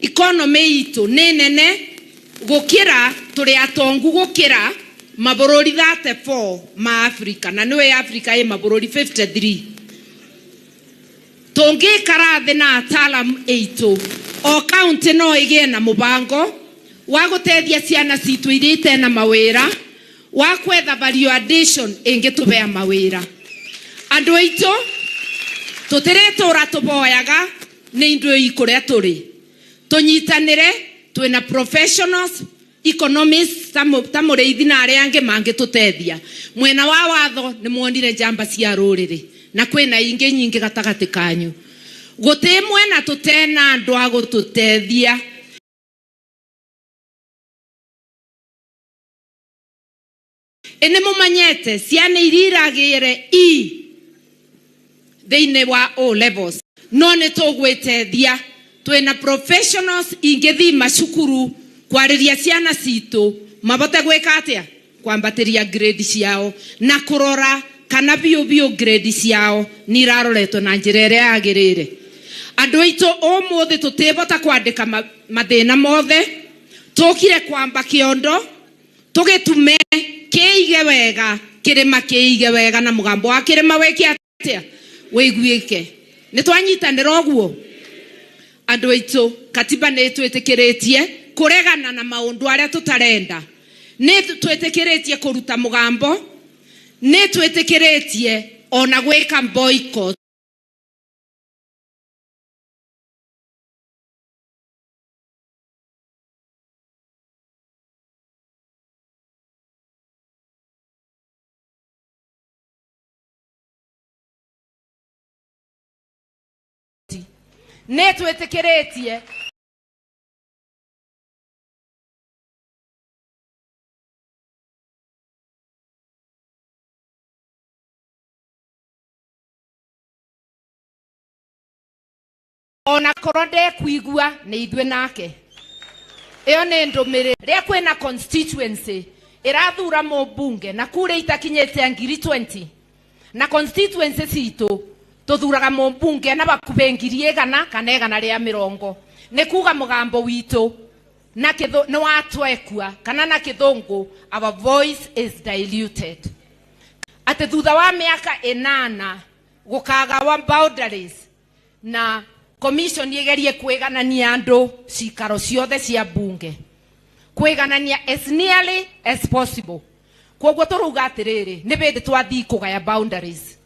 economy itu ni nene gukira turi atongu gukira mabururi 34 ma Africa na niwe Africa ye mabururi 53 tongi karathi na atalam 8 o county no igie na mubango wa gutethia ciana citu irite na mawira wa kwetha value addition ingitubea mawira andu aitu tutiretura tuboyaga ni indu ikuria turi tunyitanire twina professionals economists tamureithi na aria ange mangitutethia mwena wa watho ni muonire jamba cia ruriri na kwina inge nyingi gatagati kanyu guti mwena tutena andu agututethia ene mumanyete ciana iriragire thiine wa O levels no ni tugwitethia twina professionals ingethi macukuru kwariria ciana citu mabote gwika atia kwambatiria grade ciao na kurora kana bio grade ciao ni raroretwo na njira iria yagirire andu aitu umuthi tutibota kwandika mathina mothe tukire kwamba kiondo tugitume kiige wega kirima kiige wega na mugambo wa kirima weki atia wiguike ni twanyitanira oguo andu aitu katiba ni twitikiretie kuregana na maundu aria tutarenda ni twitikiretie kuruta mugambo ni twitikiretie ona gwika boycott ne twitikiretie ona koronde kuigua ni ithwe nake iyo ni ndumire ria kwina constituency irathura mubunge na kure itakinyete ngiri 20 na constituency citå tå thuraga mũmbunge na bakuhĩ ngiri igana kana igana rĩa mĩrongo nĩ kuga mũgambo witũ na nĩ watwekua kana na kĩthũngũ our voice is diluted. Atĩ thutha wa mĩaka 8 gũkaga wa boundaries na commission igerie kwĩganania andũ cikaro ciothe cia bunge kwĩganania as nearly as possible. Koguo tũrauga atĩrĩrĩ nĩ bĩndĩ twathii kũgaya boundaries.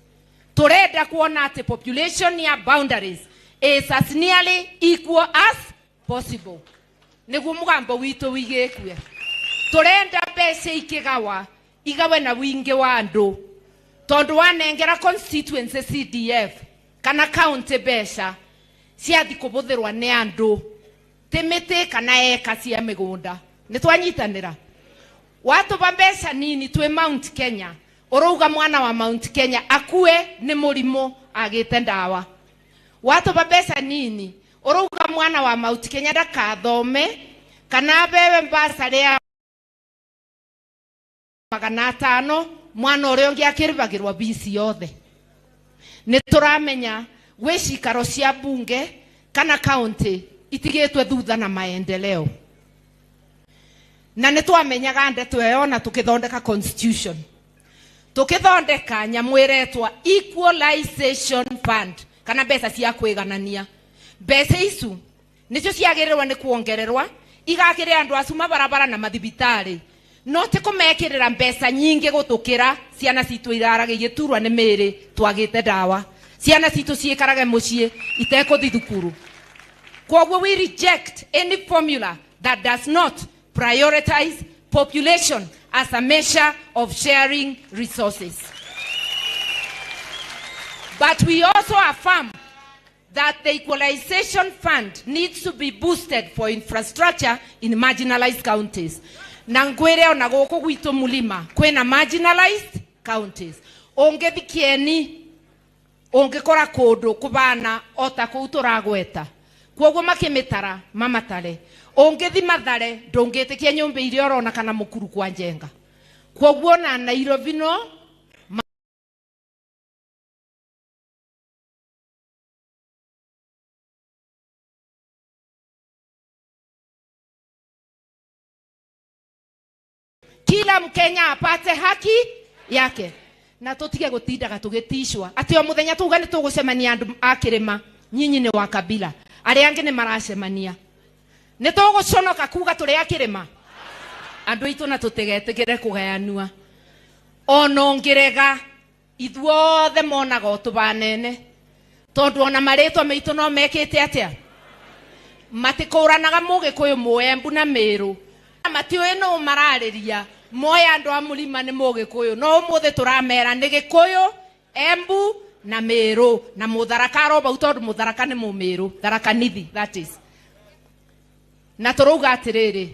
Tũrenda kuona atĩ population ya boundaries is as nearly equal as possible. Nĩguo mũgambo witũ wĩgĩkue. Tũrenda mbeca ikĩgawa igawe na wingi wa andũ. Tondũ wanengera constituency CDF kana county mbeca ciathi kũbũthĩrwo nĩ andũ tĩmĩtĩ kana eka cia mĩgũnda. Nĩ twanyitanĩra. Watuba mbeca nini twĩ Mount Kenya. Ũrauga mwana wa Mount Kenya akue nĩ mũrimũ agĩte ndawa. Watuba mbeca nini. Ũrauga mwana wa Mount Kenya ndakathome kana bewe mbasarĩ ya 500 mwana ũrĩa ũngĩ akĩrĩbagĩrwo bisi yothe. Nĩ tũramenya gwĩ cikaro cia bunge kana county itigĩtwe thutha na maendeleo. Na nĩ twamenyaga ndeto ĩyo na tũkĩthondeka constitution. Tũkĩthondeka nyamũ ĩretwa equalization fund kana mbeca cia kwĩganania. Mbeca icu nĩcio ciagĩrĩrwo nĩ kuongererwa igakĩrĩ andũ acu mabarabara na mathibitarĩ. No tĩ kũmekĩrĩra mbeca nyingĩ gũtũkĩra ciana citũ iraragĩrie turwa nĩ mĩrĩ twagĩte ndawa. Ciana citũ ciĩkarage mũciĩ itekũthi thukuru. Koguo we reject any formula that does not prioritize population as a measure of sharing resources. But we also affirm that the equalization fund needs to be boosted for infrastructure in marginalized counties. Na ngwĩre ona gũkũ gwitũ Mulima kwĩna marginalized counties. Ũngĩthikieni ũngĩkora kũndũ kubana ota kũu tũragweta. Koguo makĩmĩtara mamatare. Ũngĩthi Mathare ndũngĩtĩkia nyũmba iria ũrona kana mũkuru kwa Njenga. Koguo na Nairobi no kila Mkenya apate haki yake. Na tutige gutindaga tugitishwa ati o muthenya tuga ni tugucemania andu akirima nyinyi ni wa kabila ari ange ni maracemania ni tuguconoka kuga turi akirima andu itu na tutigetigire kugayanua ono ngirega ithuothe monaga utubanene tondu ona maritwa meitu no mekite atia matikuranaga Mũgĩkũyũ Mũembu na Meru matiũĩ no mararĩria moya andu a Mulima nĩ Mũgĩkũyũ no ũmũthĩ tũramera nĩ Gĩkũyũ Embu na Meru na Mũtharaka roba tondu Mũtharaka nĩ Mũmeru Tharaka Nithi that is. Na tũrauga atĩrĩrĩ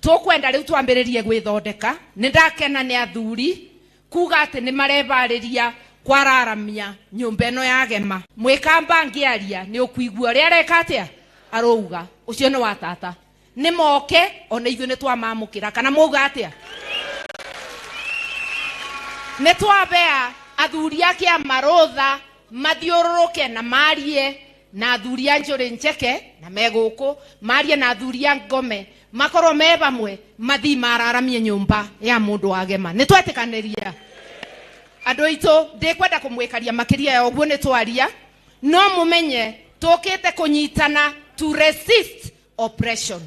tũkwenda rĩu twambĩrĩrie gwĩthondeka. Nĩ ndakena nĩ athuri kuga atĩ nĩ marebarĩria kwararamia nyũmba ĩno ya Gema. Mwĩkamba ngĩaria nĩ ũkũigua ũrĩa areka atĩa arauga ũcio nĩ wa tata nĩ moke ona ithuĩ nĩ twamamũkĩra kana mauga atĩa. Nĩ twabea athuri ake a marũtha mathiũrũrũke na marie na athuri a Njũrĩ Njeke na megũkũ marie na athuri a Ngome makorwo me bamwe mathi mararamie nyũmba ya mũndũ wa Gema. Nĩ twetĩkanĩria andũ aitũ ndĩkwenda kũmwĩkaria makĩria ya ũguo nĩ twaria no mũmenye tũkĩte kũnyitana to resist oppression.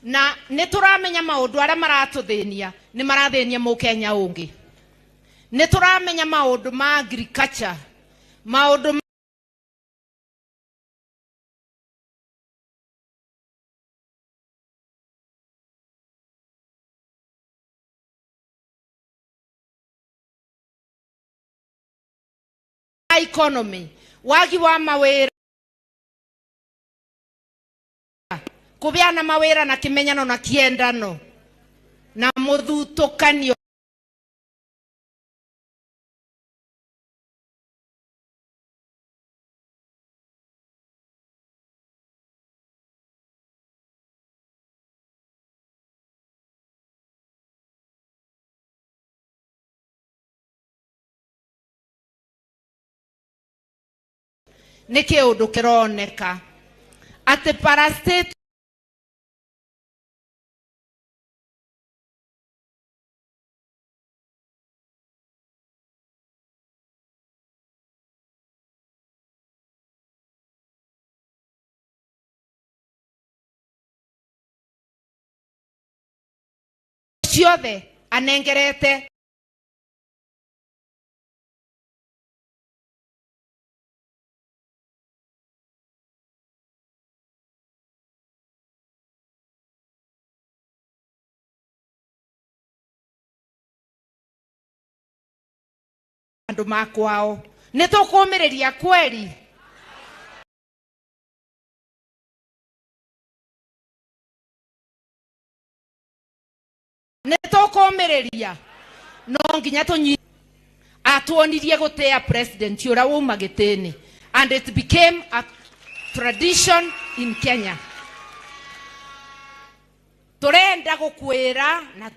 Na nĩ tũramenya maũndũ arĩa maratũthĩnia nĩ marathĩnia Mũkenya ũngĩ. Nĩ tũramenya maũndũ ma agriculture maũndũ economy wagi wa mawĩra kubeana mawĩra na kĩmenyano na kĩendano na mũthutũkanio nä kä å ndå kä roneka atä parastate ciothe anengerete andå makwao nä tå kå mä rä ria kweri nä tå kå mä rä ria no nginya tå atuonirie gå tä a president å rä a wauma gä tä nä and it became a tradition in Kenya. Tå renda gå kwä ra na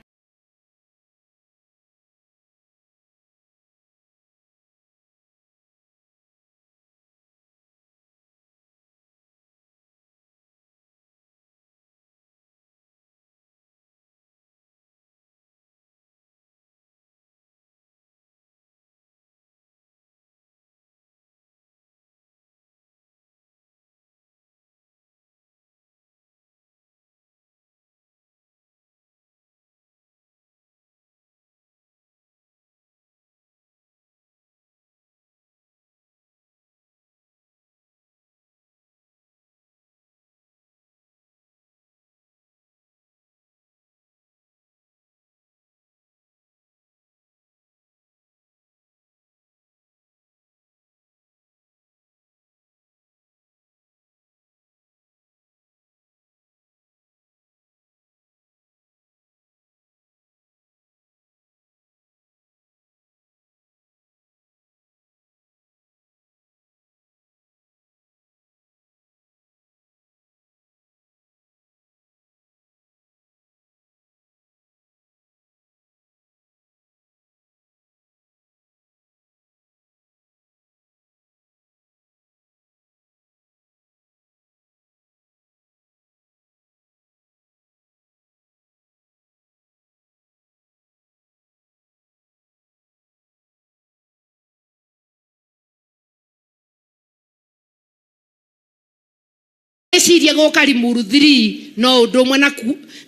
ciria gå Limuru 3 no å ndå mwe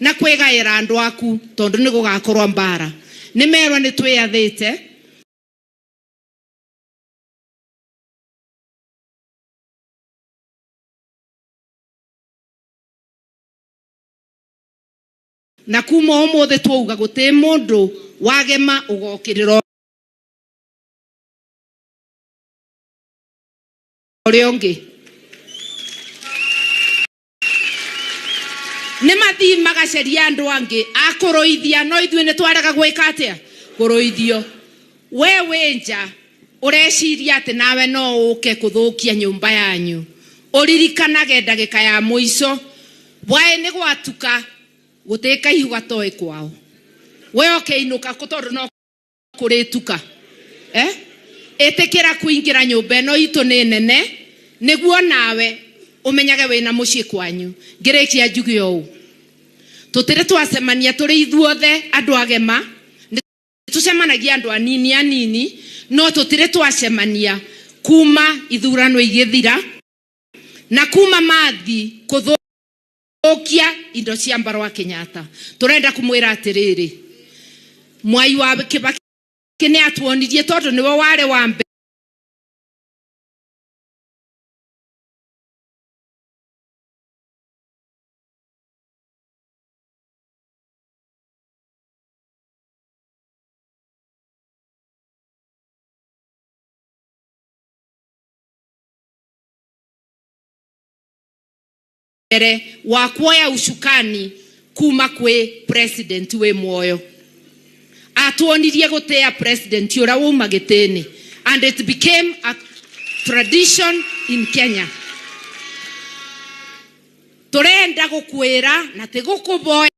na kwä gaä andå aku tondå nä gå gakorwo mbara nä merwo nä twä athä te na kuma å må thä twauga gå tä må ndå wagema å gokä rä ra å rä a å ngä nä mathi magaceria andå angä akå rå ithia no ithuä nä twarega gwä ka atä a kå rå ithio we wä nja å reciria atä nawe no å ke kå thå kia nyå mba yanyu å ririkanage ndagä ka ya må ico waä nä gwatuka gå tä kaihu gatoä kwao we okä inå ka tondå no kå rä tuka ä tä kä ra kå ingä ra nyå mba ä no itå nä nene nä guo nawe umenyage wina mucii kwanyu ngirikia njuge o tutire twacemania turi ithuothe andu agema tucemanagia andu anini no tutire twacemania kuma ithurano igithira na kuma mathi kuthukia indo cia mbaro wa Kenyatta turenda kumwira atiriri Mwai wa Kibaki ni atuonirie tondu niwe ware wa wa kuoya ushukani kuma kwe president we moyo atuonirie gutea president ura uma gitini and it became a tradition in Kenya turenda gukwira na tigukuboya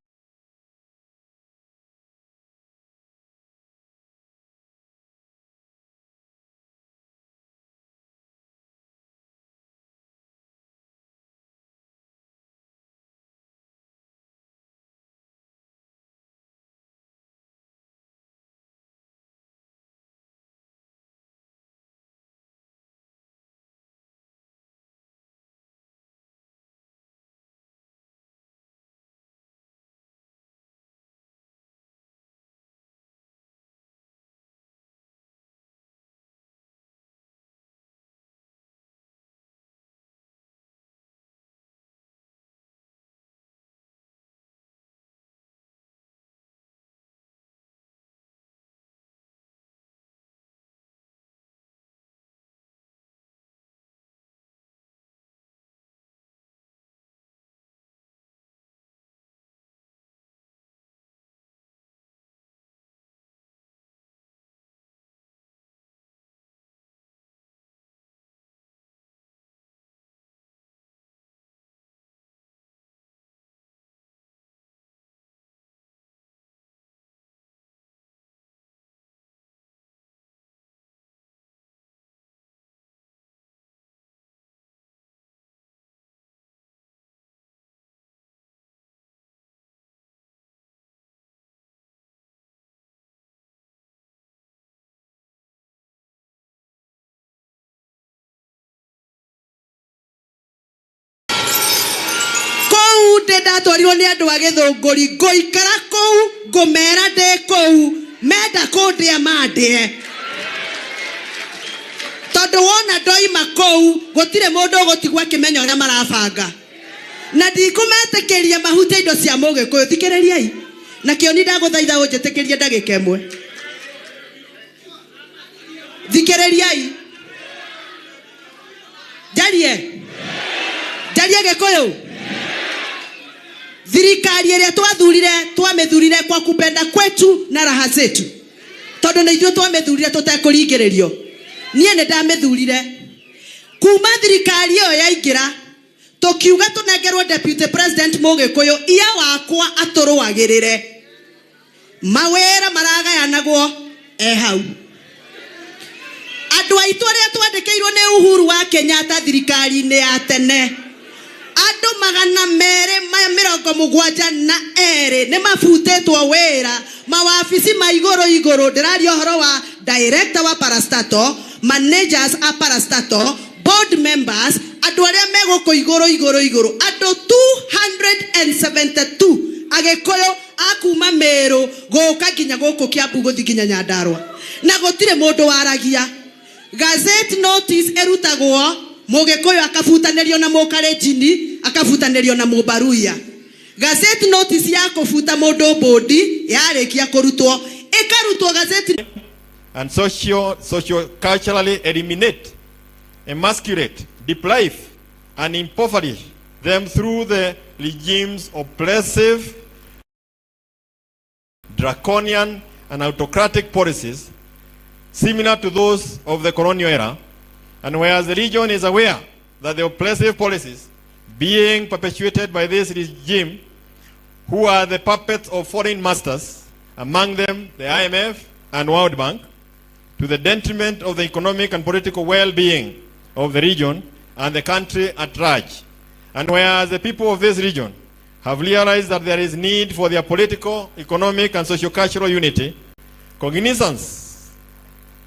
ndä ndatwarirwo nä andå a gä thå ngå ri ngå ikara kå u ngå mera ndä kå u menda kå ndä a mandä tondå wona ndoima kå u gå tirä må ndå å gå tigwo akä menya å rä a marabanga na ndikå metä kä ria mahutia indo cia må gä kå yå thikä rä riai na kä o ni ndagå thaitha å njä tä kä rie ndagä ka ä mwe thikä rä riai njarie gä kå yå thirikari ĩrĩa twamĩthurire kwa kupenda kwetu na raha zetu tondũ nĩ ithuĩ twamĩthurire tũtekũringĩrĩrio niĩ nĩ ndamĩthurire kuma thirikari ĩyo yaingĩra tũkiuga tũnengerwo deputy president Mũgĩkũyũ ia wakwa atũrũagĩrĩre mawĩra maragayanagwo hau andũ aitũ arĩa twandĩkĩirwo nĩ Uhuru wa Kenyatta thirikari-inĩ ya tene andũ 272 nĩ mabutĩtwo wĩra mawabici ma igũrũ ndĩraria ũhoro wa director wa parastatal managers a parastatal board members andũ arĩa megũkũ igũrũ andũ 272 Agĩkũyũ akuma Meru gũka nginya gũkũ Kiambu gũthiĩ nginya Nyandarua na gũtirĩ mũndũ waragia gazette notice ĩrutagwo Mũgĩkũyũ akabutanĩrio na Mũkalenjini akabutanĩrio na Mũbaruya gazette notice ya kũbuta mũndũ bodi yarĩkia kũrutwo ĩkarutwo gazette and socio-culturally eliminate, emasculate, deprive and impoverish them through the regime's oppressive, draconian and autocratic policies similar to those of the colonial era. And whereas the region is aware that the oppressive policies being perpetuated by this regime, who are the puppets of foreign masters, among them the IMF and World Bank, to the detriment of the economic and political well-being of the region and the country at large. And whereas the people of this region have realized that there is need for their political, economic and socio-cultural unity, cognizance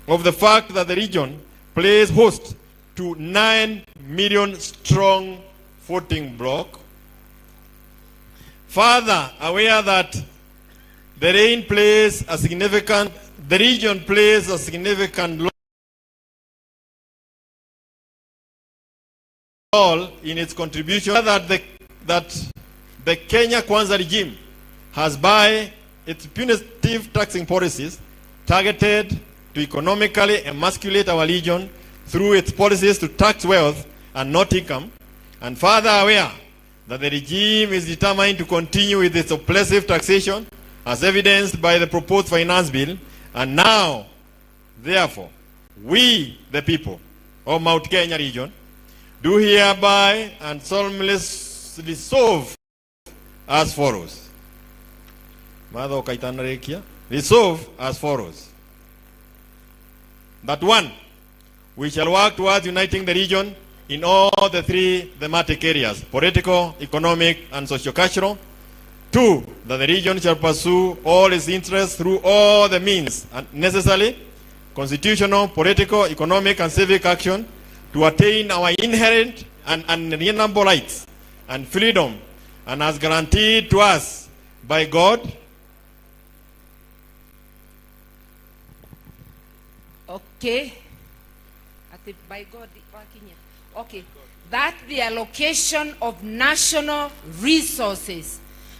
of the fact that the region plays host to 9 million strong voting bloc, further aware that the region plays a significant role in its contribution, that the Kenya Kwanza regime has, by its punitive taxing policies, targeted to economically emasculate our region through its policies to tax wealth and not income, and further aware that the regime is determined to continue with its oppressive taxation as evidenced by the proposed finance bill. And now, therefore, we, the people of Mount Kenya region, do hereby and solemnly resolve as follows. Resolve as follows. That 1, we shall work towards uniting the region in all the 3 thematic areas: political, economic, and socio-cultural. 2, that the region shall pursue all its interests through all the means necessary, constitutional, political, economic, and civic action to attain our inherent and unalienable rights and freedom, and as guaranteed to us by God. Okay. By God. Okay. That the allocation of national resources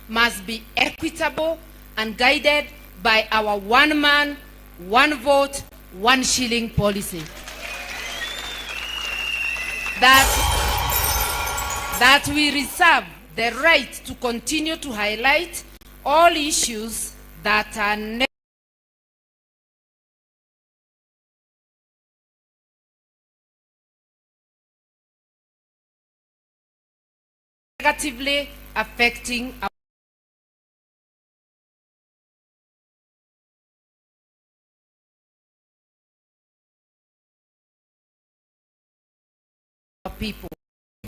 must be equitable and guided by our 1 man, 1 vote, 1 shilling policy. That we reserve the right to continue to highlight all issues that are negatively affecting our people.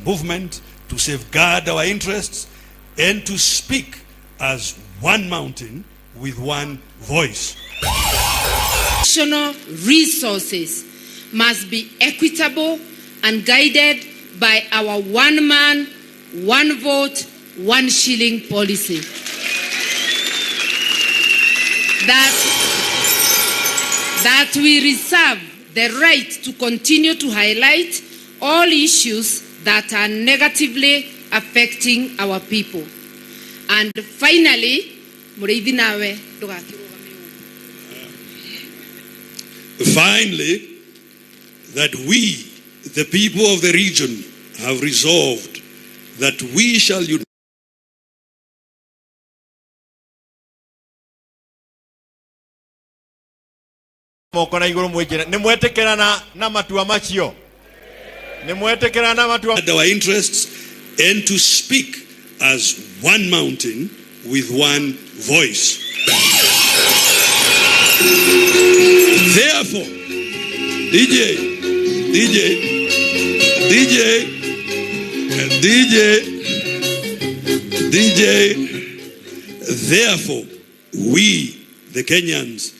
Movement to safeguard our interests and to speak as one mountain with one voice. National resources must be equitable and guided by our 1 man, 1 vote, 1 shilling policy. That we reserve the right to continue to highlight all issues that are negatively affecting our people. And finally, that we, the people of the region, have resolved that we shall unite. Our interests and to speak as one mountain with one voice. Therefore, therefore, we, the Kenyans,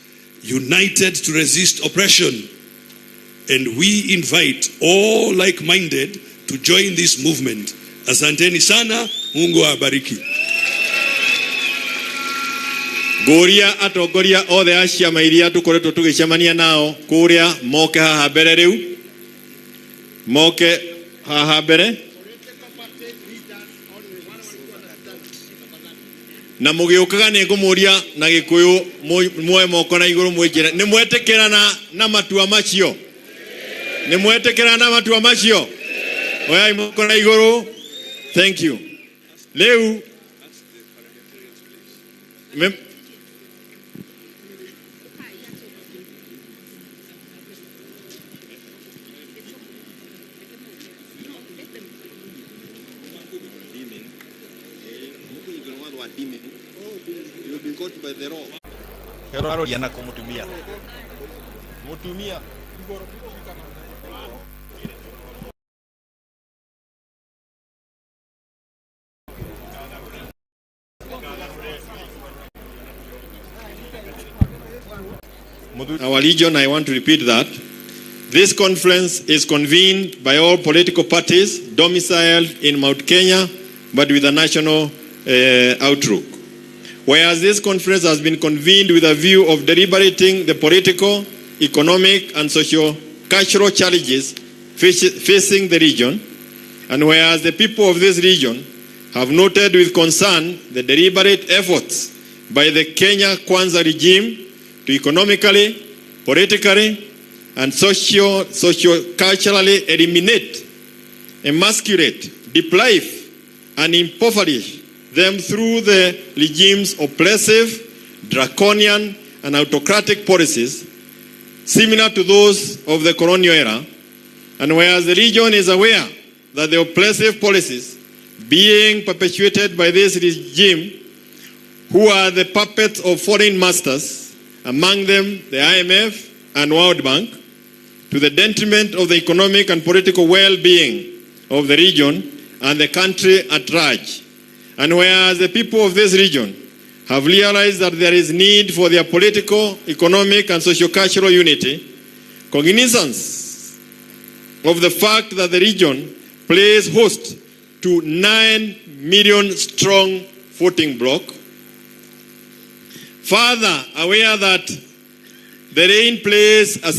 united to resist oppression, and we invite all like-minded to join this movement. Asanteni sana, Mungu awabariki. Goria atogoria othe a ciama iria tukoretwo tugicemania nao kuria moke haha mbere riu, moke haha mbere na mugiukaga ni ngumuria na Gikuyu muoe moko na iguru mwikire ni mwetekirana na matua macio, ni mwetekirana na matua macio, oya moko na iguru. Thank you. Leu Heraro yana kumutumia. Mutumia. Our region, I want to repeat that. This conference is convened by all political parties domiciled in Mount Kenya, but with a national outlook. Whereas this conference has been convened with a view of deliberating the political, economic, and socio-cultural challenges facing the region, and whereas the people of this region have noted with concern the deliberate efforts by the Kenya Kwanza regime to economically, politically, and socio-culturally eliminate, emasculate, deprive, and impoverish them through the regime's oppressive, draconian, and autocratic policies similar to those of the colonial era, and whereas the region is aware that the oppressive policies being perpetuated by this regime, who are the puppets of foreign masters, among them the IMF and World Bank, to the detriment of the economic and political well-being of the region and the country at large. And whereas the people of this region have realized that there is need for their political, economic, and socio-cultural unity, cognizance of the fact that the region plays host to 9 million strong voting bloc, further aware that the region plays a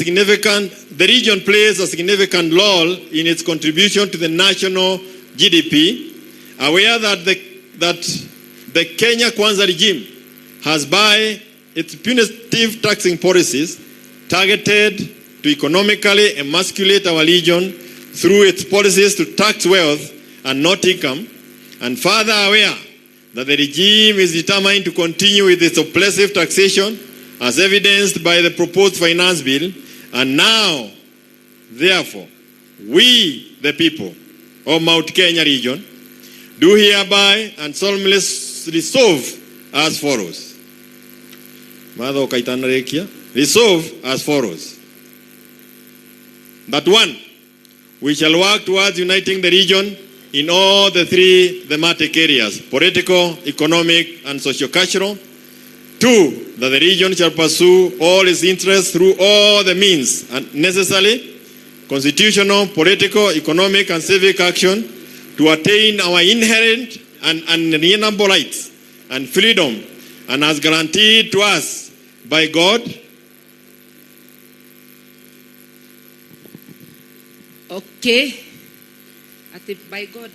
significant role in its contribution to the national GDP, aware that the Kenya Kwanza regime has, by its punitive taxing policies, targeted to economically emasculate our region through its policies to tax wealth and not income, and further aware that the regime is determined to continue with its oppressive taxation as evidenced by the proposed finance bill, and now, therefore, we, the people of Mount Kenya region, do hereby and solemnly resolve as follows. Resolve as follows. That 1, we shall work towards uniting the region in all the 3 thematic areas: political, economic, and socio-cultural. 2, that the region shall pursue all its interests through all the means necessary, constitutional, political, economic, and civic action to attain our inherent and unalienable rights and freedom, and as guaranteed to us by God. Okay. By God.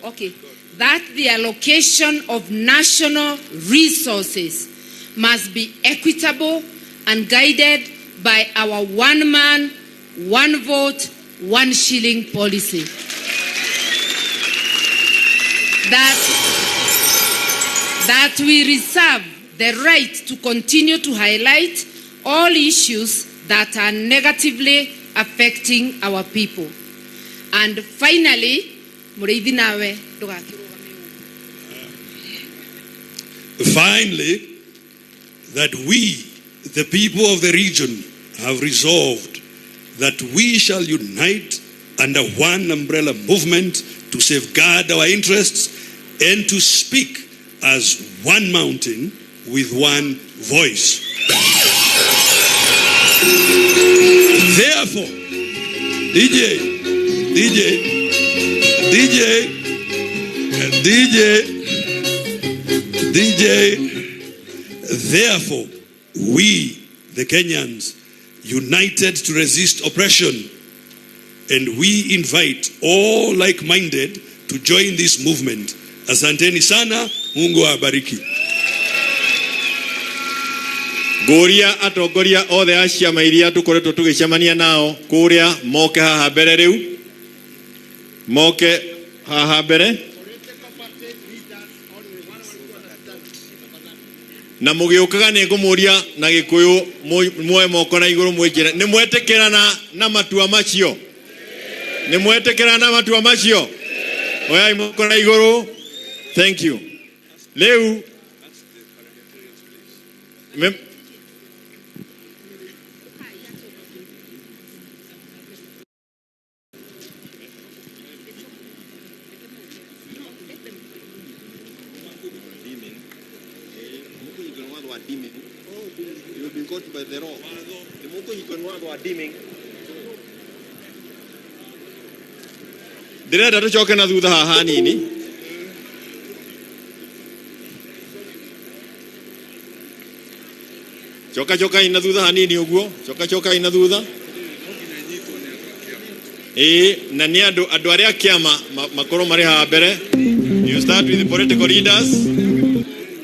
Okay. That the allocation of national resources must be equitable and guided by our 1 man, 1 vote, 1 shilling policy. That we reserve the right to continue to highlight all issues that are negatively affecting our people. And finally, that we, the people of the region, have resolved that we shall unite under one umbrella movement to safeguard our interests and to speak as one mountain with one voice. Therefore, therefore, we, the Kenyans, united to resist oppression, and we invite all like-minded to join this movement. Asanteni sana, Mungu awabariki. Goria atogoria othe a ciama iria tukoretwo tugicemania nao kuria moke haha mbere riu, moke haha mbere na mugiukaga ni ngumuria na Gikuyu muoe moko na iguru mwijire ni mwetikirana na matua macio, ni mwetikirana na matua macio, oya moko na iguru. Thank you. Leu you've been caught by the law. The moko hikonwa wa dimming. Direda tucoke na thutha haha hanini. Choka ina thutha hanini uguo. Choka ina thutha. Na ni andu aria kiama makoro mari ha mbere. You start with the political leaders.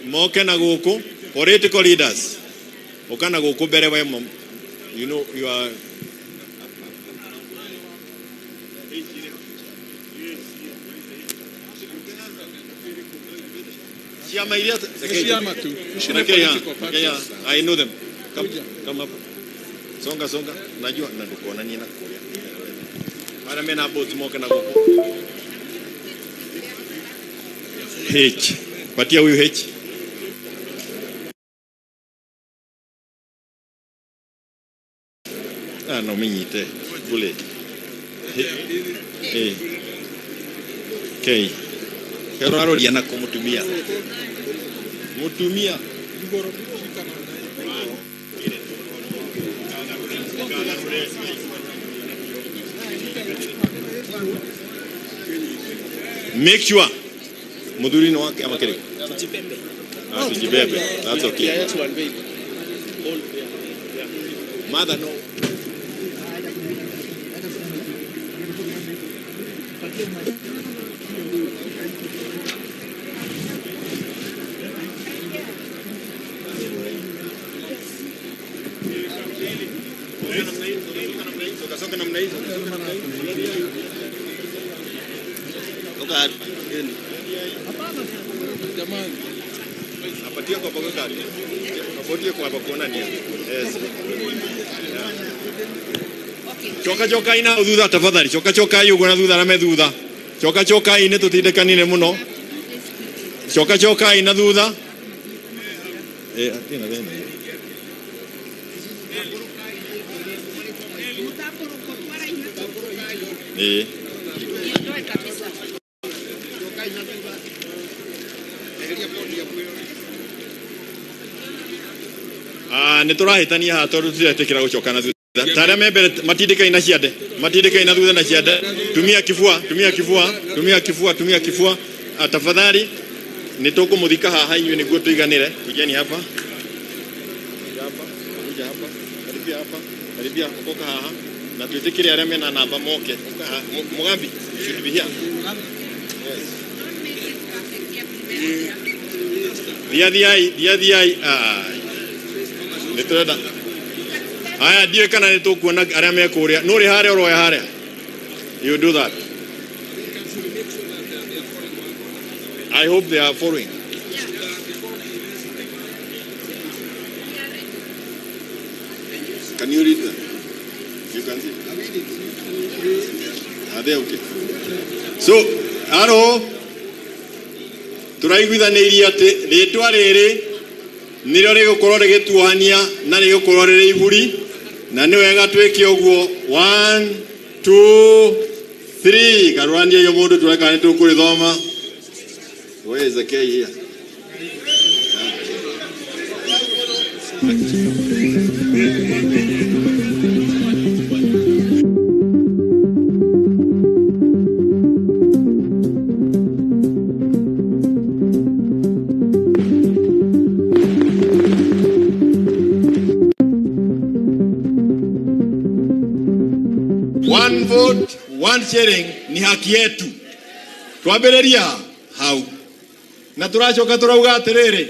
Moke na guku political leaders. Okana guku mbere we mom. You know you are I know them. Come up. Songa. Najua na ndukuona nina kuria. Mara mena boat moke na guku. H. Patia huyu H. No minyite bule. Okay. Kero arodia na kumutumia. Mutumia. Make sure mudhuri no wake ama kile. Tujibebe. That's okay. Mother no. Soka namna hizo. Toka hapana jamani. Apatia kwa boga gari. Apatia kwa bakona ni. Yes. Choka ina thutha tafadhali. Choka yugo na thutha na methutha. Choka ine tutindekanire muno. Choka ina thutha. Atina gani? Niturahitania ha toru turetekera gucoka na thutha. Taria membere matindika ina ciande. Matindika ina thutha na ciande. Tumia kifua. tafadhali nitũkũmũthika haha inyuĩ nĩguo tũiganĩre. Kujeni hapa. Kuja hapa. Karibia ukoka haha. Na tuĩtĩkĩre arĩa mena namba moke. Mugambi should be here. Thiai. Nĩtũrenda. Aya ndiũĩ kana nĩtũkuona arĩa me kũrĩa. Nũrĩ harĩa ũroya harĩa. You do that. I hope they are following. Can you read that? You can see. Are they okay? So, hello. Turaiguithanĩirie atĩ rĩtwa rĩrĩ nĩrĩo rĩgũkorwo rĩgĩtuohania na rĩgũkorwo rĩrĩ iburi, na nĩ wega twĩke ũguo. 1 2 3 karũrania yo mũndũ tũreka nĩ tũkũrĩthoma. Where is the K here? One vote, one sharing ni haki yetu. Twambĩrĩria hau. Na tũracoka tũrauga atĩrĩrĩ,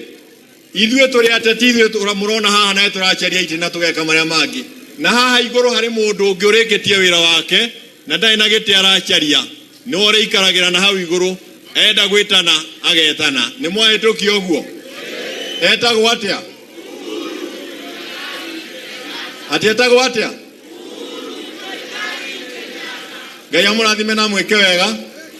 ithuĩ tũrĩ ateti, ithuĩ tũramũrona haha na tũracaria itĩ na tũgeka marĩa mangĩ. Na haha igũrũ harĩ mũndũ ũngĩ ũrĩkĩtie wĩra wake na ndarĩ na gĩtĩ aracaria. Nĩ ũrĩ ikaragĩra na hau igũrũ, enda gwĩtana agetana. Nĩ mwahĩtũkia ũguo? Etagwo atĩa? Atĩ etagwo atĩa? Ngai amũrathime na mwĩke wega.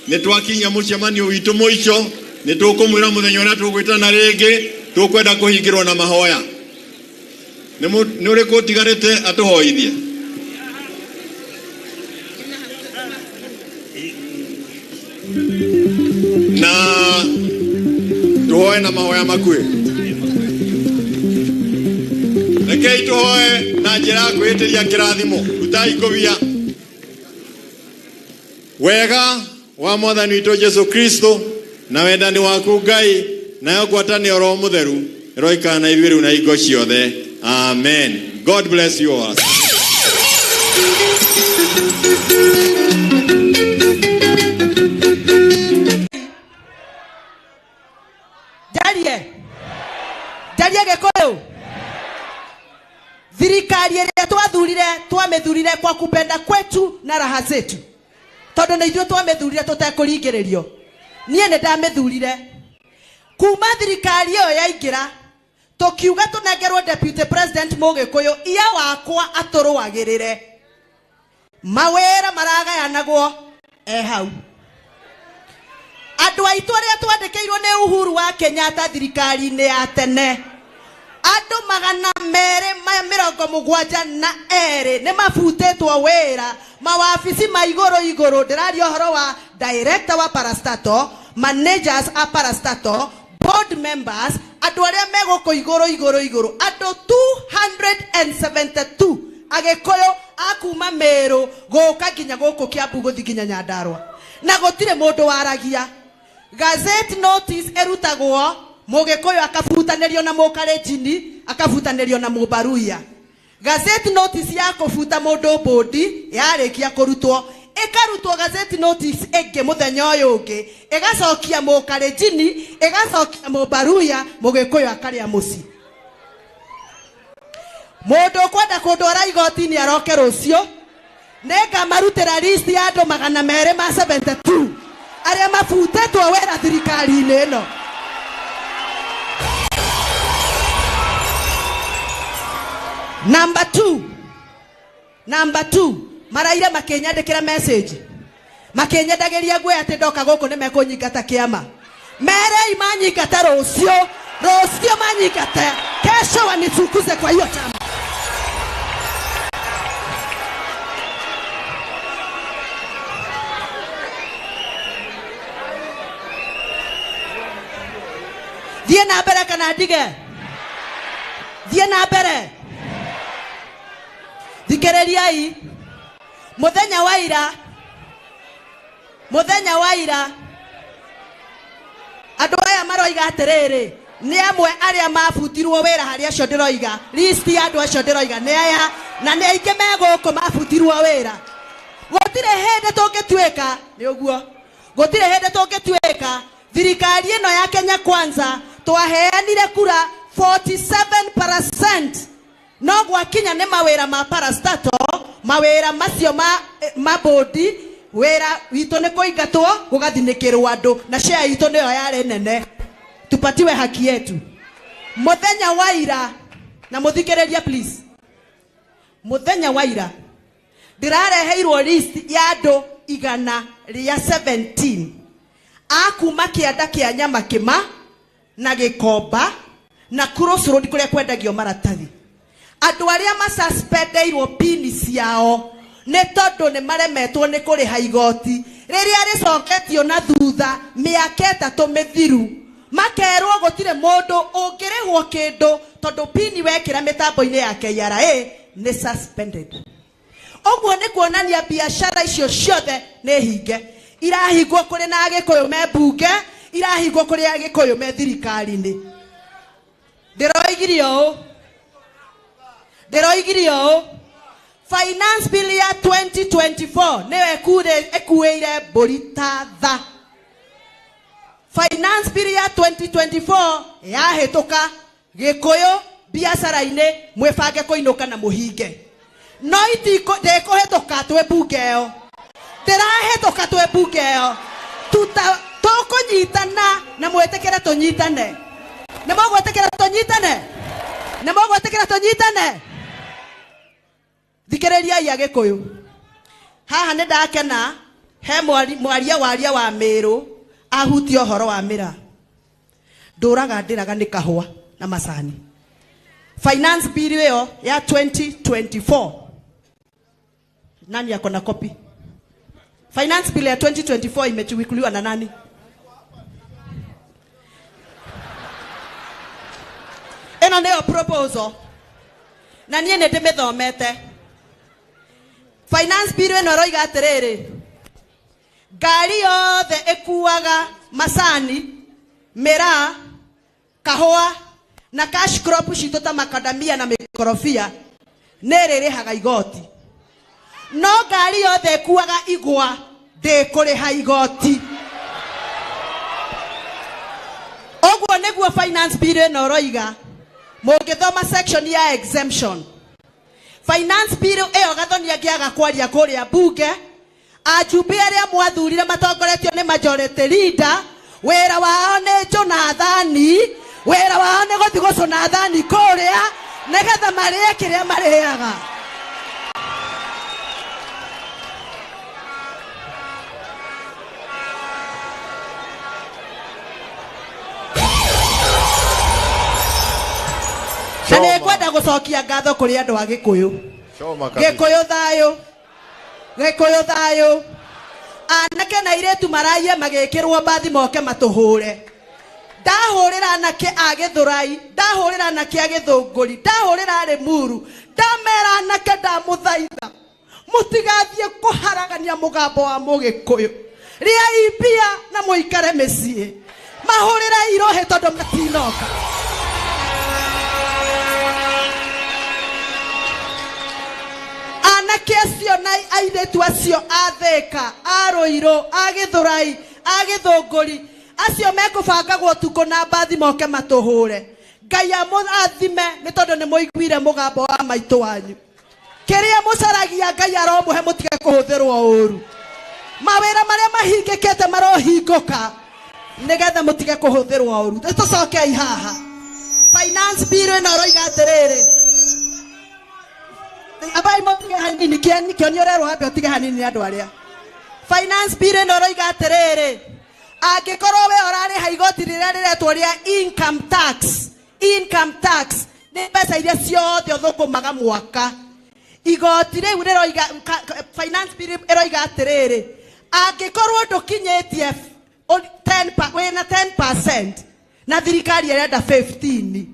Nĩ twakinya mũcemanio witũ mũico. Nĩ tũkũmwĩra mũthenya ũrĩa tũgwĩtana rĩngĩ, tũkwenda kũhingĩrwo na mahoya. Nĩ ũrĩkũ ũtigarĩte atũhoithie? Na tũhoe na mahoya makuhĩ. Rekei tũhoe na njĩra ya kwĩhĩtĩria kĩrathimo. Rutai ngũbia. Wega wa Mwathani witũ Jesu Kristo na wendani waku Ngai nayo ngwatanĩro Roho Mũtheru ĩroikara na ithuĩ rĩu na hingo ciothe. Amen. God bless you all. Jarie Gĩkũyũ. Thirikari ĩrĩa twamĩthurire kwa kupenda kwetu na raha zetu. Tondũ nĩ ithuĩ twamĩthurire tũtekũringĩrĩrio. Niĩ nĩ ndamĩthurire. Kuma thirikari ĩyo yaingĩra, tũkiuga tũnengerwo deputy president Mũgĩkũyũ ia wakwa atũrũagĩrĩre. Mawĩra maragayanagwo hau. Andũ aitũ arĩa twandĩkĩirwo nĩ Uhuru wa Kenyatta thirikari-inĩ ya tene, andũ 272 nĩ mabutĩtwo wĩra. Mawabici ma igũrũ ndĩraria ũhoro wa director wa Parastatal, managers a Parastatal, board members, andũ arĩa megũkũ igũrũ, andũ 272 Agĩkũyũ akuma Meru gũka nginya gũkũ Kiambu gũthiĩ nginya Nyandarua, na gũtirĩ mũndũ waragia. Gazette notice ĩrutagwo, Mũgĩkũyũ akabutanĩrio na Mũkalenjin, akabutanĩrio na Mũbaruya. Gazette notice ya kũbuta mũndũ bodi yarĩkia kũrutwo, ĩkarutwo gazette notice ĩngĩ mũthenya ũyũ ũngĩ, ĩgacokia Mũkalenjin, ĩgacokia Mũbaruya, Mũgĩkũyũ akarĩa mũciĩ. Mũndũ ũkwenda kũndwara igoti-inĩ aroke rũciũ, nĩngamarutĩra list ya andũ 272 arĩa mabutĩtwo wĩra thirikari-inĩ ĩno. Number two, maraire makĩnyandĩkĩra message, makĩnyendagĩria nguo atĩ ndoka gũkũ nĩ mekũnyingata kĩama. Merei manyingata rũciũ manyingata, kesho wanifukuze kwa hiyo chama. Thiĩ na mbere kana ndige? Thiĩ na mbere. Thikĩrĩriai, mũthenya wa ira Andu aya maroiga atiriri ni amwe aria mabutirwo wira hari acio ndiroiga list ya andu acio ndiroiga ni aya na ni aingi meguku mabutirwo wira. Gutire hende tungituika ni uguo, gutire hende tungituika thirikari ino ya Kenya Kwanza twaheanire kura 47%. No gwakinya ni mawira ma parastatal, mawira macio ma bodi, wira wito ni kuingatwo gugathinikirwo andu na share ito niyo yari nene. Tupatiwe haki yetu. Muthenya wa ira na muthikiriria please. Muthenya wa ira ndirareheirwo list ya andu 117 akuma kianda kia nyama kima na gikomba na cross road kuria kwendagio maratathi. Andu aria masuspendeiruo pin ciao ne tondu ni maremetwo ni kuriha igoti riria ricoketio na thutha miaka 3 mithiru makerwo gutire mundu ungirihwo kindu tondu pin wekira mitambo-ini ya KRA ni suspended. Oguo ni kuonania biashara icio ciothe ni hinge, irahingwo kuri na Agikuyu me bunge, irahingwo kuri Agikuyu me thirikari-ini. Ndiroigirio finance bill ya 2024 niwe ekuire mburi ta tha. Finance bill ya 2024 yahituka Gikuyu biashara-ini mwebange kuinuka na muhinge. No itiko ndekuhituka twe bunge yo, ndirahituka twe bunge yo. Tukunyitana na mwetekere tunyitane. Nimogwetekera tunyitane, nimogwetekera tunyitane. Thikiriria ya Gikuyu haha ni ndakena he mwaria waria wa Miru ahutia horo wa mira nduraga ndiraga ni kahua na macani. Finance bill yo ya 2024 nani yako na copy? Finance bill ya 2024 imechukuliwa na nani? Eno neo proposal na niye ne ndimithomete. Finance bill eno roiga atiriri ngari yothe ekuaga macani, mira, kahua na cash crop cito ta macadamia na mikorofia neririhaga igoti. No ngari yothe ekuaga igwa ndikuriha igoti. Oguo niguo finance bill eno roiga. Mugithoma section ya exemption. Finance bill eyo gathonia ngiaga kwaria kuria bunge ajumbe aria mwathurire matongoretio ni majority leader wera wao ni Jonathani, wera wao ni guthi gucuna thani kuria nigetha marie kiria mariaga. Na nikwenda gucokia ngatho kuri andu a Gikuyu. Gikuyu thayo, Gikuyu thayo. Anake na iretu maraie magikirwo mbathi moke matuhure. Ndahurira anake a Githurai, ndahurira anake a Githunguri, ndahurira Limuru, ndamera anake ndamuthaitha mutigathie kuharagania mugambo wa Mugikuyu. Ria ipia na muikare micii mahurira irohe tondu matinoka. Anake acio na airetu acio atheka, Aroiro, a Githurai, a Githunguri, acio mekubangagwo tuko na mbathi moke matuhure. Ngai amurathime ni tondu ni muiguire mugambo wa maitu wanyu. Kiria mucaragia Ngai aromuhe mutige kuhuthirwo uru. Mawira maria mahingikite marohinguka nigetha mutige kuhuthirwo uru. Tucokei haha. Finance bill ino roiga atiriri abai mutige hanini kio ni urerwo ambe utige hanini andu aria. Finance bill ino roiga atiriri angikorwo we urari ha igoti riria riretwo ria income tax ni pesa iria ciothe uthukumaga mwaka. Igoti riu riroiga finance bill iroiga atiriri angikorwo ndukinyitie 10% na thirikari irenda 15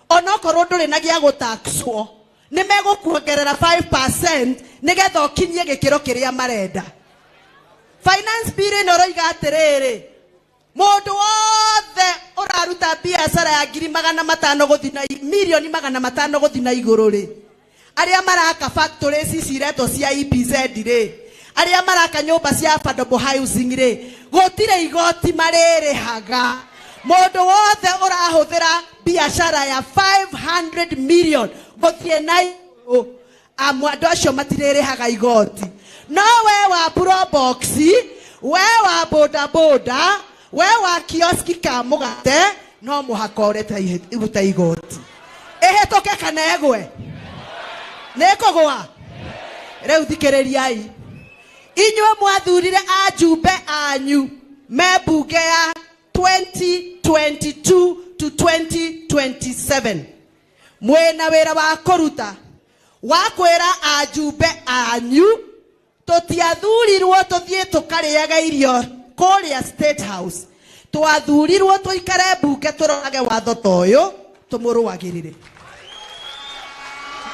onokorwo nduri na gia gutaxwo ni megukuongerera 5% nigetha ukinyie gikiro kiria marenda. Finance bill ino roiga atiriri Mundu wothe uraruta biashara ya ngiri 500 guthi na milioni 500 guthi na iguru ri. Aria maraka factories cireto cia EPZ ri. Aria maraka nyumba cia affordable housing ri. Gutire igoti maririhaga. Mundu wothe urahuthira biashara ya 500 million guthie na amwando acio matiririhaga igoti. No we wa probox, we wa boda boda, we wa kioski ka mugate no muhaka ureta iruta igoti. Ehetoke kana egwe nekogwa riu thikiririai inywe mwathurire ajumbe anyu mebunge ya 2022 to 2027 mwena wira wa kuruta wa kwira ajumbe anyu tutiathurirwo tuthie tukariaga irio kuria State House. Twathurirwo tuikare bunge turorage watho toyo tumuruagirire.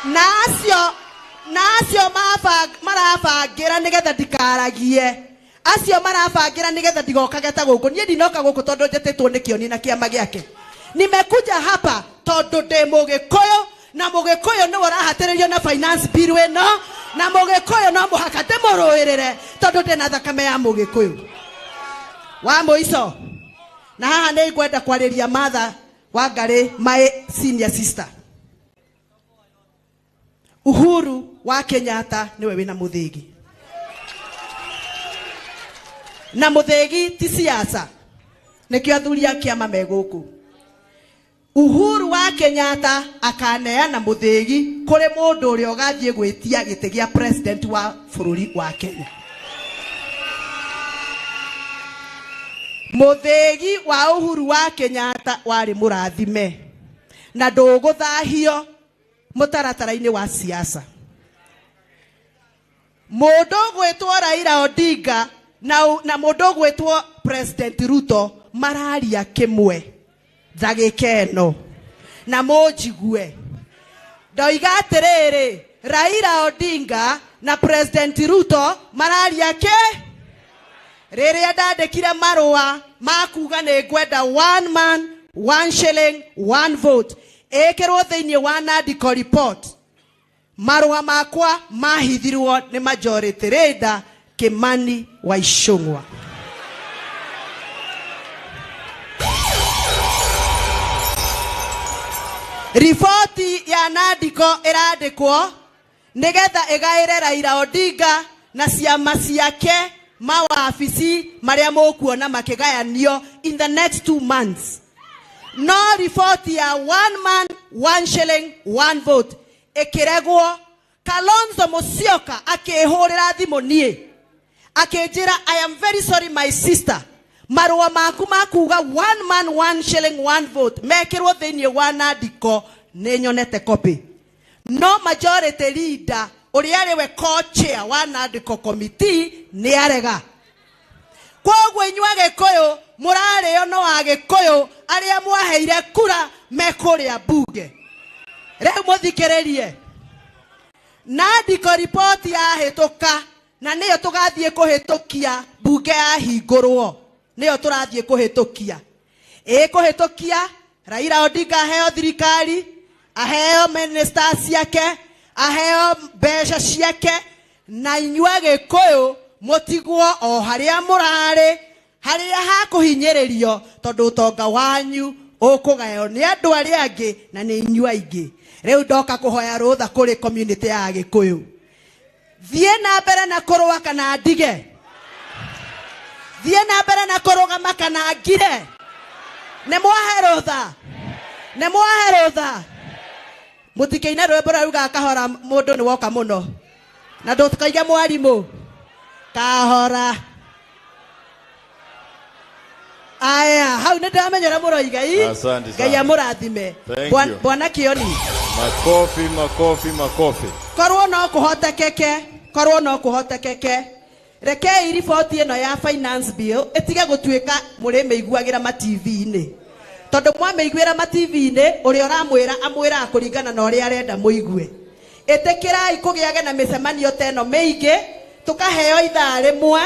Nacio marabangira nigetha ndikaragie. Acio marabangira nigetha ndigokage ta guku. Nie ndinoka guku tondu njetetwo ni kioni na kiama giake. Nimekuja hapa tondu ndi Mugikuyu na Mugikuyu ni warahatiririo na finance bill ino na Mugikuyu no muhaka ndimuruirire tondu ndi na thakame ya Mugikuyu. Wa muico na haha ni ngwenda kwariria Martha Wangari, my senior sister. Uhuru wa Kenyatta niwe wina muthigi. Na muthigi ti siasa. Nikio athuri a kiama meguku. Uhuru wa Kenyatta akaneana muthigi kuri mundu uria ugathie gwitia gite gia president wa bururi wa Kenya. Muthigi wa Uhuru wa Kenyatta wari murathime na nduguthahio mutaratara-ini wa siasa. Mundu gwetwo Raila Odinga na mundu gwetwo President Ruto mararia kimwe ndagika ino na munjigue. Ndoiga atiriri Raila Odinga na President Ruto mararia ke riria ndandikire marua makuga ni ngwenda 1 man 1 shilling 1 vote ekirwo thiini wa Nandiko report. Marua makwa mahithirwo ni majority leader Kimani wa Ichung'wa. Ripoti ya Nandiko irandikwo nigetha igaire Raila Odinga na ciama ciake mawabici maria mukuona makigayanio in the next 2 months. No report ya 1 man 1 shilling 1 vote ikiregwo. Kalonzo Musyoka akihurira thimu nie akinjira, I am very sorry my sister, marua maku makuga 1 man 1 shilling 1 vote mekirwo thiini wa Nandiko ni nyonete copy. No majority leader uria riwe co-chair wa Nandiko committee ni arega. Kwoguo inywa Gikuyu murario no wa Gikuyu aria mwaheire kura mekuria bunge. Riu muthikiririe Nandiko report ya hituka na niyo tugathie kuhitukia bunge ya hingurwo. Niyo turathie kuhitukia. Kuhitukia Raila Odinga aheo thirikari, aheo ministers ciake, aheo mbeca ciake, na inywa Gikuyu mutigwo o haria murari haria hakuhinyiririo tondu utonga wanyu ukugayo ni andu aria angi na ni inywa ingi. Riu ndoka kuhoya rutha kuri community ya Gikuyu. Thie na mbere na kurua kana ndige. Thie na mbere na kurugama kana ngire. Ne mwahe rutha. Ne mwahe rutha. Mutikeina rwimbo rauga kahora mundu ni woka muno. Na ndutukaiga mwarimu. Kahora. Aya, hau nä ndamenyera må roiga i Ngai amurathime. Bwana Kioni, makofi korwo no kuhotekeke, korwo no kuhotekeke. Rekei riboti ĩno ya finance bill itige gutuika muri meiguagira ma TV-inĩ, tondu mwameiguira ma TV-inĩ uria uramwira amwira kuringana na uria arenda muigue. Itikirai kugiage na micemanio teno meige tukaheo ithaa rimwe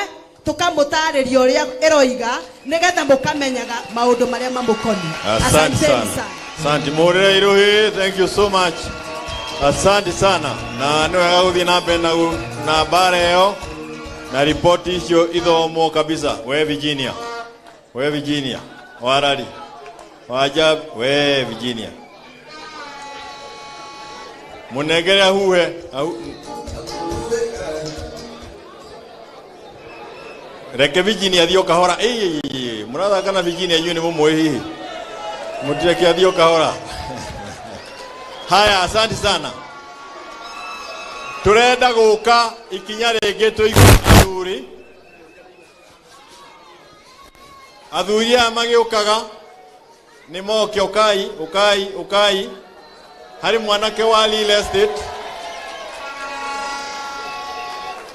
tukamutariria uria eroiga nigetha mukamenyaga maundu maria mamukoni. Asante sana. Asante Morera Irohi, thank you so much. Asante sana. Na no guthie na mbere na bara ĩyo na ripoti icio ithomo kabisa. We Virginia. We Virginia. Warari. Wajab we Virginia. Munegere huwe. Reke Virginia thio kahora. Muratha kana Virginia yuni mumwe hihi. Mutireke thio kahora. Haya, asante sana. Turenda guka ikinya ringi tuigua athuri. Athuri aya magiukaga ni moke ukai. Hari mwanake wa Lille Estate.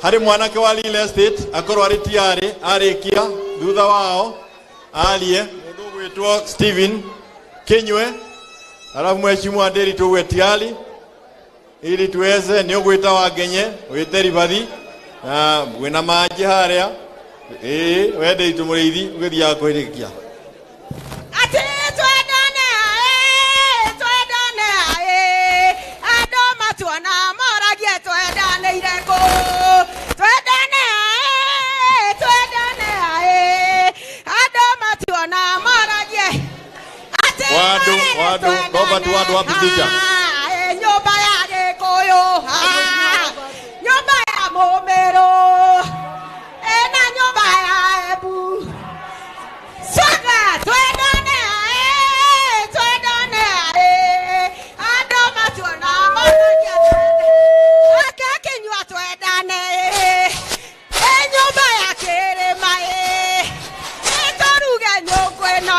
Hari mwanake wa Lille Estate akorwo ari tiare arikia thutha wao alie mundu gwitwo Steven Kinywe. Alafu mheshimiwa Nderi tuwe tiali ili tuweze ni ugwita wagenye wite ribadi na wina maji haria wende itumurithi ugithia kwirikia ati twendane ando matuona moragie twendane ireko twendane ando matuona moragie Wadu Robert wapitisha nyumba ya Gikuyu nyumba ya Mũmĩrũ na nyumba ya Embu Swaga twendane andũ matuona moragia Kinyua twendane nyumba ya Kĩrĩma tũruge nyũngũ ĩno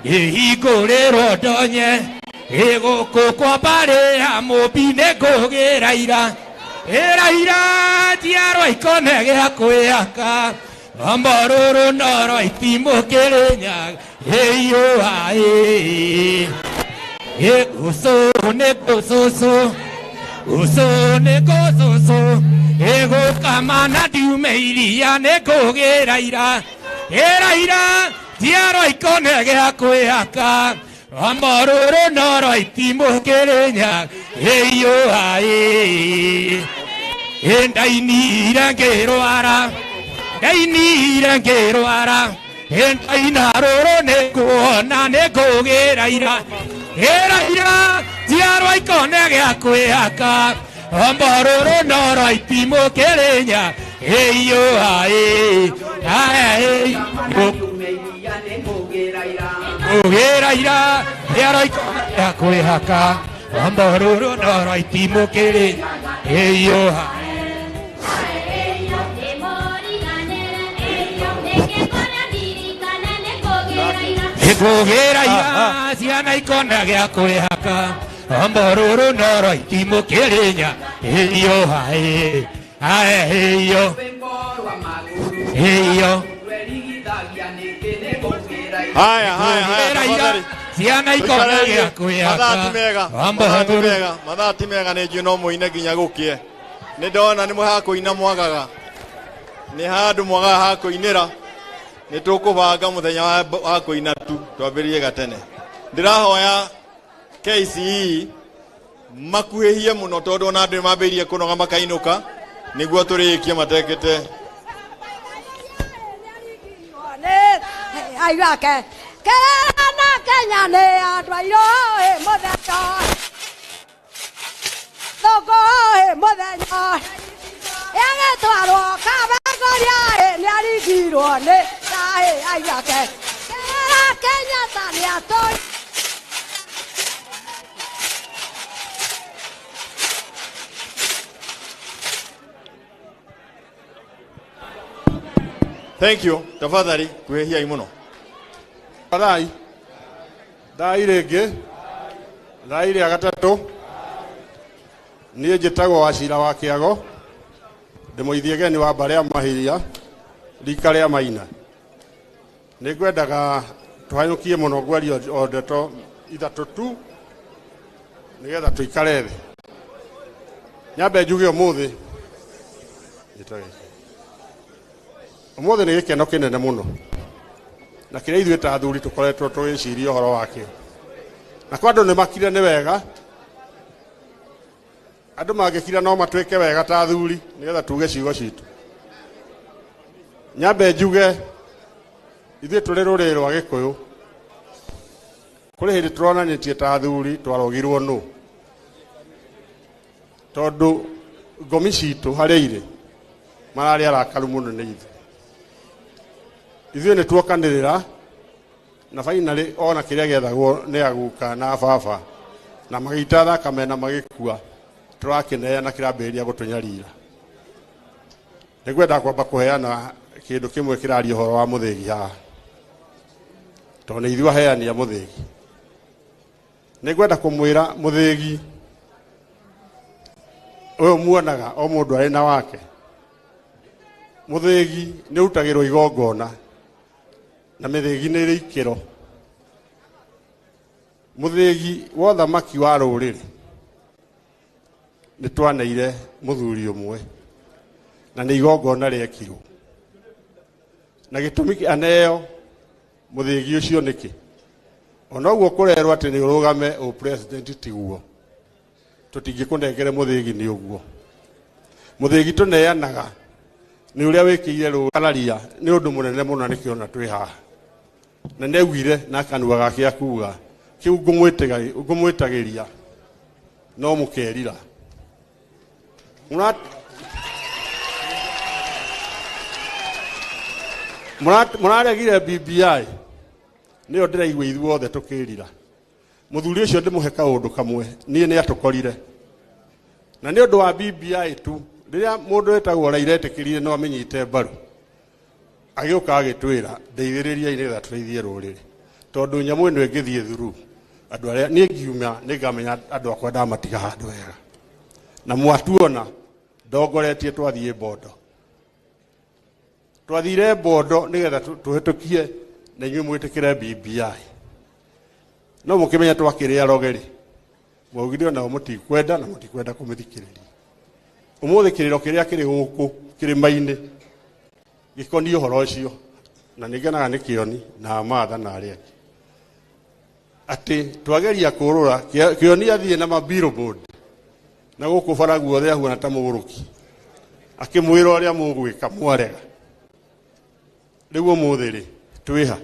ihingũrĩrwo ndonye ĩgũkũ kwa mbarĩ ya mũmbi nĩngũgĩra ira njiarwa ikone gĩa kwĩaka omborũrũ noro itimũkĩrĩnyaga ĩiyũa ũcũ nĩ ngũcũcũ ĩgũkama na ndiume iria nĩngũgĩra ira njiarwa ikone gĩa kwĩaka omborũrũ noro itimũkĩrĩnyaga ĩiyũa ndainire ngĩrwara ndaina rũrũ nĩngũona nĩngũgĩra ira njiarwa ikone gĩa kwĩaka omborũrũ noro itimũkĩrĩnyaga ĩiyũa ngũgĩra ira njiarwa ikone gĩa kwĩaka omborũrũ noro itimũkĩrĩnyaga ĩiyũa ngũgĩra ira ciana ikona gĩa kwĩhaka omborũrũ noro itimũkĩrĩnyaga ĩiyũa haya ciana ikona gĩa kwĩhaka mathati mega nĩ njũĩ no mũine nginya gũkie nĩ ndona nĩ ha kũina mwagaga nĩ handũ mwagaga ha kũinĩra nĩ tũkũbanga mũthenya wa kũina tu twambĩrĩrie gatene ndĩrahoya KCE makuhehie muno tondu na andu mambirie kunoga makainuka niguo turikie matekete aigake Kenya Kenya ne adwairo muthenya thoko muthenya yagetwarwo kabangoria ni arigirwo ni aigake Kenya tania toi Thank you. Tafadhali kuhehia imuno. Tafadhali. Dai rege. Dai ria gatatu. Nie njitagwo Wacira wa Kiago. Ndimuithie geni wa Mbare ya Mahiria. Rika ria Maina. Ningwendaga tuhanyukie muno gwario ondeto ithatu tu. Nigetha tuikare thi. Nyambe njuge umuthi. Umuthi ni gikeno kinene muno na kire ithuĩ ta athuri tukoretwo tugiciria horo wakio na kwa andu ni makire ni wega andu mangikira no matwike wega ta athuri nigetha tuge ciugo citu nyambe njuge ithuĩ turi rũrĩrĩ rwa Gĩkũyũ kuri hindi turonanitie ta athuri twarogirwo no tondu ngomi citu haria ire marari arakaru muno ni ithuĩ nĩ tuokanĩrĩra na finally ona kĩrĩa gĩethagwo nĩ aguka na baba na magĩita thakame na magĩkua tũrakĩneana kĩrambĩrĩria gũtũnyarira nĩngwenda kwamba kũheana kĩndũ kĩmwe kĩraria ũhoro wa mũthĩgi haha tondũ nĩ ithuĩ aheani a mũthĩgi nĩngwenda kũmwĩra mũthĩgi ũyũ muonaga o mũndũ arĩ na wake mũthĩgi nĩ ũrutagĩrwo igongona na mĩthĩgi nĩ ĩrĩ ikĩro mũthĩgi wa ũthamaki wa rũrĩrĩ nĩ twaneire mũthuri ũmwe na nĩ igongona rĩekirwo na gĩtũmi aneo mũthĩgi ũcio nĩkĩ ona ũguo kũrerwo atĩ nĩ ũrũgame o president tiguo tũtingĩkũnengere mũthĩgi nĩ ũguo mũthĩgi tũneanaga nĩ ũrĩa wĩkĩire rũararia nĩ ũndũ mũnene mũno nĩkĩo ona twĩ haha na nĩaugire na kanua gake akuga kĩu ngũmwĩtagĩria no mũkerira mũraregire BBI nĩyo ndĩraigua ithuothe tũkĩrira mũthuri ũcio ndĩmũhe kaũndũ kamwe niĩ nĩ atũkorire na nĩ ũndũ wa BBI tu rĩrĩa mũndũ wĩtagwo Raila etĩkĩrire no amenyite mbaru agĩũka agĩtwĩra ndeithĩrĩriai nĩgetha tũteithie rũrĩrĩ tondũ nyamũ ĩno ĩngĩthiĩ thuru andũ arĩa niĩ ngiuma nĩngamenya andũ akwa ndamatiga handũ wega na mwatuona ndongoretie twathiĩ Bondo twathire Bondo nĩgetha tũhĩtũkie na inyuĩ mwĩtĩkĩre BBI no mũkĩmenya twakĩrĩ arogeri mwaugire onao mũtikwenda na mũtikwenda kũmĩthikĩrĩria umuthi kiriro kiria kiri guku kirima-ini gikoni uhoro ucio na nigenaga ni kioni na matha na aria ati twageria kurura kioni athie na mabillboard na guku bara guothe ahuana ta muguruki akimwira uria mugwika mwarega riu umuthi ri twiha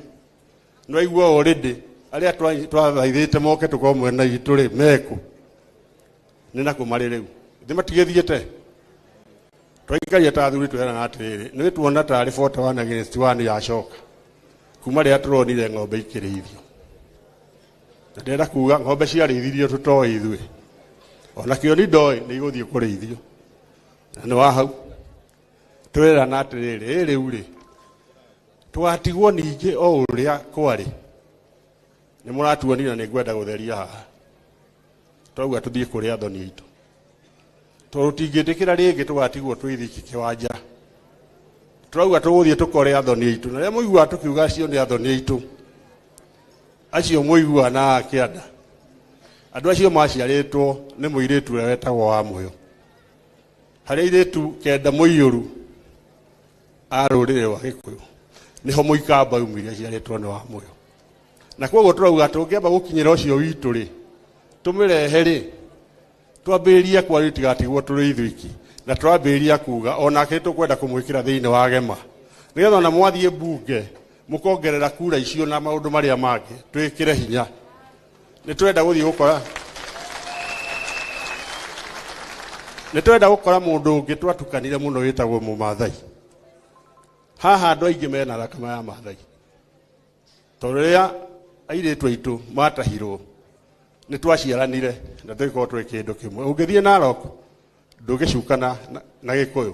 no aigua already aria twathaithite moke tukomwe na itu ri meku ni na kumari riu thimatigithiete twaikaria ta athuri twera atĩrĩrĩ nĩ tuona ta arĩ 41 against 1 yacoka kuma rĩa tũronire ng'ombe ikĩrĩithio na ndĩrenda kuga ng'ombe ciarĩithirio tũtoĩ ithuĩ ona kĩoni ndoĩ nĩ igũthiĩ kũrĩithio na nĩ wa hau twĩrana atĩrĩrĩ rĩu rĩ twatigwo ningĩ o ũrĩa kwarĩ nĩ mũratuonire nĩ ngwenda gũtheria haha twauga tũthiĩ kũrĩ athoni aitũ tũtingĩtĩkĩra rĩngĩ tũgatigwo twĩthiki kĩwanja turauga tũgũthiĩ tũkore athoni aitũ na rĩrĩa mũiguaga tũkiuga acio nĩ athoni aitũ acio mũiguaga na kĩanda andũ acio maciarĩtwo nĩ mũirĩtu ũrĩa wetagwo wa Mũyũ harĩa airĩtu kenda mũiyũru a rũrĩrĩ rwa Gĩkũyũ niho mũikamba umire ciarĩtwo nĩ wa Mũyũ na koguo turauga tũngĩamba gũkinyĩra ũcio witũ rĩ tũmĩrehe rĩ twambĩrĩrie kwaria tigatigwo tũrĩ ithuiki na twambĩrĩrie kuga onake tũkwenda kũmwĩkĩra thĩinĩ wa gema nĩgetha ona mwathiĩ mbunge mũkongerera kura icio na maũndũ marĩa mangĩ twĩkĩre hinya nĩtwenda gũkora mũndũ ũngĩ twatukanire mũno wĩtagwo Mũmathai haha andũ aingĩ mena thakame ya Maathai tondũ rĩrĩa airĩtu aitũ matahirwo nĩ twaciaranire na tũkorwo twĩ kĩndũ kĩmwe ũngĩthiĩ Narok ndũgĩcukana na Gĩkũyũ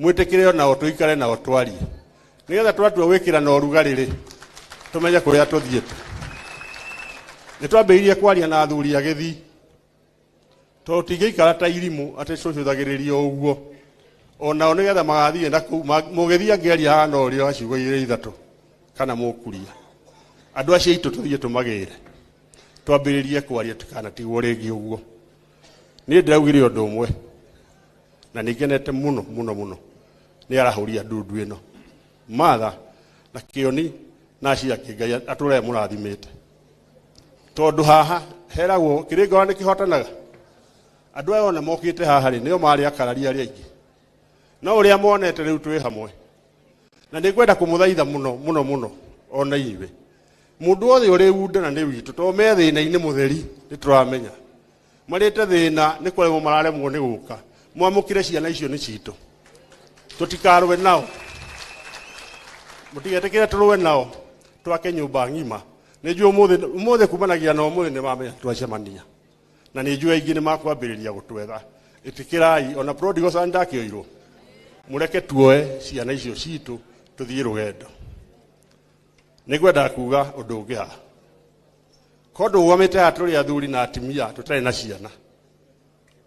mwĩtĩkĩre nao tũikare nao twarie nĩgetha twatua gwĩkĩra na ũrugarĩ rĩ tũmenye kũrĩa tũthiĩte nĩ twambĩrĩirie kwaria na athuri a Gĩthii tondũ tingĩikara ta Irimũ atĩ tũcũthagĩrĩrio ũguo onao nĩgetha magathiĩ na kũu mũgĩthiĩ angĩaria hana ũrĩa ciugo igĩrĩ ithatũ kana mũkuria andũ acio aitũ tũthiĩ tũmagĩre twambĩrĩrie kwaria tukanatigwo rĩngĩ ũguo niĩ ndĩraugire ũndũ ũmwe na nĩngenete mũno mũno mũno nĩ arahũria ndundu ĩno Martha na Kĩoni na acio angĩ Ngai atũre mũrathimĩte tondũ haha heragwo kĩrĩngĩrwa nĩ kĩhotanaga andũ aya ona mokĩte haha rĩ nĩo marĩ akararia arĩa aingĩ no ũrĩa monete rĩu twĩ hamwe na nĩngwenda kũmũthaitha mũno mũno mũno ona inyuĩ mũndũ wothe ũrĩ wunda na nĩ witũ tondũ me thĩna-inĩ mũtheri nĩ tũramenya marĩte thĩna nĩ kũremwo mararemwo nĩ gũka mwamũkĩre ciana icio nĩ citũ tũtikarũe nao mũtigetĩkĩre tũrũe nao twake nyũmba ng'ima nĩ njũĩ ũmũthĩ kumanagia na ũmũthĩ nĩ mamenya twacemania na nĩ njũĩ aingĩ nĩ makwambĩrĩria gũtwetha ĩtĩkĩrai ona prodigal son ndakĩoirwo mũreke tuoe ciana icio citũ tũthiĩ rũgendo nĩngwenda kuga ũndũ ũngĩ haha ko ndũgamĩte haha tũrĩ athuri na atumia tũtarĩ na ciana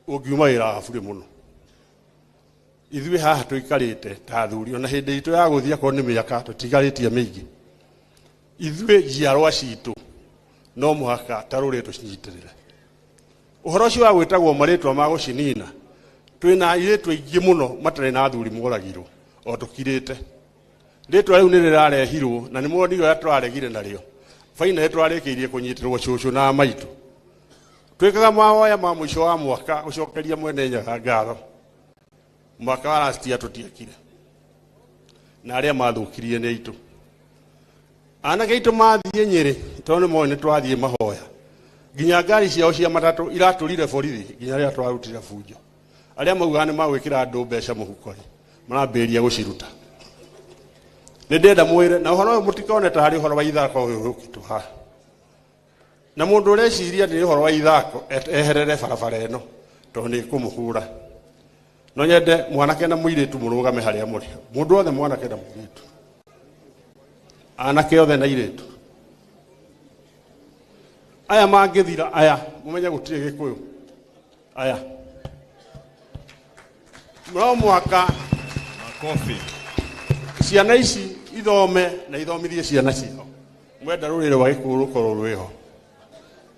ũngiumagĩra burĩ mũno ithuĩ haha tũikarĩte ta athuri ona hĩndĩ itũ ya gũthiĩ akorwo nĩ mĩaka tũtigarĩtie mĩingĩ ithuĩ njiarwa citũ no mũhaka tarũrĩ tũcinyitĩrĩre ũhoro ũcio wa gwĩtagwo marĩtwa ma gũcinina twĩna airĩtu aingĩ mũno matarĩ na athuri moragirwo o tũkirĩte rĩtwa rĩu nĩ rĩrarehirwo na nĩ monire ũrĩa tũraregire narĩo faina twarĩkĩirie kũnyitĩrwo cũcũ na maitũ twĩkaga mahoya ma mũico wa mwaka gũcokeria mwene Nyaga ngatho mwaka wa last year tũtiekire na arĩa mathũkirie nĩ aitũ anake aitũ mathiĩ Nyĩrĩ tondũ nĩ moĩ nĩ twathiĩ mahoya nginya ngari ciao cia matatũ iratũrire borithi nginya rĩrĩa twarutire bunjo arĩa maugaga nĩ magwĩkĩra andũ mbeca mũhuko-inĩ marambĩrĩria gũciruta nĩ ndenda mwĩre na ũhoro ũyũ mũtikone ta harĩ ũhoro wa ithako ũyũ ũkĩtũ haha na mũndũ ũreciria nĩ ũhoro wa ithako eherere barabara ĩno tondũ nĩ kũmũhũra no nyende mwanake na mũirĩtu mũrũgame harĩa mũrĩ mũndũ wothe mwanake na mũirĩtu anake othe na airĩtu aya mangĩthira aya mũmenye gũtirĩ Gĩkũyũ aya no mwaka makofi ciana ici ithome na ithomithie ciana ciao mwenda rũrĩrĩ wa Gĩkũyũ rũkorwo rwĩho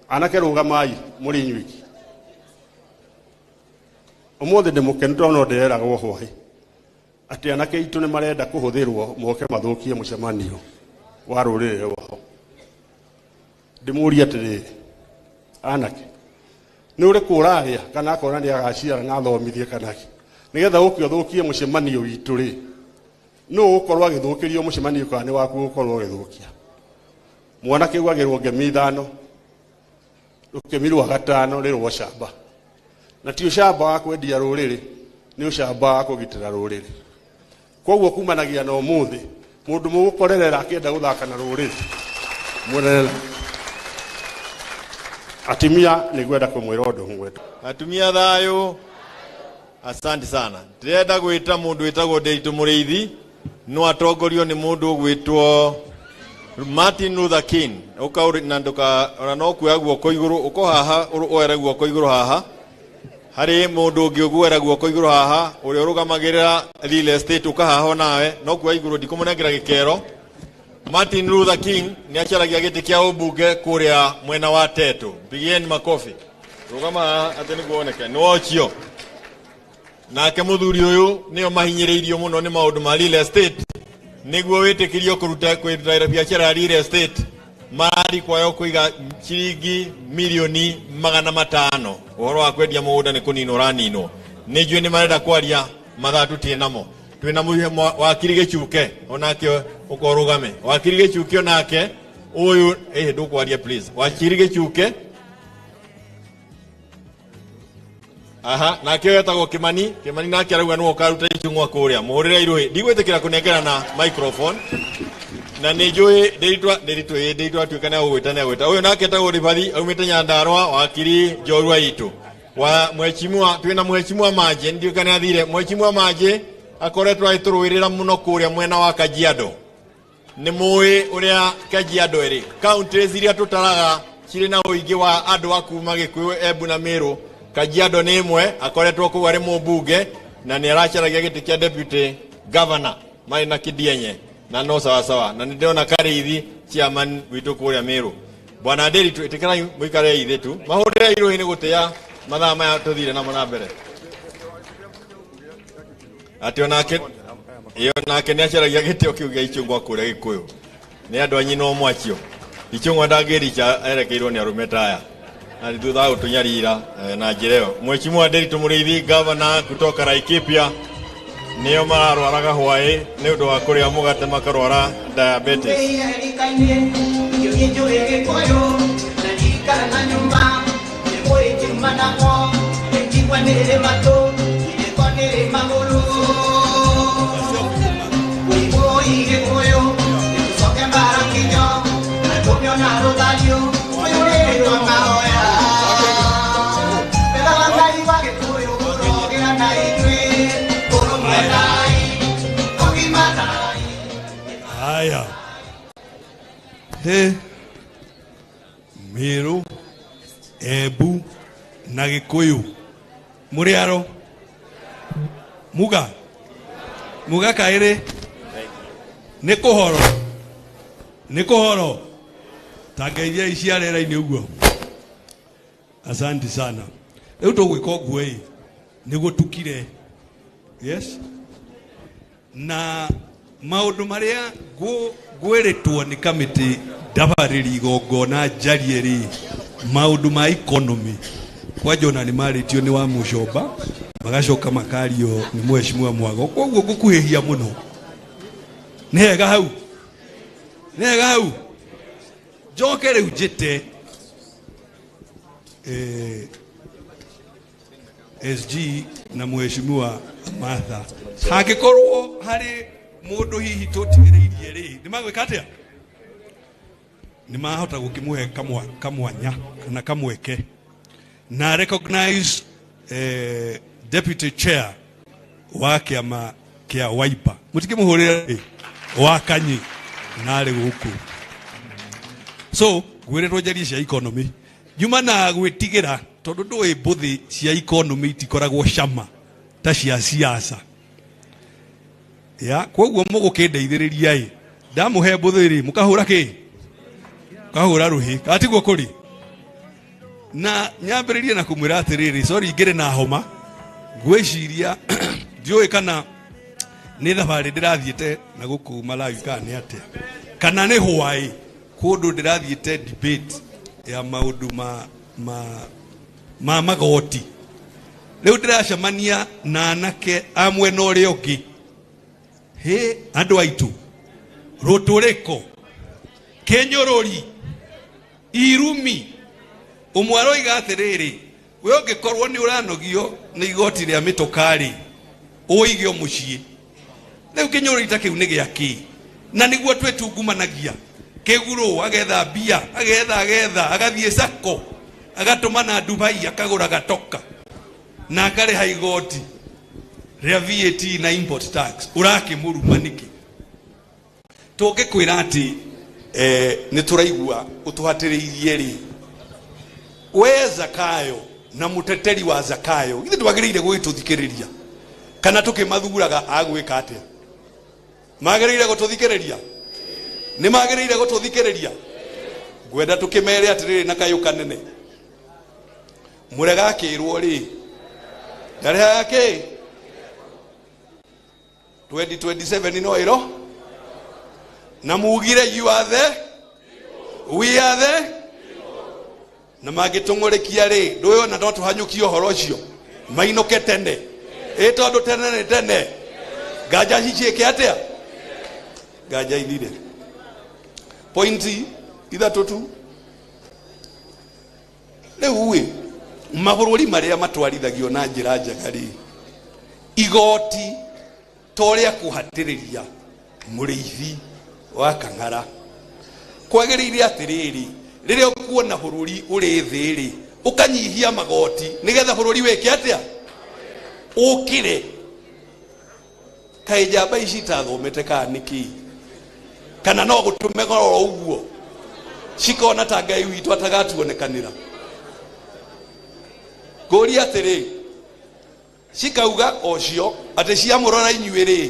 anake rũgamai mũrĩ inyuiki ũmũthĩ ndĩmũkenu tondũ no ndĩreragwo hwaĩ atĩ anake aitũ nĩ marenda kũhũthĩrwo moke mathũkie mũcemanio wa rũrĩrĩ rwao ndĩmũria atĩrĩrĩ anake nĩ ũrĩ kũrarĩa kana akona nĩ agaciara na athomithie kanake nĩgetha ũkĩ ũthũkie mũcemanio witũ rĩ no ũkorwo agĩthũkĩrio mũcemanio kana nĩ waku ũkorwo ũgĩthũkia mwanake ũgagĩrwo ngemi ithano rũkemi rwa gatano rĩrwo camba na ti ũcamba wa kwendia rũrĩrĩ nĩ ũcamba wa kũgitĩra rũrĩrĩ koguo kumanagia na ũmũthĩ mũndũ mũgũkorerera akĩenda gũthaka na rũrĩrĩ mwerera atimia nĩngwenda kũmwĩra ũndũ ũmwe atumia thayũ asante sana ndĩrenda gwĩta mũndũ wĩtagwo Nderitu Mũrĩithi no atongorio nĩ mũndũ gwĩtwo Martin Luther King ũka na ndũka no kuoya guoko igũrũ ũko haha ũoere guoko igũrũ haha harĩ mũndũ ũngĩ ũguoera guoko igũrũ haha ũrĩa ũrũgamagĩrĩra real estate ũka haha nawe no kuoya igũrũ ndikũmũnengera gĩkero Martin Luther King nĩ acaragia gĩtĩ kĩa ũmbunge kũrĩa mwena wa Teto pigieni makofi rũgama atĩ nĩguoneke nĩwocio nake mũthuri ũyũ nĩo mahinyĩrĩirio mũno nĩ maũndũ ma real estate nĩguo wĩtĩkĩrio kũruta biacara real estate marari kwayo kuiga ciringi milioni 500 uhoro wa kwendia mugunda ni kunino ranino nijue ni marenda kwaria mathaa tutie namo twina wakiri gichuke onake ukorugame wakiri gichuke onake uyu ndukwaria please wakiri gichuke aha nake wetagwo Kimani nake arauga no karuta icungwa kuria muhurire iruhi ndigwetekera kunengera na microphone na nijue nderitwa tuikana gwitana uyu nake etagwo Ribathi aumite Nyandarua wakiri Njorua itu wa mheshimiwa twina mheshimiwa Maje ndiukana athire mheshimiwa Maje akoretwo aituruirira muno kuria mwena wa Kajiado ni muwi uria Kajiado iri county ziria tutaraga ciri na uingi wa andu akuma Gikuyu Embu na Meru Kajiado ni imwe akoretwo ku ari mubunge na ni aracaragia giti kia deputy governor mai na Kidienye na no sawa sawa na ndiona Karithi chairman witu kuria Meru bwana Nderi tutikana muikare ithe tu mahurire iruhi ni gutia mathaa maya tuthire na mona mbere ati onake iyo nake ni acaragia gitio kiu gia icungwa kuria Gikuyu ni andu anyi no mwachio icungwa ndangiricha erekeirwo ni arume taya na thutha gutunyarira na njireo mheshimiwa Nderi Tumuriithi governor kutoka Laikipia niyo mararwaraga hwaĩ nĩ ũndũ wa kũrĩa mũgate makarwara diabetes Haya. Meru, Embu, na Gikuyu. Muriaro. Muga kaire. Nikuhoro. Tangeithia ici arera-ini uguo. Asante sana. Riu tugwika uguo niguo tukire. Yes. Na maundu maria gweretwo ni kamiti ndabariri igongona njarie ri maundu ma economy kwa jona ni maritio ni wa Mucomba magacoka makario ni mheshimiwa Mwago koguo gukuhihia muno nega hau njoke riu njite SG na mheshimiwa Martha hakikorwo hari mundu hihi tutigiriirie ri nimagwika atia nimahota gukimuhe kamwanya kana kamweke na recognize deputy chair wa kiama kia Wiper mutikimuhurira wa Kanyi nari guku so gwiretwo njari cia economy nyuma na gwitigira tondu ndui mbuthi cia economy itikoragwo cama ta cia siasa ya koguo mugukindeithiriria ndamuhe mbuthi ri mukahura kahura ruhi katiguo kuri na nyambiririe na kumwira atiriri sorry ngire na homa gwiciria ndioi kana ni thabari ndirathiete na guku Malawi kana atia kana ni hwai kundu ndirathiete debate ya maundu ma magoti riu ndiracemania na anake amwe no ri ungi andu aitu ruturiko Kenyururi Irumi umwaro igatiriri we ungikorwo ni uranogio ni igoti ria mitokari uigio mucii riu Kenyururi ta kiu ni giaki na niguo twetungumanagia keguru agetha bia agetha agathie sako agatumana Dubai akagura gatoka na akare haigoti ria VAT na import tax uraki murumaniki tugikwira ati ni turaigua utuhatiriirie ri we Zakayo na muteteri wa Zakayo ithe twagiriire gwituthikiriria kana tukimathuraga agwika atia magiriire gututhikiriria ni magiriire gututhikiriria gwenda tukimere atiriri na kayo kanene murega akirwo ri ndare yake 2027 no iro na mugire you are the We are the na magitungurikia ri nduyo na ndo tuhanyukie horo ucio mainoke tene tondu tene ni tene gaja hichieke atia gaja ilire pointi ithatu tu riu mabũrũri marĩa matwarithagio na njĩra njega-rĩ igoti toria kuhatĩrĩria mũrĩithi wa Kang'ara kwagĩrĩire atĩrĩrĩ rĩrĩa ũkuona bũrũri ũrĩ thĩ-rĩ ũkanyihia magoti nĩgetha bũrũri wĩke atĩa ũkĩre kaĩ njamba ici itathomete kana nĩkĩ kana no gũtũme goro ũguo cikona ta Ngai witũ atagatuonekanĩra gori atĩrĩ cikauga ocio atĩ ciamũrora inyuĩ-rĩ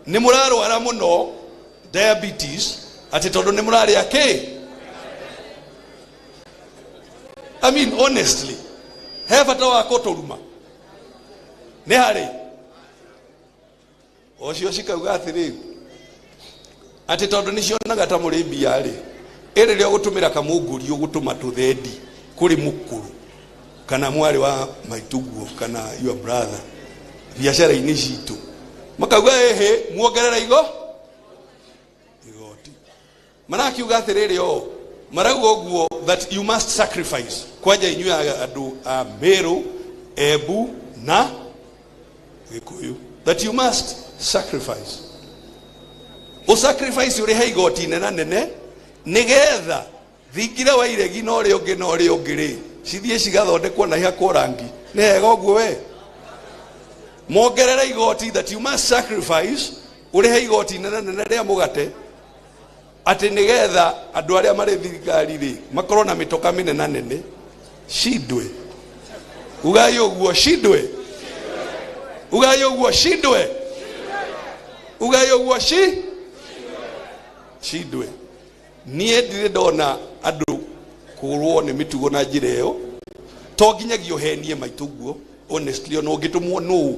nĩ mũrarwara mũno diabetes atĩ tondũ nĩ mũrarĩa kĩ I mean honestly he bata wa kũtũruma nĩ harĩ ocio cikauga atĩrĩ atĩ tondũ nĩ cionaga ta mũrĩ mbia-rĩ rĩrĩa ũgũtũmĩra kamũngũri ũgũtũma tũthendi kũrĩ mũkũrũ kana mwari wa maituguo kana your brother biashara-inĩ citũ makauga ehe muongerera igoti marakiuga atĩrĩrĩ o marauga ũguo that you must sacrifice kwanja inyuĩ andũ a Meru, Embu na Gĩkũyũ that you must sacrifice sacrifice ũrĩhe igoti nene nĩgetha thingira wa iregi na ũrĩa ũngĩ cithie cigathondekwo na ihakwo rangi nĩ hega ũguo we mongerere igoti that you must sacrifice ũrĩhe igoti nene rĩa mũgate atĩ nĩgetha andũ arĩa marĩ thirikari-rĩ makorwo na mĩtoka mĩnene nene cindwe ugai ũguo cindwe ugai ũguo cindwe ugai ũguo cindwe niĩ ndirĩ ndona andũ kũrwo nĩ mĩtugo na njĩra ĩyo to nginyagia ũhenie maituguo honestly ona ũngĩtũmwo nũ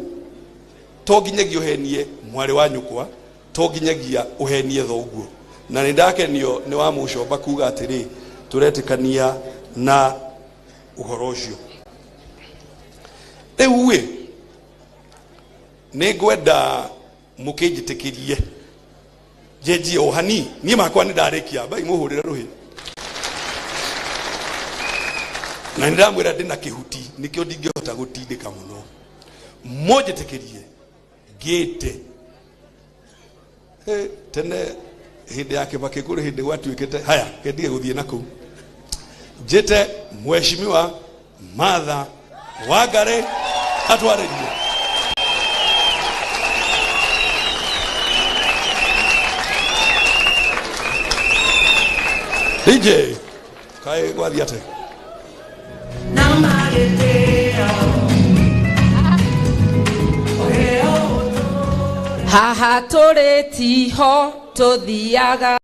to nginyagia ũhenie mwarĩ wa nyũkwa to nginyagia ũhenie thoguo na nĩ ndakenio nĩ wa mũcomba kuga atĩrĩ tũretĩkania na ũhoro ũcio rĩu nĩ ngwenda mũkĩnjĩtĩkĩrie njenjie ũhani niĩ makwa nĩ ndarĩkia bai mũhũrĩre rũhĩ na ndamwĩra ndĩ na kĩhuti nĩkĩo ndingĩhota gũtindĩka mũno mũnjĩtĩkĩrie ngĩte tene hĩndĩ ya Kĩbakĩ kũrĩ hĩndĩ gwatuĩkĩte haya kendige gũthiĩ na kũu njĩte mheshimiwa Martha Wangari atwarĩrie DJ kaĩ gwathi atĩa haha tũrĩ tiho tũthiaga